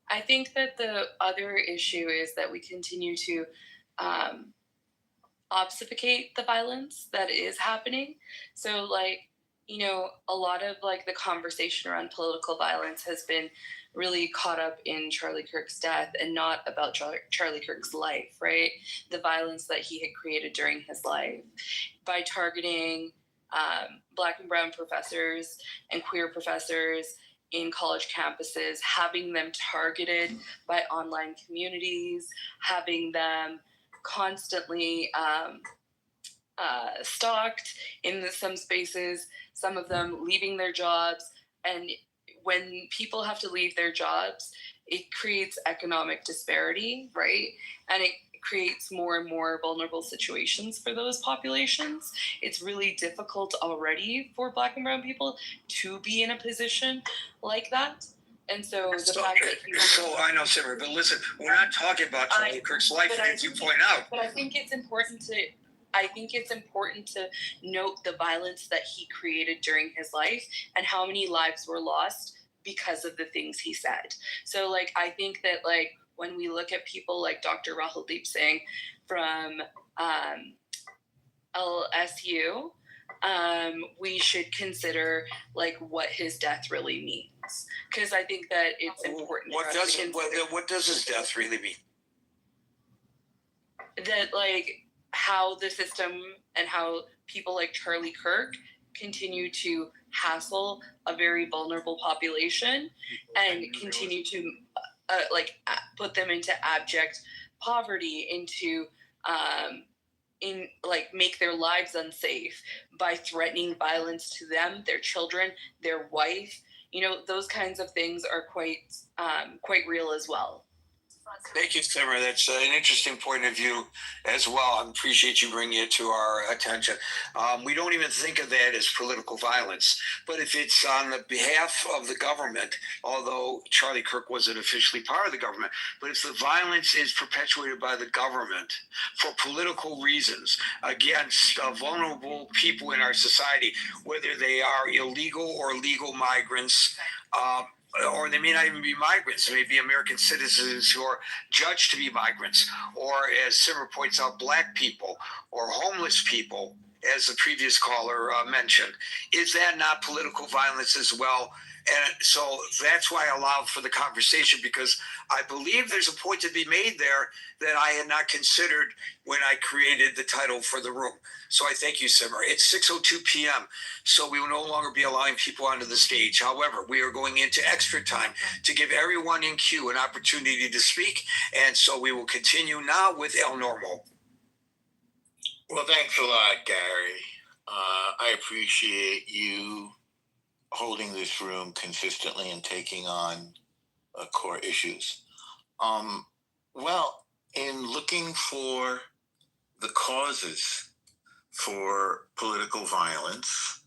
I think that the other issue is that we continue to obfuscate the violence that is happening. So, a lot of the conversation around political violence has been really caught up in Charlie Kirk's death and not about Charlie Kirk's life, right? The violence that he had created during his life by targeting Black and brown professors and queer professors in college campuses, having them targeted by online communities, having them constantly stalked in some spaces, some of them leaving their jobs. And when people have to leave their jobs, it creates economic disparity, right? And it creates more and more vulnerable situations for those populations. It's really difficult already for Black and brown people to be in a position like that. And so the fact that So I know, Simmer, but listen, we're not talking about Charlie Kirk's life, as you point out. But I think it's important to note the violence that he created during his life and how many lives were lost because of the things he said. So I think that when we look at people like Dr. Rahuldeep Singh from LSU, we should consider what his death really means, because I think that it's important. What does his death really mean? That how the system and how people like Charlie Kirk continue to hassle a very vulnerable population and continue to put them into abject poverty, into make their lives unsafe by threatening violence to them, their children, their wife. Those kinds of things are quite real as well. Thank you, Simmer. That's an interesting point of view as well. I appreciate you bringing it to our attention. We don't even think of that as political violence, but if it's on the behalf of the government, although Charlie Kirk wasn't officially part of the government, but if the violence is perpetuated by the government for political reasons against vulnerable people in our society, whether they are illegal or legal migrants, or they may not even be migrants. They may be American citizens who are judged to be migrants, or as Simmer points out, black people or homeless people, as the previous caller mentioned. Is that not political violence as well? And so that's why I allowed for the conversation, because I believe there's a point to be made there that I had not considered when I created the title for the room. So I thank you, Simmer. It's 6:02 p.m., so we will no longer be allowing people onto the stage. However, we are going into extra time to give everyone in queue an opportunity to speak, and so we will continue now with El Normo. Well, thanks a lot, Gary. I appreciate you holding this room consistently and taking on core issues. Well, in looking for the causes for political violence,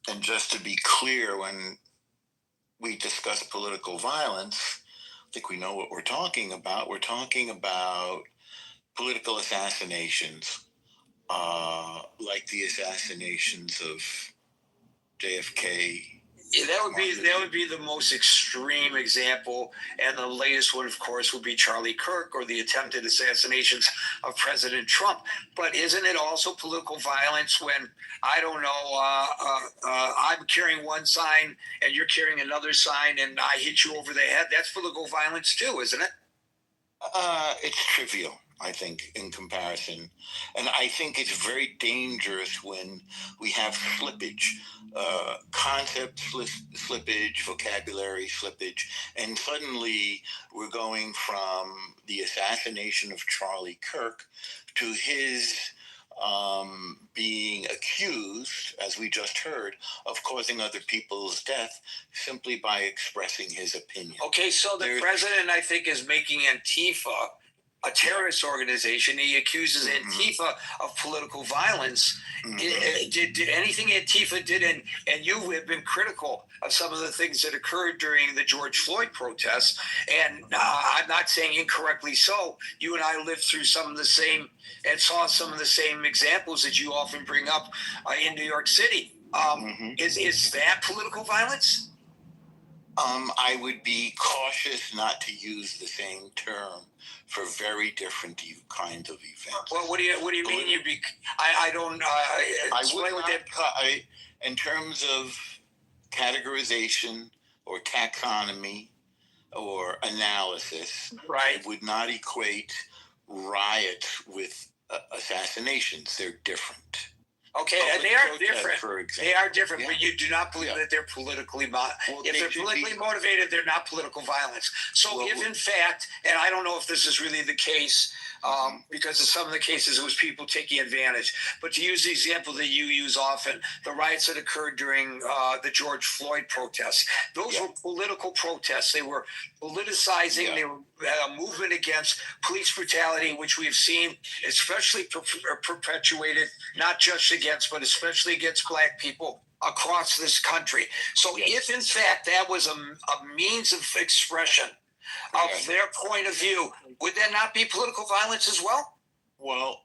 and just to be clear, when we discuss political violence, I think we know what we're talking about. We're talking about political assassinations, like the assassinations of JFK. Yeah, that would be the most extreme example, and the latest one, of course, would be Charlie Kirk or the attempted assassinations of President Trump. But isn't it also political violence when, I don't know, I'm carrying one sign and you're carrying another sign and I hit you over the head? That's political violence too, isn't it? It's trivial, I think, in comparison. And I think it's very dangerous when we have slippage, concept slippage, vocabulary slippage, and suddenly we're going from the assassination of Charlie Kirk to his being accused, as we just heard, of causing other people's death simply by expressing his opinion. Okay, so the president, I think, is making Antifa a terrorist organization. He accuses Antifa of political violence. Did anything Antifa did, and you have been critical of some of the things that occurred during the George Floyd protests, and I'm not saying incorrectly so. You and I lived through some of the same and saw some of the same examples that you often bring up in New York City. Is that political violence? I would be cautious not to use the same term for very different kinds of events. Well, what do you mean? I don't. In terms of categorization or taxonomy or analysis, right? I would not equate riots with assassinations. They're different. Okay, and they are different. They are different, but you do not believe that they're politically if they're politically motivated, they're not political violence. So if in fact, and I don't know if this is really the case, because in some of the cases it was people taking advantage, but to use the example that you use often, the riots that occurred during the George Floyd protests, those were political protests. They were politicizing. They were a movement against police brutality, which we've seen, especially perpetuated, not just against, but especially against black people across this country. So if in fact that was a means of expression of their point of view, would that not be political violence as well? Well,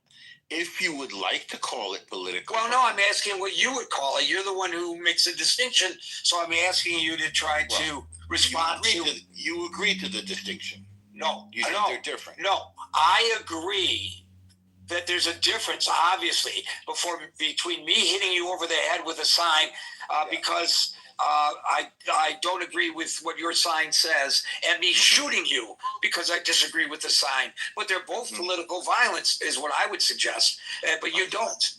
if you would like to call it political. Well, no, I'm asking what you would call it. You're the one who makes the distinction, so I'm asking you to try to respond you agree to the distinction. No, you think they're different. No, I agree that there's a difference, obviously, between me hitting you over the head with a sign because I don't agree with what your sign says, and me shooting you because I disagree with the sign. But they're both political violence, is what I would suggest. But you don't.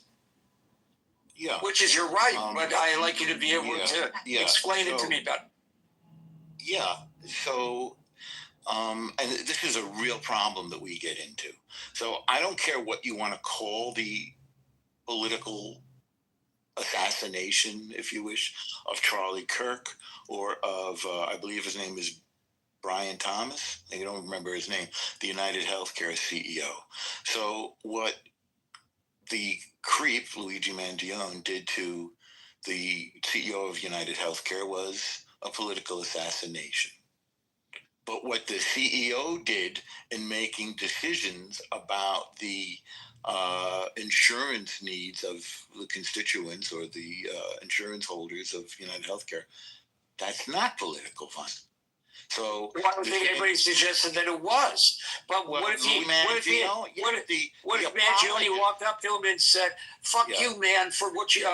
Yeah. Which is your right, but I'd like you to be able to explain it to me better. Yeah. So And this is a real problem that we get into. So I don't care what you want to call the political assassination, if you wish, of Charlie Kirk or of, I believe his name is Brian Thomas. I don't remember his name, the United Healthcare CEO. So what the creep, Luigi Mangione, did to the CEO of United Healthcare was a political assassination. But what the CEO did in making decisions about the insurance needs of the constituents or the insurance holders of United Healthcare, that's not political violence. So well, I don't think anybody suggested that it was. But what if Mangione walked up to him and said, "Fuck you, man, for what you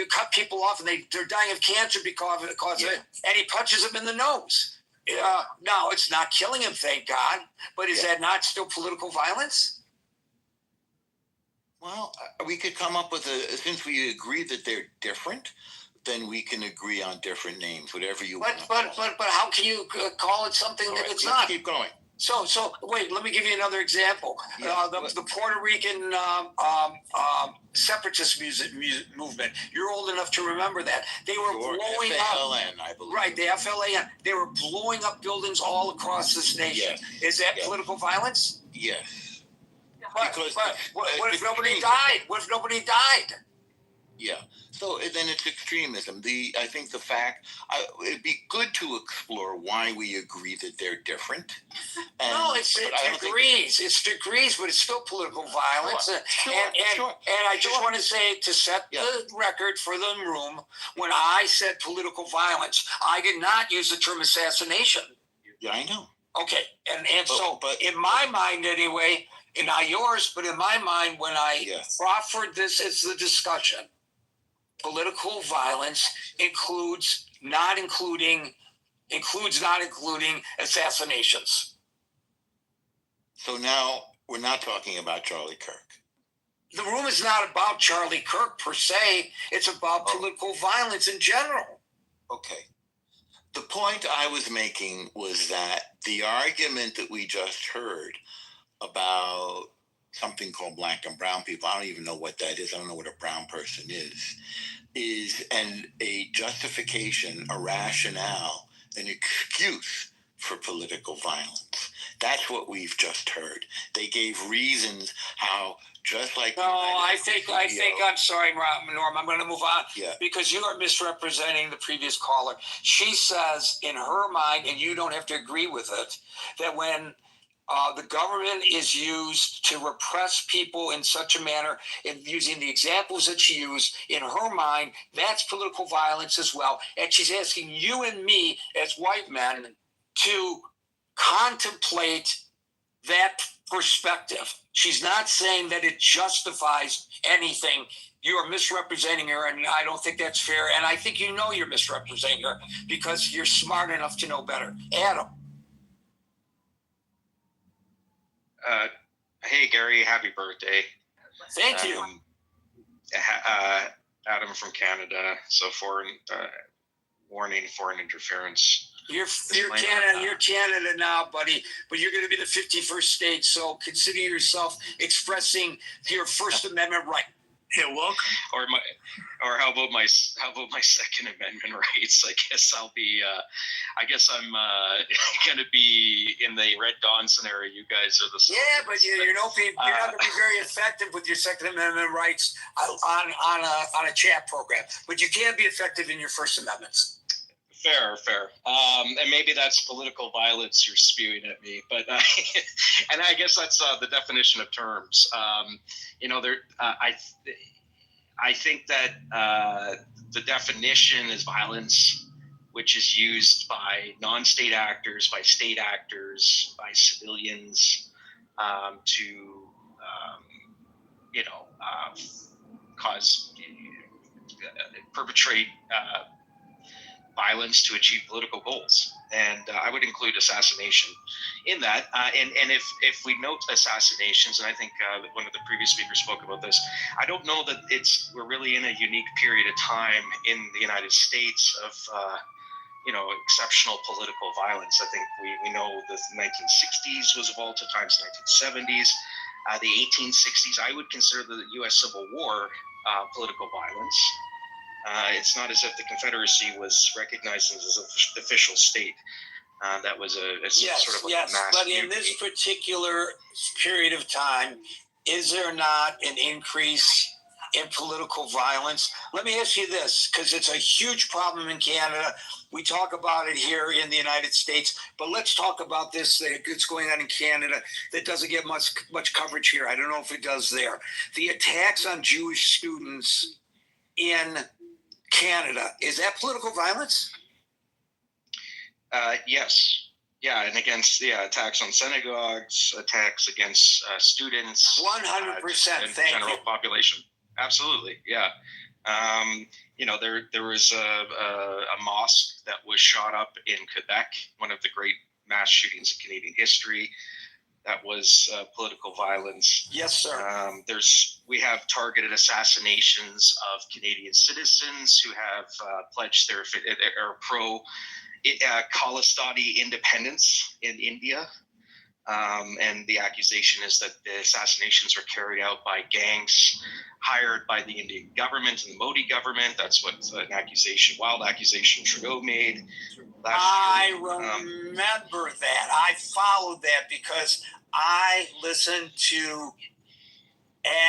cut people off and they're dying of cancer because of it," and he punches him in the nose. No, it's not killing him, thank God. But is that not still political violence? Well, we could come up with since we agree that they're different, then we can agree on different names, whatever you want. But how can you call it something that it's not? Keep going. So wait, let me give you another example. The Puerto Rican separatist movement. You're old enough to remember that. They were blowing FLN, I believe. Right, the FLN. They were blowing up buildings all across this nation. Is that political violence? Yes. But what if nobody died? What if nobody died? Yeah. So then it's extremism. I think the fact it'd be good to explore why we agree that they're different. No, it's degrees. It's degrees, but it's still political violence. Sure. And I just want to say, to set the record for the room, when I said political violence, I did not use the term assassination. Yeah, I know. Okay, and so in my mind anyway, and not yours, but in my mind, when I offered this as the discussion, political violence includes not including assassinations. So now we're not talking about Charlie Kirk. The room is not about Charlie Kirk per se. It's about political violence in general. Okay. The point I was making was that the argument that we just heard about something called black and brown people, I don't even know what that is. I don't know what a brown person is and a justification, a rationale, an excuse for political violence. That's what we've just heard. They gave reasons how, just like I think I'm sorry, Norm. I'm going to move on because you are misrepresenting the previous caller. She says in her mind, and you don't have to agree with it, that when the government is used to repress people in such a manner, and using the examples that she used, in her mind, that's political violence as well. And she's asking you and me as white men to contemplate that perspective. She's not saying that it justifies anything. You are misrepresenting her, and I don't think that's fair. And I think you know you're misrepresenting her because you're smart enough to know better. Adam. Hey, Gary, happy birthday. Thank you. Adam from Canada. So warning, foreign interference. You're Canada now, buddy, but you're going to be the 51st state, so consider yourself expressing your First Amendment right. Yeah, welcome. Or how about my Second Amendment rights? I guess I'm going to be in the Red Dawn scenario. You guys are the but you're not going to be very effective with your Second Amendment rights on a chat program, but you can be effective in your First Amendments. Fair. And maybe that's political violence you're spewing at me, but and I guess that's the definition of terms. I think that the definition is violence, which is used by non-state actors, by state actors, by civilians to perpetrate violence to achieve political goals. And I would include assassination in that. And if we note assassinations, and I think one of the previous speakers spoke about this, I don't know that we're really in a unique period of time in the United States of exceptional political violence. I think we know the 1960s was of all times, 1970s, the 1860s. I would consider the U.S. Civil War political violence. It's not as if the Confederacy was recognized as an official state. That was sort of like a mass but in mutiny. this particular period of time, is there not an increase in political violence? Let me ask you this, because it's a huge problem in Canada. We talk about it here in the United States, but let's talk about this that's going on in Canada that doesn't get much coverage here. I don't know if it does there. The attacks on Jewish students in Canada, is that political violence? Yes. Yeah, and against attacks on synagogues, attacks against students, 100%. and general population. Absolutely, yeah. There was a mosque that was shot up in Quebec, one of the great mass shootings in Canadian history. That was political violence. Yes, sir. We have targeted assassinations of Canadian citizens who have pledged their or pro Khalistani independence in India. And the accusation is that the assassinations are carried out by gangs hired by the Indian government and the Modi government. That's what wild accusation Trudeau made last year. I Um, remember that. I followed that because I listened to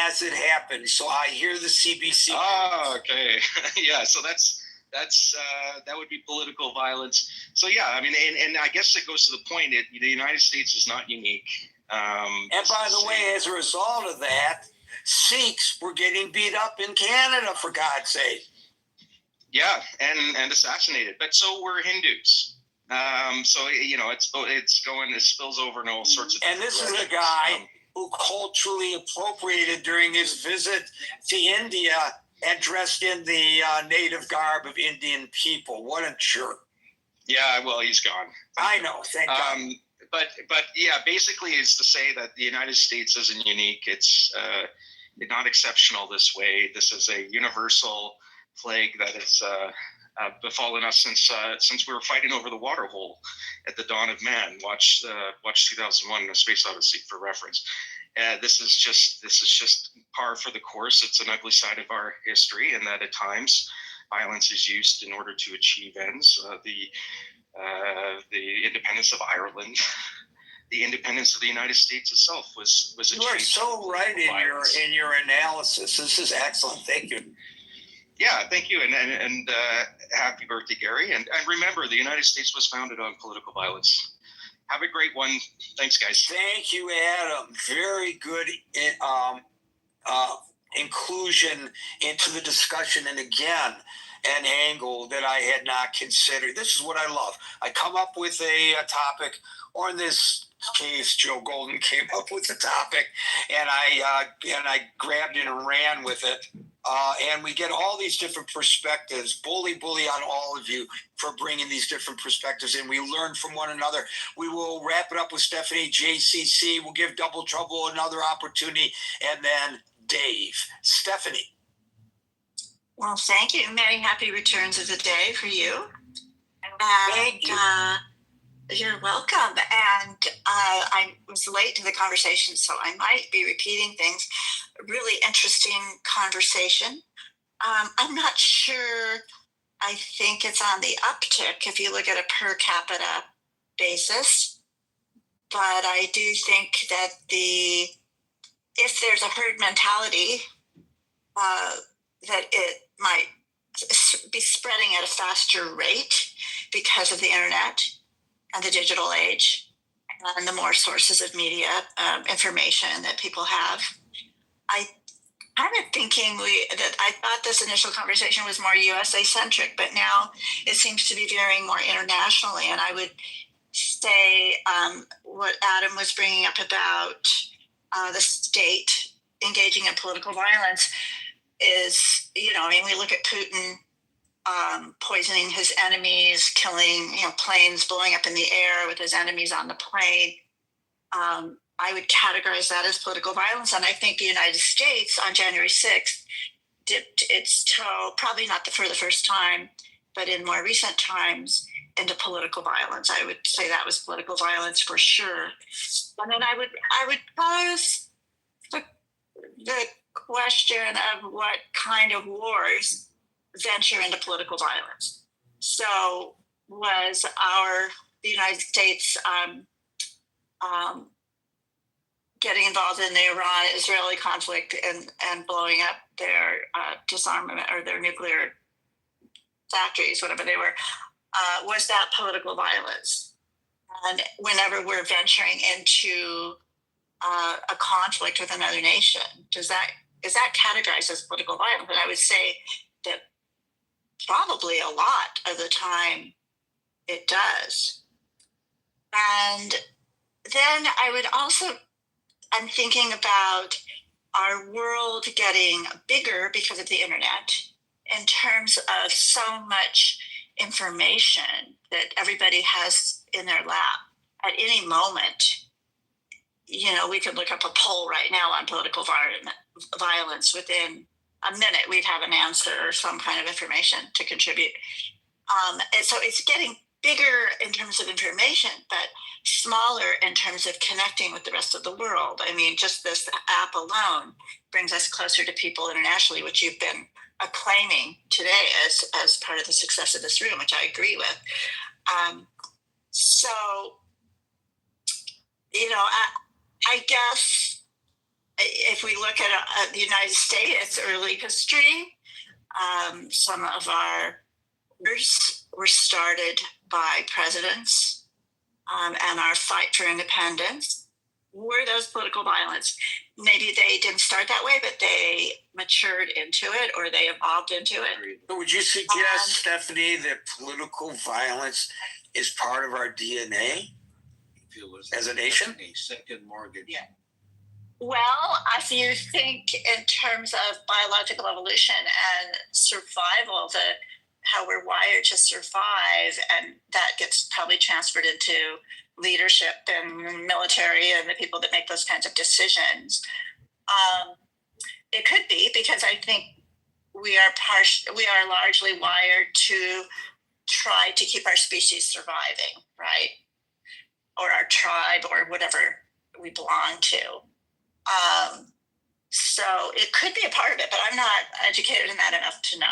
As It Happened. So I hear the CBC. Oh, okay. Yeah, so that would be political violence. So yeah, I mean, and I guess it goes to the point that the United States is not unique. And by the way, as a result of that, Sikhs were getting beat up in Canada, for God's sake. Yeah, and assassinated, but so were Hindus. So it spills over in all sorts of. And this is a guy who culturally appropriated during his visit to India and dressed in the native garb of Indian people. What a jerk! Yeah, well, he's gone. I know. Thank God. But yeah, basically, it's to say that the United States isn't unique. It's not exceptional this way. This is a universal plague that has befallen us since we were fighting over the water hole at the dawn of man. Watch 2001: A Space Odyssey for reference. This is just par for the course. It's an ugly side of our history, and that at times violence is used in order to achieve ends. The independence of Ireland, the independence of the United States itself was achieved. You are so right in your analysis. This is excellent. Thank you. Yeah, thank you, and happy birthday, Gary. And remember, the United States was founded on political violence. Have a great one. Thanks, guys. Thank you, Adam. Very good inclusion into the discussion. And again, an angle that I had not considered. This is what I love. I come up with a topic, or in this case, Joe Golden came up with the topic, and I grabbed it and ran with it. And we get all these different perspectives. Bully on all of you for bringing these different perspectives in. We learn from one another. We will wrap it up with Stephanie, JCC. We'll give Double Trouble another opportunity, and then Dave. Stephanie. Well, thank you. Many happy returns of the day for you. Thank you. You're welcome. And I was late to the conversation, so I might be repeating things. Really interesting conversation. I'm not sure. I think it's on the uptick if you look at a per capita basis. But I do think that if there's a herd mentality, that it might be spreading at a faster rate because of the internet and the digital age and the more sources of media information that people have. I kind of thinking that I thought this initial conversation was more USA centric, but now it seems to be veering more internationally. And I would say what Adam was bringing up about the state engaging in political violence is, we look at Putin poisoning his enemies, killing, planes blowing up in the air with his enemies on the plane. I would categorize that as political violence. And I think the United States on January 6th dipped its toe, probably not for the first time, but in more recent times into political violence. I would say that was political violence for sure. And then I would pose the question of what kind of wars venture into political violence. So was the United States getting involved in the Iran-Israeli conflict and blowing up their disarmament or their nuclear factories, whatever they were, was that political violence? And whenever we're venturing into a conflict with another nation, is that categorized as political violence? And I would say that probably a lot of the time it does. And then I'm thinking about our world getting bigger because of the internet in terms of so much information that everybody has in their lap at any moment. We could look up a poll right now on political violence. Within a minute, we'd have an answer or some kind of information to contribute. And so it's getting bigger in terms of information, but smaller in terms of connecting with the rest of the world. I mean, just this app alone brings us closer to people internationally, which you've been acclaiming today as part of the success of this room, which I agree with. I guess if we look at the United States, its early history, some of our wars were started by presidents, and our fight for independence were those political violence. Maybe they didn't start that way, but they matured into it or they evolved into it. So would you suggest, Stephanie, that political violence is part of our DNA as a nation? A second mortgage. Yeah. Well, if you think in terms of biological evolution and survival, how we're wired to survive, and that gets probably transferred into leadership and military and the people that make those kinds of decisions. It could be, because I think we are largely wired to try to keep our species surviving, right? Or our tribe or whatever we belong to. So it could be a part of it, but I'm not educated in that enough to know.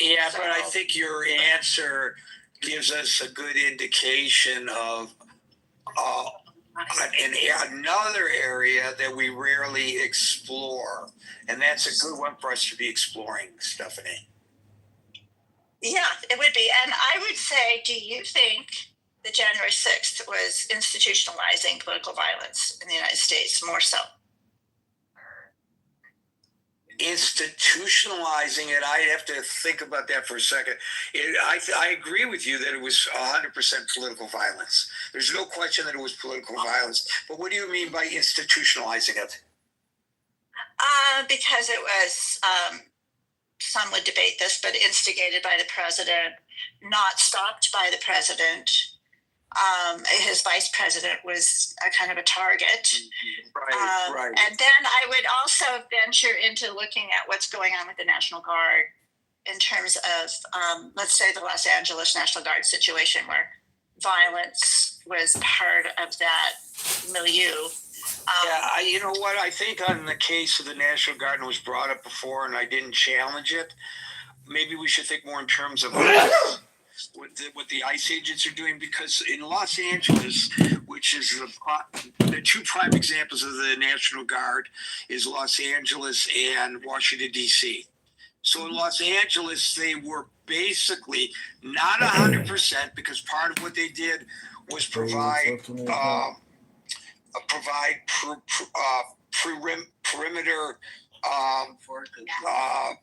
Yeah, but I think your answer gives us a good indication of another area that we rarely explore, and that's a good one for us to be exploring, Stephanie. Yeah, it would be. And I would say, do you think that January 6th was institutionalizing political violence in the United States more so? Institutionalizing it, I have to think about that for a second. I agree with you that it was 100% political violence. There's no question that it was political violence. But what do you mean by institutionalizing it? Because it was, some would debate this, but instigated by the president, not stopped by the president. His vice president was a kind of a target. Right. And then I would also venture into looking at what's going on with the National Guard in terms of, let's say, the Los Angeles National Guard situation, where violence was part of that milieu. You know what? I think on the case of the National Guard, and it was brought up before, and I didn't challenge it, maybe we should think more in terms of what the ICE agents are doing, because in Los Angeles, which is the two prime examples of the National Guard, is Los Angeles and Washington, D.C. So in Los Angeles, they were basically not 100%, because part of what they did was provide perimeter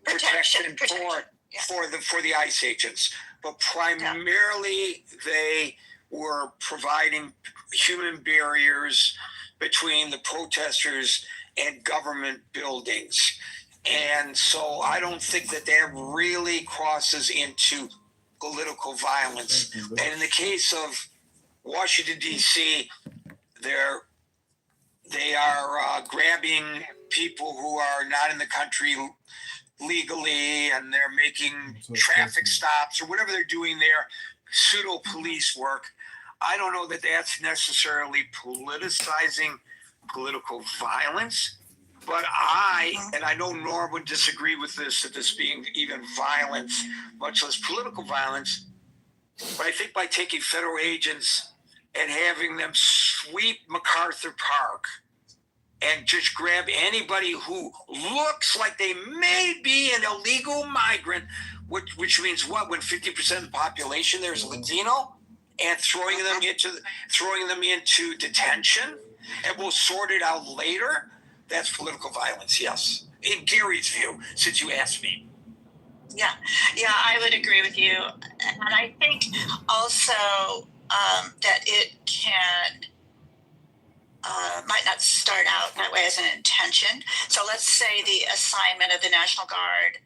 protection for the ICE agents, but primarily they were providing human barriers between the protesters and government buildings. And so I don't think that really crosses into political violence. And in the case of Washington, D.C., they are grabbing people who are not in the country legally and they're making traffic stops or whatever they're doing there, pseudo police work. I don't know that that's necessarily politicizing political violence, but I know Norm would disagree with this, that this being even violence, much less political violence, but I think by taking federal agents and having them sweep MacArthur Park and just grab anybody who looks like they may be an illegal migrant, which means what? When 50% of the population there is Latino, and throwing them into detention, and we'll sort it out later. That's political violence, yes. In Gary's view, since you asked me. Yeah, I would agree with you, and I think also that it can might not start out that way as an intention. So let's say the assignment of the National Guard.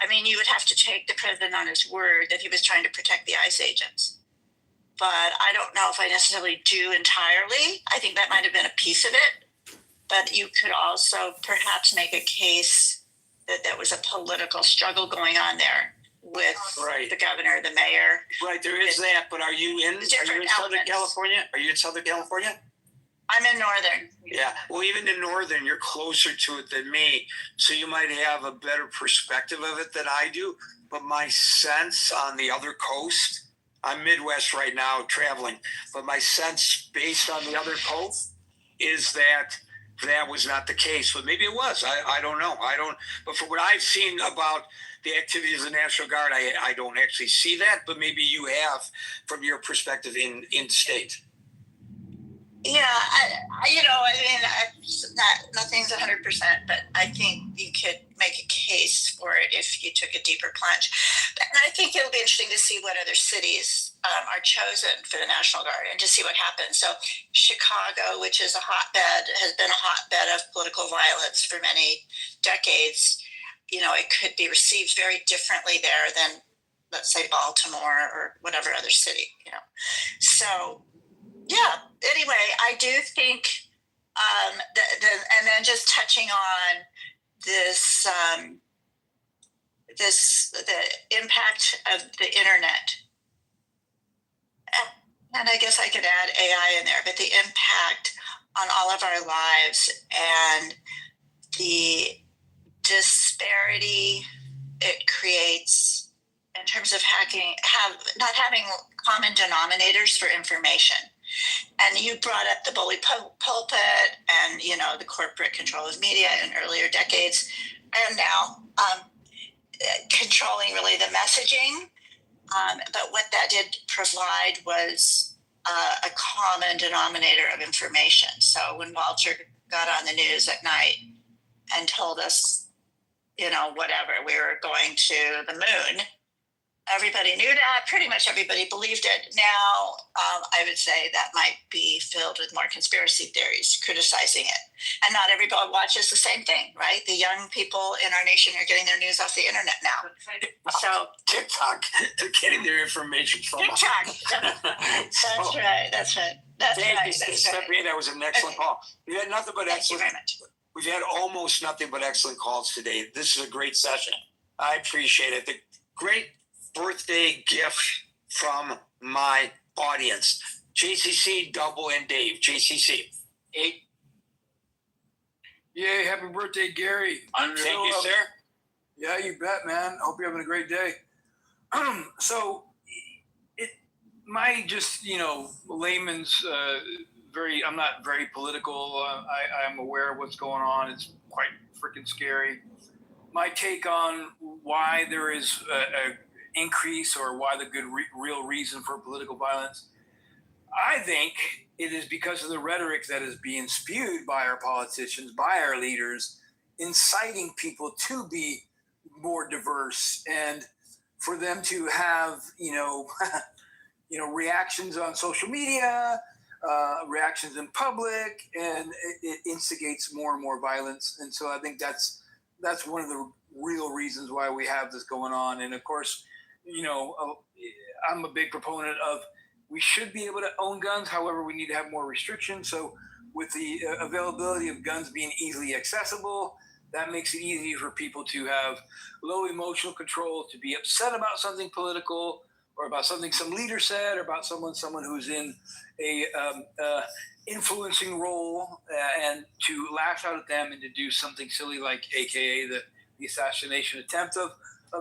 I mean, you would have to take the president on his word that he was trying to protect the ICE agents. But I don't know if I necessarily do entirely. I think that might have been a piece of it. But you could also perhaps make a case that there was a political struggle going on there with the governor, the mayor. Right, there is that. But are you in Southern California? Are you in Southern California? I'm in Northern. Yeah, well, even in Northern, you're closer to it than me. So you might have a better perspective of it than I do. But my sense on the other coast, I'm Midwest right now traveling, but my sense based on the other coast is that that was not the case. But maybe it was. I don't know. But from what I've seen about the activities of the National Guard, I don't actually see that. But maybe you have from your perspective in state. Yeah, nothing's 100%, but I think you could make a case for it if you took a deeper plunge. And I think it'll be interesting to see what other cities are chosen for the National Guard and to see what happens. So Chicago, which is has been a hotbed of political violence for many decades, it could be received very differently there than, let's say, Baltimore or whatever other city, So, yeah, anyway, I do think, and then just touching on this, the impact of the internet. And I guess I could add AI in there, but the impact on all of our lives and the disparity it creates in terms of not having common denominators for information. And you brought up the bully pulpit and, the corporate control of media in earlier decades, and now controlling really the messaging. But what that did provide was a common denominator of information. So when Walter got on the news at night and told us, whatever, we were going to the moon, everybody knew that. Pretty much everybody believed it. Now, I would say that might be filled with more conspiracy theories criticizing it. And not everybody watches the same thing, right? The young people in our nation are getting their news off the internet now. So TikTok, they're getting their information from TikTok. That's right. Thank you, Stephanie. That was an excellent call. We had nothing but excellent. Thank you very much. We've had almost nothing but excellent calls today. This is a great session. I appreciate it. The great birthday gift from my audience. JCC, Double, and Dave. JCC. 8. Yay, happy birthday, Gary. Thank you, sir. Yeah, you bet, man. Hope you're having a great day. So, layman's I'm not very political. I'm aware of what's going on. It's quite freaking scary. My take on why there is a increase or why the real reason for political violence, I think it is because of the rhetoric that is being spewed by our politicians, by our leaders, inciting people to be more diverse and for them to have, reactions on social media, reactions in public, and it instigates more and more violence. And so I think that's one of the real reasons why we have this going on. And of course, I'm a big proponent of we should be able to own guns. However, we need to have more restrictions. So with the availability of guns being easily accessible, that makes it easy for people to have low emotional control, to be upset about something political or about something some leader said or about someone who's in a influencing role, and to lash out at them and to do something silly like AKA the assassination attempt of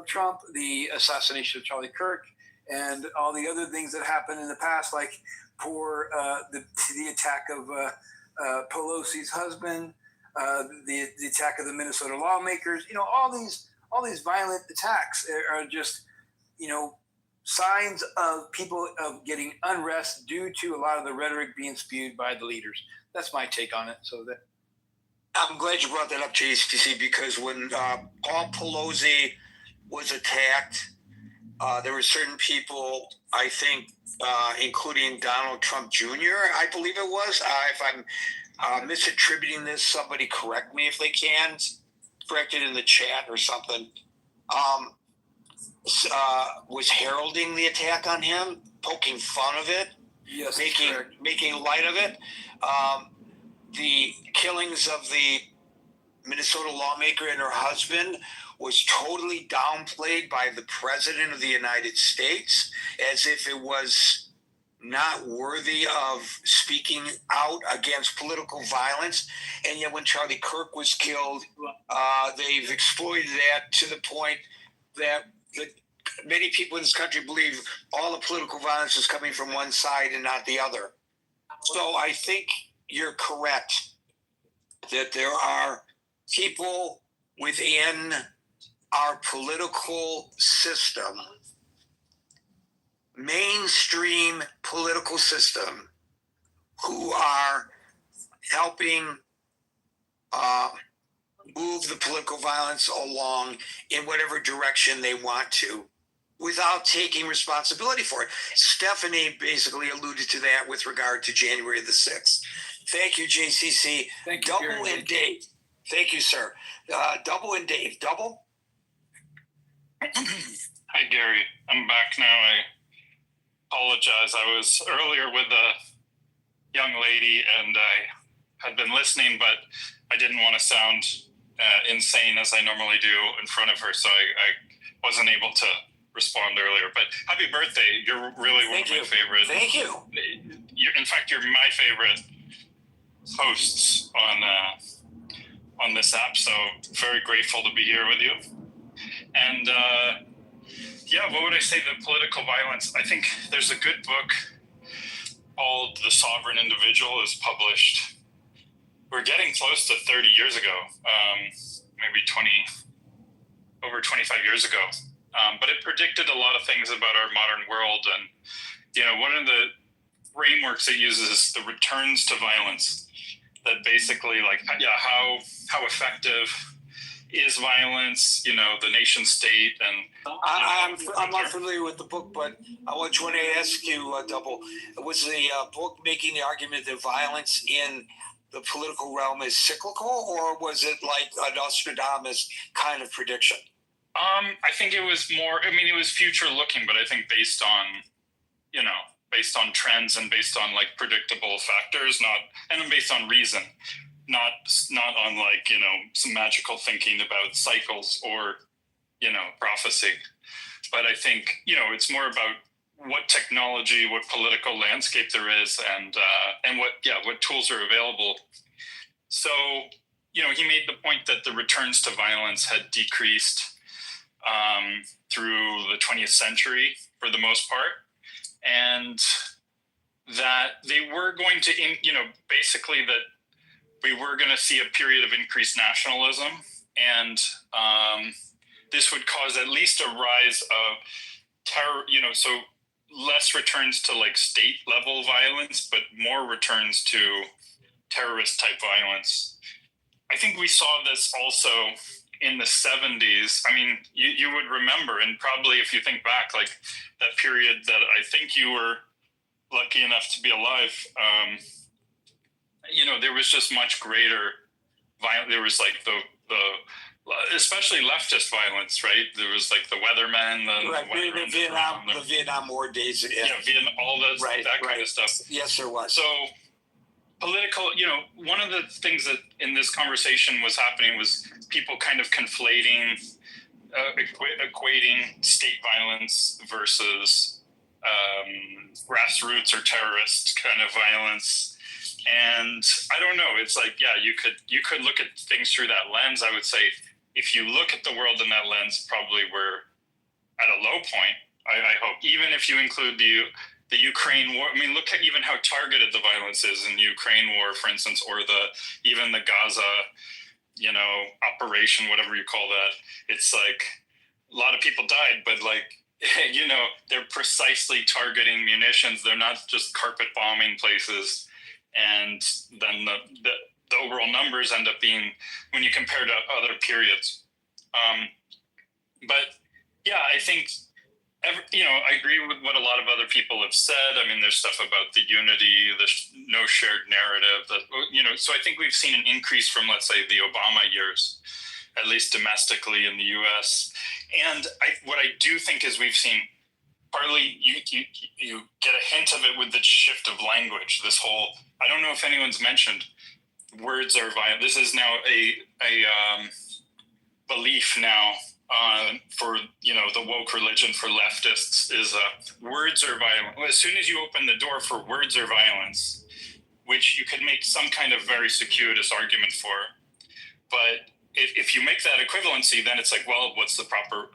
Trump, the assassination of Charlie Kirk, and all the other things that happened in the past, like for the attack of Pelosi's husband, the attack of the Minnesota lawmakers. All these violent attacks are just, signs of people of getting unrest due to a lot of the rhetoric being spewed by the leaders. That's my take on it. So that I'm glad you brought that up, JCC, because when Paul Pelosi was attacked, there were certain people, I think, including Donald Trump Jr., I believe it was. If I'm misattributing this, somebody correct me if they can. Correct it in the chat or something. Was heralding the attack on him, poking fun of it, yes, making light of it. The killings of the Minnesota lawmaker and her husband was totally downplayed by the President of the United States, as if it was not worthy of speaking out against political violence. And yet when Charlie Kirk was killed, they've exploited that to the point that many people in this country believe all the political violence is coming from one side and not the other. So I think you're correct that there are people within our political system, mainstream political system, who are helping move the political violence along in whatever direction they want to, without taking responsibility for it. Stephanie basically alluded to that with regard to January the 6th. Thank you, JCC. Thank you, Double and Dave. Thank you, sir. Double and Dave. Double? Hi, Gary. I'm back now. I apologize. I was earlier with a young lady, and I had been listening, but I didn't want to sound insane as I normally do in front of her, so I wasn't able to respond earlier. But happy birthday. You're really one of my favorite. Thank you. In fact, you're my favorite hosts on this app, so very grateful to be here with you. And what would I say? The political violence. I think there's a good book called The Sovereign Individual, is published. We're getting close to 30 years ago, maybe over 25 years ago. But it predicted a lot of things about our modern world. And, one of the frameworks it uses is the returns to violence. That basically, how effective is violence, the nation state. And I'm not familiar with the book, but I want to ask you, Double, was the book making the argument that violence in the political realm is cyclical, or was it like a Nostradamus kind of prediction? I think it was more, it was future looking, but I think based on trends and based on predictable factors, and based on reason, not on some magical thinking about cycles or, prophecy. But I think, it's more about what technology, what political landscape there is, and what tools are available. So, he made the point that the returns to violence had decreased through the 20th century for the most part, and that they were going to, basically that we were going to see a period of increased nationalism, and this would cause at least a rise of terror, so less returns to state level violence, but more returns to terrorist type violence. I think we saw this also in the 70s. You would remember, and probably if you think back, that period that I think you were lucky enough to be alive, there was just much greater violence. There was the especially leftist violence, right? There was the Weathermen, the Vietnam War days, Vietnam, all that kind of stuff. Yes, there was. So political, one of the things that in this conversation was happening was people kind of conflating, equating state violence versus grassroots or terrorist kind of violence. And I don't know, it's like, yeah, you could look at things through that lens. I would say if you look at the world in that lens, probably we're at a low point, I hope, even if you include the Ukraine war. I mean, look at even how targeted the violence is in the Ukraine war, for instance, or even the Gaza, operation, whatever you call that. It's like a lot of people died, but like, they're precisely targeting munitions. They're not just carpet bombing places. And then the overall numbers end up being, when you compare to other periods. But yeah, I think, I agree with what a lot of other people have said. I mean, there's stuff about the unity, the no shared narrative, so I think we've seen an increase from, let's say, the Obama years, at least domestically in the US. And what I do think is we've seen partly, you get a hint of it with the shift of language. This whole, I don't know if anyone's mentioned, words are violent. This is now a belief now for the woke religion for leftists is words are violent. Well, as soon as you open the door for words are violence, which you could make some kind of very circuitous argument for, but if you make that equivalency, then it's like, well, what's the proper?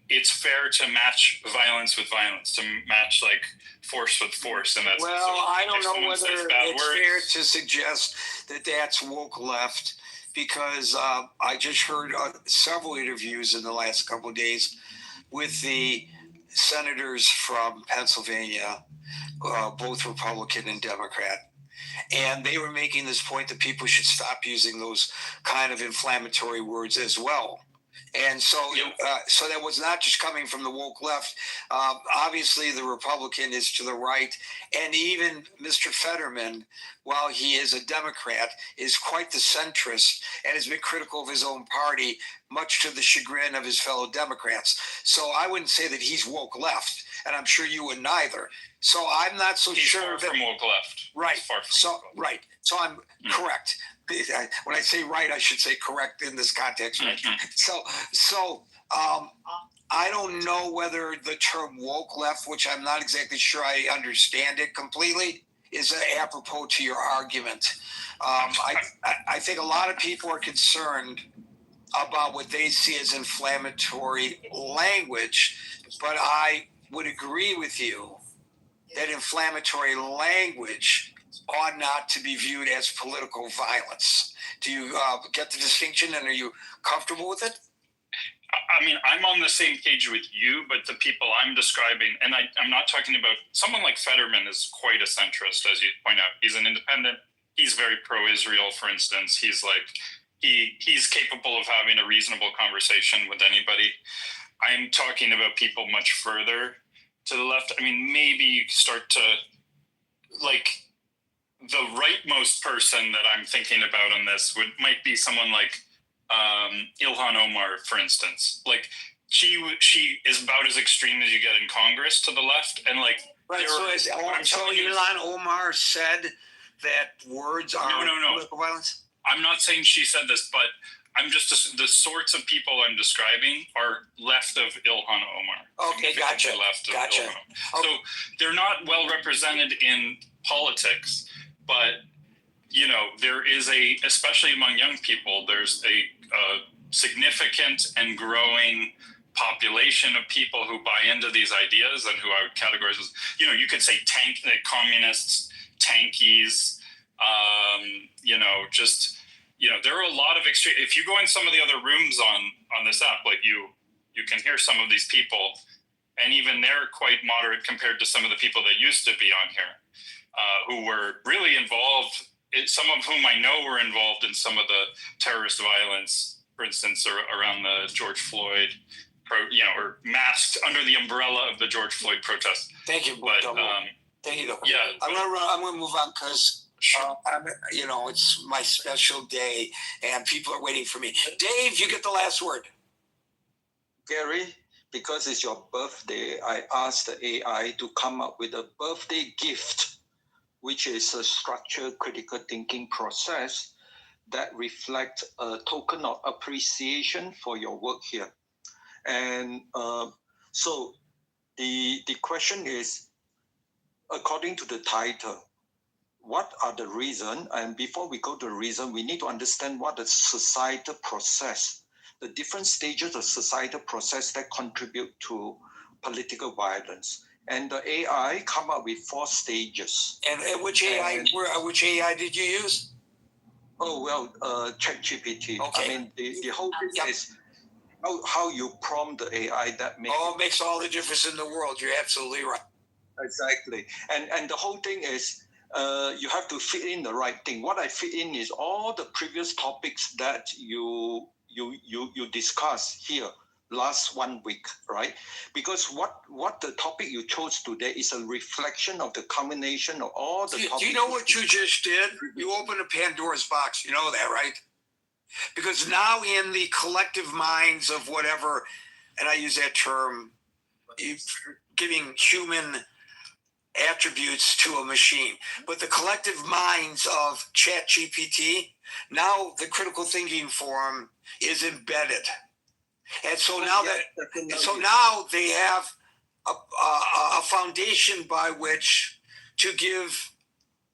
It's fair to match violence with violence, to match like force with force, and that's. Well, I don't know whether it's fair to suggest that that's woke left, because I just heard several interviews in the last couple of days with the senators from Pennsylvania, both Republican and Democrat. And they were making this point that people should stop using those kind of inflammatory words as well. And so, so that was not just coming from the woke left. Obviously, the Republican is to the right. And even Mr. Fetterman, while he is a Democrat, is quite the centrist and has been critical of his own party, much to the chagrin of his fellow Democrats. So I wouldn't say that he's woke left, and I'm sure you wouldn't either. So I'm not so he's sure far from woke left. Right. So right. So I'm correct. When I say right, I should say correct in this context. Right? So I don't know whether the term woke left, which I'm not exactly sure I understand it completely, is apropos to your argument. I think a lot of people are concerned about what they see as inflammatory language, but I would agree with you that inflammatory language ought not to be viewed as political violence. Do you get the distinction, and are you comfortable with it? I mean, I'm on the same page with you, but the people I'm describing, and I'm not talking about someone like Fetterman is quite a centrist, as you point out. He's an independent. He's very pro-Israel, for instance. He's like, he's capable of having a reasonable conversation with anybody. I'm talking about people much further to the left. I mean, maybe you start to, like, the rightmost person that I'm thinking about on this might be someone like Ilhan Omar, for instance. Like, she is about as extreme as you get in Congress to the left, and like. Right. So Ilhan Omar said that words are political violence. I'm not saying she said this, but I'm just the sorts of people I'm describing are left of Ilhan Omar. Okay, gotcha. Left of Ilhan Omar. So they're not well represented in politics, but there is especially among young people, there's a significant and growing population of people who buy into these ideas and who I would categorize as, you could say communists, tankies, there are a lot of extreme. If you go in some of the other rooms on this app, like you can hear some of these people, and even they're quite moderate compared to some of the people that used to be on here, who were really involved. Some of whom I know were involved in some of the terrorist violence, for instance, around the George Floyd, or masked under the umbrella of the George Floyd protest. Thank you, but thank you. Yeah, I'm gonna move on because. Sure. It's my special day, and people are waiting for me. Dave, you get the last word. Gary, because it's your birthday, I asked the AI to come up with a birthday gift which is a structured critical thinking process that reflects a token of appreciation for your work here. And so the question is, according to the title, what are the reasons? And before we go to the reason, we need to understand what the societal process, the different stages of societal process that contribute to political violence. And the AI come up with 4 stages. And which AI did you use? Oh, well, ChatGPT. Okay. I mean, the whole thing is how you prompt the AI that makes all the difference in the world. You're absolutely right. Exactly. And the whole thing is you have to fit in the right thing. What I fit in is all the previous topics that you discussed here last 1 week, right? Because what the topic you chose today is a reflection of the combination of all the topics. Do you know what you just did? You opened a Pandora's box. You know that, right? Because now in the collective minds of whatever, and I use that term, giving human attributes to a machine, but the collective minds of ChatGPT, now the critical thinking form is embedded. And so now now they have a foundation by which to give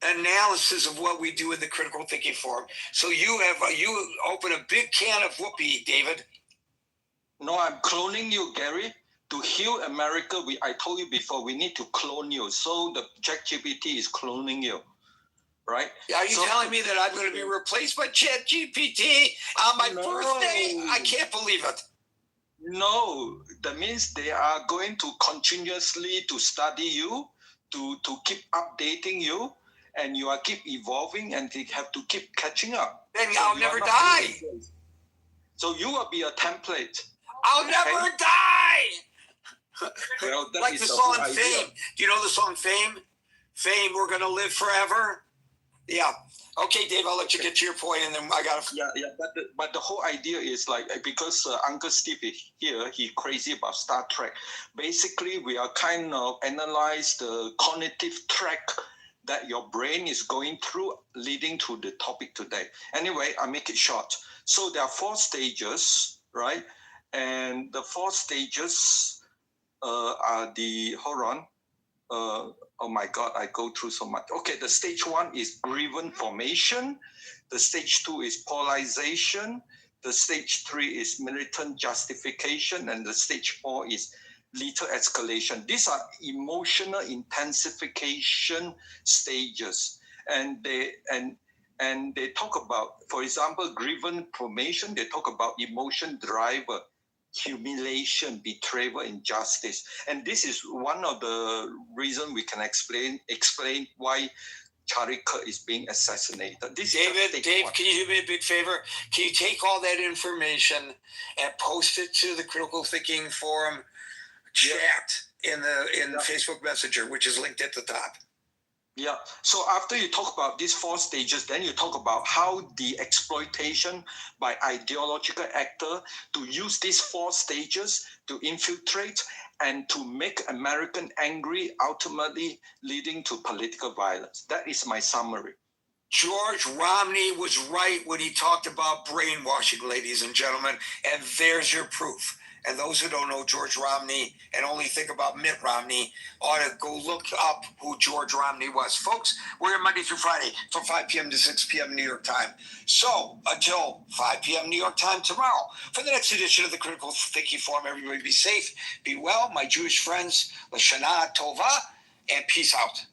analysis of what we do in the critical thinking form. So you open a big can of whoopee, David. No, I'm cloning you, Gary. To heal America, I told you before, we need to clone you. So the ChatGPT is cloning you, right? Are you telling me that I'm going to be replaced by ChatGPT on my birthday? I can't believe it. No, that means they are going to continuously to study you, to keep updating you, and you are keep evolving, and they have to keep catching up. Then I'll never die. So you will be a template. I'll never die. Well, like the song Fame. Do you know the song Fame? Fame, we're going to live forever. Yeah. Okay, Dave, I'll let you get to your point, and then I got to... Yeah, but the whole idea is like, because Uncle Steve is here, he's crazy about Star Trek. Basically, we are kind of analyze the cognitive track that your brain is going through leading to the topic today. Anyway, I'll make it short. So there are 4 stages, right? And the 4 stages are the, hold on. Oh my God, I go through so much. Okay, the stage 1 is grievance formation. The stage 2 is polarization. The stage 3 is militant justification. And the stage 4 is lethal escalation. These are emotional intensification stages. And they talk about, for example, grievance formation, they talk about emotion driver, humiliation, betrayal, injustice. And this is one of the reasons we can explain why Charlie Kirk is being assassinated. Dave, can you do me a big favor? Can you take all that information and post it to the Critical Thinking Forum chat in the Facebook Messenger, which is linked at the top? Yeah. So after you talk about these 4 stages, then you talk about how the exploitation by ideological actor to use these 4 stages to infiltrate and to make American angry, ultimately leading to political violence. That is my summary. George Romney was right when he talked about brainwashing, ladies and gentlemen, and there's your proof. And those who don't know George Romney and only think about Mitt Romney ought to go look up who George Romney was. Folks, we're here Monday through Friday from 5 p.m. to 6 p.m. New York time. So until 5 p.m. New York time tomorrow, for the next edition of the Critical Thinking Forum, everybody be safe, be well, my Jewish friends, L'Shana Tova, and peace out.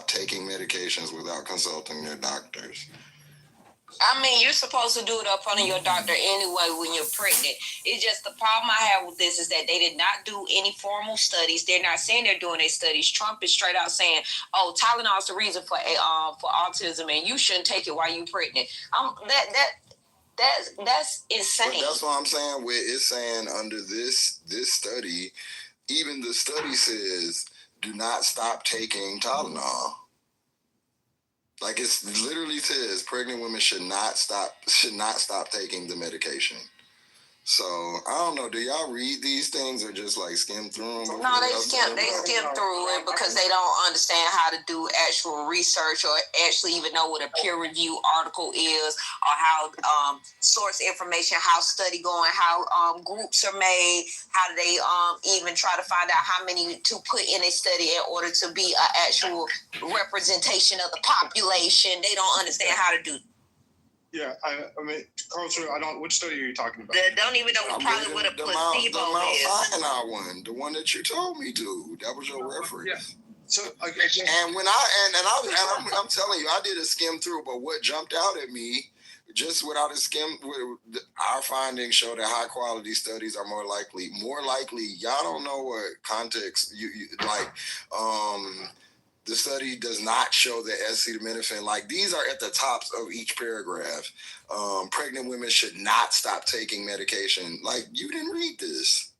taking medications without consulting their doctors. I mean, you're supposed to do it up front of your doctor anyway when you're pregnant. It's just the problem I have with this is that they did not do any formal studies. They're not saying they're doing their studies. Trump is straight out saying, "Oh, Tylenol is the reason for autism, and you shouldn't take it while you're pregnant." That's insane. But that's what I'm saying. It's saying under this study, even the study says, do not stop taking Tylenol. Like it literally says, pregnant women should not stop taking the medication. So I don't know. Do y'all read these things or just like skim through them? No, they skim through it because they don't understand how to do actual research or actually even know what a peer review article is, or how source information, how study going, how groups are made, how do they even try to find out how many to put in a study in order to be an actual representation of the population. They don't understand how to do. Yeah, I mean, culture. I don't. Which study are you talking about? They don't even know probably what a placebo is. The Mount one, the one that you told me to. That was your reference. Yeah. So and when I'm telling you, I did a skim through, but what jumped out at me, just without a skim, our findings show that high quality studies are more likely. Y'all don't know what context you like. The study does not show that acetaminophen, like these are at the tops of each paragraph. Pregnant women should not stop taking medication. Like, you didn't read this.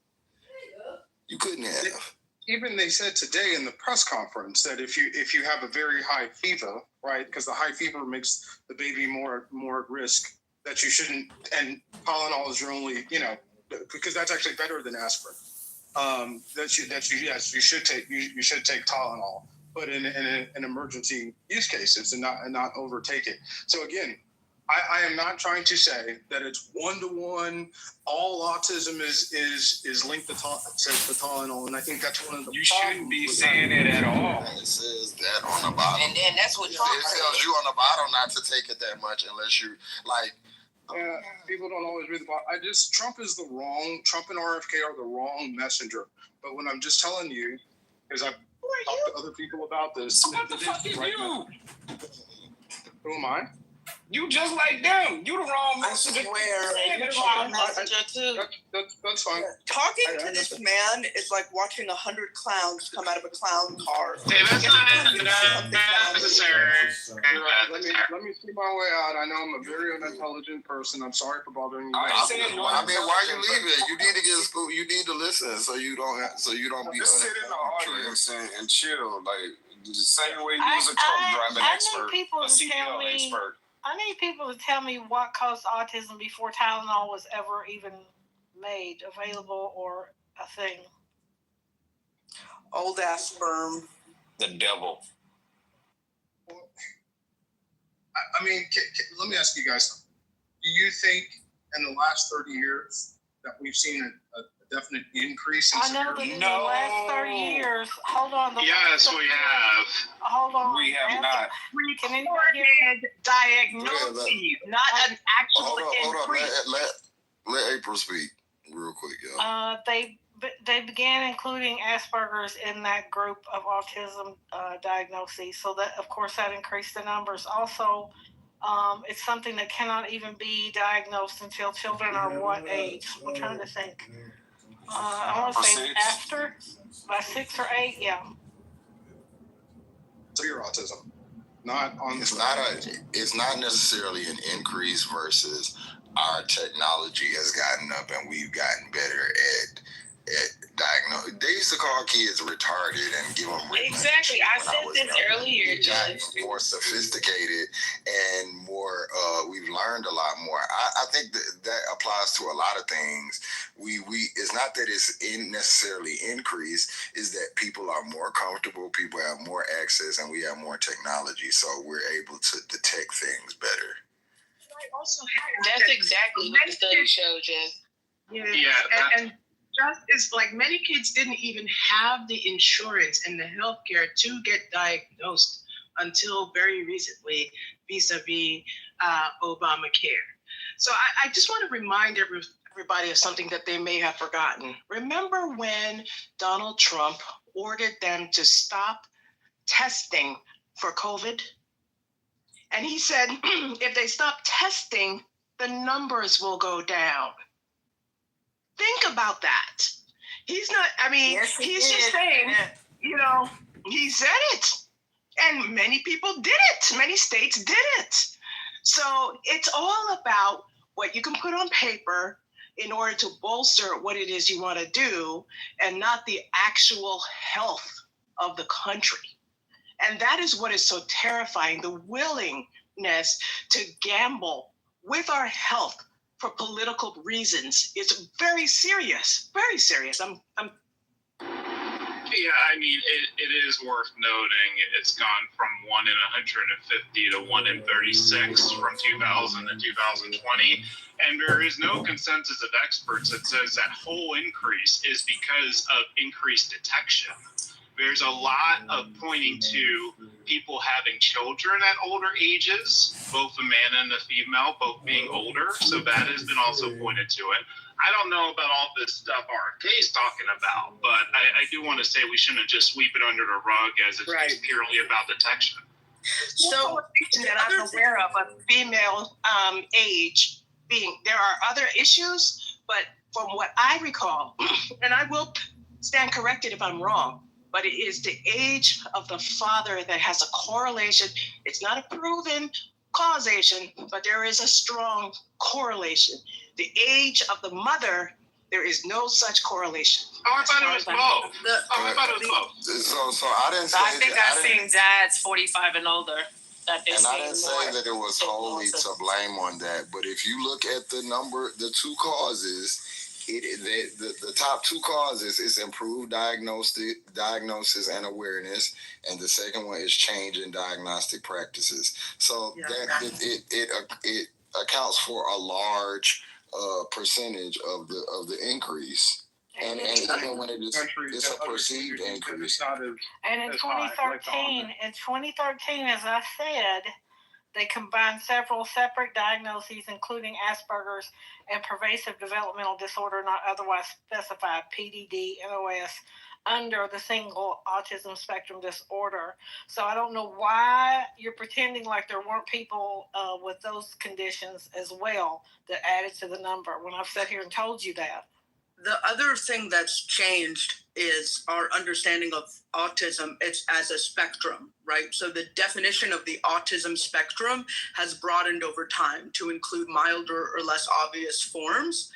You couldn't have. Even they said today in the press conference that if you have a very high fever, right, because the high fever makes the baby more at risk, that you shouldn't, and Tylenol is your only, because that's actually better than aspirin. You should take Tylenol, but in emergency use cases and not overtake it. So again, I am not trying to say that it's 1-to-1. All autism is linked to Tylenol, and I think that's one of the. You shouldn't be saying it at all. It says that on the bottom. And then that's what Trump it tells you on the bottom not to take it that much unless you like. Yeah, people don't always read the bottom. Trump and RFK are the wrong messenger. But when I'm just telling you, because I've talked to other people about this. What the fuck is you? Who am I? You just like them. You the wrong messenger. You're the wrong messenger too. That's fine. Talking to this man is like watching 100 clowns come out of a clown car. Hey, that's not necessary. Let me see my way out. I know I'm a very unintelligent person. I'm sorry for bothering you. I mean, why you leaving? You need to get school. You need to listen so you don't be. Just sit in the audience and chill, like the same way you was a truck driving expert, a CDL expert. I need people to tell me what caused autism before Tylenol was ever even made available or a thing. Old ass sperm. The devil. I mean, let me ask you guys something. Do you think in the last 30 years that we've seen a definite increase in severity? In the last 30 years, hold on. Yes, we have. Hold on. We have not. Can anybody diagnose not an actual increase? Let April speak real quick, y'all. They began including Asperger's in that group of autism diagnoses. So that, of course, that increased the numbers. Also, it's something that cannot even be diagnosed until children are what age? I'm trying to think. I want to say after, by 6 or 8, yeah. Severe autism, not on. It's not necessarily an increase versus our technology has gotten up and we've gotten better at diagnose. They used to call kids retarded and give them exactly. I said this earlier. We've gotten more sophisticated and more. We've learned a lot more. I think that applies to a lot of things. We it's not that it's necessarily increased. Is that people are more comfortable. People have more access, and we have more technology, so we're able to detect things better. That's exactly what the study showed, Jess. And just it's like many kids didn't even have the insurance and the healthcare to get diagnosed until very recently, vis-a-vis Obamacare. So I just want to remind everybody of something that they may have forgotten. Remember when Donald Trump ordered them to stop testing for COVID. And he said, if they stop testing, the numbers will go down. Think about that. He's not, I mean, Yes, he's just saying, he said it. And many people did it. Many states did it. So it's all about what you can put on paper in order to bolster what it is you want to do, and not the actual health of the country. And that is what is so terrifying, the willingness to gamble with our health for political reasons. It's very serious, very serious. Yeah, I mean, it is worth noting it's gone from 1 in 150 to 1 in 36 from 2000 to 2020. And there is no consensus of experts that says that whole increase is because of increased detection. There's a lot of pointing to people having children at older ages, both the man and the female, both being older. So that has been also pointed to it. I don't know about all this stuff RFK is talking about, but I do want to say we shouldn't just sweep it under the rug as it's just purely about detection. So that I'm aware of a female age being, there are other issues, but from what I recall, and I will stand corrected if I'm wrong, but it is the age of the father that has a correlation. It's not a proven causation, but there is a strong correlation. The age of the mother, there is no such correlation. Oh, I thought it was both. I thought it was both. So I didn't say I think I've seen dads 45 and older. And I didn't say that it was wholly to blame on that, but if you look at the number, the two causes, the top two causes is improved diagnosis and awareness, and the second one is change in diagnostic practices. So it accounts for a large percentage of the increase. And even when it's a perceived increase. And in 2013, as I said, they combined several separate diagnoses, including Asperger's and pervasive developmental disorder not otherwise specified, PDD, NOS, under the single autism spectrum disorder. So I don't know why you're pretending like there weren't people with those conditions as well that added to the number when I've sat here and told you that. The other thing that's changed is our understanding of autism. It's as a spectrum, right? So the definition of the autism spectrum has broadened over time to include milder or less obvious forms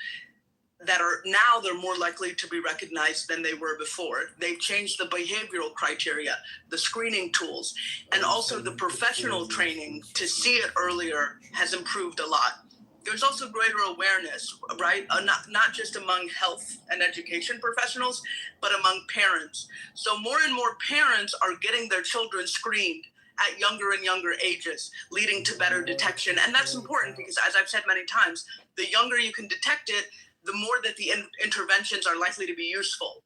that are now they're more likely to be recognized than they were before. They've changed the behavioral criteria, the screening tools, and also the professional training to see it earlier has improved a lot. There's also greater awareness, right? Not just among health and education professionals, but among parents. So more and more parents are getting their children screened at younger and younger ages, leading to better detection. And that's important because, as I've said many times, the younger you can detect it, the more that the interventions are likely to be useful.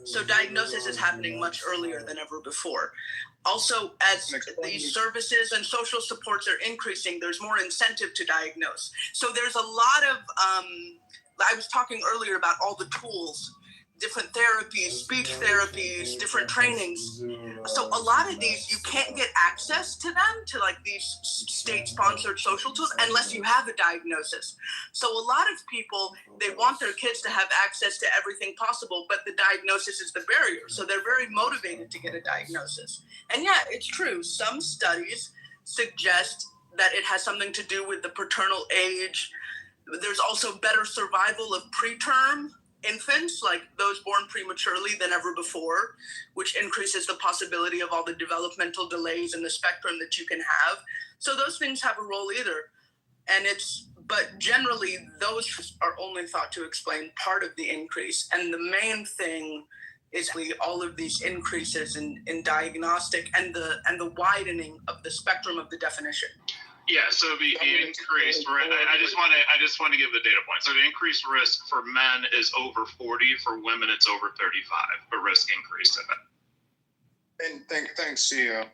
So diagnosis is happening much earlier than ever before. Also, as these services and social supports are increasing, there's more incentive to diagnose. So there's a lot of, I was talking earlier about all the tools, different therapies, speech therapies, different trainings. So a lot of these, you can't get access to them, to like these state-sponsored social tools, unless you have a diagnosis. So a lot of people, they want their kids to have access to everything possible, but the diagnosis is the barrier. So they're very motivated to get a diagnosis. And yeah, it's true. Some studies suggest that it has something to do with the paternal age. There's also better survival of preterm infants, like those born prematurely, than ever before, which increases the possibility of all the developmental delays in the spectrum that you can have. So those things have a role either. But generally, those are only thought to explain part of the increase. And the main thing is all of these increases in diagnostic and the widening of the spectrum of the definition. Yeah, so the increased risk, I just want to give the data point. So the increased risk for men is over 40, for women it's over 35, the risk increase in it. And thanks, Sia.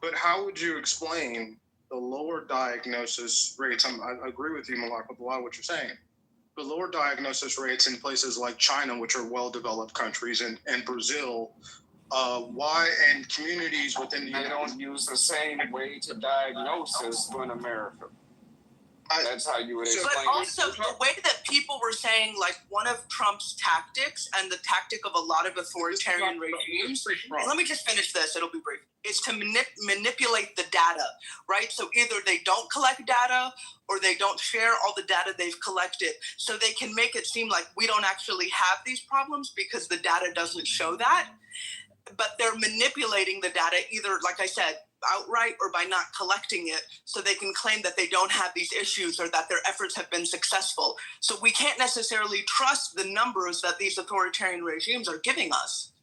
But how would you explain the lower diagnosis rates? I agree with you, Malak, with a lot of what you're saying. The lower diagnosis rates in places like China, which are well-developed countries, and Brazil, why and communities within the They don't use the same way to diagnosis in America. That's how you would explain But also the way that people were saying, like, one of Trump's tactics and the tactic of a lot of authoritarian regimes, let me just finish this, it'll be brief, is to manipulate the data, right? So either they don't collect data or they don't share all the data they've collected, so they can make it seem like we don't actually have these problems because the data doesn't show that. But they're manipulating the data either, like I said, outright or by not collecting it, so they can claim that they don't have these issues or that their efforts have been successful. So we can't necessarily trust the numbers that these authoritarian regimes are giving us.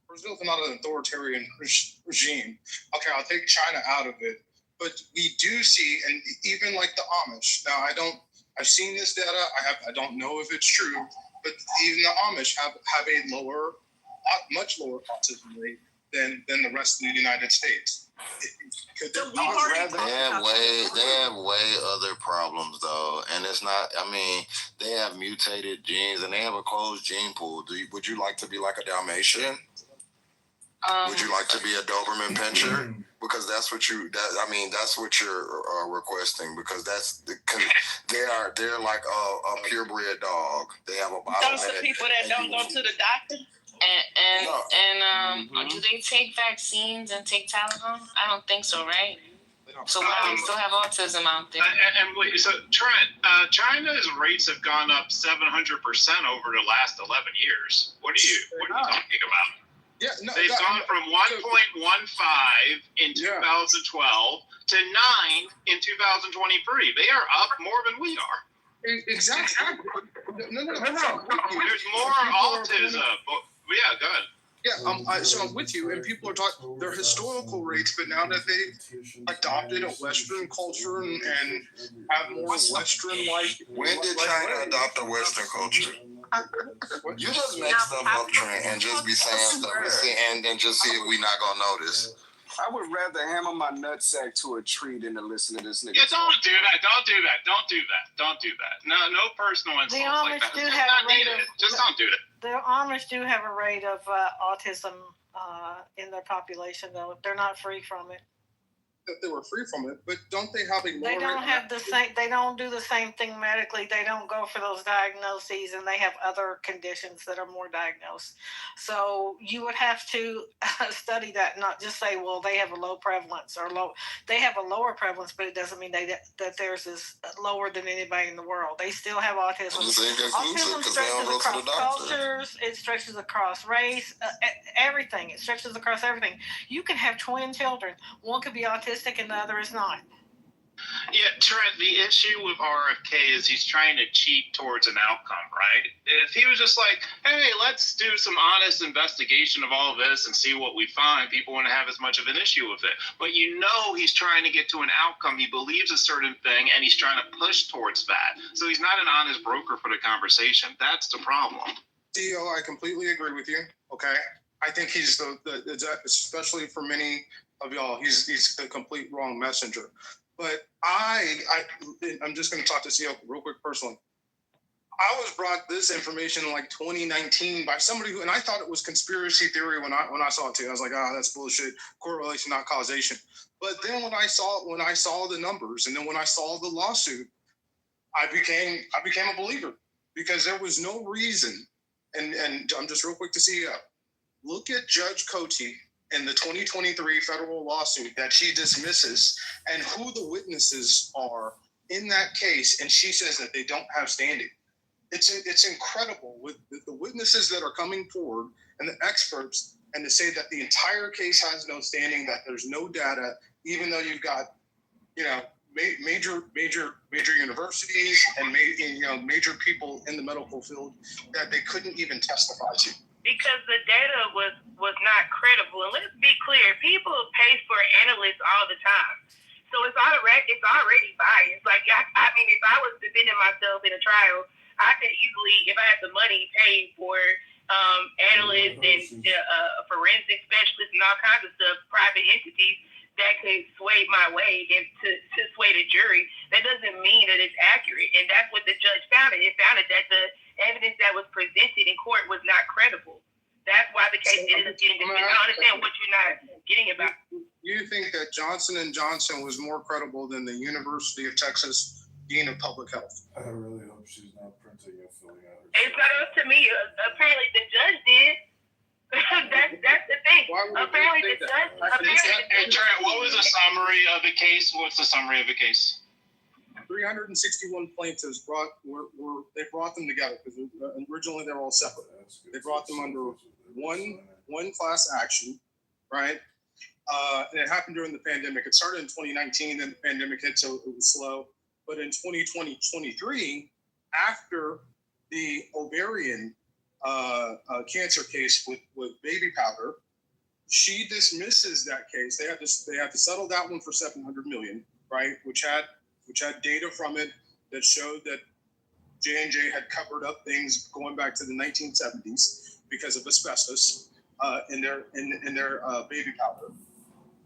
Brazil is not an authoritarian regime. Okay, I'll take China out of it, but we do see, and even like the Amish. Now, I've seen this data. I don't know if it's true, but even the Amish have a much lower autism rate than the rest of the United States. They have way other problems though, and it's not. I mean, they have mutated genes and they have a closed gene pool. Would you like to be like a Dalmatian? Would you like to be a Doberman Pinscher? Because that's what you're requesting. Because they're like a purebred dog. They have a those are people that don't go to the doctor. And do they take vaccines and take Tylenol? I don't think so, right? So why do we still have autism out there? And wait, so Trent, China's rates have gone up 700% over the last 11 years. What are you talking about? Yeah, they've gone from 1.15 in 2012 to 9 in 2023. They are up more than we are. Exactly. No. There's more autism. Yeah, go ahead. Yeah, so I'm with you, and people are talking their historical rates, but now that they've adopted a Western culture and have more Western-like. When did China adopt a Western culture? You just make stuff up, Trent, and just be saying stuff and then just see if we not gonna notice. I would rather hammer my nutsack to a tree than to listen to this nigga. Yeah, don't do that. No personal insults like that. Do have a rate of, just don't do that. The Amish do have a rate of autism in their population, though. They're not free from it. That they were free from it, but don't they have a lower They don't have the same. They don't do the same thing medically. They don't go for those diagnoses, and they have other conditions that are more diagnosed. So you would have to study that, not just say, well, they have a low prevalence or low. They have a lower prevalence, but it doesn't mean that theirs is lower than anybody in the world. They still have autism. Autism stretches across cultures. It stretches across race. Everything. It stretches across everything. You can have twin children. One could be autistic and the other is not. Yeah, Trent, the issue with RFK is he's trying to cheat towards an outcome, right? If he was just like, hey, let's do some honest investigation of all this and see what we find, people wouldn't have as much of an issue with it. But he's trying to get to an outcome. He believes a certain thing, and he's trying to push towards that. So he's not an honest broker for the conversation. That's the problem. CEO, I completely agree with you, okay? I think he's especially for many of y'all, he's the complete wrong messenger. But I'm just going to talk to CEO real quick personally. I was brought this information in like 2019 by somebody and I thought it was conspiracy theory when I saw it too. I was like, that's bullshit, correlation, not causation. But then when I saw the numbers and then when I saw the lawsuit, I became a believer because there was no reason. And I'm just real quick to CEO. Look at Judge Cote in the 2023 federal lawsuit that she dismisses and who the witnesses are in that case. And she says that they don't have standing. It's incredible with the witnesses that are coming forward and the experts and to say that the entire case has no standing, that there's no data, even though you've got, major universities and major people in the medical field that they couldn't even testify to. Because the data was not credible. And let's be clear, people pay for analysts all the time. So it's already biased. Like, I mean, if I was defending myself in a trial, I could easily, if I had the money, pay for analysts and forensic specialists and all kinds of stuff, private entities that could sway my way and to sway the jury. That doesn't mean that it's accurate. And that's what the judge found. It found that the evidence that was presented in court was not credible. That's why the case isn't getting dismissed. I don't understand what you're not getting about. You think that Johnson & Johnson was more credible than the University of Texas Dean of Public Health? I really hope she's not printing and filling out her. It's not up to me. Apparently the judge did. that's the thing. Apparently the judge. Hey, Trent, what was the summary of the case? What's the summary of the case? 361 plaintiffs brought them together because originally they were all separate. They brought them under one class action, right? And it happened during the pandemic. It started in 2019, then the pandemic hit, so it was slow. But in 2023, after the ovarian cancer case with baby powder, she dismisses that case. They had to settle that one for $700 million, right? Which had data from it that showed that J&J had covered up things going back to the 1970s because of asbestos in their baby powder.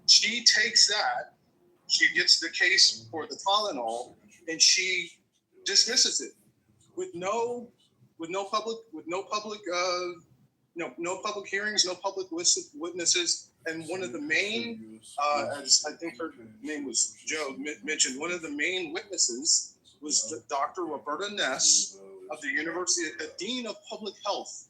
She takes that, she gets the case for the Tylenol, and she dismisses it with no public hearings, no public witnesses. And one of the main, as I think her name was Joe mentioned, one of the main witnesses was Dr. Roberta Ness of the University, the Dean of Public Health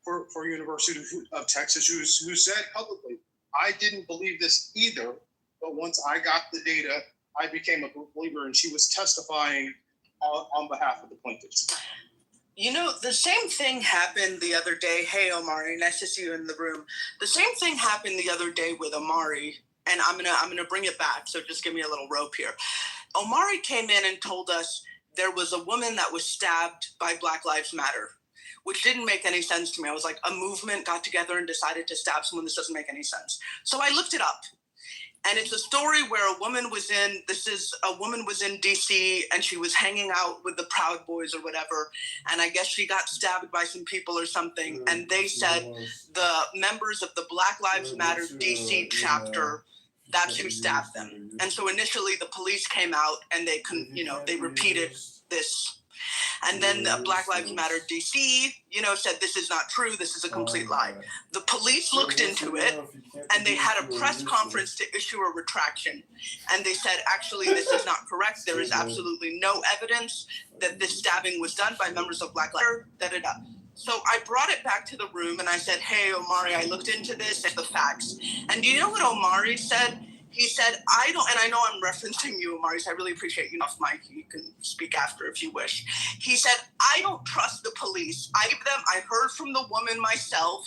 for University of Texas, who said publicly, I didn't believe this either, but once I got the data, I became a believer, and she was testifying on behalf of the plaintiffs. You know, the same thing happened the other day. Hey, Omari, nice to see you in the room. The same thing happened the other day with Omari, and I'm gonna bring it back. So just give me a little rope here. Omari came in and told us there was a woman that was stabbed by Black Lives Matter, which didn't make any sense to me. I was like, a movement got together and decided to stab someone. This doesn't make any sense. So I looked it up. And it's a story where a woman was in DC and she was hanging out with the Proud Boys or whatever. And I guess she got stabbed by some people or something. And they said the members of the Black Lives Matter DC chapter, that's who stabbed them. And so initially the police came out and they repeated this. And then the Black Lives Matter DC, said this is not true. This is a complete lie. The police looked into it and they had a press conference to issue a retraction. And they said, actually, this is not correct. There is absolutely no evidence that this stabbing was done by members of Black Lives Matter. So I brought it back to the room and I said, hey, Omari, I looked into this and the facts. And do you know what Omari said? He said, I know I'm referencing you, Omari, so I really appreciate you off mic. You can speak after if you wish. He said, I don't trust the police. I heard from the woman myself,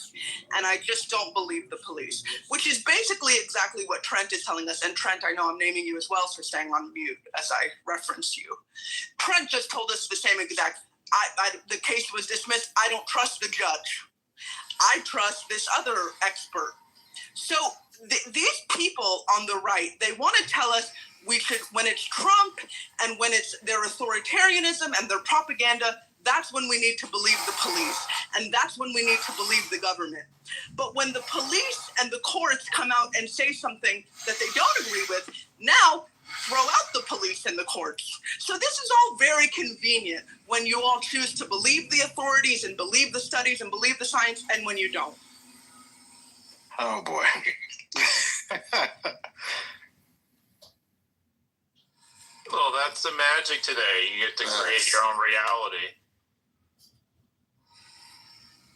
and I just don't believe the police, which is basically exactly what Trent is telling us. And Trent, I know I'm naming you as well for staying on mute as I reference you. Trent just told us the same exact, the case was dismissed. I don't trust the judge. I trust this other expert. So these people on the right, they want to tell us we should, when it's Trump and when it's their authoritarianism and their propaganda, that's when we need to believe the police. And that's when we need to believe the government. But when the police and the courts come out and say something that they don't agree with, now throw out the police and the courts. So this is all very convenient when you all choose to believe the authorities and believe the studies and believe the science, and when you don't. Oh boy. Well, that's the magic today. You get to create your own reality.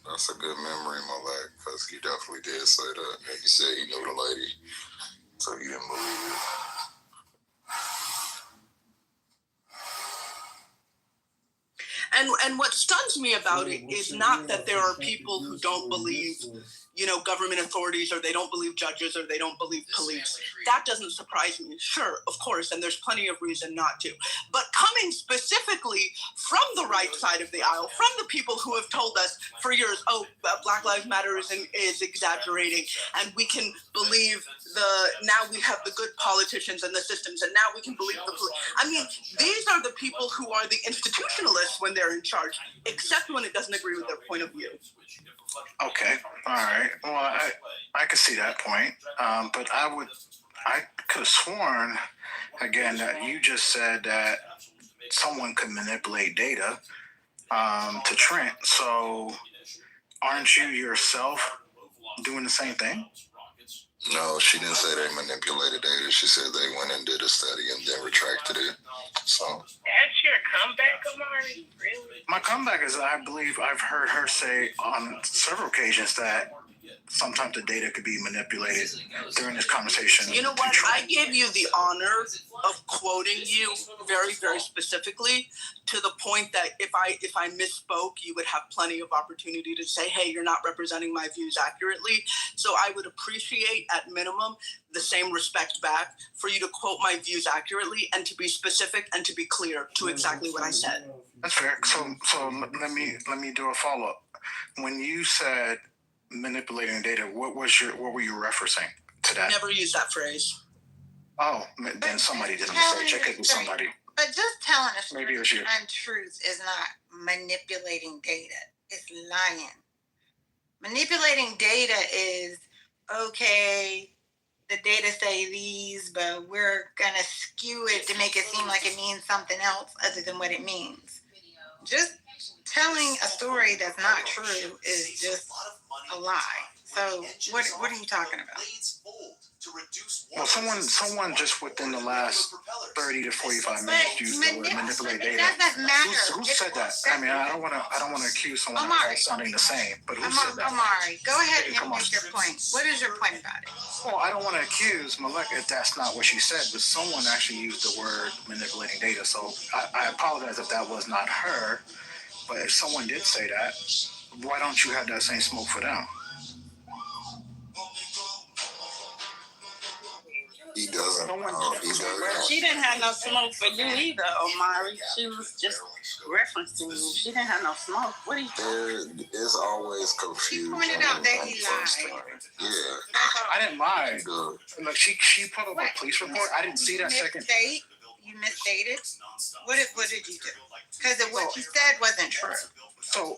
That's a good memory, Malek, because he definitely did say that. And he said he knew the lady, so he didn't believe it. And what stuns me about it is not that there are people who don't believe, government authorities, or they don't believe judges, or they don't believe police. That doesn't surprise me. Sure, of course, and there's plenty of reason not to. But coming specifically from the right side of the aisle, from the people who have told us for years, Black Lives Matter is exaggerating, and we can believe now we have the good politicians and the systems, and now we can believe the police. I mean, these are the people who are the institutionalists when they're in charge, except when it doesn't agree with their point of view. Okay, all right. Well, I could see that point, but I could have sworn, again, that you just said that someone could manipulate data to Trent. So aren't you yourself doing the same thing? No, she didn't say they manipulated data. She said they went and did a study and then retracted it. So That's your comeback, Amari? Really? my comeback is I believe I've heard her say on several occasions that sometimes the data could be manipulated during this conversation. You know what? I gave you the honor of quoting you very, very specifically to the point that if I misspoke, you would have plenty of opportunity to say, hey, you're not representing my views accurately. So I would appreciate at minimum the same respect back for you to quote my views accurately and to be specific and to be clear to exactly what I said. That's fair. So let me do a follow up. When you said manipulating data, what were you referencing to that? Never use that phrase. Oh, then somebody did a mistake. It could be somebody. But just telling a Maybe it was you. untruth is not manipulating data. It's lying. Manipulating data is, okay, the data say these, but we're going to skew it to make it seem like it means something else other than what it means. Just telling a story that's not true is just a lie. So what are you talking about? Well, someone just within the last 30 to 45 minutes used the word manipulate data. It doesn't matter. Who said that? I mean, I don't want to accuse someone of sounding the same, but who said that? Amari, go ahead and make your point. What is your point about it? Well, I don't want to accuse Malek if that's not what she said, but someone actually used the word manipulating data. So I apologize if that was not her, but if someone did say that, why don't you have that same smoke for them? he doesn't. He doesn't. She didn't have no smoke for you either, Omari. She was just referencing you. She didn't have no smoke. What are you? It's always confusion. Pointed out that he lied. Yeah. I didn't lie. Look, she put up a police report. I didn't see that second. You misstated. What did you do? Because what you said wasn't true. So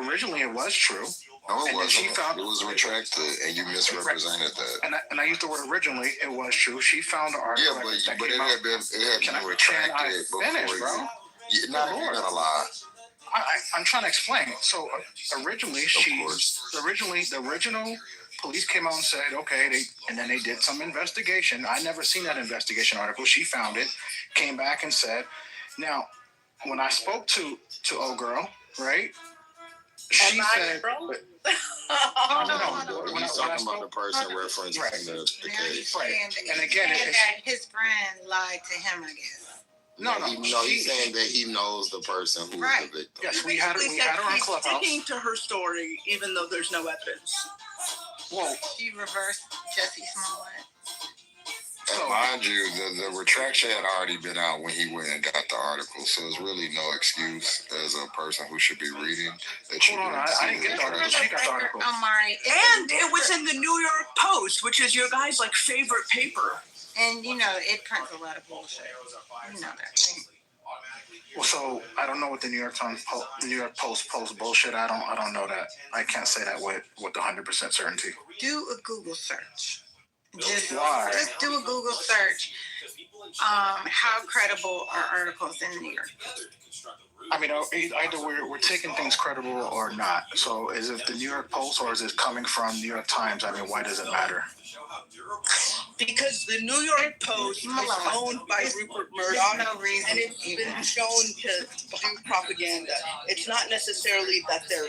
originally it was true. No, it and wasn't. It was retracted, and you misrepresented that. And I used the word originally. It was true. She found the article. Yeah, but it had been retracted before. Finish, bro. Not gonna lie. I'm trying to explain. So originally, the original police came out and said, okay, and then they did some investigation. I never seen that investigation article. She found it, came back and said, now, when I spoke to old girl, right? She said, Hold on. When he's talking about the person referencing the case. Right. And again, his friend lied to him, I guess. No, he's saying that he knows the person who's the victim. Yes, we had her on Clubhouse. Sticking to her story, even though there's no evidence. Well, she reversed Jesse Smollett. And mind you, the retraction had already been out when he went and got the article, so there's really no excuse as a person who should be reading that you I didn't get the article. She got the article. And it was in the New York Post, which is your guys' favorite paper. And it prints a lot of bullshit. You know that. Well, so I don't know what the New York Post posts bullshit. I don't know that. I can't say that with 100% certainty. Do a Google search. Just do a Google search. How credible are articles in the New York Post? I mean, either we're taking things credible or not. So is it the New York Post or is it coming from New York Times? I mean, why does it matter? Because the New York Post is owned by Rupert Murdoch, and it's been shown to do propaganda. It's not necessarily that their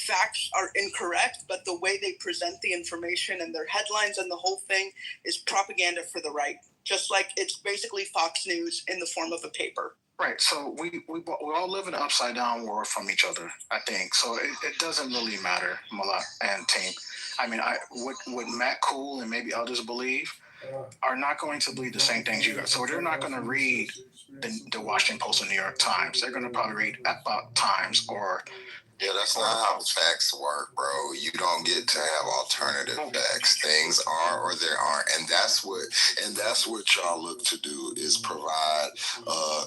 facts are incorrect, but the way they present the information and their headlines and the whole thing is propaganda for the right. Just like it's basically Fox News in the form of a paper. Right. So we all live in an upside down world from each other, I think. So it doesn't really matter, Malak and team. I mean, what Matt Cool and maybe others believe are not going to believe the same things you guys. So they're not going to read the Washington Post or New York Times. They're going to probably read Epoch Times or. Yeah, that's not how facts work, bro. You don't get to have alternative facts. Things are or there aren't, and that's what y'all look to do is provide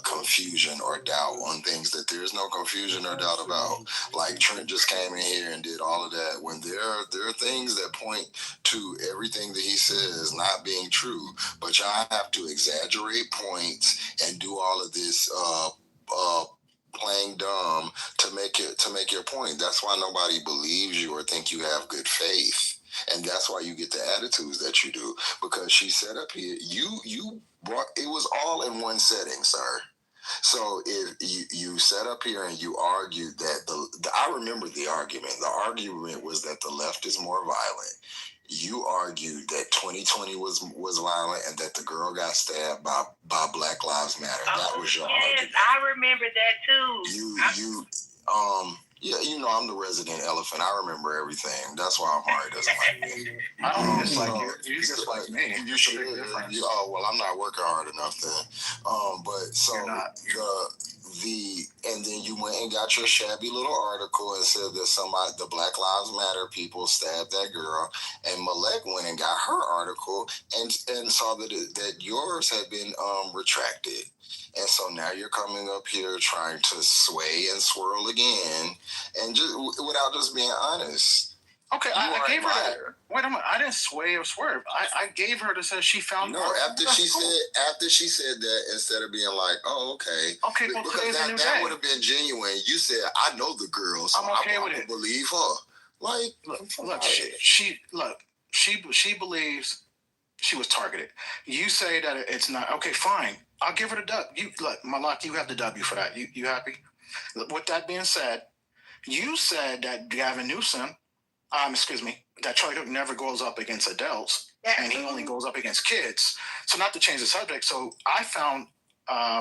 confusion or doubt on things that there's no confusion or doubt about. Like Trent just came in here and did all of that when there are things that point to everything that he says not being true, but y'all have to exaggerate points and do all of this playing dumb to make your point. That's why nobody believes you or think you have good faith. And that's why you get the attitudes that you do. Because she set up here, you brought, it was all in one setting, sir. So if you sat up here and you argued that I remember the argument. The argument was that the left is more violent. You argued that 2020 was violent and that the girl got stabbed by Black Lives Matter. That was your argument. I remember that too. Yeah, you know I'm the resident elephant. I remember everything. That's why Amari doesn't like me. I don't dislike you. You just like me. You should. Oh well, I'm not working hard enough then. But so and then you went and got your shabby little article and said that the Black Lives Matter people stabbed that girl, and Malek went and got her article and saw that yours had been retracted. And so now you're coming up here trying to sway and swirl again, and just without just being honest. Okay, I gave her that. Wait a minute, I didn't sway or swerve. I gave her to say she found. No, after she said that, instead of being like, "Oh, okay," well, because that would have been genuine. You said, "I know the girl, so I'm okay with it. Believe her." Like, look, she believes she was targeted. You say that it's not okay. Fine. I'll give her the dub. Malak, you have the W for that. You happy? With that being said, you said that Gavin Newsom, that Charlie Cook never goes up against adults, and he only goes up against kids. So not to change the subject, so I found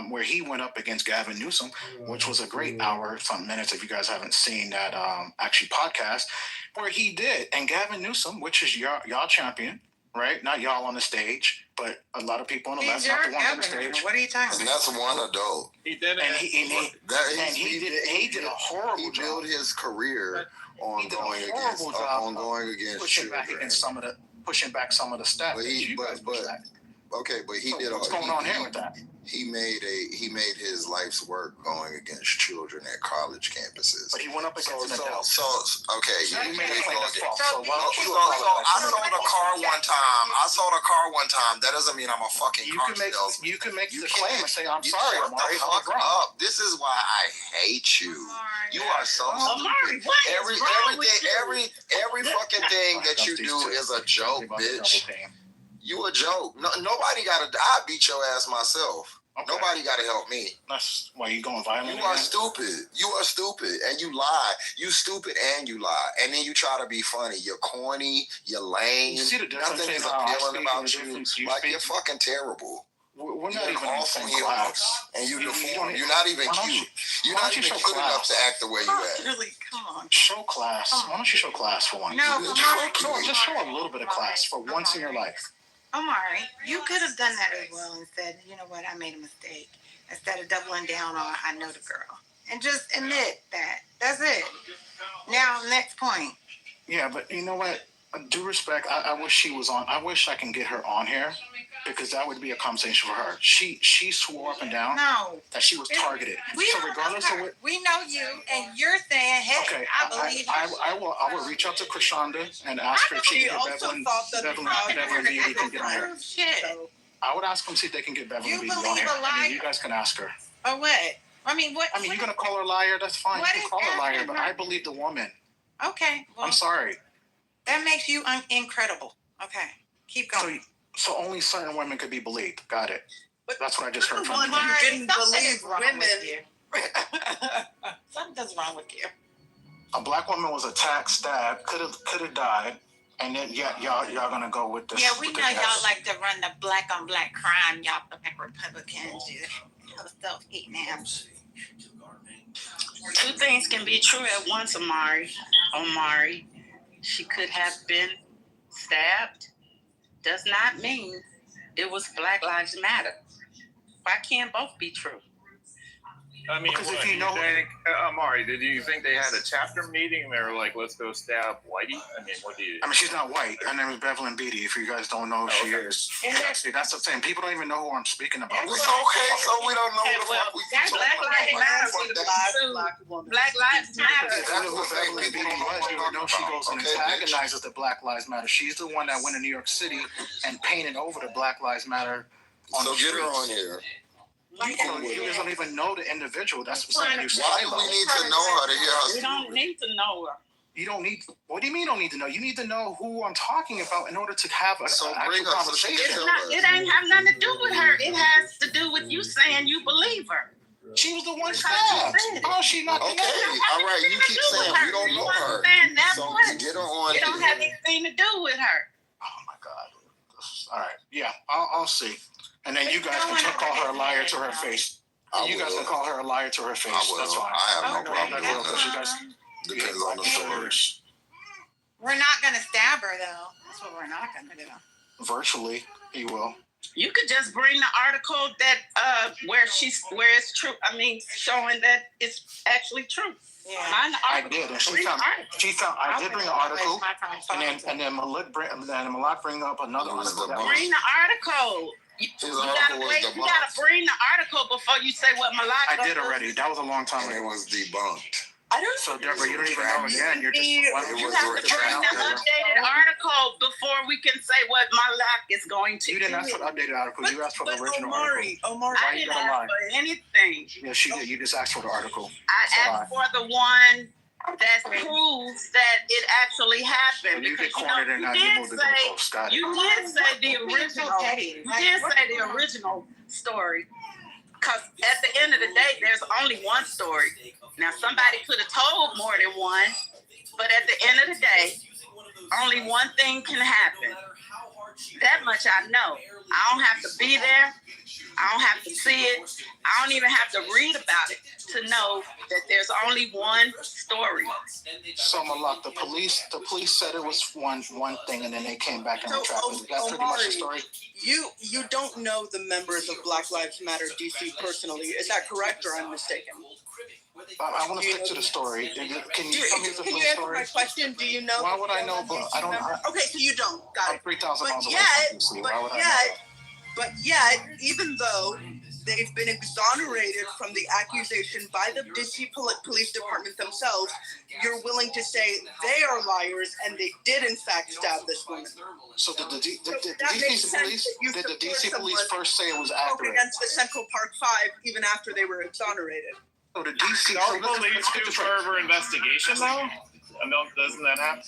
where he went up against Gavin Newsom, which was a great hour, some minutes, if you guys haven't seen that actually podcast, where he did. And Gavin Newsom, which is y'all champion, right? Not y'all on the stage, but a lot of people on the left, not the ones on the stage. What are you talking about? And that's one adult. He did it. And he did a horrible job. He built his career on going against pushing back against pushing back some of the stuff. But he did. What's going on here with that? He made his life's work going against children at college campuses. But he went up against an adult. You made a claim that's false. So I sold a car one time. That doesn't mean I'm a fucking car salesman. You can make the claim and say, I'm sorry, Amari. I was wrong. This is why I hate you. You are so stupid. Every fucking thing that you do is a joke, bitch. You a joke. No, nobody got to. I beat your ass myself. Okay. Nobody got to help me. That's why you going violent. You are stupid. You are stupid, and you lie. You stupid and you lie, and then you try to be funny. You're corny. You're lame. You see the difference. Nothing is appealing about you. You're fucking terrible. We're not even in the same class. And you deformed. You're not even cute. You're not even cute enough to act the way you act. Really, come on. Show class. Why don't you show class for once? No, just show a little bit of class for once in your life. Omari, you could have done that as well and said, you know what, I made a mistake. Instead of doubling down on, I know the girl. And just admit that. That's it. Now, next point. Yeah, but you know what? Due respect, I wish she was on. I wish I can get her on here because that would be a conversation for her. She swore up and down that she was targeted. So regardless of what, we know you, and you're saying, "Hey, I believe." I will reach out to Krishanda and ask her if she can get Beverly Beatty can get on her. So I would ask them see if they can get Beverly Beatty on here. I mean, you guys can ask her. Or what? I mean, what? I mean, you're gonna call her a liar. That's fine. You can call her a liar, but I believe the woman. Okay. Well, I'm sorry. That makes you incredible. Okay, keep going. So only certain women could be believed. Got it. That's what I just heard from you. You didn't believe women. Something's wrong with you. A black woman was attacked, stabbed, could have died, and then y'all gonna go with this. Yeah, we know y'all like to run the black on black crime. Y'all black Republicans, y'all self-hating ass. Two things can be true at once, Omari. She could have been stabbed. Does not mean it was Black Lives Matter. Why can't both be true? I mean, because if you know, Amari, did you think they had a chapter meeting? They were like, "Let's go stab Whitey." I mean, what do you? I mean, she's not white. Her name is Beverly Beatty. If you guys don't know who she is, see, that's the thing. People don't even know who I'm speaking about. It's okay, so we don't know who the fuck we Black Lives Matter. Black Lives Matter. That's who Beverly Beatty was. You know, she goes and antagonizes the Black Lives Matter. She's the one that went to New York City and painted over the Black Lives Matter on the streets. Get her on here. You guys don't even know the individual. That's something you Why do we need to know her to hear her We don't need to know her. You don't need. What do you mean? Don't need to know? You need to know who I'm talking about in order to have a So actual bring her so she conversation. can It ain't have nothing to do with her. It has to do with you saying you believe her. She was the one stabbed. How is she not? Okay, all right. You keep saying we don't know her. So get her on It don't here. have anything to do with her. Oh my God. All right. Yeah, I'll see. And then you guys can call her a liar to her face. You guys can call her a liar to her face. I will. That's fine. I have no problem with with You that. guys, Depends on the story. We're not gonna stab her though. That's what we're not gonna do. Virtually, he will. You could just bring the article that where it's true. I mean, showing that it's actually true. Yeah. I did, and she found. I did bring an article, and then Malak bring up another article. Bring the article. You gotta bring the article before you say what Malak. I did already. That was a long time ago. It was debunked. So Deborah, you don't even know again. You're just. You have to bring the updated article before we can say what Malak is going to do. You didn't ask for the updated article. You asked for the original article. Omari, I didn't ask for anything. Yes, she did. You just asked for the article. I asked for the one that proves that it actually happened. You get cornered and now you moved the goalpost. Got it. You did say the original. You did say the original story. Because at the end of the day, there's only one story. Now, somebody could have told more than one, but at the end of the day, only one thing can happen. That much I know. I don't have to be there. I don't have to see it. I don't even have to read about it to know that there's only one story. So Malak, the police said it was one thing, and then they came back and retracted it. That's pretty much the story. You don't know the members of Black Lives Matter DC personally. Is that correct, or I'm mistaken? I want to stick to the story. Can you tell me the full answer story? my question? Do you know? Why would I know? But I don't. Okay, so you don't. Got I'm it. 3,000 miles away from DC. Why would I know that? But yet, even though they've been exonerated from the accusation by the DC Police Department themselves, you're willing to say they are liars and they did in fact stab this woman. So did the DC police first say it was accurate? Against the Central Park 5 even after they were exonerated. So the DC Don't police do further investigation though? Doesn't that happen?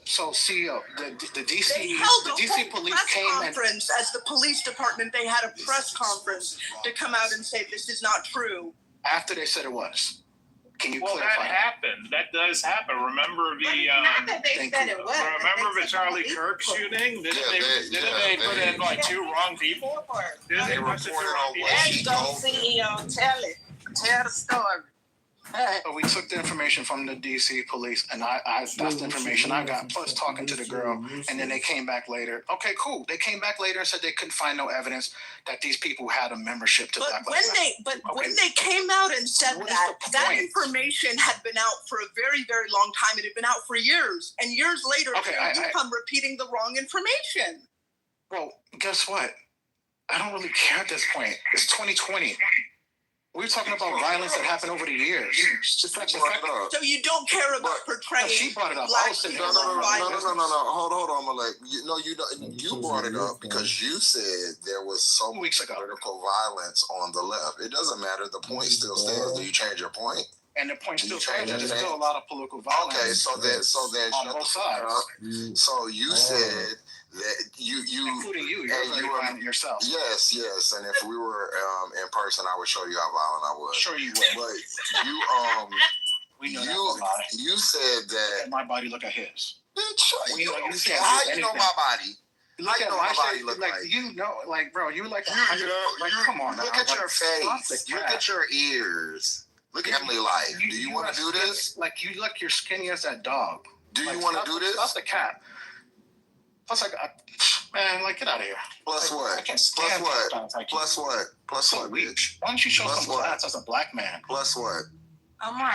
So CEO, the DC police press came conference as the police department. They had a press conference to come out and say this is not true. After they said it was. Can you clarify? That happened. That does happen. Remember the remember the Charlie Kirk shooting? Didn't they put in like two wrong people? Didn't they put the two wrong people? There you go, CEO. Tell it. Tell the story. So we took the information from the DC police, and that's the information I got, plus talking to the girl, and then they came back later. Okay, cool. They came back later and said they couldn't find no evidence that these people had a membership to Black Lives Matter. When they came out and said that information had been out for a very, very long time. It had been out for years, and years later, you come repeating the wrong information. Well, guess what? I don't really care at this point. It's 2020. We're talking about violence that happened over the years. So you don't care about portraying. No, she brought it up. No. Hold on, Malak. You brought it up because you said there was so much political violence on the left. It doesn't matter. The point still stands. Do you change your point? And the point still stands. There's still a lot of political violence. Okay, so then on both sides. So you said that you including you're very violent yourself. Yes, and if we were in person, I would show you how violent I was. Sure you would. But you we know that's a lie. You said that my body look at his. How you know my body? Look at my body. Look like you know, like bro, you like come on. Look at your face. Look at your ears. Look at Emily Life. Do you want to do this? Like you look, you're skinny as that dog. Do you want to do this? Stop the cat. Plus, man, like get out of here. Plus what? Plus what, bitch? Why don't you show some class as a black man? Plus what?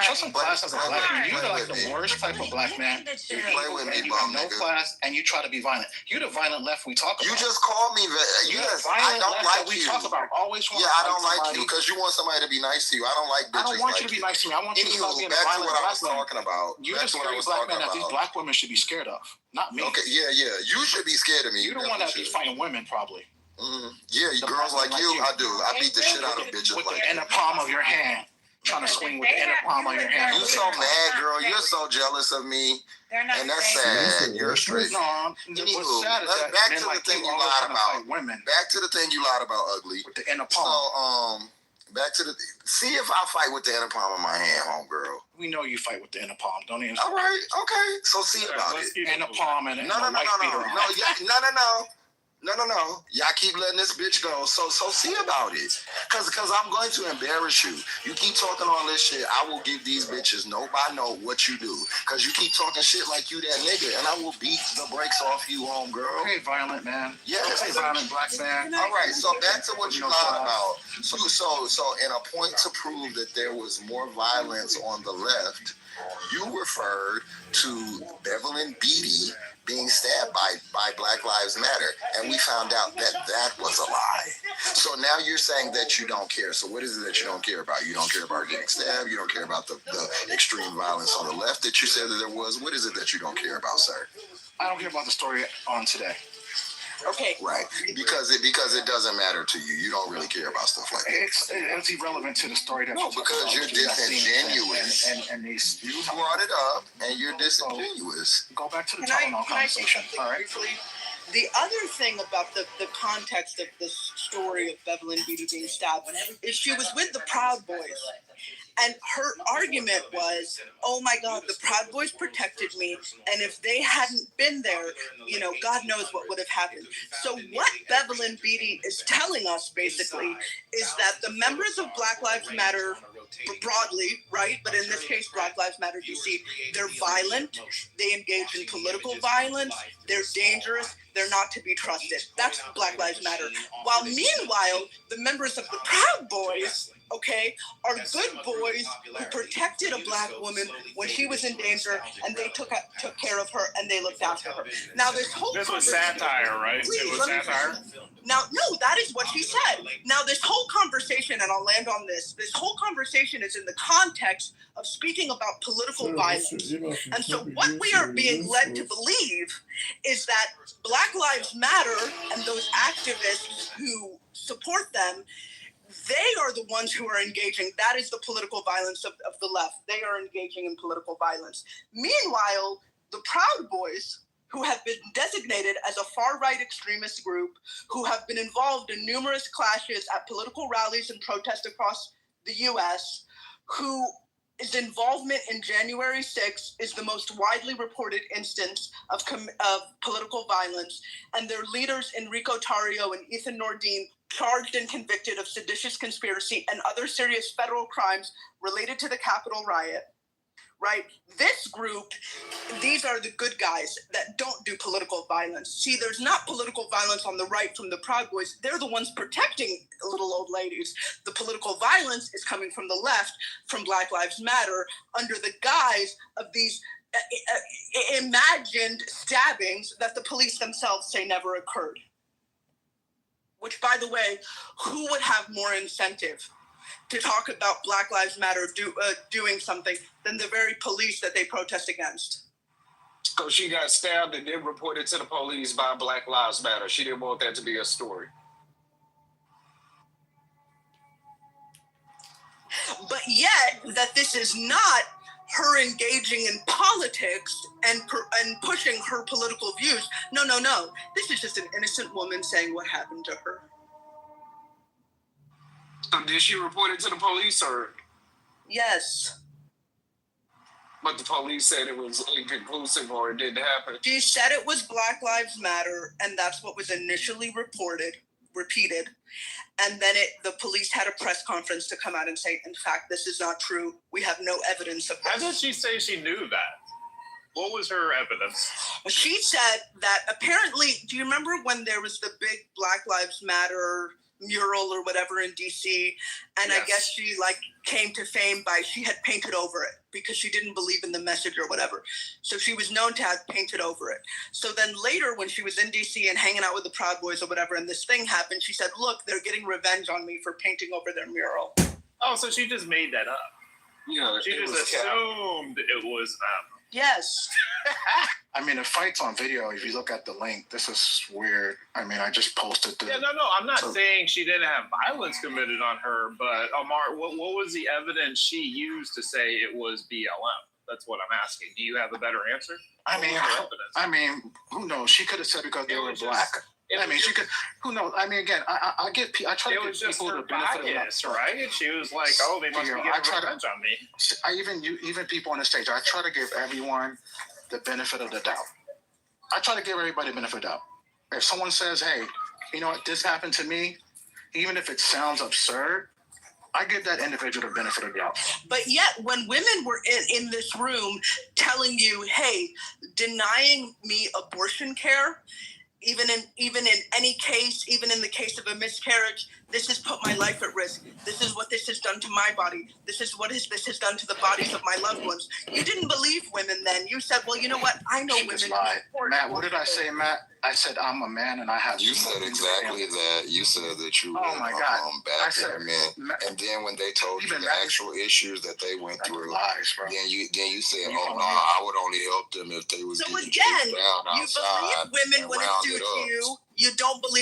Show some class as a black man. You're like the worst type of black man. You play with me, you have no class, and you try to be violent. You're the violent left we talk about. You just called me that. I don't like you. We talk about always. I don't like you because you want somebody to be nice to you. I don't like bitches. I don't want you to be nice to me. I want you to stop being a violent black man. That's what I was talking about. You're the scary black man that these black women should be scared of, not me. Okay, yeah. You should be scared of me. You're the one that be fighting women, probably. Yeah, girls like you, I do. I beat the shit out of bitches with like the inner palm of your hand. Trying to swing with the inner palm of your hand. You so mad, girl. You're so jealous of me. And that's sad. You're straight. No, what's sad is that back men to like the thing you you always lied trying to about. fight women. Back to the thing you lied about, ugly. With the inner palm. So, back to the. See if I fight with the inner palm of my hand, homegirl. We know you fight with the inner palm. Don't even. All right. Okay. So see about it. Inner palm and No. Y'all keep letting this bitch go. So see about it. Cause I'm going to embarrass you. You keep talking all this shit. I will give these bitches note by note what you do. Cause you keep talking shit like you that nigga, and I will beat the brakes off you, homegirl. Hey, violent man. Yeah. Hey, violent black man. All right. So back to what you lied about. So in a point to prove that there was more violence on the left, you referred to Bevelyn Beatty being stabbed by Black Lives Matter, and we found out that was a lie. So now you're saying that you don't care. So what is it that you don't care about? You don't care about getting stabbed? You don't care about the extreme violence on the left that you said that there was? What is it that you don't care about, sir? I don't care about the story on today. Okay. Right. Because it doesn't matter to you. You don't really care about stuff like that. It's irrelevant to the story that because you're disingenuous. And these you brought it up and you're disingenuous. Go back to the Tylenol conversation. All right. Briefly? The other thing about the context of the story of Bevelyn Beatty being stabbed is she was with the Proud Boys. And her argument was, oh my God, the Proud Boys protected me. And if they hadn't been there, God knows what would have happened. So what Bevelyn Beatty is telling us basically is that the members of Black Lives Matter broadly, right? But in this case, Black Lives Matter DC, they're violent. They engage in political violence. They're dangerous. They're not to be trusted. That's Black Lives Matter. While meanwhile, the members of the Proud Boys, are good boys who protected a black woman when she was in danger, and they took care of her and they looked after her. Now this was satire, right? It was satire. Now, no, that is what she said. Now this whole conversation, and I'll land on this whole conversation is in the context of speaking about political violence. And so what we are being led to believe is that Black Lives Matter and those activists who support them, they are the ones who are engaging. That is the political violence of the left. They are engaging in political violence. Meanwhile, the Proud Boys, who have been designated as a far-right extremist group, who have been involved in numerous clashes at political rallies and protests across the U.S., whose involvement in January 6th is the most widely reported instance of political violence, and their leaders Enrico Tarrio and Ethan Nordine charged and convicted of seditious conspiracy and other serious federal crimes related to the Capitol riot, right? This group, these are the good guys that don't do political violence. See, there's not political violence on the right from the Proud Boys. They're the ones protecting little old ladies. The political violence is coming from the left, from Black Lives Matter, under the guise of these imagined stabbings that the police themselves say never occurred. Which, by the way, who would have more incentive to talk about Black Lives Matter doing something than the very police that they protest against? So she got stabbed and then reported to the police by Black Lives Matter. She didn't want that to be a story. But yet, that this is not her engaging in politics and pushing her political views. No. This is just an innocent woman saying what happened to her. So did she report it to the police, or? Yes. But the police said it was inconclusive, or it didn't happen. She said it was Black Lives Matter, and that's what was initially repeated. And then the police had a press conference to come out and say, in fact, this is not true. We have no evidence of this. How did she say she knew that? What was her evidence? She said that apparently, do you remember when there was the big Black Lives Matter mural or whatever in DC? And yes. I guess she came to fame by, she had painted over it because she didn't believe in the message or whatever. So she was known to have painted over it. So then later when she was in DC and hanging out with the Proud Boys or whatever, and this thing happened, she said, look, they're getting revenge on me for painting over their mural. Oh, so she just made that up. Yeah, she just assumed it was Yes. I mean, the fight's on video. If you look at the link, this is weird. I mean, I just posted the. Yeah, no, I'm not saying she didn't have violence committed on her, but Amar, what was the evidence she used to say it was BLM? That's what I'm asking. Do you have a better answer? I mean, who knows? She could have said because they were black. I mean, she could. Who knows? I mean, again, I try to give people the benefit of the doubt, right? She was like, "Oh, they must be getting revenge on me." Even people on the stage, I try to give everyone the benefit of the doubt. I try to give everybody the benefit of the doubt. If someone says, "Hey, you know what? This happened to me," even if it sounds absurd, I give that individual the benefit of the doubt. But yet, when women were in this room telling you, "Hey, denying me abortion care," even in any case, even in the case of a miscarriage, this has put my life at risk. This is what this has done to my body. This is what this has done to the bodies of my loved ones. You didn't believe women then. You said, well, you know what? I know women. Matt, what did I say, Matt? I said I'm a man and I have. You said exactly that. You said that you oh my God. back there, man. And then when they told you the actual issues that they went through, lies, bro. then you said, oh no, I would only help them if they was. So getting again, down you outside believe women when it suits you. You don't believe